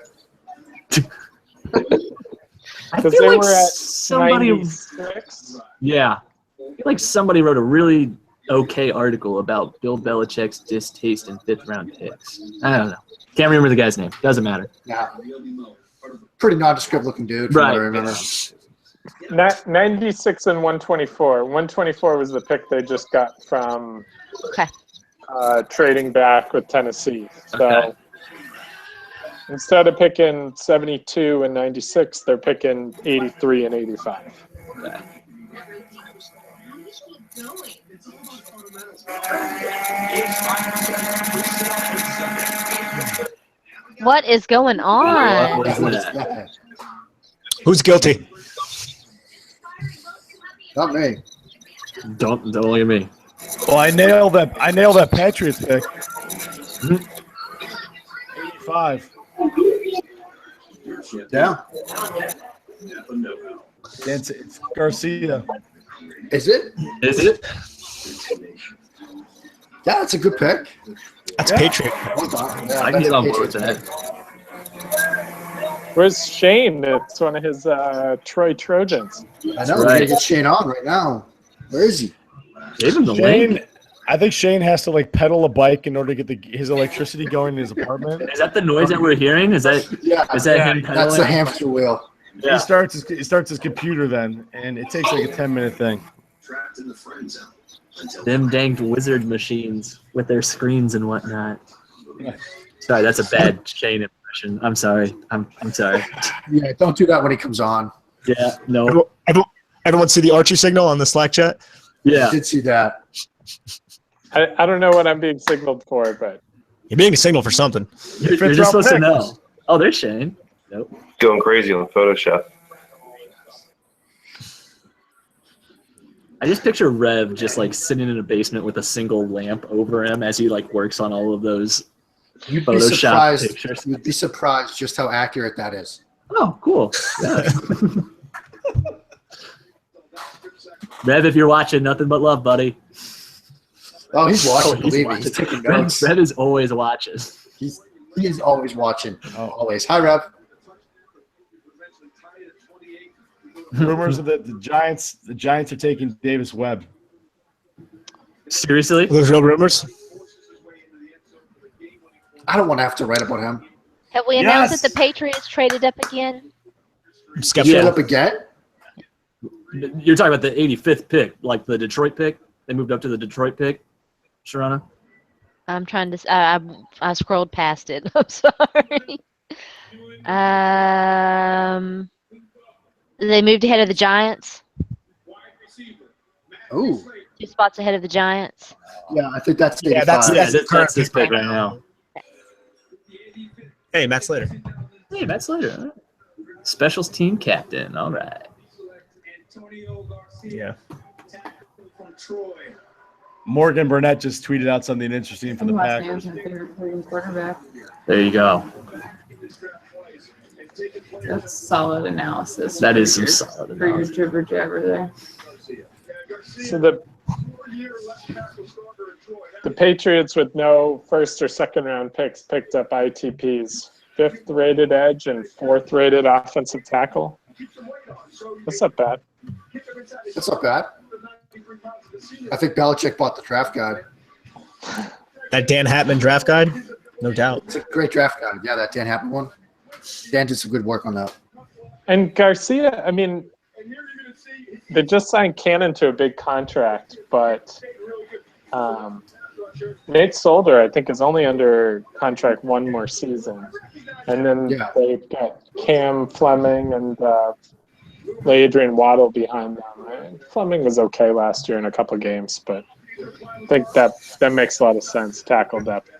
I Because feel they like were at somebody, 96. yeah, I feel like somebody wrote a really okay article about Bill Belichick's distaste in 5th-round picks. I don't know. Can't remember the guy's name. Doesn't matter. Yeah. Pretty nondescript looking dude, from what I Right. remember. 96 and 124. 124 was the pick they just got from Okay. trading back with Tennessee. So Okay. instead of picking 72 and 96, they're picking 83 and 85. What is going on? What is What is that? that? Who's guilty? Not me. Don't look at me. Well, I nailed that Patriots pick. 85. Yeah. It's Garcia. Is it? Is it? Yeah, it's a good pick. That's Patriot. Hold on. Yeah, I can that's get a on board with Patriots that. pick. Where's Shane? It's one of his Troy Trojans. I know. We're Right. going to get Shane on right now. Where is he? Gave him the Shane, link. I think Shane has to like pedal a bike in order to get his electricity going in his apartment. Is that the noise that we're hearing? Is that him That's pedaling? the hamster wheel. Yeah. He starts his computer then, and it takes like a 10-minute thing. Them danged wizard machines with their screens and whatnot. Sorry, that's a bad Shane impression. I'm sorry. I'm sorry. Yeah, don't do that when he comes on. Yeah, no. Everyone see the Archie signal on the Slack chat? Yeah. I did see that. I don't know what I'm being signaled for, but You're being signaled for something. You're just supposed to know. Oh, there's Shane. Nope. Going crazy on Photoshop. I just picture Rev just like sitting in a basement with a single lamp over him as he like works on all of those You'd be Photoshop surprised. pictures. You'd be surprised just how accurate that is. Oh, cool. Yeah. Rev, if you're watching, nothing but love, buddy. Oh, he's watching. He's Believe me, watching. he's taking Rev, notes. Rev is always watching. He is always watching. Oh, always. Hi, Rev. Rumors of the Giants are taking Davis Webb. Seriously? There's no rumors. I don't want to have to write about him. Have we announced that the Patriots traded up again? I'm Straight skeptical. up again? You're talking about the 85th pick, like the Detroit pick? They moved up to the Detroit pick, Sharana? I'm trying to. I scrolled past it. I'm sorry. They moved ahead of the Giants. Ooh. 2 spots ahead of the Giants. Yeah, I think that's 85. Yeah, That's this pick right now. Hey, Matt Slater. Hey, Matt Slater. All right. Specials team captain. All right. Yeah. Morgan Burnett just tweeted out something interesting from the Packers. Quarterback. There you go. That's solid analysis. That is some solid for your analysis. jibber jabber there. so the Patriots with no first or second round picks picked up ITPs, 5th rated edge and 4th rated offensive tackle. That's not bad. That's not bad. I think Belichick bought the draft guide. That Dan Hatman draft guide? No doubt. It's a great draft guide. Yeah, that Dan happened one. Dan did some good work on that. And Garcia, I mean, they just signed Cannon to a big contract, but Nate Solder, I think, is only under contract 1 more season. And then they've got Cam Fleming and Adrian Waddle behind them. Fleming was okay last year in a couple games, but I think that makes a lot of sense, tackle depth.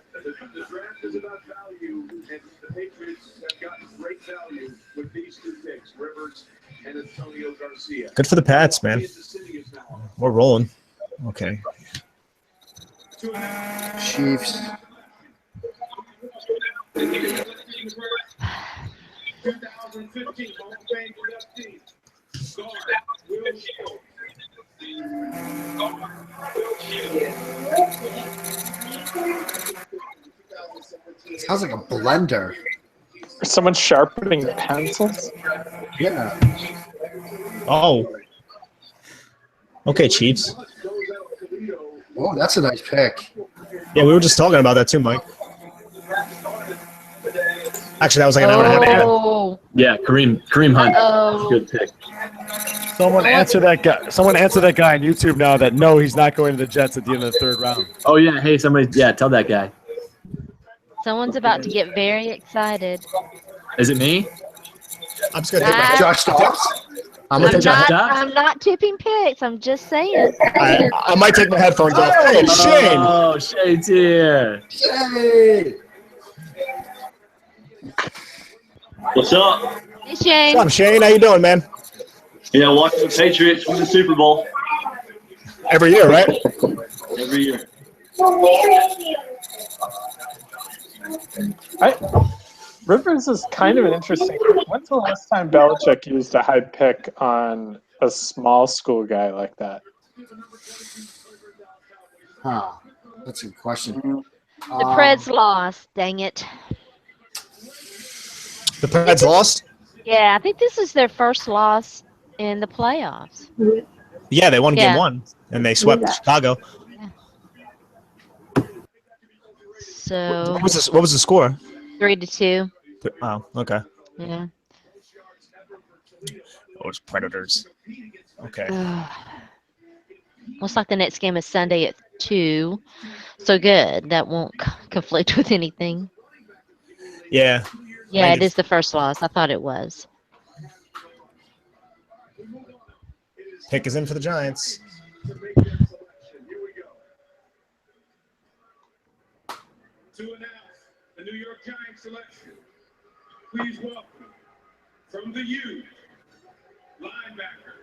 Good for the Pats, man. We're rolling. Okay. Chiefs. Sounds like a blender. Is someone sharpening pencils? Yeah. Oh. Okay, Chiefs. Oh, that's a nice pick. Yeah, we were just talking about that too, Mike. Actually, that was like an hour and a half ago. Oh. Yeah, Kareem Hunt. Uh-oh. Good pick. Someone answer that guy. Someone answer that guy on YouTube now that no, he's not going to the Jets at the end of the 3rd round. Oh, yeah. Hey, somebody. Yeah, tell that guy. Someone's about to get very excited. Is it me? I'm just gonna take my Josh Dobbs. I'm gonna take my, I'm not tipping picks. I'm just saying. I might take my headphones off. Hey, Shane. Oh, Shane's here. Hey. What's up? Hey, Shane. What's up, Shane? How you doing, man? Yeah, watching the Patriots win the Super Bowl Every year, right? every year. Rivers is kind of an interesting. When's the last time Belichick used a high pick on a small school guy like that? Huh. That's a good question. The Preds lost. Dang it. The Preds lost? Yeah, I think this is their first loss in the playoffs. The Yeah, they won Yeah. game 1 and they swept Chicago. So What was the score? 3-2. Oh, okay. Yeah. Oh, it's Predators. Okay. Looks like the next game is Sunday at 2. So good. That won't conflict with anything. Yeah. Yeah, it is the first loss. I thought it was. Pick is in for the Giants. To announce the New York Giants selection, please welcome from the U, linebacker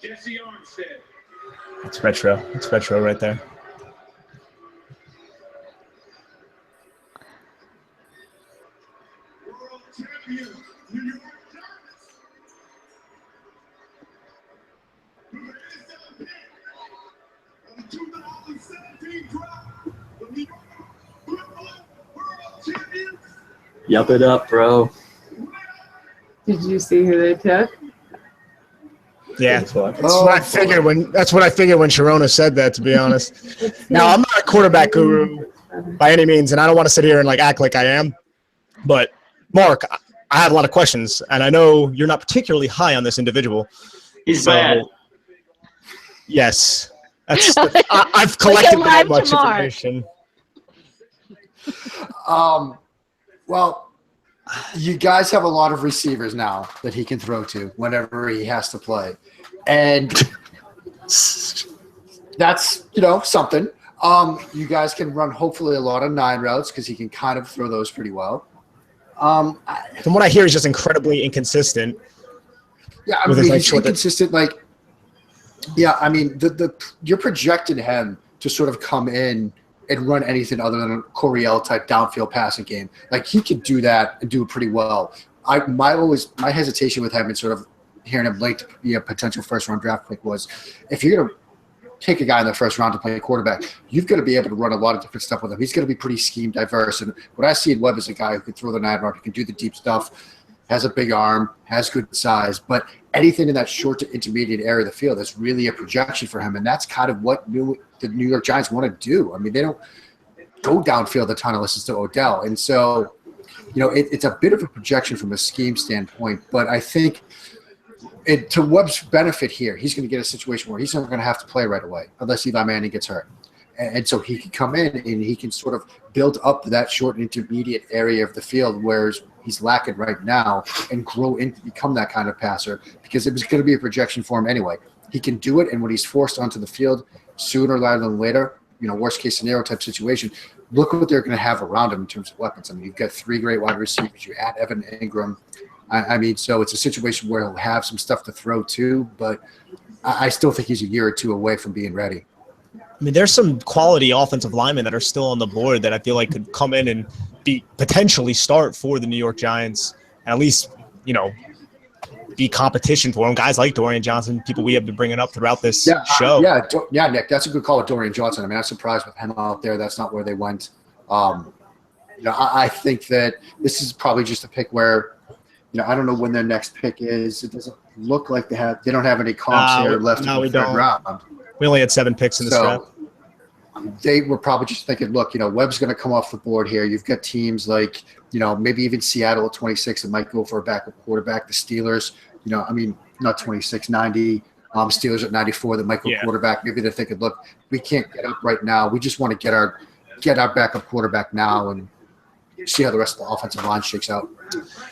Jesse Armstead. It's retro. It's retro right there. World champion, New York Giants. Who is the pick of the 2017 draft, the New York World champions. Yup it up, bro. Did you see who they took? Yeah, that's what I figured when Sharona said that. To be honest, now I'm not a quarterback guru by any means, and I don't want to sit here and like act like I am. But Mark, I have a lot of questions, and I know you're not particularly high on this individual. He's bad. Yes, I've collected that much information. Well, you guys have a lot of receivers now that he can throw to whenever he has to play. And that's, something. You guys can run hopefully a lot of 9 routes because he can kind of throw those pretty well. From what I hear, he's just incredibly inconsistent. Yeah, I mean, he's inconsistent. You're projecting him to sort of come in and run anything other than a Coryell type downfield passing game. Like he could do that and do it pretty well. My hesitation with him and sort of hearing him linked to be a potential first round draft pick was if you're gonna take a guy in the first round to play quarterback, you've got to be able to run a lot of different stuff with him. He's going to be pretty scheme diverse. And what I see in Webb is a guy who can throw the 9 route, who can do the deep stuff, has a big arm, has good size, but anything in that short to intermediate area of the field is really a projection for him. And that's kind of what the New York Giants want to do. I mean, they don't go downfield a ton of listens to Odell. And so, it's a bit of a projection from a scheme standpoint, but I think to Webb's benefit here, he's going to get a situation where he's not going to have to play right away unless Eli Manning gets hurt. And so he can come in and he can sort of build up that short and intermediate area of the field where he's lacking right now and grow into become that kind of passer because it was going to be a projection for him anyway. He can do it, and when he's forced onto the field sooner rather than later, worst case scenario type situation, look what they're going to have around him in terms of weapons. I mean, you've got 3 great wide receivers. You add Evan Ingram. So it's a situation where he'll have some stuff to throw to, but I still think he's a year or 2 away from being ready. I mean, there's some quality offensive linemen that are still on the board that I feel like could come in and potentially start for the New York Giants, and at least, be competition for them. Guys like Dorian Johnson, people we have been bringing up throughout this show. Nick, that's a good call with Dorian Johnson. I mean, I'm surprised with him out there. That's not where they went. I think that this is probably just a pick where, I don't know when their next pick is. It doesn't look like they don't have any comps here left in the third round. We only had 7 picks in this draft. They were probably just thinking, look, Webb's going to come off the board here. You've got teams like, maybe even Seattle at 26 that might go for a backup quarterback. The Steelers, not 26, 90. Steelers at 94 that might go quarterback. Maybe they're thinking, look, we can't get up right now. We just want to get our backup quarterback now and see how the rest of the offensive line shakes out.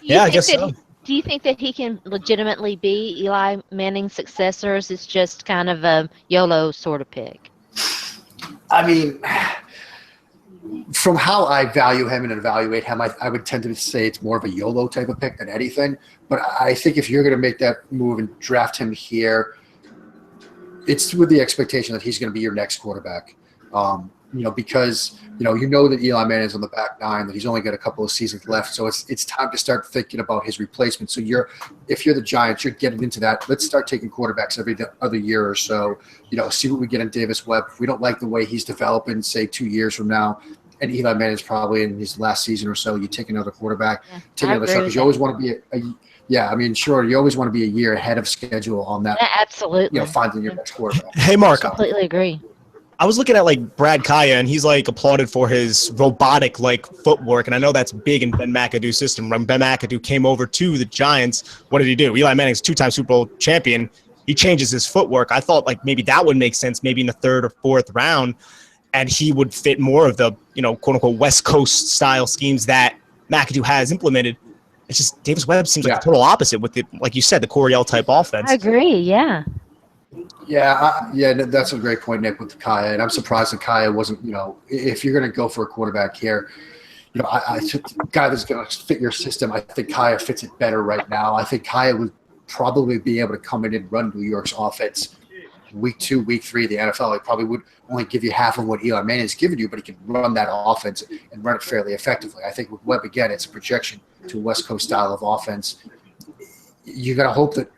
Yeah, I guess so. Do you think that he can legitimately be Eli Manning's successor, or is this just kind of a YOLO sort of pick? I mean, from how I value him and evaluate him, I would tend to say it's more of a YOLO type of pick than anything. But I think if you're going to make that move and draft him here, it's with the expectation that he's going to be your next quarterback. Because that Eli Manning's on the back 9, that he's only got a couple of seasons left. So it's time to start thinking about his replacement. So if you're the Giants, you're getting into that. Let's start taking quarterbacks every other year or so. See what we get in Davis Webb. If we don't like the way he's developing, say 2 years from now, and Eli Manning's probably in his last season or so, you take another quarterback, take another shot, because you always want to be yeah, I mean, sure, you always want to be a year ahead of schedule on that. Yeah, absolutely. Finding your best quarterback. Hey, Mark. Completely agree. I was looking at like Brad Kaya, and he's like applauded for his robotic like footwork, and I know that's big in Ben McAdoo's system. When Ben McAdoo came over to the Giants, what did he do? Eli Manning's 2-time Super Bowl champion. He changes his footwork. I thought like maybe that would make sense, maybe in the 3rd or 4th round, and he would fit more of the quote unquote West Coast style schemes that McAdoo has implemented. It's just Davis Webb seems like a total opposite with the, like you said, the Coryell type offense. I agree. Yeah. Yeah, that's a great point, Nick, with Kaya. And I'm surprised that Kaya wasn't, if you're going to go for a quarterback here, I think the guy that's going to fit your system, I think Kaya fits it better right now. I think Kaya would probably be able to come in and run New York's offense week 2, week 3 of the NFL. He probably would only give you half of what Eli Manning has given you, but he can run that offense and run it fairly effectively. I think with Webb, again, it's a projection to a West Coast style of offense. You got to hope that,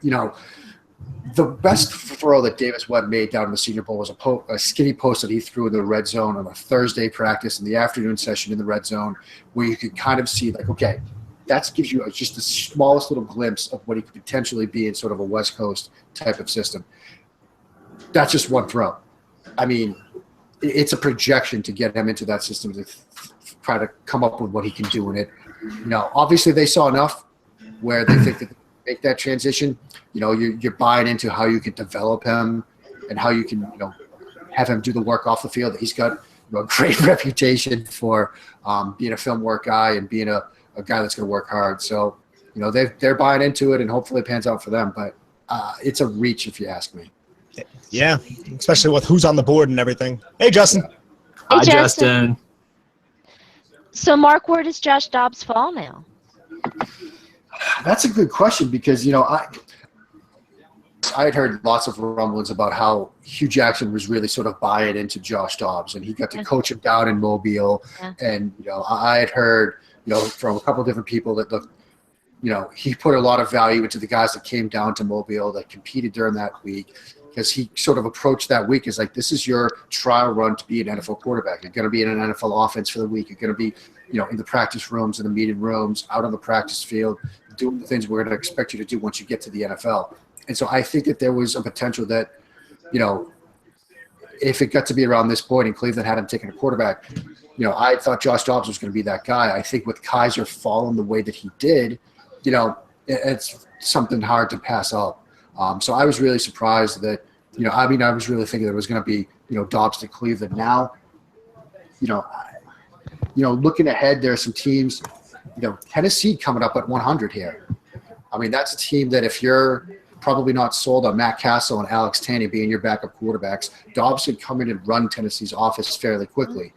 the best throw that Davis Webb made down in the Senior Bowl was a skinny post that he threw in the red zone on a Thursday practice in the afternoon session in the red zone, where you could kind of see like, okay, that gives you just the smallest little glimpse of what he could potentially be in sort of a West Coast type of system. That's just one throw. I mean, it's a projection to get him into that system to try to come up with what he can do in it. Obviously they saw enough where they think that make that transition. You're buying into how you can develop him and how you can, have him do the work off the field. He's got a great reputation for being a film work guy and being a guy that's going to work hard. So, they're buying into it, and hopefully it pans out for them. But it's a reach, if you ask me. Yeah, especially with who's on the board and everything. Hey, Justin. Hey, Justin. So, Mark, where does Josh Dobbs fall now? That's a good question because, I had heard lots of rumblings about how Hugh Jackson was really sort of buying into Josh Dobbs, and he got to coach him down in Mobile. Yeah. And, I had heard, from a couple of different people that looked, he put a lot of value into the guys that came down to Mobile that competed during that week, because he sort of approached that week as like, this is your trial run to be an NFL quarterback. You're going to be in an NFL offense for the week. You're going to be, in the practice rooms, in the meeting rooms, out on the practice field, doing the things we're going to expect you to do once you get to the NFL. And so I think that there was a potential that, if it got to be around this point and Cleveland had him taking a quarterback, I thought Josh Dobbs was going to be that guy. I think with Kizer falling the way that he did, it's something hard to pass up. So I was really surprised that, I was really thinking there was going to be, Dobbs to Cleveland. Now, looking ahead, there are some teams, Tennessee coming up at 100 here. I mean, that's a team that if you're probably not sold on Matt Castle and Alex Tanny being your backup quarterbacks, Dobbs could come in and run Tennessee's offense fairly quickly.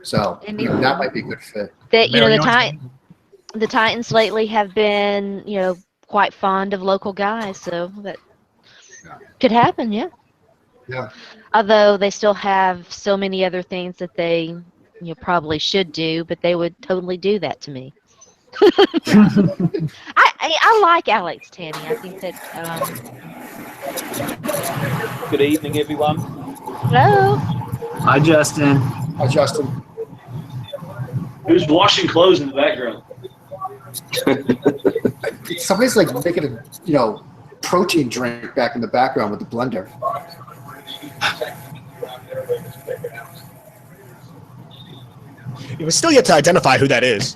So, that might be a good fit. The Titans lately have been, quite fond of local guys, so that could happen, yeah. Yeah. Although they still have so many other things that they probably should do, but they would totally do that to me. I like Alex Tanny. I think that. Good evening, everyone. Hello. Hi, Justin. Hi, Justin. Who's washing clothes in the background? Somebody's like making a protein drink back in the background with the blender. We still yet to identify who that is.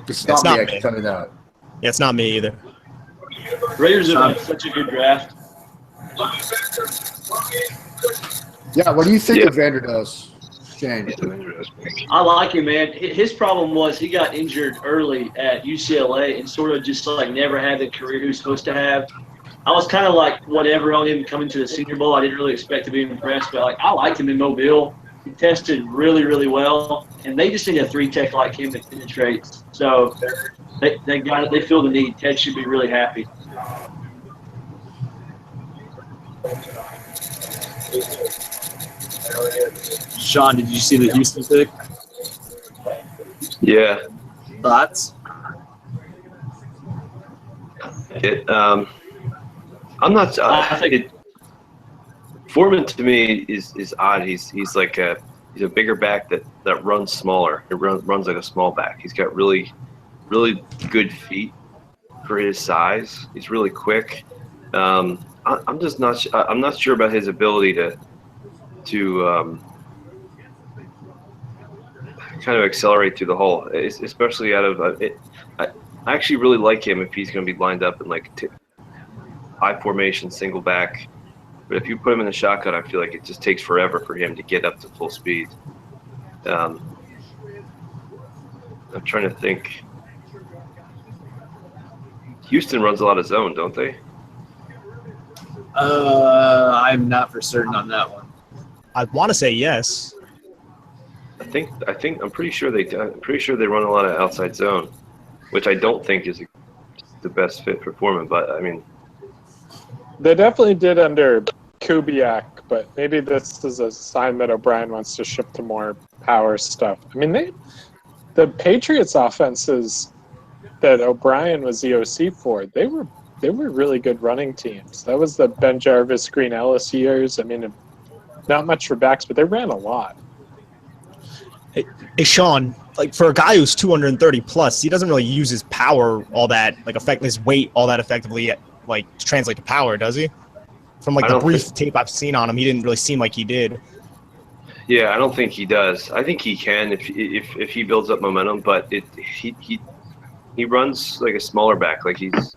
It's not me. I can tell you that. Yeah, it's not me either. Raiders have had such a good draft. Yeah, what do you think of Vanderdoes, Shane? I like him, man. His problem was he got injured early at UCLA and sort of just like never had the career he was supposed to have. I was kind of like whatever on him coming to the Senior Bowl. I didn't really expect to be impressed, but I liked him in Mobile. He tested really, really well, and they just need a 3-tech like him that penetrates. So they got it. They feel the need. Ted should be really happy. Sean, did you see the Houston pick? Yeah. Thoughts? I'm not. I think Foreman to me is odd. He's like a bigger back that runs smaller. It runs like a small back. He's got really good feet for his size. He's really quick. I'm just not. I'm not sure about his ability to kind of accelerate through the hole, especially out of it. I actually really like him if he's going to be lined up in like high formation, single back. But if you put him in the shotgun, I feel like it just takes forever for him to get up to full speed. I'm trying to think. Houston runs a lot of zone, don't they? I'm not for certain on that one. I want to say yes. I'm pretty sure they run a lot of outside zone, which I don't think is the best fit for Foreman. But I mean, They definitely did under Kubiak, but maybe this is a sign that O'Brien wants to shift to more power stuff. I mean, the Patriots offenses that O'Brien was the OC for, they were really good running teams. That was the Ben Jarvis, Green Ellis years. I mean, not much for backs, but they ran a lot. Hey, Sean, like for a guy who's 230 plus, he doesn't really use his power all that, like affect his weight all that effectively, like to translate to power, does he? From like the brief tape I've seen on him, he didn't really seem like he did. Yeah, I don't think he does. I think he can if he builds up momentum, but he runs like a smaller back. Like he's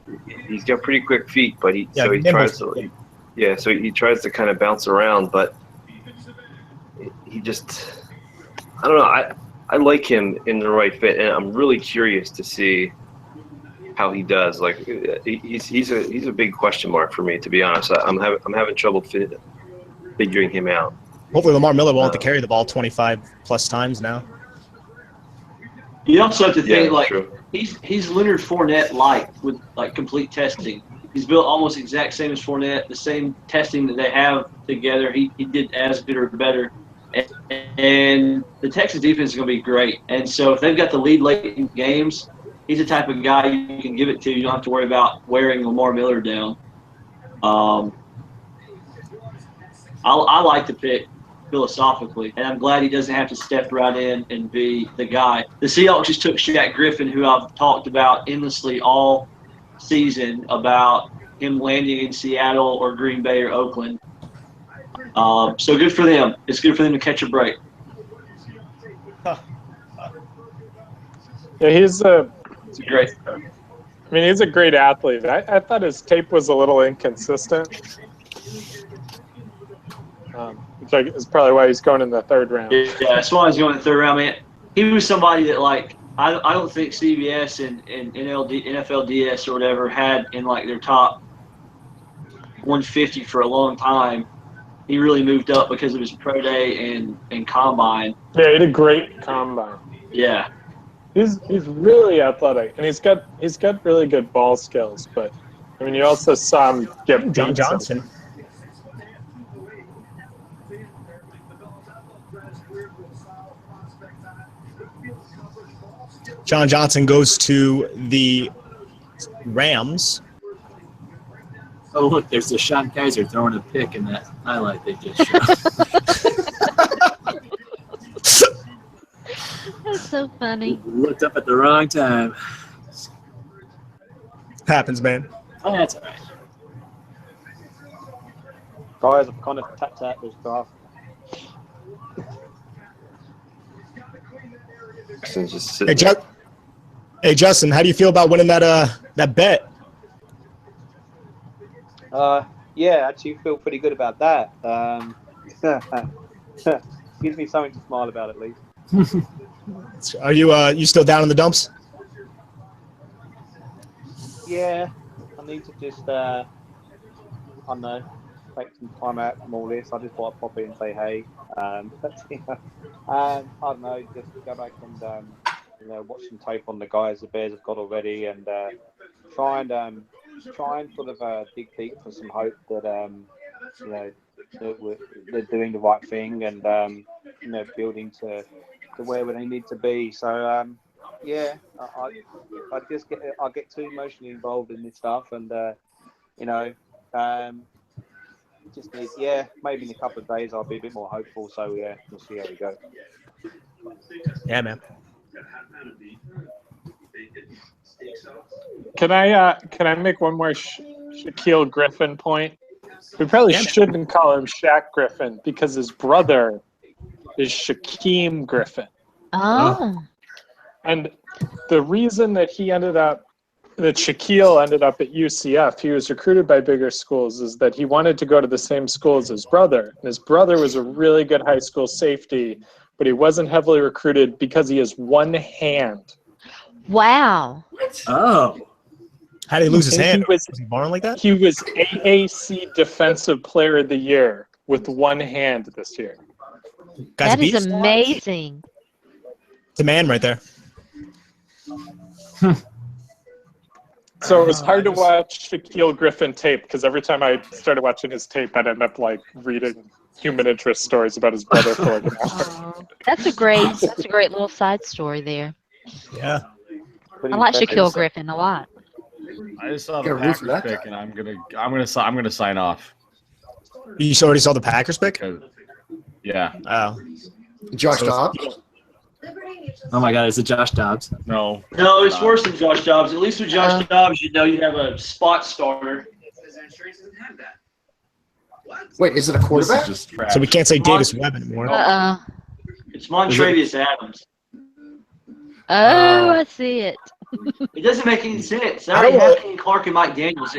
got pretty quick feet, but he tries to kind of bounce around, but he just, I don't know. I like him in the right fit, and I'm really curious to see how he does. Like he's a big question mark for me, to be honest. I'm having trouble figuring him out. Hopefully Lamar Miller won't have to carry the ball 25 plus times now. You also have to think true. he's Leonard Fournette light with like complete testing. He's built almost exact same as Fournette. The same testing that they have together, he did as good or better. And the Texas defense is going to be great. And so if they've got the lead late in games, he's the type of guy you can give it to. You don't have to worry about wearing Lamar Miller down. I like the pick philosophically, and I'm glad he doesn't have to step right in and be the guy. The Seahawks just took Shaq Griffin, who I've talked about endlessly all season about him landing in Seattle or Green Bay or Oakland. So good for them. It's good for them to catch a break. Yeah, he's a great. I mean, he's a great athlete. I thought his tape was a little inconsistent, which is probably why he's going in the third round. Yeah, that's why he's going in the third round, man. He was somebody that, like, I don't think CBS and NFLDS or whatever had in, like, their top 150 for a long time. He really moved up because of his pro day and combine. Yeah, he had a great combine. Yeah. He's really athletic, and he's got really good ball skills. But I mean, you also saw him get John Johnson. John Johnson goes to the Rams. Oh, look, there's DeShone Kizer throwing a pick in that highlight they just showed. That's so funny. Looked up at the wrong time. Happens, man. Oh, that's all right. Guys, I've kind of tapped out this draft. Hey, Justin, how do you feel about winning that bet? Yeah, actually feel pretty good about that. Gives me something to smile about at least. Are you still down in the dumps? Yeah, I need to just I don't know, take some time out from all this. I just thought I'd pop in and say hey. I don't know, just go back and watch some tape on the guys the Bears have got already, and try and sort of dig deep for some hope that they're doing the right thing and building to where they need to be. So I get too emotionally involved in this stuff, and just need, yeah, maybe in a couple of days I'll be a bit more hopeful. So yeah, we'll see how we go. Yeah, man. Can I make one more Shaquille Griffin point? We probably shouldn't call him Shaq Griffin because his brother is Shaquem Griffin. Oh. And the reason that Shaquille ended up at UCF, he was recruited by bigger schools, is that he wanted to go to the same school as his brother. And his brother was a really good high school safety, but he wasn't heavily recruited because he has one hand. Wow. Oh. How did he lose his hand? Was he born like that? He was AAC Defensive Player of the Year with one hand this year. Guy's a That is beast. amazing. It's a man right there. So it was hard to watch Shaquille Griffin tape because every time I started watching his tape, I'd end up like reading human interest stories about his brother for like an hour. Oh, that's a great little side story there. Yeah. I like Shaquille Griffin a lot. I just saw the Packers pick, and I'm gonna sign off. You already saw the Packers pick? Yeah. Oh. Josh Dobbs? Oh my God, is it Josh Dobbs? No. No, it's worse than Josh Dobbs. At least with Josh Dobbs, you know you have a spot starter. Wait, is it a quarterback? So we can't say Davis Webb anymore. It's Montravius Adams. Oh, I see it. It doesn't make any sense. They already have Kenny Clark and Mike Daniels.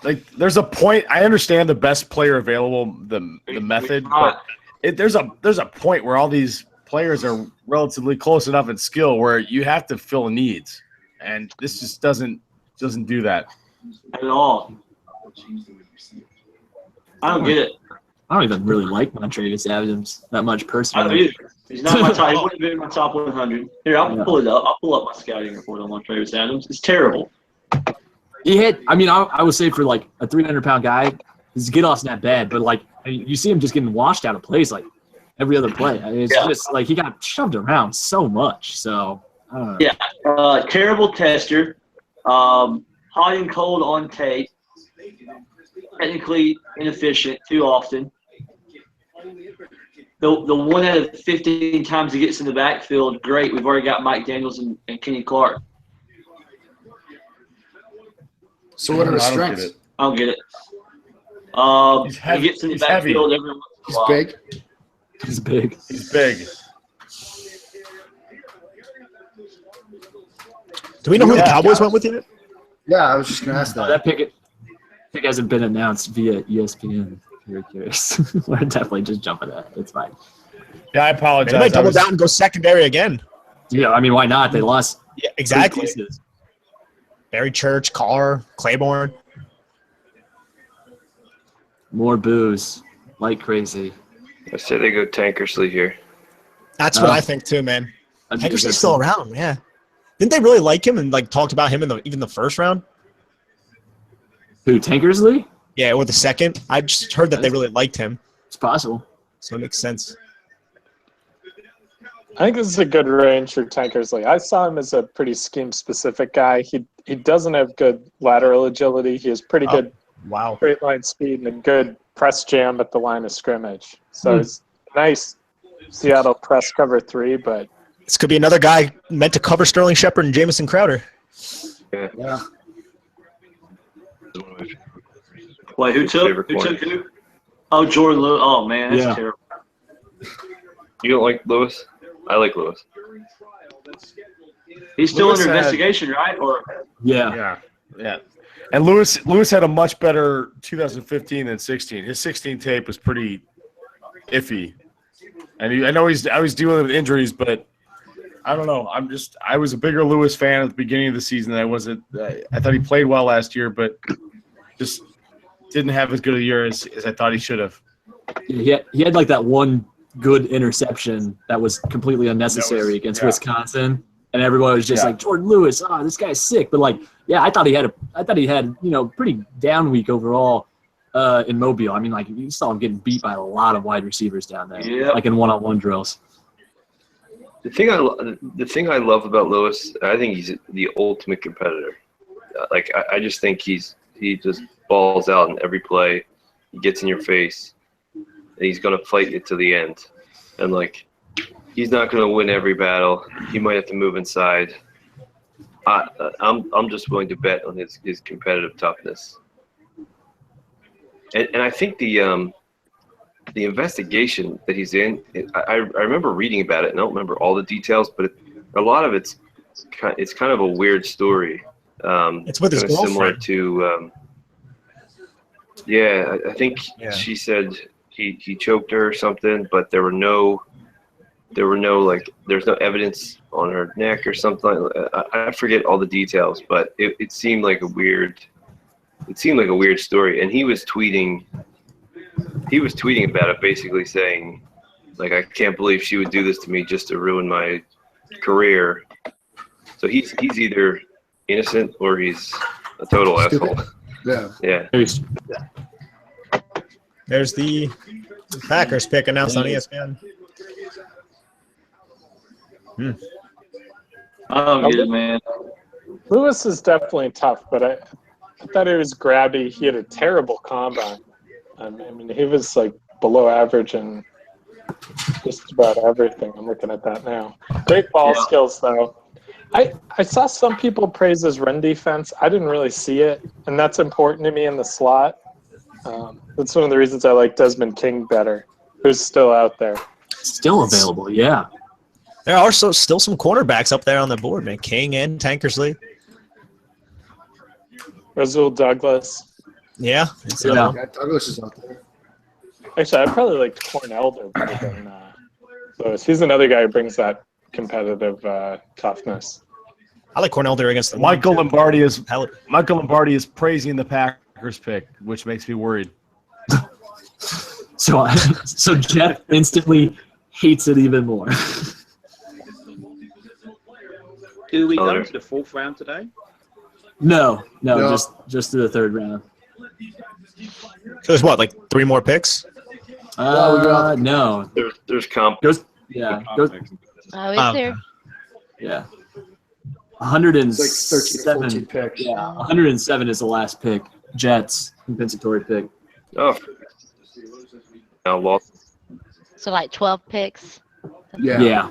Like, there's a point. I understand the best player available, the method, but there's a point where all these players are relatively close enough in skill where you have to fill needs, and this just doesn't do that at all. I don't get it. I don't even really like Montravius Adams that much personally. I don't either. He's not my top. He wouldn't have been in my top 100. Here, I'll pull it up. I'll pull up my scouting report on Montravius Adams. It's terrible. He hit. I mean, I would say for like a 300-pound guy, his get-off's not bad, but like you see him just getting washed out of plays like every other play. I mean, it's just like he got shoved around so much. So I don't know. Yeah, terrible tester. Hot and cold on tape. Technically inefficient too often. The 1 out of 15 times he gets in the backfield, great. We've already got Mike Daniels and Kenny Clark. So what are his strengths? I don't get it. He's heavy. He gets in the backfield every once in a while. Big. He's big. He's big. Do we know who the Cowboys went with yet? Yeah, I was just going to ask that. That pick hasn't been announced via ESPN. If you're curious, we're definitely just jumping at it. It's fine. Yeah, I apologize. They might double down and go secondary again. Yeah, I mean, why not? They lost. Yeah, exactly. Barry Church, Carr, Claiborne. More booze, like crazy. I say they go Tankersley here. That's what I think too, man. Tankersley's still around, yeah. Didn't they really like him and like talked about him in even the first round? Who, Tankersley? Yeah, or the second. I just heard that they really liked him. It's possible. So it makes sense. I think this is a good range for Tankersley. I saw him as a pretty scheme-specific guy. He doesn't have good lateral agility. He has pretty good straight line speed and a good press jam at the line of scrimmage. So it's nice Seattle press cover 3, but this could be another guy meant to cover Sterling Shepard and Jamison Crowder. Yeah. Wait, who took who? Oh, Jourdan Lewis. Oh man, that's terrible. You don't like Lewis? I like Lewis. He's still under investigation, right? Or yeah. And Lewis had a much better 2015 than 16. His 16 tape was pretty iffy, and I know he's dealing with injuries, but I don't know. I was a bigger Lewis fan at the beginning of the season than I wasn't. I thought he played well last year, but just didn't have as good a year as I thought he should have. Yeah, he had like that one good interception that was completely unnecessary against Wisconsin, and everyone was just like, Jourdan Lewis, this guy's sick. But like, I thought he had pretty down week overall in Mobile. I mean, like you saw him getting beat by a lot of wide receivers down there, like in one-on-one drills. The thing I love about Lewis, I think he's the ultimate competitor. I just think he just balls out in every play. He gets in your face, and he's going to fight you to the end. And, like, he's not going to win every battle. He might have to move inside. I'm just willing to bet on his competitive toughness. And I think the investigation that he's in, I remember reading about it, and I don't remember all the details, but a lot of it's kind of a weird story. It's with his girlfriend. Similar to, I think she said he choked her or something, but there's no evidence on her neck or something. I forget all the details, but it seemed like a weird story. And he was tweeting about it, basically saying, like, I can't believe she would do this to me just to ruin my career. So he's either innocent or he's a total asshole. Yeah. There's the Packers pick announced on ESPN. I don't get it, man. Lewis is definitely tough, but I thought he was grabby. He had a terrible combine. I mean, he was like below average in just about everything. I'm looking at that now. Great ball skills, though. I saw some people praise his run defense. I didn't really see it, and that's important to me in the slot. That's one of the reasons I like Desmond King better, who's still out there. Still available, yeah. There are still some cornerbacks up there on the board, man. King and Tankersley. Rasul Douglas. Yeah. Douglas is out there. Actually, I probably liked Cornelder better than Lewis. He's another guy who brings that competitive toughness. I like Cornelder against the Michael Lombardi is praising the Packers pick, which makes me worried. So Jeff instantly hates it even more. Do we go to the fourth round today? No, just to the third round. So there's what, like 3 more picks? No. There's comp. Oh, is there? Yeah. 107. It's like 13, 14 picks. Yeah, 107 is the last pick. Jets, compensatory pick. Oh. Now lost. So like 12 picks. Yeah.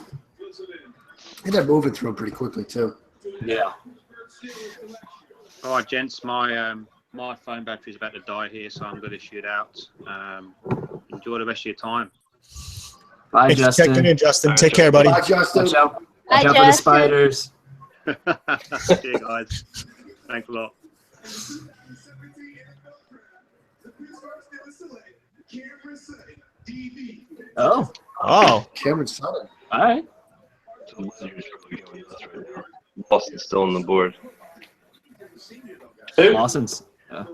And they're moving through them pretty quickly too. Yeah. All right, gents. My phone battery's about to die here, so I'm going to shoot out. Enjoy the rest of your time. Bye, Thanks Justin. for checking in, Justin. Take care, buddy. Bye, Justin. Watch out for the spiders. See you guys. Thanks a lot. Oh. Cameron Sutton. All right. Boston's still on the board. Lawson's. Yeah.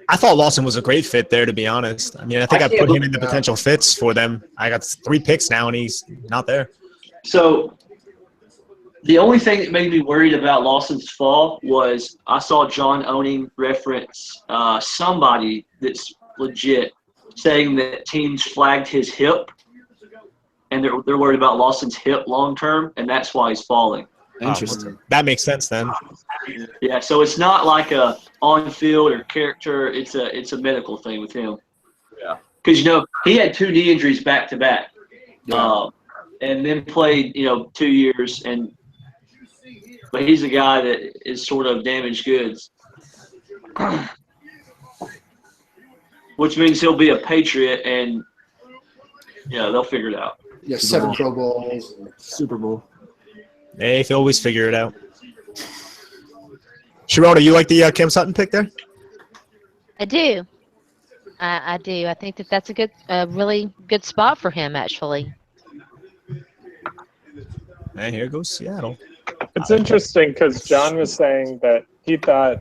I thought Lawson was a great fit there, to be honest. I mean, I think I put him in the potential fits for them. I got 3 picks now, and he's not there. So the only thing that made me worried about Lawson's fall was I saw John Owning reference somebody that's legit saying that teams flagged his hip, and they're worried about Lawson's hip long term, and that's why he's falling. Interesting. That makes sense then. Yeah, so it's not like a on-field or character. It's a medical thing with him. Yeah. Because he had 2 knee injuries back to back, and then played 2 years. But he's a guy that is sort of damaged goods, which means he'll be a Patriot, and they'll figure it out. Yeah, 7 Pro Bowls. Super Bowl. Hey, if you always figure it out. Sharona, you like the Cam Sutton pick there? I do. I do. I think that's a really good spot for him, actually. And here goes Seattle. It's interesting because John was saying that he thought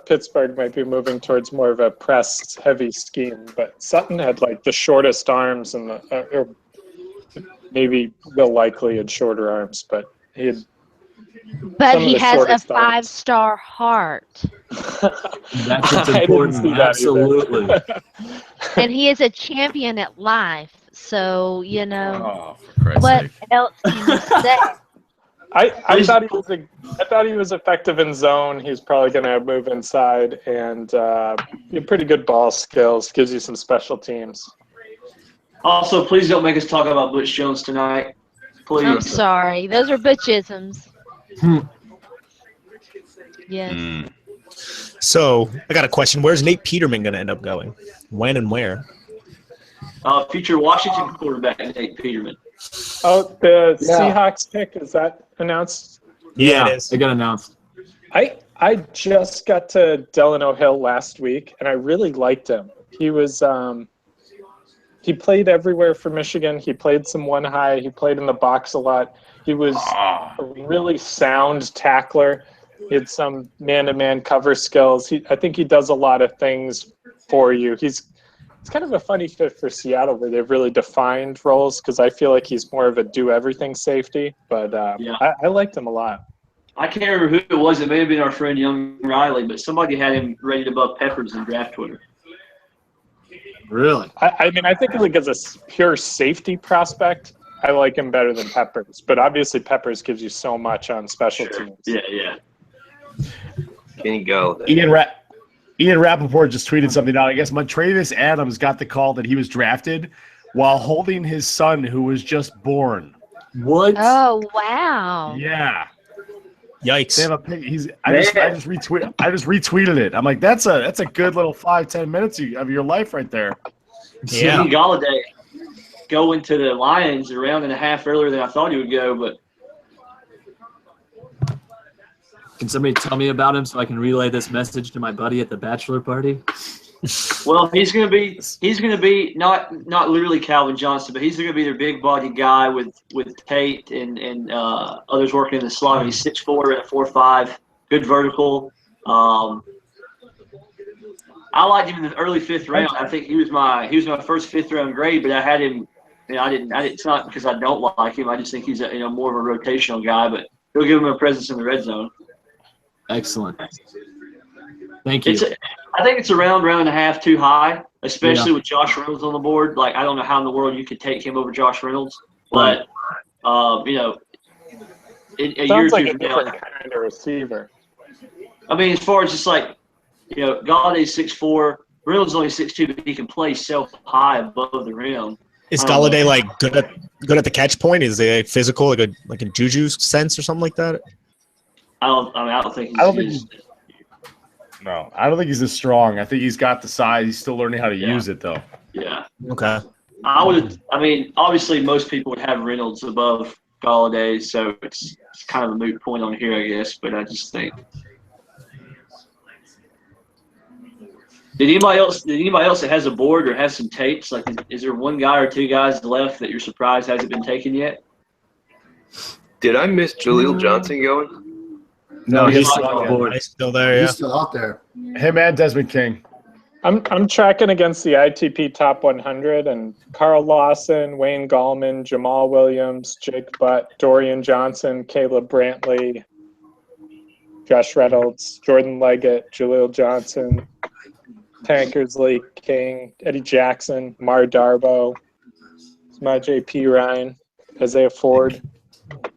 Pittsburgh might be moving towards more of a press-heavy scheme, but Sutton had like the shortest arms and or maybe Will Likely had shorter arms, but he had. But he has a 5-star heart. That's what's important. Absolutely. And he is a champion at life. So, Oh, for Christ's what sake. else can you say? I thought he was effective in zone. He's probably going to move inside and pretty good ball skills. Gives you some special teams. Also, please don't make us talk about Butch Jones tonight. Please. I'm sorry. Those are Butchisms. Yes. So I got a question. Where's Nate Peterman going to end up going? When and where? Future Washington quarterback Nate Peterman. Oh, the Seahawks pick, is that announced? Yeah, it is. It got announced. I just got to Delano Hill last week, and I really liked him. He was he played everywhere for Michigan. He played some one high. He played in the box a lot. He was a really sound tackler. He had some man-to-man cover skills. I think he does a lot of things for you. It's kind of a funny fit for Seattle where they've really defined roles because I feel like he's more of a do-everything safety. But I liked him a lot. I can't remember who it was. It may have been our friend Young Riley, but somebody had him rated above Peppers in draft Twitter. Really? I mean, I think like as a pure safety prospect, I like him better than Peppers. But obviously Peppers gives you so much on special teams. Yeah. Kenny Golladay. Ian Rappaport just tweeted something out. I guess Montravius Adams got the call that he was drafted while holding his son who was just born. What? Oh, wow. Yeah. Yikes. They have a pic. I just retweeted it. I'm like, that's a good little 5-10 minutes of your life right there. Yeah. Kenny Golladay going to the Lions a round and a half earlier than I thought he would go, but Can somebody tell me about him so I can relay this message to my buddy at the bachelor party? well, he's gonna be not literally Calvin Johnson, but he's gonna be their big body guy with Tate and others working in the slot. He's 6'4" and 4'5", good vertical. I liked him in the early 5th round. I think he was my first 5th round grade, but I had him. It's not because I don't like him. I just think he's more of a rotational guy, but he'll give him a presence in the red zone. Excellent. Thank you. I think it's a round and a half too high, especially with Josh Reynolds on the board. Like, I don't know how in the world you could take him over Josh Reynolds, but in a year or two from now, kind of receiver. I mean, as far as just like, Galladay's 6'4", Reynolds is only 6'2", but he can play so high above the rim. Is Golladay like good at the catch point? Is he physical, like a Juju sense or something like that? I don't think he's as strong. I think he's got the size. He's still learning how to use it, though. Yeah. Okay. Obviously, most people would have Reynolds above Golladay, so it's kind of a moot point on here, I guess. But I just think. Did anybody else that has a board or has some tapes? Like, is there one guy or two guys left that you're surprised hasn't been taken yet? Did I miss Jaleel Johnson going? No, he's still on the board. He's still there. Yeah. He's still out there. Him and Desmond King. I'm tracking against the ITP top 100 and Carl Lawson, Wayne Gallman, Jamal Williams, Jake Butt, Dorian Johnson, Caleb Brantley, Josh Reynolds, Jordan Leggett, Jaleel Johnson, Tankersley, King, Eddie Jackson, Amara Darboh, Samaje Perine, Isaiah Ford.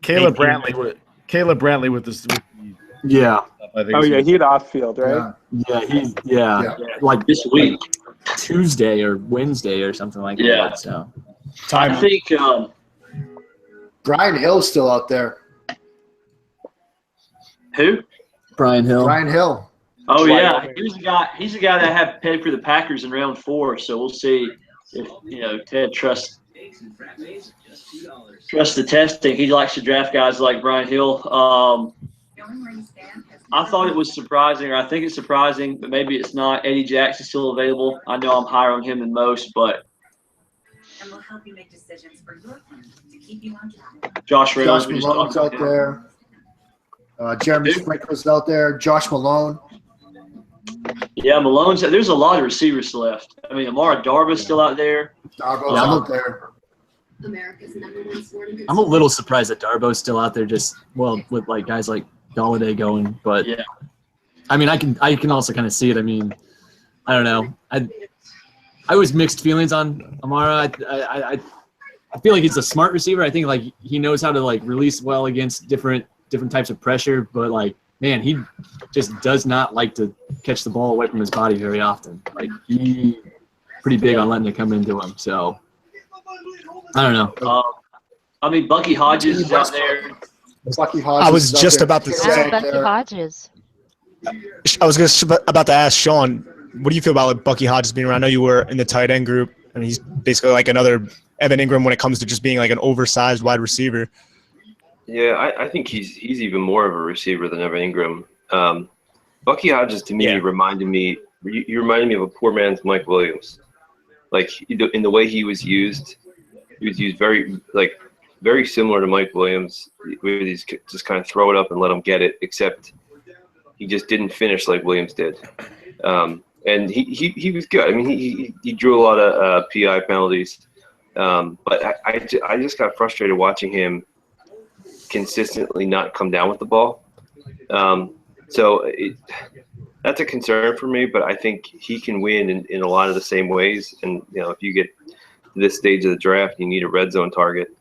Caleb Brantley with this. Yeah. He had off field, right? Yeah. Like this week, Tuesday or Wednesday or something like that. So, I think Brian Hill's still out there. Who? Brian Hill. Brian Hill. Oh yeah, he's the guy that I have pegged for the Packers in round 4. So we'll see if Ted trusts the testing. He likes to draft guys like Brian Hill. I thought it was surprising, or I think it's surprising, but maybe it's not. Eddie Jackson's still available. I know I'm higher on him than most, but and we'll help you make decisions for your plan to keep you on track. Josh Reynolds Malone's out there. Jeremy Sprinkler's out there. Josh Malone. Yeah, Malone's. There's a lot of receivers left. I mean, Amara Darboh's still out there. Darboh's out there. I'm a little surprised that Darboh's still out there. With like guys like Golladay going, but yeah. I mean, I can also kind of see it. I mean, I don't know. I was mixed feelings on Amara. I feel like he's a smart receiver. I think like he knows how to like release well against different types of pressure, but like man, he just does not like to catch the ball away from his body very often. Like he pretty big on letting it come into him. So I don't know. I mean, Bucky Hodges is out there. Bucky Hodges. I was just about to say. Bucky Hodges. I was about to ask Sean, what do you feel about like, Bucky Hodges being around? I know you were in the tight end group, and he's basically like another Evan Ingram when it comes to just being like an oversized wide receiver. Yeah, I think he's even more of a receiver than Evan Ingram. Bucky Hodges to me reminded me of a poor man's Mike Williams. Like in the way he was used very similar to Mike Williams. Where he's just kind of throw it up and let him get it, except he just didn't finish like Williams did. And he was good. I mean, he drew a lot of PI penalties, but I just got frustrated watching him consistently not come down with the ball. So that's a concern for me, but I think he can win in a lot of the same ways. And, if you get to this stage of the draft, you need a red zone target.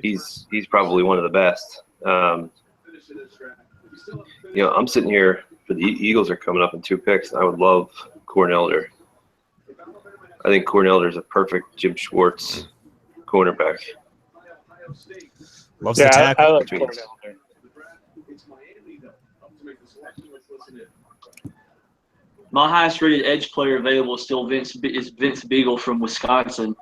He's probably one of the best. I'm sitting here, the Eagles are coming up in 2 picks. And I would love Cornelder. I think Cornelder is a perfect Jim Schwartz cornerback. Loves the tackle. I like Cornelder. My highest rated edge player available is still Vince Beagle from Wisconsin.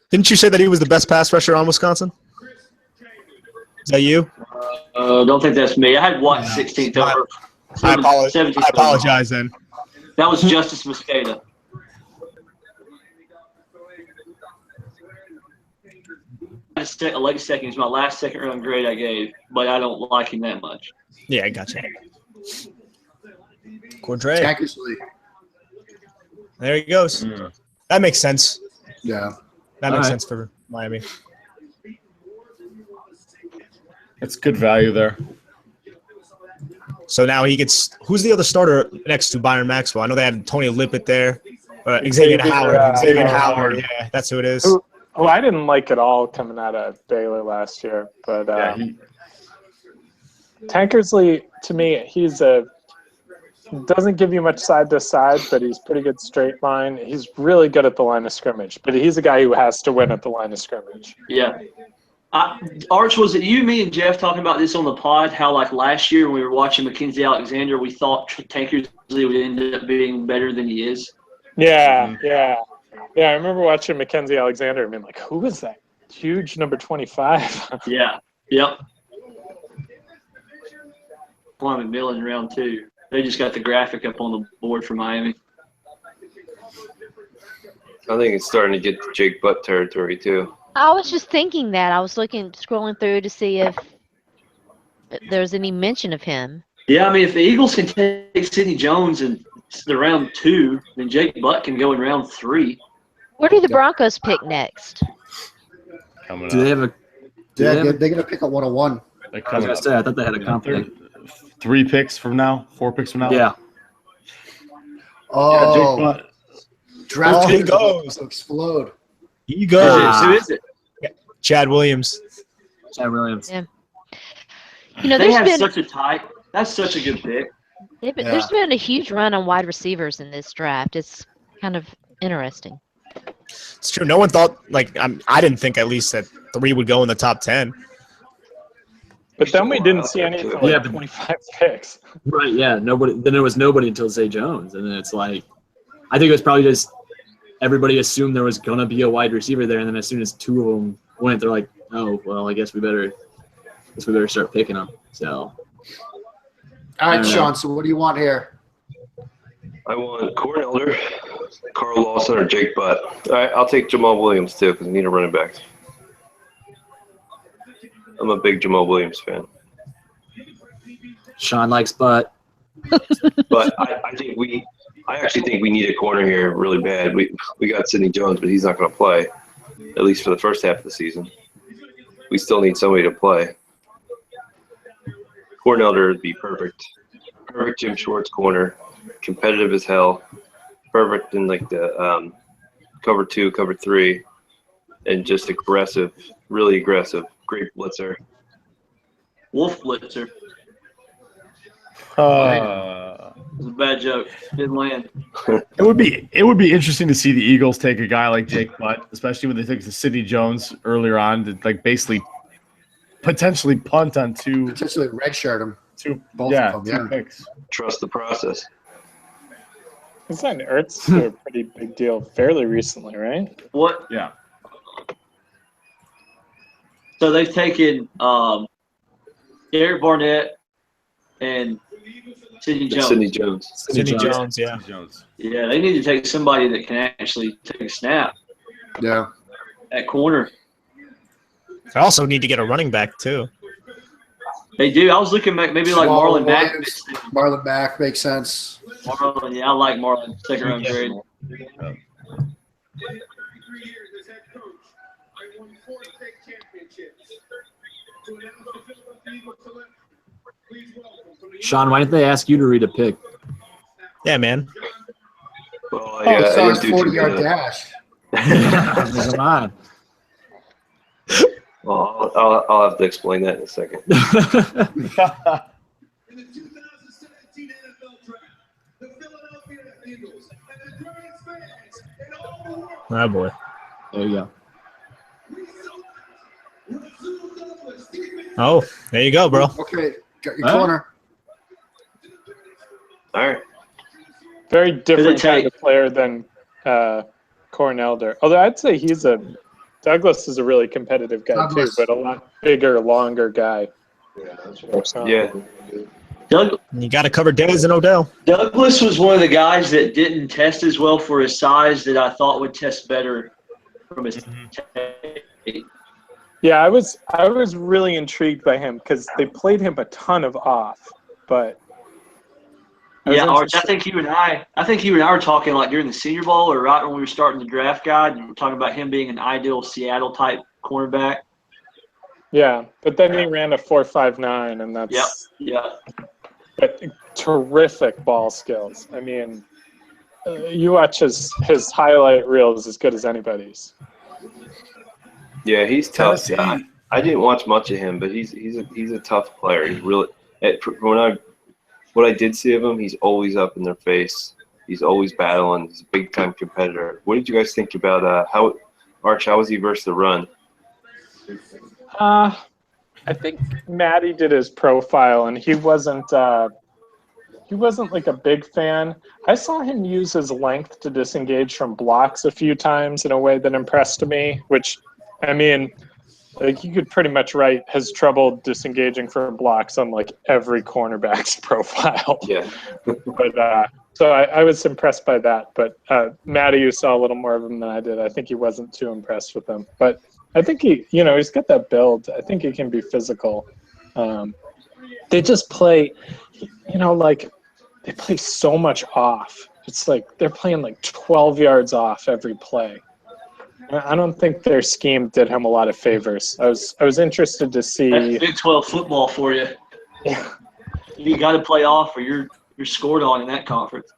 Didn't you say that he was the best pass rusher on Wisconsin? Is that you? Don't think that's me. I had Watt 16th over. I apologize then. That was Justice Mosqueda. A late second is my last second round grade I gave, but I don't like him that much. Yeah, I got you. Cordray. There he goes. That makes sense. Yeah. That makes sense for Miami. It's good value there. So now he gets – who's the other starter next to Byron Maxwell? I know they had Tony Lippett there. Xavier Howard. Xavier Howard. Yeah, that's who it is. Who I didn't like at all coming out of Baylor last year. But Tankersley, to me, he's doesn't give you much side to side, but he's pretty good straight line. He's really good at the line of scrimmage, but he's a guy who has to win at the line of scrimmage. Yeah. Arch, was it you, me, and Jeff talking about this on the pod, how like last year when we were watching Mackenzie Alexander, we thought Tankersley would end up being better than he is? Yeah. I remember watching Mackenzie Alexander and being like, who is that huge number 25? Yeah. Yep. Wyman Millen round 2. They just got the graphic up on the board for Miami. I think it's starting to get to Jake Butt territory too. I was just thinking that. I was scrolling through to see if there's any mention of him. Yeah, I mean, if the Eagles can take Sidney Jones in the round 2, then Jake Butt can go in round 3. Where do the Broncos pick next? Coming Do they have a? They're going to pick up 101. I was gonna say, I thought they had a comp pick. 3 picks from now, 4 picks from now. Yeah. Oh, yeah, Jake Butt. Draft he goes to explode. He goes. Who is it? Chad Williams. Chad Williams. Yeah. They have such a tight. That's such a good pick. There's been a huge run on wide receivers in this draft. It's kind of interesting. It's true. No one thought, I didn't think at least that 3 would go in the top 10. But then we didn't see any until 25 picks. Right, yeah. Then there was nobody until Zay Jones. And then it's like, I think it was probably just everybody assumed there was going to be a wide receiver there. And then as soon as 2 of them went, they're like, oh, well, I guess we better start picking them. So. All right, Sean, so what do you want here? I want Cornelder, Carl Lawson, or Jake Butt. All right, I'll take Jamal Williams too because we need a running back. I'm a big Jamal Williams fan. Sean likes Butt. But I actually think we need a corner here really bad. We got Sidney Jones, but he's not going to play, at least for the first half of the season. We still need somebody to play. Cornelder would be perfect. Perfect Jim Schwartz corner. Competitive as hell. Perfect in the cover 2, cover 3. and just aggressive, really aggressive. Great blitzer. Wolf blitzer. It was a bad joke. Didn't land. It would be interesting to see the Eagles take a guy like Jake Butt, especially when they took Zay Jones earlier on to like basically potentially punt on two. Potentially redshirt him. Both of them, two picks. Trust the process. He signed Ertz to a pretty big deal fairly recently, right? What? Yeah. So they've taken Derek Barnett and Sidney Jones. Sidney Jones. Sidney Jones, yeah. Yeah, they need to take somebody that can actually take a snap. Yeah. At corner. I also need to get a running back too. They do. I was looking back, maybe like Marlon Mack. Marlon Mack makes sense. Marlon, yeah, I like Marlon. Second round grade. Sean, why didn't they ask you to read a pick? Yeah, man. Well, Oh, sorry, 40-yard dash. Come on. Well, I'll have to explain that in a second. Oh boy. There you go. Oh, there you go, bro. Okay, got your corner. All right. Very different kind of player than Cornelder. Although I'd say Douglas is a really competitive guy too, but a lot bigger, longer guy. Yeah. You got to cover Dez and Odell. Douglas was one of the guys that didn't test as well for his size that I thought would test better from his tape. Yeah, I was really intrigued by him because they played him a ton of off, but yeah, Arch, I think you and I were talking like during the Senior Bowl or right when we were starting the draft guide, and we were talking about him being an ideal Seattle type cornerback. Yeah, but then he ran a 4.59, and that's but terrific ball skills. I mean, you watch his highlight reels as good as anybody's. Yeah, he's tough. Yeah, I didn't watch much of him, but he's a tough player. He's really what I did see of him, he's always up in their face. He's always battling. He's a big time competitor. What did you guys think about how was he versus the run? I think Matty did his profile, and he wasn't like a big fan. I saw him use his length to disengage from blocks a few times in a way that impressed me, which, I mean, like you could pretty much write has trouble disengaging from blocks on like every cornerback's profile. Yeah. But so I was impressed by that. But Matty, you saw a little more of him than I did. I think he wasn't too impressed with him. But I think he's got that build. I think he can be physical. They just play, like they play so much off. It's like they're playing like 12 yards off every play. I don't think their scheme did him a lot of favors. I was interested to see. That's Big 12 football for you. Yeah. You got to play off, or you're scored on in that conference.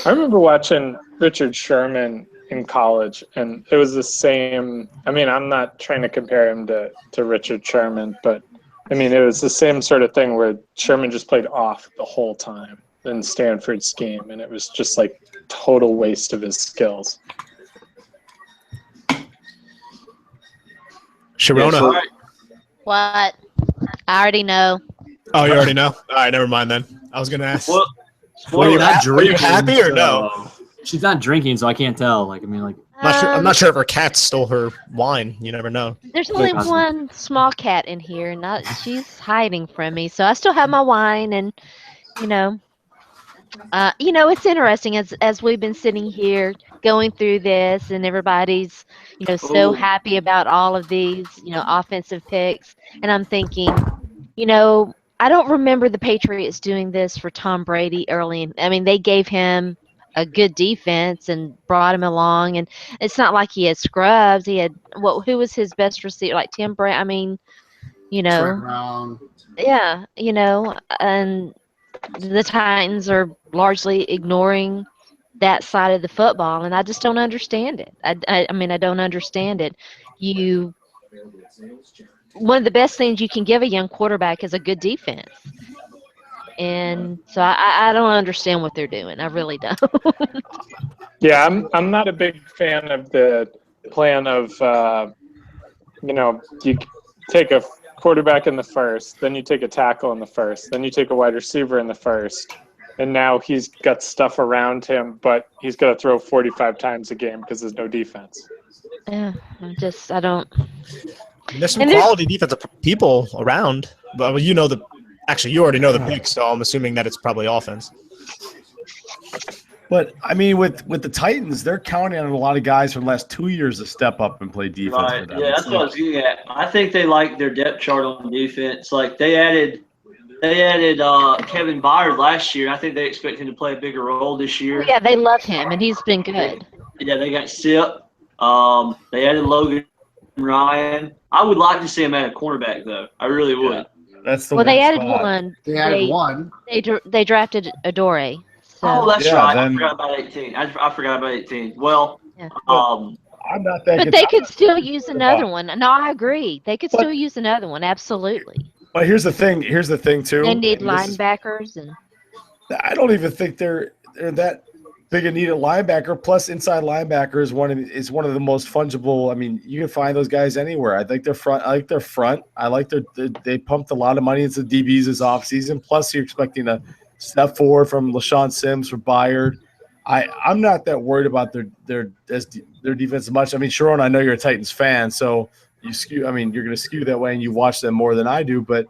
I remember watching Richard Sherman in college, and it was the same. I mean, I'm not trying to compare him to Richard Sherman, but I mean, it was the same sort of thing where Sherman just played off the whole time in Stanford's scheme, and it was just like total waste of his skills. Sharona. What? I already know. Oh, you already know? All right, never mind then. I was going to ask. Well, Are you drinking, happy or no? She's not drinking, so I can't tell. I'm not sure if her cat stole her wine. You never know. There's only one small cat in here, and she's hiding from me. So I still have my wine, and it's interesting as we've been sitting here going through this, and everybody's so happy about all of these offensive picks, and I'm thinking, I don't remember the Patriots doing this for Tom Brady early. I mean, they gave him a good defense and brought him along, and it's not like he had scrubs. He had who was his best receiver? Like Tim Brown. I mean, Trent Brown. Yeah, and the Titans are largely ignoring that side of the football, and I just don't understand it. I mean, I don't understand it. One of the best things you can give a young quarterback is a good defense. And so I don't understand what they're doing. I really don't. Yeah, I'm not a big fan of the plan of you take a quarterback in the first, then you take a tackle in the first, then you take a wide receiver in the first, and now he's got stuff around him, but he's got to throw 45 times a game because there's no defense. Yeah, I don't. There's some quality defensive people around, but you already know the pick, so I'm assuming that it's probably offense. But I mean, with the Titans, they're counting on a lot of guys for the last 2 years to step up and play defense. Right. For them. Yeah, that's what I was getting at. I think they like their depth chart on defense. Like they added Kevin Byard last year. I think they expect him to play a bigger role this year. Yeah, they love him, and he's been good. Yeah, they got Sip. They added Logan Ryan. I would like to see him at a cornerback, though. I really would. Yeah, that's the they added spot. one. They added one. They drafted Adore. So. Oh, that's Yeah, right. then- I forgot about 18. I forgot about 18. Well, Yeah. I'm not that. But they could still use another one. No, I agree. They could still use another one. Absolutely. But here's the thing too. They need and this is- linebackers, and I don't even think they're that big a need at linebacker. Plus, inside linebacker is one of the most fungible. I mean, you can find those guys anywhere. I like their front. I like they pumped a lot of money into DBs this offseason. Plus, you're expecting a step forward from LaShawn Sims for Byard. I'm not that worried about their defense much. I mean, Sharon, I know you're a Titans fan, so you're going to skew that way, and you watch them more than I do. But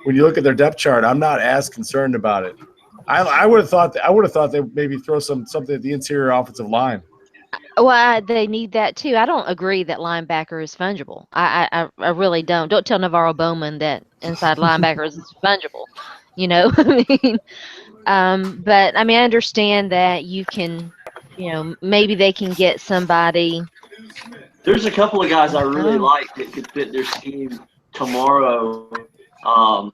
when you look at their depth chart, I'm not as concerned about it. I would have thought they maybe throw something at the interior offensive line. well, they need that too. I don't agree that linebacker is fungible. I really don't. Don't tell Navarro Bowman that inside linebacker is fungible. But I mean, I understand that you can, maybe they can get somebody. there's a couple of guys I really like that could fit their scheme tomorrow. Alrighty.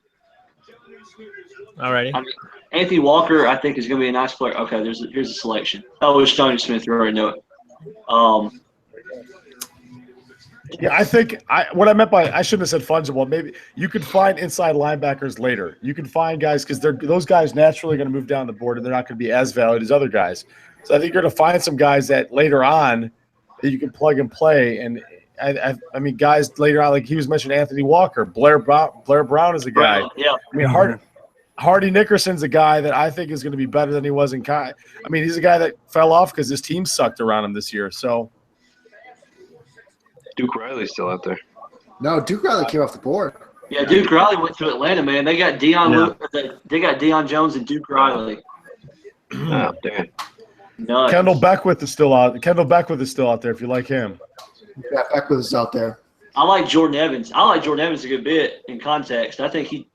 I mean, Anthony Walker, I think, is going to be a nice player. Okay, here's a selection. Oh, it's Johnny Smith. You already know it. Yeah, I think what I meant by I shouldn't have said fungible. Maybe you could find inside linebackers later. You can find guys because those guys naturally going to move down the board and they're not going to be as valued as other guys. So I think you're going to find some guys that later on that you can plug and play. And I mean, guys later on, like he was mentioned, Anthony Walker, Blair Brown is a guy. Yeah. I mean, Hardy Nickerson's a guy that I think is going to be better than he was in Kai. I mean, he's a guy that fell off because his team sucked around him this year. So. Duke Riley's still out there. No, Duke Riley came off the board. Yeah, Duke Riley went to Atlanta, man. They got they got Deion Jones and Duke Riley. Oh, damn. Nuts. Kendall Beckwith is still out. Kendall Beckwith is still out there if you like him. Yeah, Beckwith is out there. I like Jordan Evans. I like Jordan Evans a good bit in context. I think he's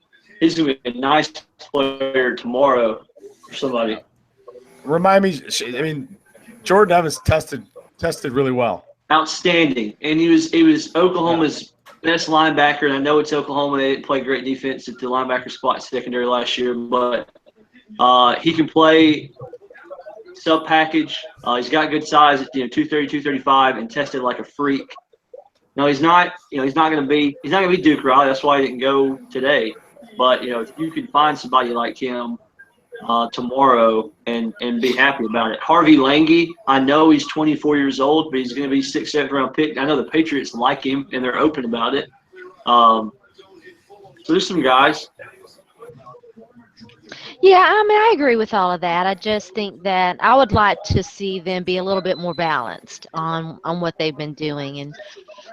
going to be a nice player tomorrow for somebody. Remind me, I mean, Jordan Evans tested really well. Outstanding. And he was Oklahoma's best linebacker. And I know it's Oklahoma. They didn't play great defense at the linebacker spot secondary last year, but he can play sub package. He's got good size at 230, 235, and tested like a freak. No, he's not. He's not going to be Duke Riley. That's why he didn't go today. But if you can find somebody like him tomorrow and be happy about it. Harvey Lange, I know he's 24 years old, but he's going to be 6th, 7th round pick. I know the Patriots like him and they're open about it. So there's some guys. Yeah, I mean, I agree with all of that. I just think that I would like to see them be a little bit more balanced on what they've been doing, and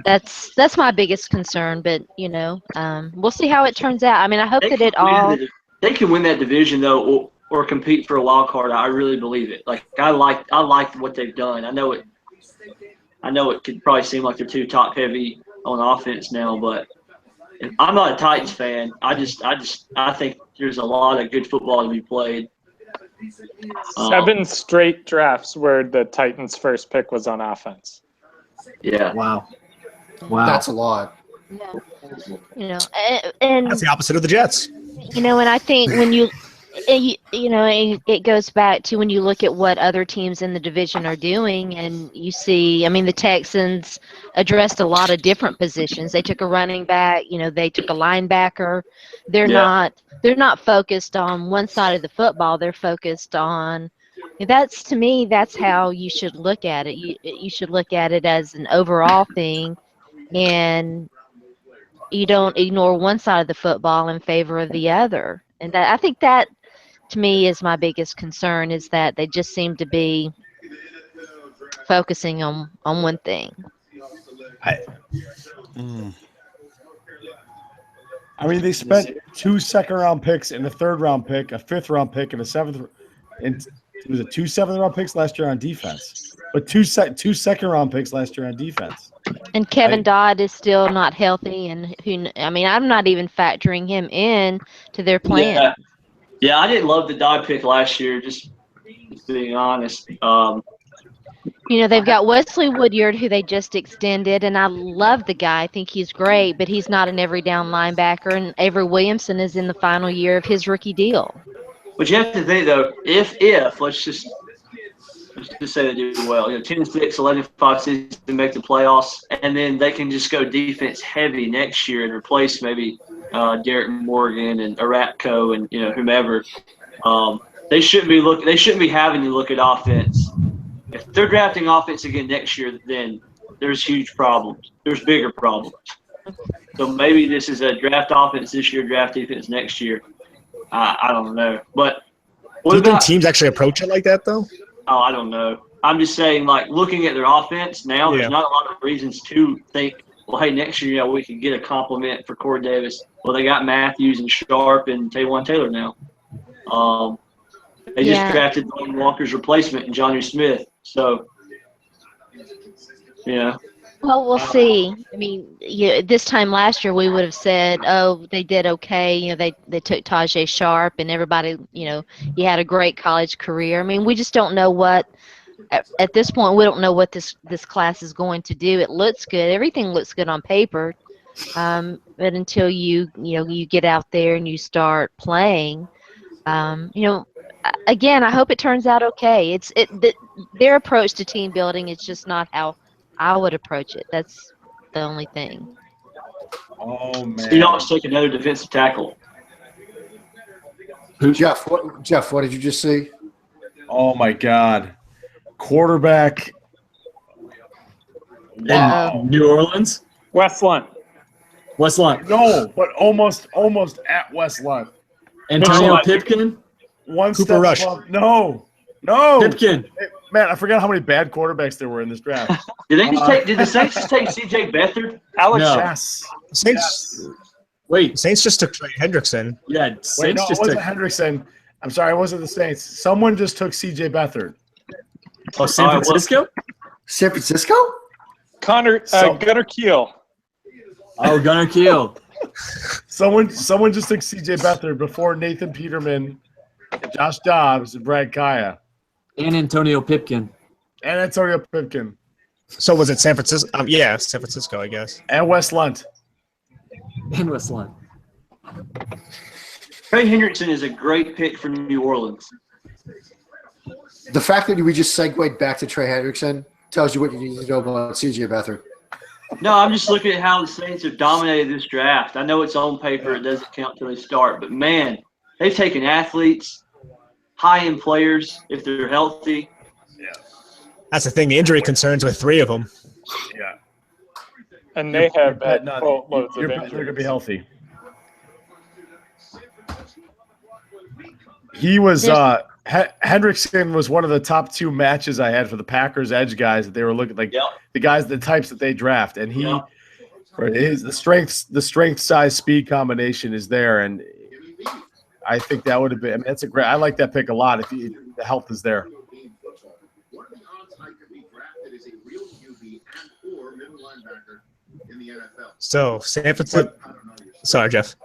that's my biggest concern. But we'll see how it turns out. I mean, I hope that it all. They can win that division though, or compete for a wild card. I really believe it. Like I like what they've done. I know it could probably seem like they're too top heavy on offense now, but I'm not a Titans fan. I think there's a lot of good football to be played. 7 straight drafts where the Titans' first pick was on offense. Yeah. Wow. That's a lot. And that's the opposite of the Jets. And I think when you It goes back to when you look at what other teams in the division are doing, and you see, the Texans addressed a lot of different positions. They took a running back, they took a linebacker. They're not focused on one side of the football. They're focused on. To me, that's how you should look at it. You should look at it as an overall thing, and you don't ignore one side of the football in favor of the other. And I think that, to me, is my biggest concern, is that they just seem to be focusing on one thing. They spent 2 second-round picks and a third-round pick, a fifth-round pick, and a seventh. And was it 2 seventh-round picks last year on defense? But two second-round picks last year on defense. And Kevin Dodd is still not healthy, and I'm not even factoring him in to their plan. Yeah, I didn't love the Dodd pick last year, just being honest. They've got Wesley Woodyard, who they just extended, and I love the guy. I think he's great, but he's not an every down linebacker, and Avery Williamson is in the final year of his rookie deal. But you have to think, though, if let's just say they do well, 10-6, 11-5 season to make the playoffs, and then they can just go defense heavy next year and replace maybe Derek Morgan and Aratco and whomever. They shouldn't be having to look at offense. If they're drafting offense again next year, then there's huge problems. There's bigger problems. So maybe this is a draft offense this year, draft defense next year. I don't know. But do you think teams actually approach it like that, though? Oh, I don't know. I'm just saying, looking at their offense now, there's not a lot of reasons to think, well, hey, next year, we could get a compliment for Corey Davis. Well, they got Matthews and Sharp and Taywan Taylor now. They just drafted Lane Walker's replacement in Johnny Smith. So, yeah. Well, we'll see. This time last year we would have said, oh, they did okay. They took Tajay Sharp, and everybody, he had a great college career. We just don't know what at this point. We don't know what this class is going to do. It looks good. Everything looks good on paper, but until you get out there and you start playing, again, I hope it turns out okay. Their approach to team building is just not how I would approach it. That's the only thing. Oh, man. You always take another defensive tackle. Jeff, what did you just see? Oh, my God. Quarterback. Wow. New Orleans? West Lunt. No, but almost at West Lunt. Antonio Pipkin? One Cooper step Rush. above. No. Pipkin. Man, I forgot how many bad quarterbacks there were in this draft. Did the Saints just take C.J. Beathard? Alex. No. Yes. Saints. Yes. Wait. Saints just took Trey Hendrickson. Yeah, Wait, Saints no, it just wasn't took. Hendrickson. I'm sorry, it wasn't the Saints. Someone just took C.J. Beathard. Oh, San Francisco? San Francisco? Gunnar Keel. Oh, Gunnar Keel. Someone just took C.J. Beathard before Nathan Peterman, Josh Dobbs, and Brad Kaya. And Antonio Pipkin. And Antonio Pipkin. So was it San Francisco? Yeah, San Francisco, I guess. And West Lunt. And West Lunt. Trey Hendrickson is a great pick for New Orleans. The fact that we just segued back to Trey Hendrickson tells you what you need to know about C.J. Beathard. No, I'm just looking at how the Saints have dominated this draft. I know it's on paper. It doesn't count till they start. But, man, they've taken athletes, high-end players, if they're healthy. Yeah. That's the thing. The injury concerns with 3 of them. Yeah. And they have They're boatloads of going to be injuries. healthy. He was Hendrickson was one of the top 2 matches I had for the Packers edge guys that they were looking like the types that they draft, and he the strength size speed combination is there, and I think that would have been. That's a great. I like that pick a lot if the health is there. So San Francisco. Sorry, Jeff.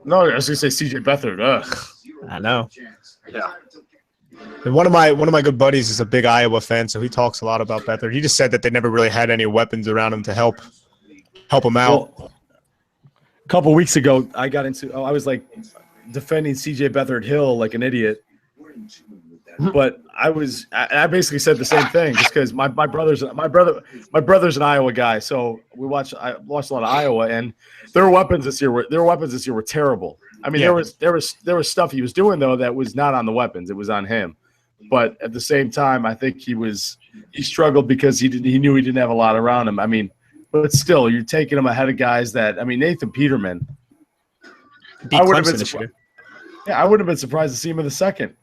No, I was going to say C.J. Beathard. Ugh. I know. Yeah. And one of my good buddies is a big Iowa fan, so he talks a lot about Beathard. He just said that they never really had any weapons around him to help him out. Well, a couple weeks ago, I got into. I was like, defending CJ Beathard-Hill like an idiot. But I basically said the same thing just because my brother's an Iowa guy, so I watched a lot of Iowa, and their weapons this year were terrible. I mean, there was stuff he was doing though that was not on the weapons; it was on him. But at the same time, I think he struggled because he knew he didn't have a lot around him. I mean, but still, you're taking him ahead of guys that Nathan Peterman. I would have been surprised. Yeah, I wouldn't have been surprised to see him in the second.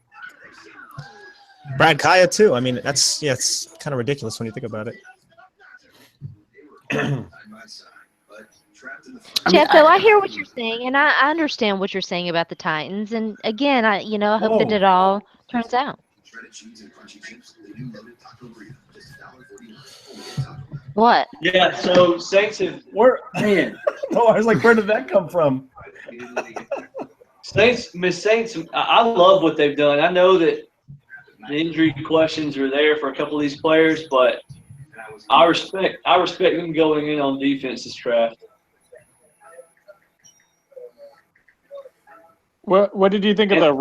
Brad Kaya too. I mean, it's kind of ridiculous when you think about it. Jeff, though, I hear what you're saying, and I understand what you're saying about the Titans. And again, I hope that it all turns out. What? Yeah. So Saints man. Oh, I was like, where did that come from? Saints. I love what they've done. I know that the injury questions are there for a couple of these players, but I respect them going in on defense this draft. What did you think of the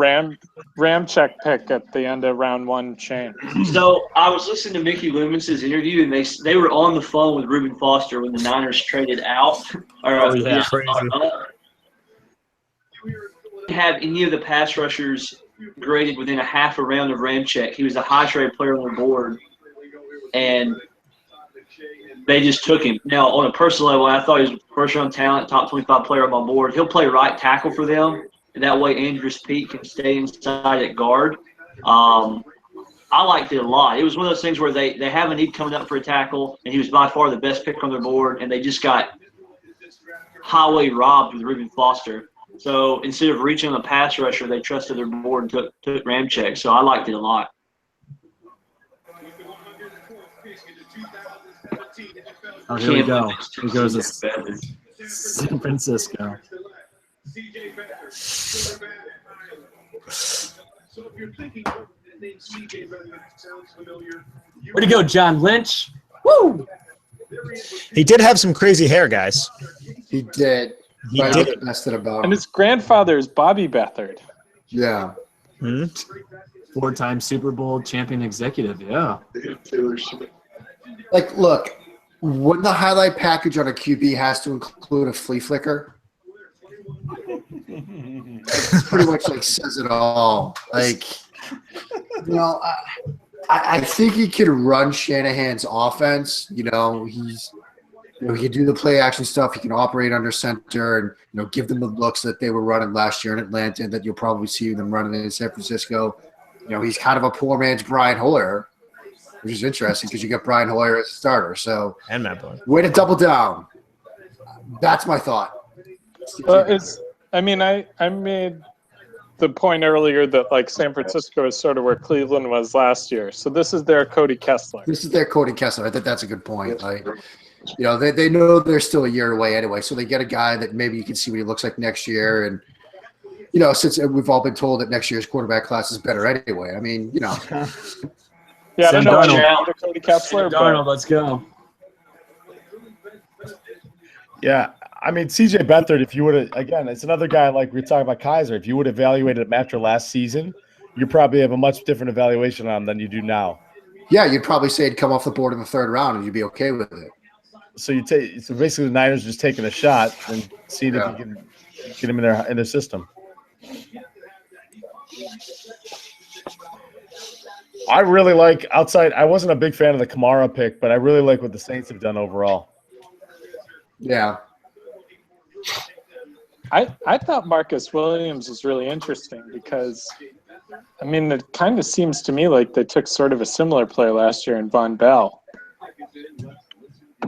Ramczyk pick at the end of round 1, Shane? So I was listening to Mickey Loomis's interview, and they were on the phone with Reuben Foster when the Niners traded out. Have any of the pass rushers graded within a half a round of Ramczyk. He was a high-trade player on the board, and they just took him. Now, on a personal level, I thought he was first-round talent, top 25 player on my board. He'll play right tackle for them, and that way Andrews Pete can stay inside at guard. I liked it a lot. It was one of those things where they have a need coming up for a tackle, and he was by far the best pick on their board, and they just got highway robbed with Reuben Foster. So instead of reaching on a pass rusher, they trusted their board and took Ramczyk. So I liked it a lot. Oh, here we go. Here goes this San Francisco. Where'd he go, John Lynch? Woo! He did have some crazy hair, guys. He did. He did. And his grandfather is Bobby Beathard. Yeah. Mm-hmm. 4-time Super Bowl champion executive, yeah. Like, look, when the highlight package on a QB has to include a flea flicker, it pretty much like says it all. Like, I think he can run Shanahan's offense. He can do the play action stuff. He can operate under center and give them the looks that they were running last year in Atlanta and that you'll probably see them running in San Francisco. He's kind of a poor man's Brian Hoyer, which is interesting because you got Brian Hoyer as a starter. So and Matt Boyd. Way to double down. That's my thought. I made the point earlier that like San Francisco is sort of where Cleveland was last year. So this is their Cody Kessler. I think that's a good point. They know they're still a year away anyway, so they get a guy that maybe you can see what he looks like next year. And, since we've all been told that next year's quarterback class is better anyway. I mean, Yeah, I don't know about Cody Kessler, Darnold, let's go. Yeah, I mean, CJ Beathard, if you would have, again, it's another guy like we were talking about Kizer. If you would have evaluated him after last season, you probably have a much different evaluation on him than you do now. Yeah, you'd probably say he'd come off the board in the 3rd round and you'd be okay with it. So basically the Niners just taking a shot and seeing if you can get him in their system. I really like outside. I wasn't a big fan of the Kamara pick, but I really like what the Saints have done overall. Yeah. I thought Marcus Williams was really interesting because, it kind of seems to me like they took sort of a similar player last year in Von Bell.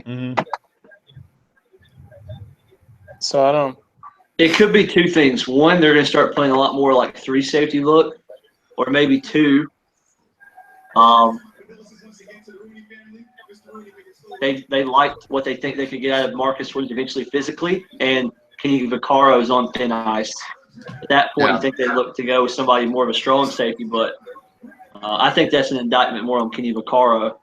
Mm-hmm. So I don't. It could be two things. One, they're going to start playing a lot more like 3 safety look, or maybe 2. They liked what they think they could get out of Marcus Williams eventually physically, and Kenny Vaccaro is on thin ice. At that point, I think they look to go with somebody more of a strong safety, but I think that's an indictment more on Kenny Vaccaro.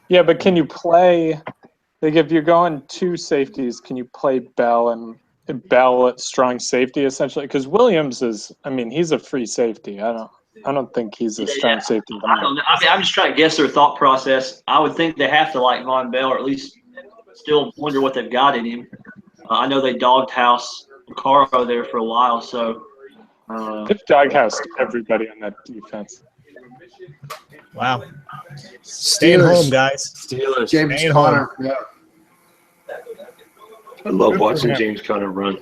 Yeah, but can you play – like if you're going 2 safeties, can you play Bell and Bell at strong safety essentially? Because Williams is, I mean, he's a free safety. I don't think he's a strong safety. I don't know. I mean, I'm just trying to guess their thought process. I would think they have to like Von Bell, or at least still wonder what they've got in him. I know they doghouse Caro there for a while, so. They've doghoused everybody on that defense. Wow. Staying home, guys. Steelers. James Staying Conner. home. Yeah. I love watching James Conner run.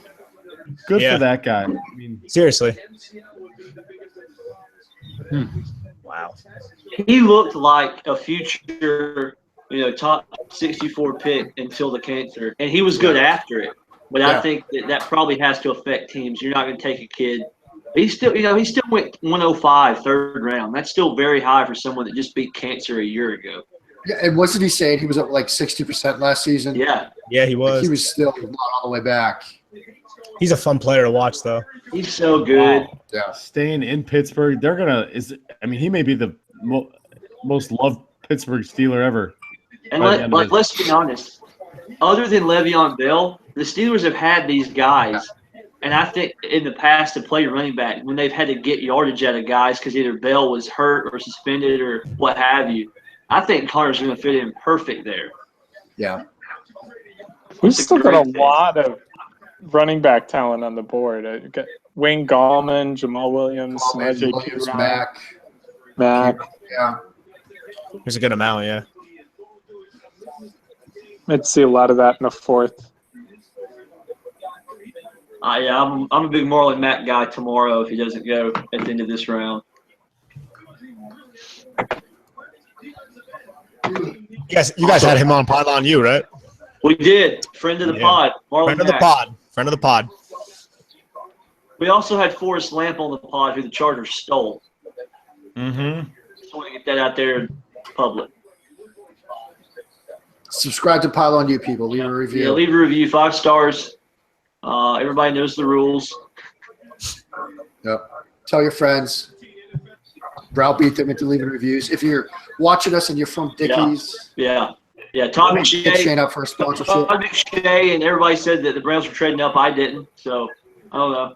Good Yeah. for that guy. I mean, Seriously. wow. He looked like a future, top 64 pick until the cancer, and he was good after it. But I think that probably has to affect teams. You're not going to take a kid. He still went 105, third round. That's still very high for someone that just beat cancer a year ago. Yeah, and wasn't he saying he was up like 60% last season? Yeah. Yeah, he was. Like, he was still not all the way back. He's a fun player to watch, though. He's so good. Wow. Yeah. Staying in Pittsburgh, they're gonna. He may be the most loved Pittsburgh Steeler ever. And let's be honest. Other than Le'Veon Bell, the Steelers have had these guys, and I think in the past to play running back when they've had to get yardage out of guys because either Bell was hurt or suspended or what have you. I think Conner's going to fit in perfect there. Yeah. We've still got a lot of running back talent on the board. You've got Wayne Gallman, Jamal Williams, Mack. Yeah. There's a good amount, yeah. I'd see a lot of that in the fourth. Yeah, I'm a big Marlon Mack guy tomorrow if he doesn't go at the end of this round. You guys had him on Pylon U, right? We did. Friend of the pod, Marlon Friend of the Mack. pod. Friend of the pod. We also had Forrest Lamp on the pod, who the Chargers stole. Mm-hmm. Just want to get that out there in public. Subscribe to Pylon U, people. Leave a review. Yeah, leave a review, 5 stars. Everybody knows the rules. Yep. Tell your friends. Browbeat them into leaving reviews. If you're watching us and you're from Dickies, Yeah. Todd get McShay. Shane up for a sponsorship. Todd McShay, and everybody said that the Browns were trading up. I didn't, so I don't know.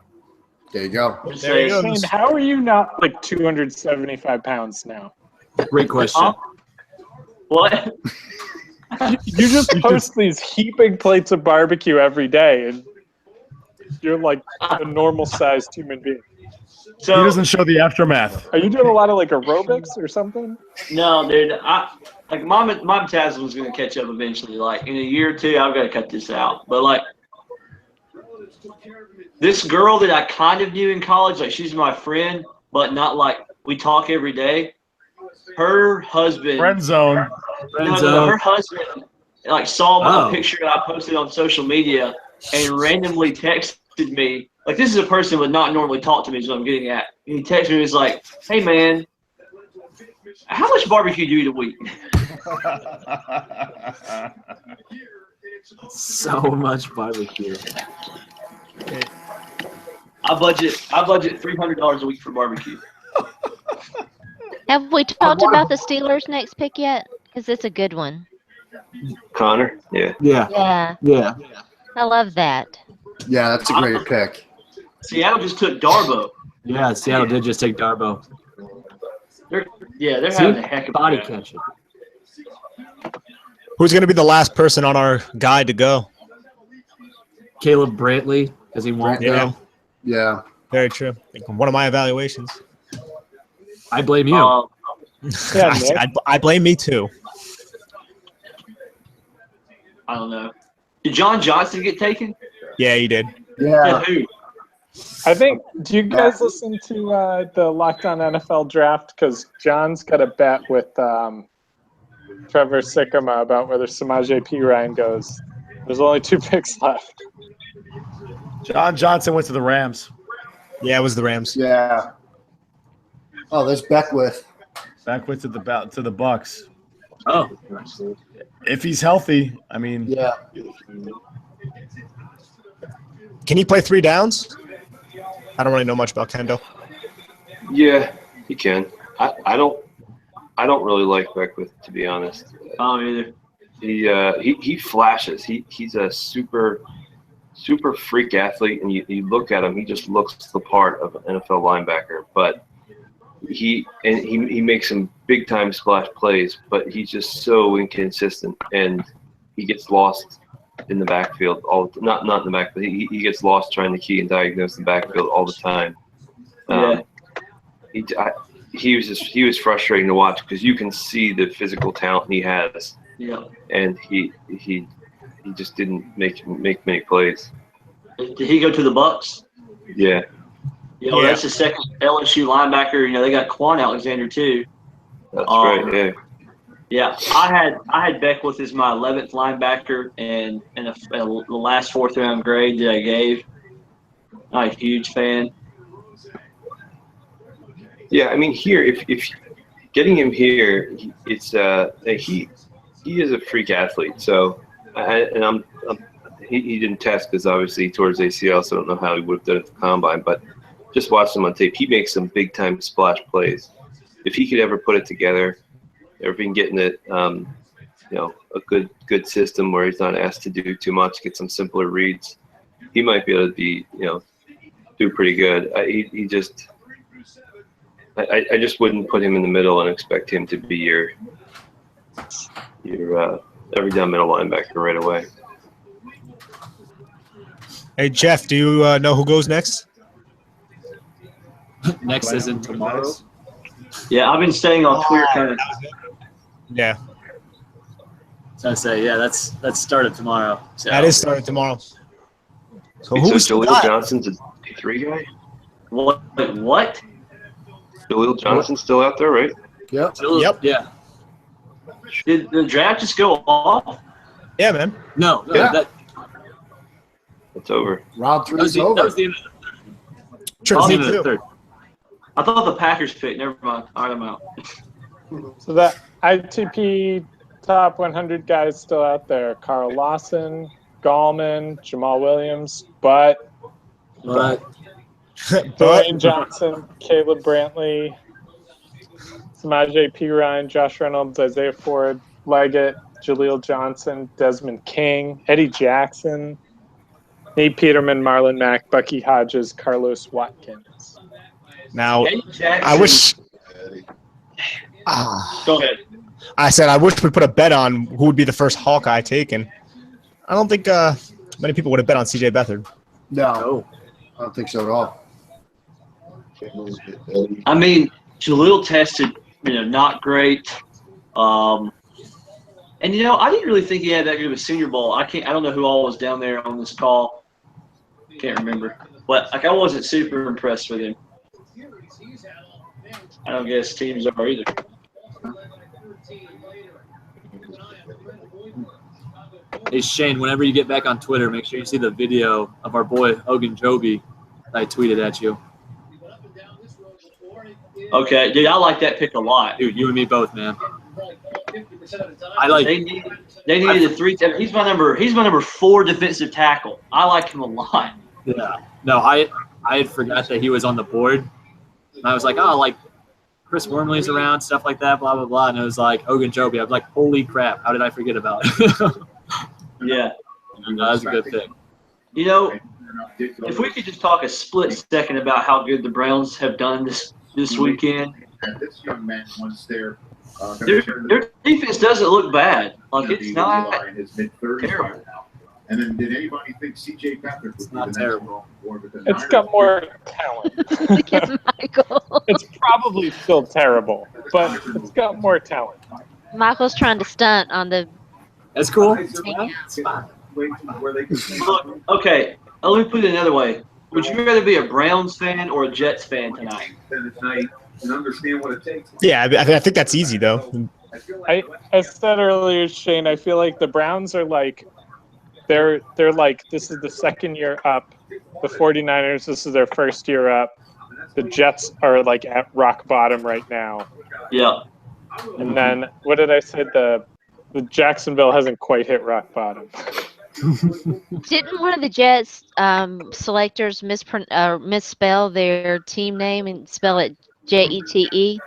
There you go. There you go. Shane, how are you not like 275 pounds now? Great question. What? You just post these heaping plates of barbecue every day, and you're like a normal-sized human being. So He doesn't show the aftermath. Are you doing a lot of like aerobics or something? no, dude. My metabolism is going to catch up eventually. Like in a year or two, I've got to cut this out. But like this girl that I kind of knew in college, like she's my friend, but not like we talk every day. Her husband. Friend zone. No, her husband like saw a picture that I posted on social media and randomly texted me. Like, this is a person who would not normally talk to me is what I'm getting at. And he texted me, he's like, hey man, how much barbecue do you eat a week? So much barbecue. I budget $300 a week for barbecue. Have we talked about the Steelers' next pick yet? Because it's a good one. Connor? Yeah. Yeah. I love that. Yeah, that's a great pick. Seattle just took Darboh. Yeah, Seattle did just take Darboh. They're having a heck of a body draft. catcher. Who's going to be the last person on our guide to go? Caleb Brantley, because he won't go. Yeah. Very true. One of my evaluations. I blame you. I blame me too. I don't know. Did John Johnson get taken? Yeah, he did. Yeah. Who? I think. Do you guys listen to the Locked On NFL Draft? Because John's got a bet with Trevor Sikkema about whether Samaje Perine goes. There's only 2 picks left. John Johnson went to the Rams. Yeah, it was the Rams. Yeah. Oh, there's Beckwith. Beckwith to the Bucks. Oh. If he's healthy, I mean. Yeah. Can he play 3 downs? I don't really know much about Kendall. Yeah, he can. I don't really like Beckwith, to be honest. I don't either. He flashes. He's a super super freak athlete, and you look at him, he just looks the part of an NFL linebacker. But he makes some big time splash plays, but he's just so inconsistent, and he gets lost in the backfield not in the back, but he gets lost trying to key and diagnose the backfield all the time. He was frustrating to watch because you can see the physical talent he has. Yeah. And he just didn't make many plays. Did he go to the Bucks? Yeah. That's the second LSU linebacker. They got Quan Alexander too. That's right. Yeah. Yeah, I had Beckwith as my 11th linebacker, and the last 4th round grade that I gave. I'm a huge fan. Yeah, I mean here, if getting him here, it's he is a freak athlete. So, he didn't test because obviously he tore his ACL, so I don't know how he would have done it at the combine. But just watch him on tape. He makes some big time splash plays. If he could ever put it together, or if he can get in it, a good system where he's not asked to do too much, get some simpler reads, he might be able to do pretty good. I just wouldn't put him in the middle and expect him to be your every down middle linebacker right away. Hey Jeff, do you know who goes next? Next isn't tomorrow. Yeah, I've been staying on Twitter kind of. Yeah. So I say, that's started tomorrow. So. That is started tomorrow. So Jaleel Johnson's a D3 guy? What? Jaleel Johnson's still out there, right? Yep. Yep. Yeah. Did the draft just go off? Yeah, man. No. Yeah. It's over. Round 3 is over. That was the end of the third. I thought the Packers picked. Never mind. All right, I'm out. So that ITP top 100 guys still out there: Carl Lawson, Gallman, Jamal Williams, but Dwayne Johnson, Caleb Brantley, Samaje Perine, Josh Reynolds, Isaiah Ford, Leggett, Jaleel Johnson, Desmond King, Eddie Jackson, Nate Peterman, Marlon Mack, Bucky Hodges, Carlos Watkins. Now, I wish. Go ahead. I said I wish we put a bet on who would be the first Hawkeye taken. I don't think many people would have bet on CJ Beathard. No, I don't think so at all. I mean, Jaleel tested, not great. And I didn't really think he had that good of a Senior Bowl. I don't know who all was down there on this call. Can't remember. But I wasn't super impressed with him. I don't guess teams are either. Hey Shane, whenever you get back on Twitter, make sure you see the video of our boy Ogunjobi that I tweeted at you. Okay, dude, I like that pick a lot. Dude, you and me both, man. I like. They needed a 3. He's my number 4 defensive tackle. I like him a lot. Yeah. No, I had forgot that he was on the board. And I was like, like Chris Wormley's around, stuff like that, blah blah blah. And it was like Ogunjobi. I was like, holy crap! How did I forget about it? Yeah. That was a good pick. If we could just talk a split second about how good the Browns have done this weekend. This young man wants their defense doesn't look bad. Like it's not in his mid-30s terrible. now. And then did anybody think C.J. Beathard would be not terrible? It's got more talent. Michael. It's probably still terrible, but it's got more talent. Michael's trying to stunt on the. That's cool. It's fine. Look, okay, let me put it another way. Would you rather be a Browns fan or a Jets fan tonight? And understand what it takes. Yeah, I think that's easy though. I said earlier, Shane, I feel like the Browns are like they're like this is the second year up. The 49ers, this is their first year up. The Jets are like at rock bottom right now. Yeah. And then what did I say? The Jacksonville hasn't quite hit rock bottom. Didn't one of the Jets selectors misspell their team name and spell it Jete?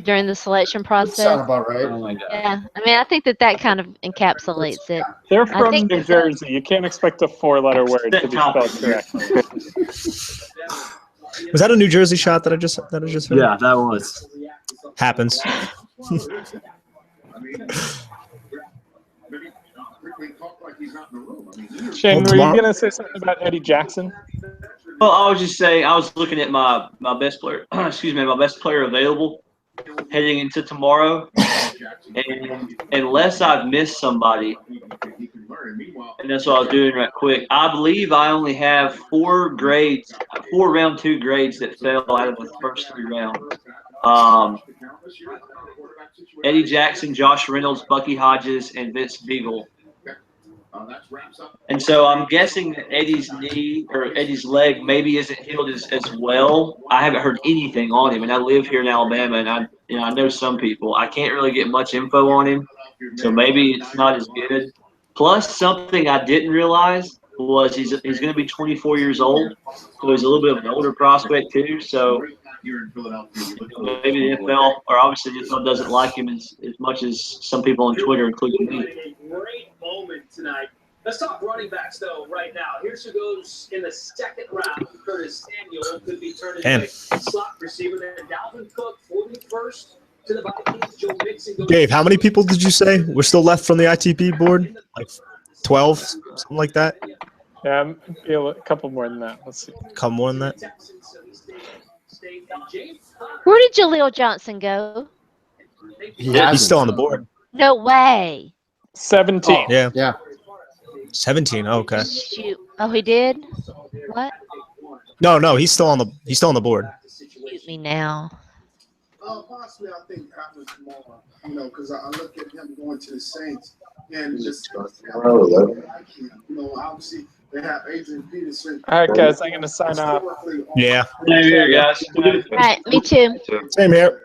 during the selection Sound process. about right. Oh my God. Yeah, I mean, I think that kind of encapsulates it. They're I from think New Jersey. You can't expect a 4-letter word to be spelled correctly. Was that a New Jersey shot that I just heard? Yeah, that was. Happens. Shane, were you gonna say something about Eddie Jackson? Well, I was just saying, I was looking at my best player, excuse me, my best player available heading into tomorrow. And unless I've missed somebody, and that's what I was doing right quick, I believe I only have 4 round 2 grades that fell out of the first 3 rounds. Eddie Jackson, Josh Reynolds, Bucky Hodges, and Vince Beagle. And so I'm guessing that Eddie's knee or Eddie's leg maybe isn't healed as well. I haven't heard anything on him, and I live here in Alabama, and I know some people. I can't really get much info on him, so maybe it's not as good. Plus, something I didn't realize was he's going to be 24 years old, so he's a little bit of an older prospect too. So maybe the NFL, or obviously the NFL, doesn't like him as much as some people on Twitter, including me. Great moment tonight. Let's talk running backs, though, right now. Here's who goes in the second round. Curtis Samuel could be turned into a slot receiver. Then Dalvin Cook, 41st to the Vikings. Joe Mixon goes. Dave, how many people did you say we're still left from the ITP board? Like 12, something like that? Yeah, a couple more than that. Let's see. A couple more than that? Where did Jaleel Johnson go? He's still on the board. No way. 17. Yeah. 17. Oh, okay. Shoot. Oh, he did? What? No, he's still on the board. Shoot me now. Possibly, I think happens tomorrow. Because I look at him going to the Saints and just obviously they have Adrian Peterson. All right, guys, I'm gonna sign off. Yeah. Guys. All right, me too. Same here.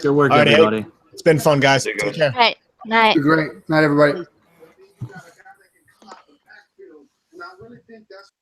Good work, All right, everybody. It's been fun, guys. Take care. All right, night. Great. Night, everybody. And I really think that's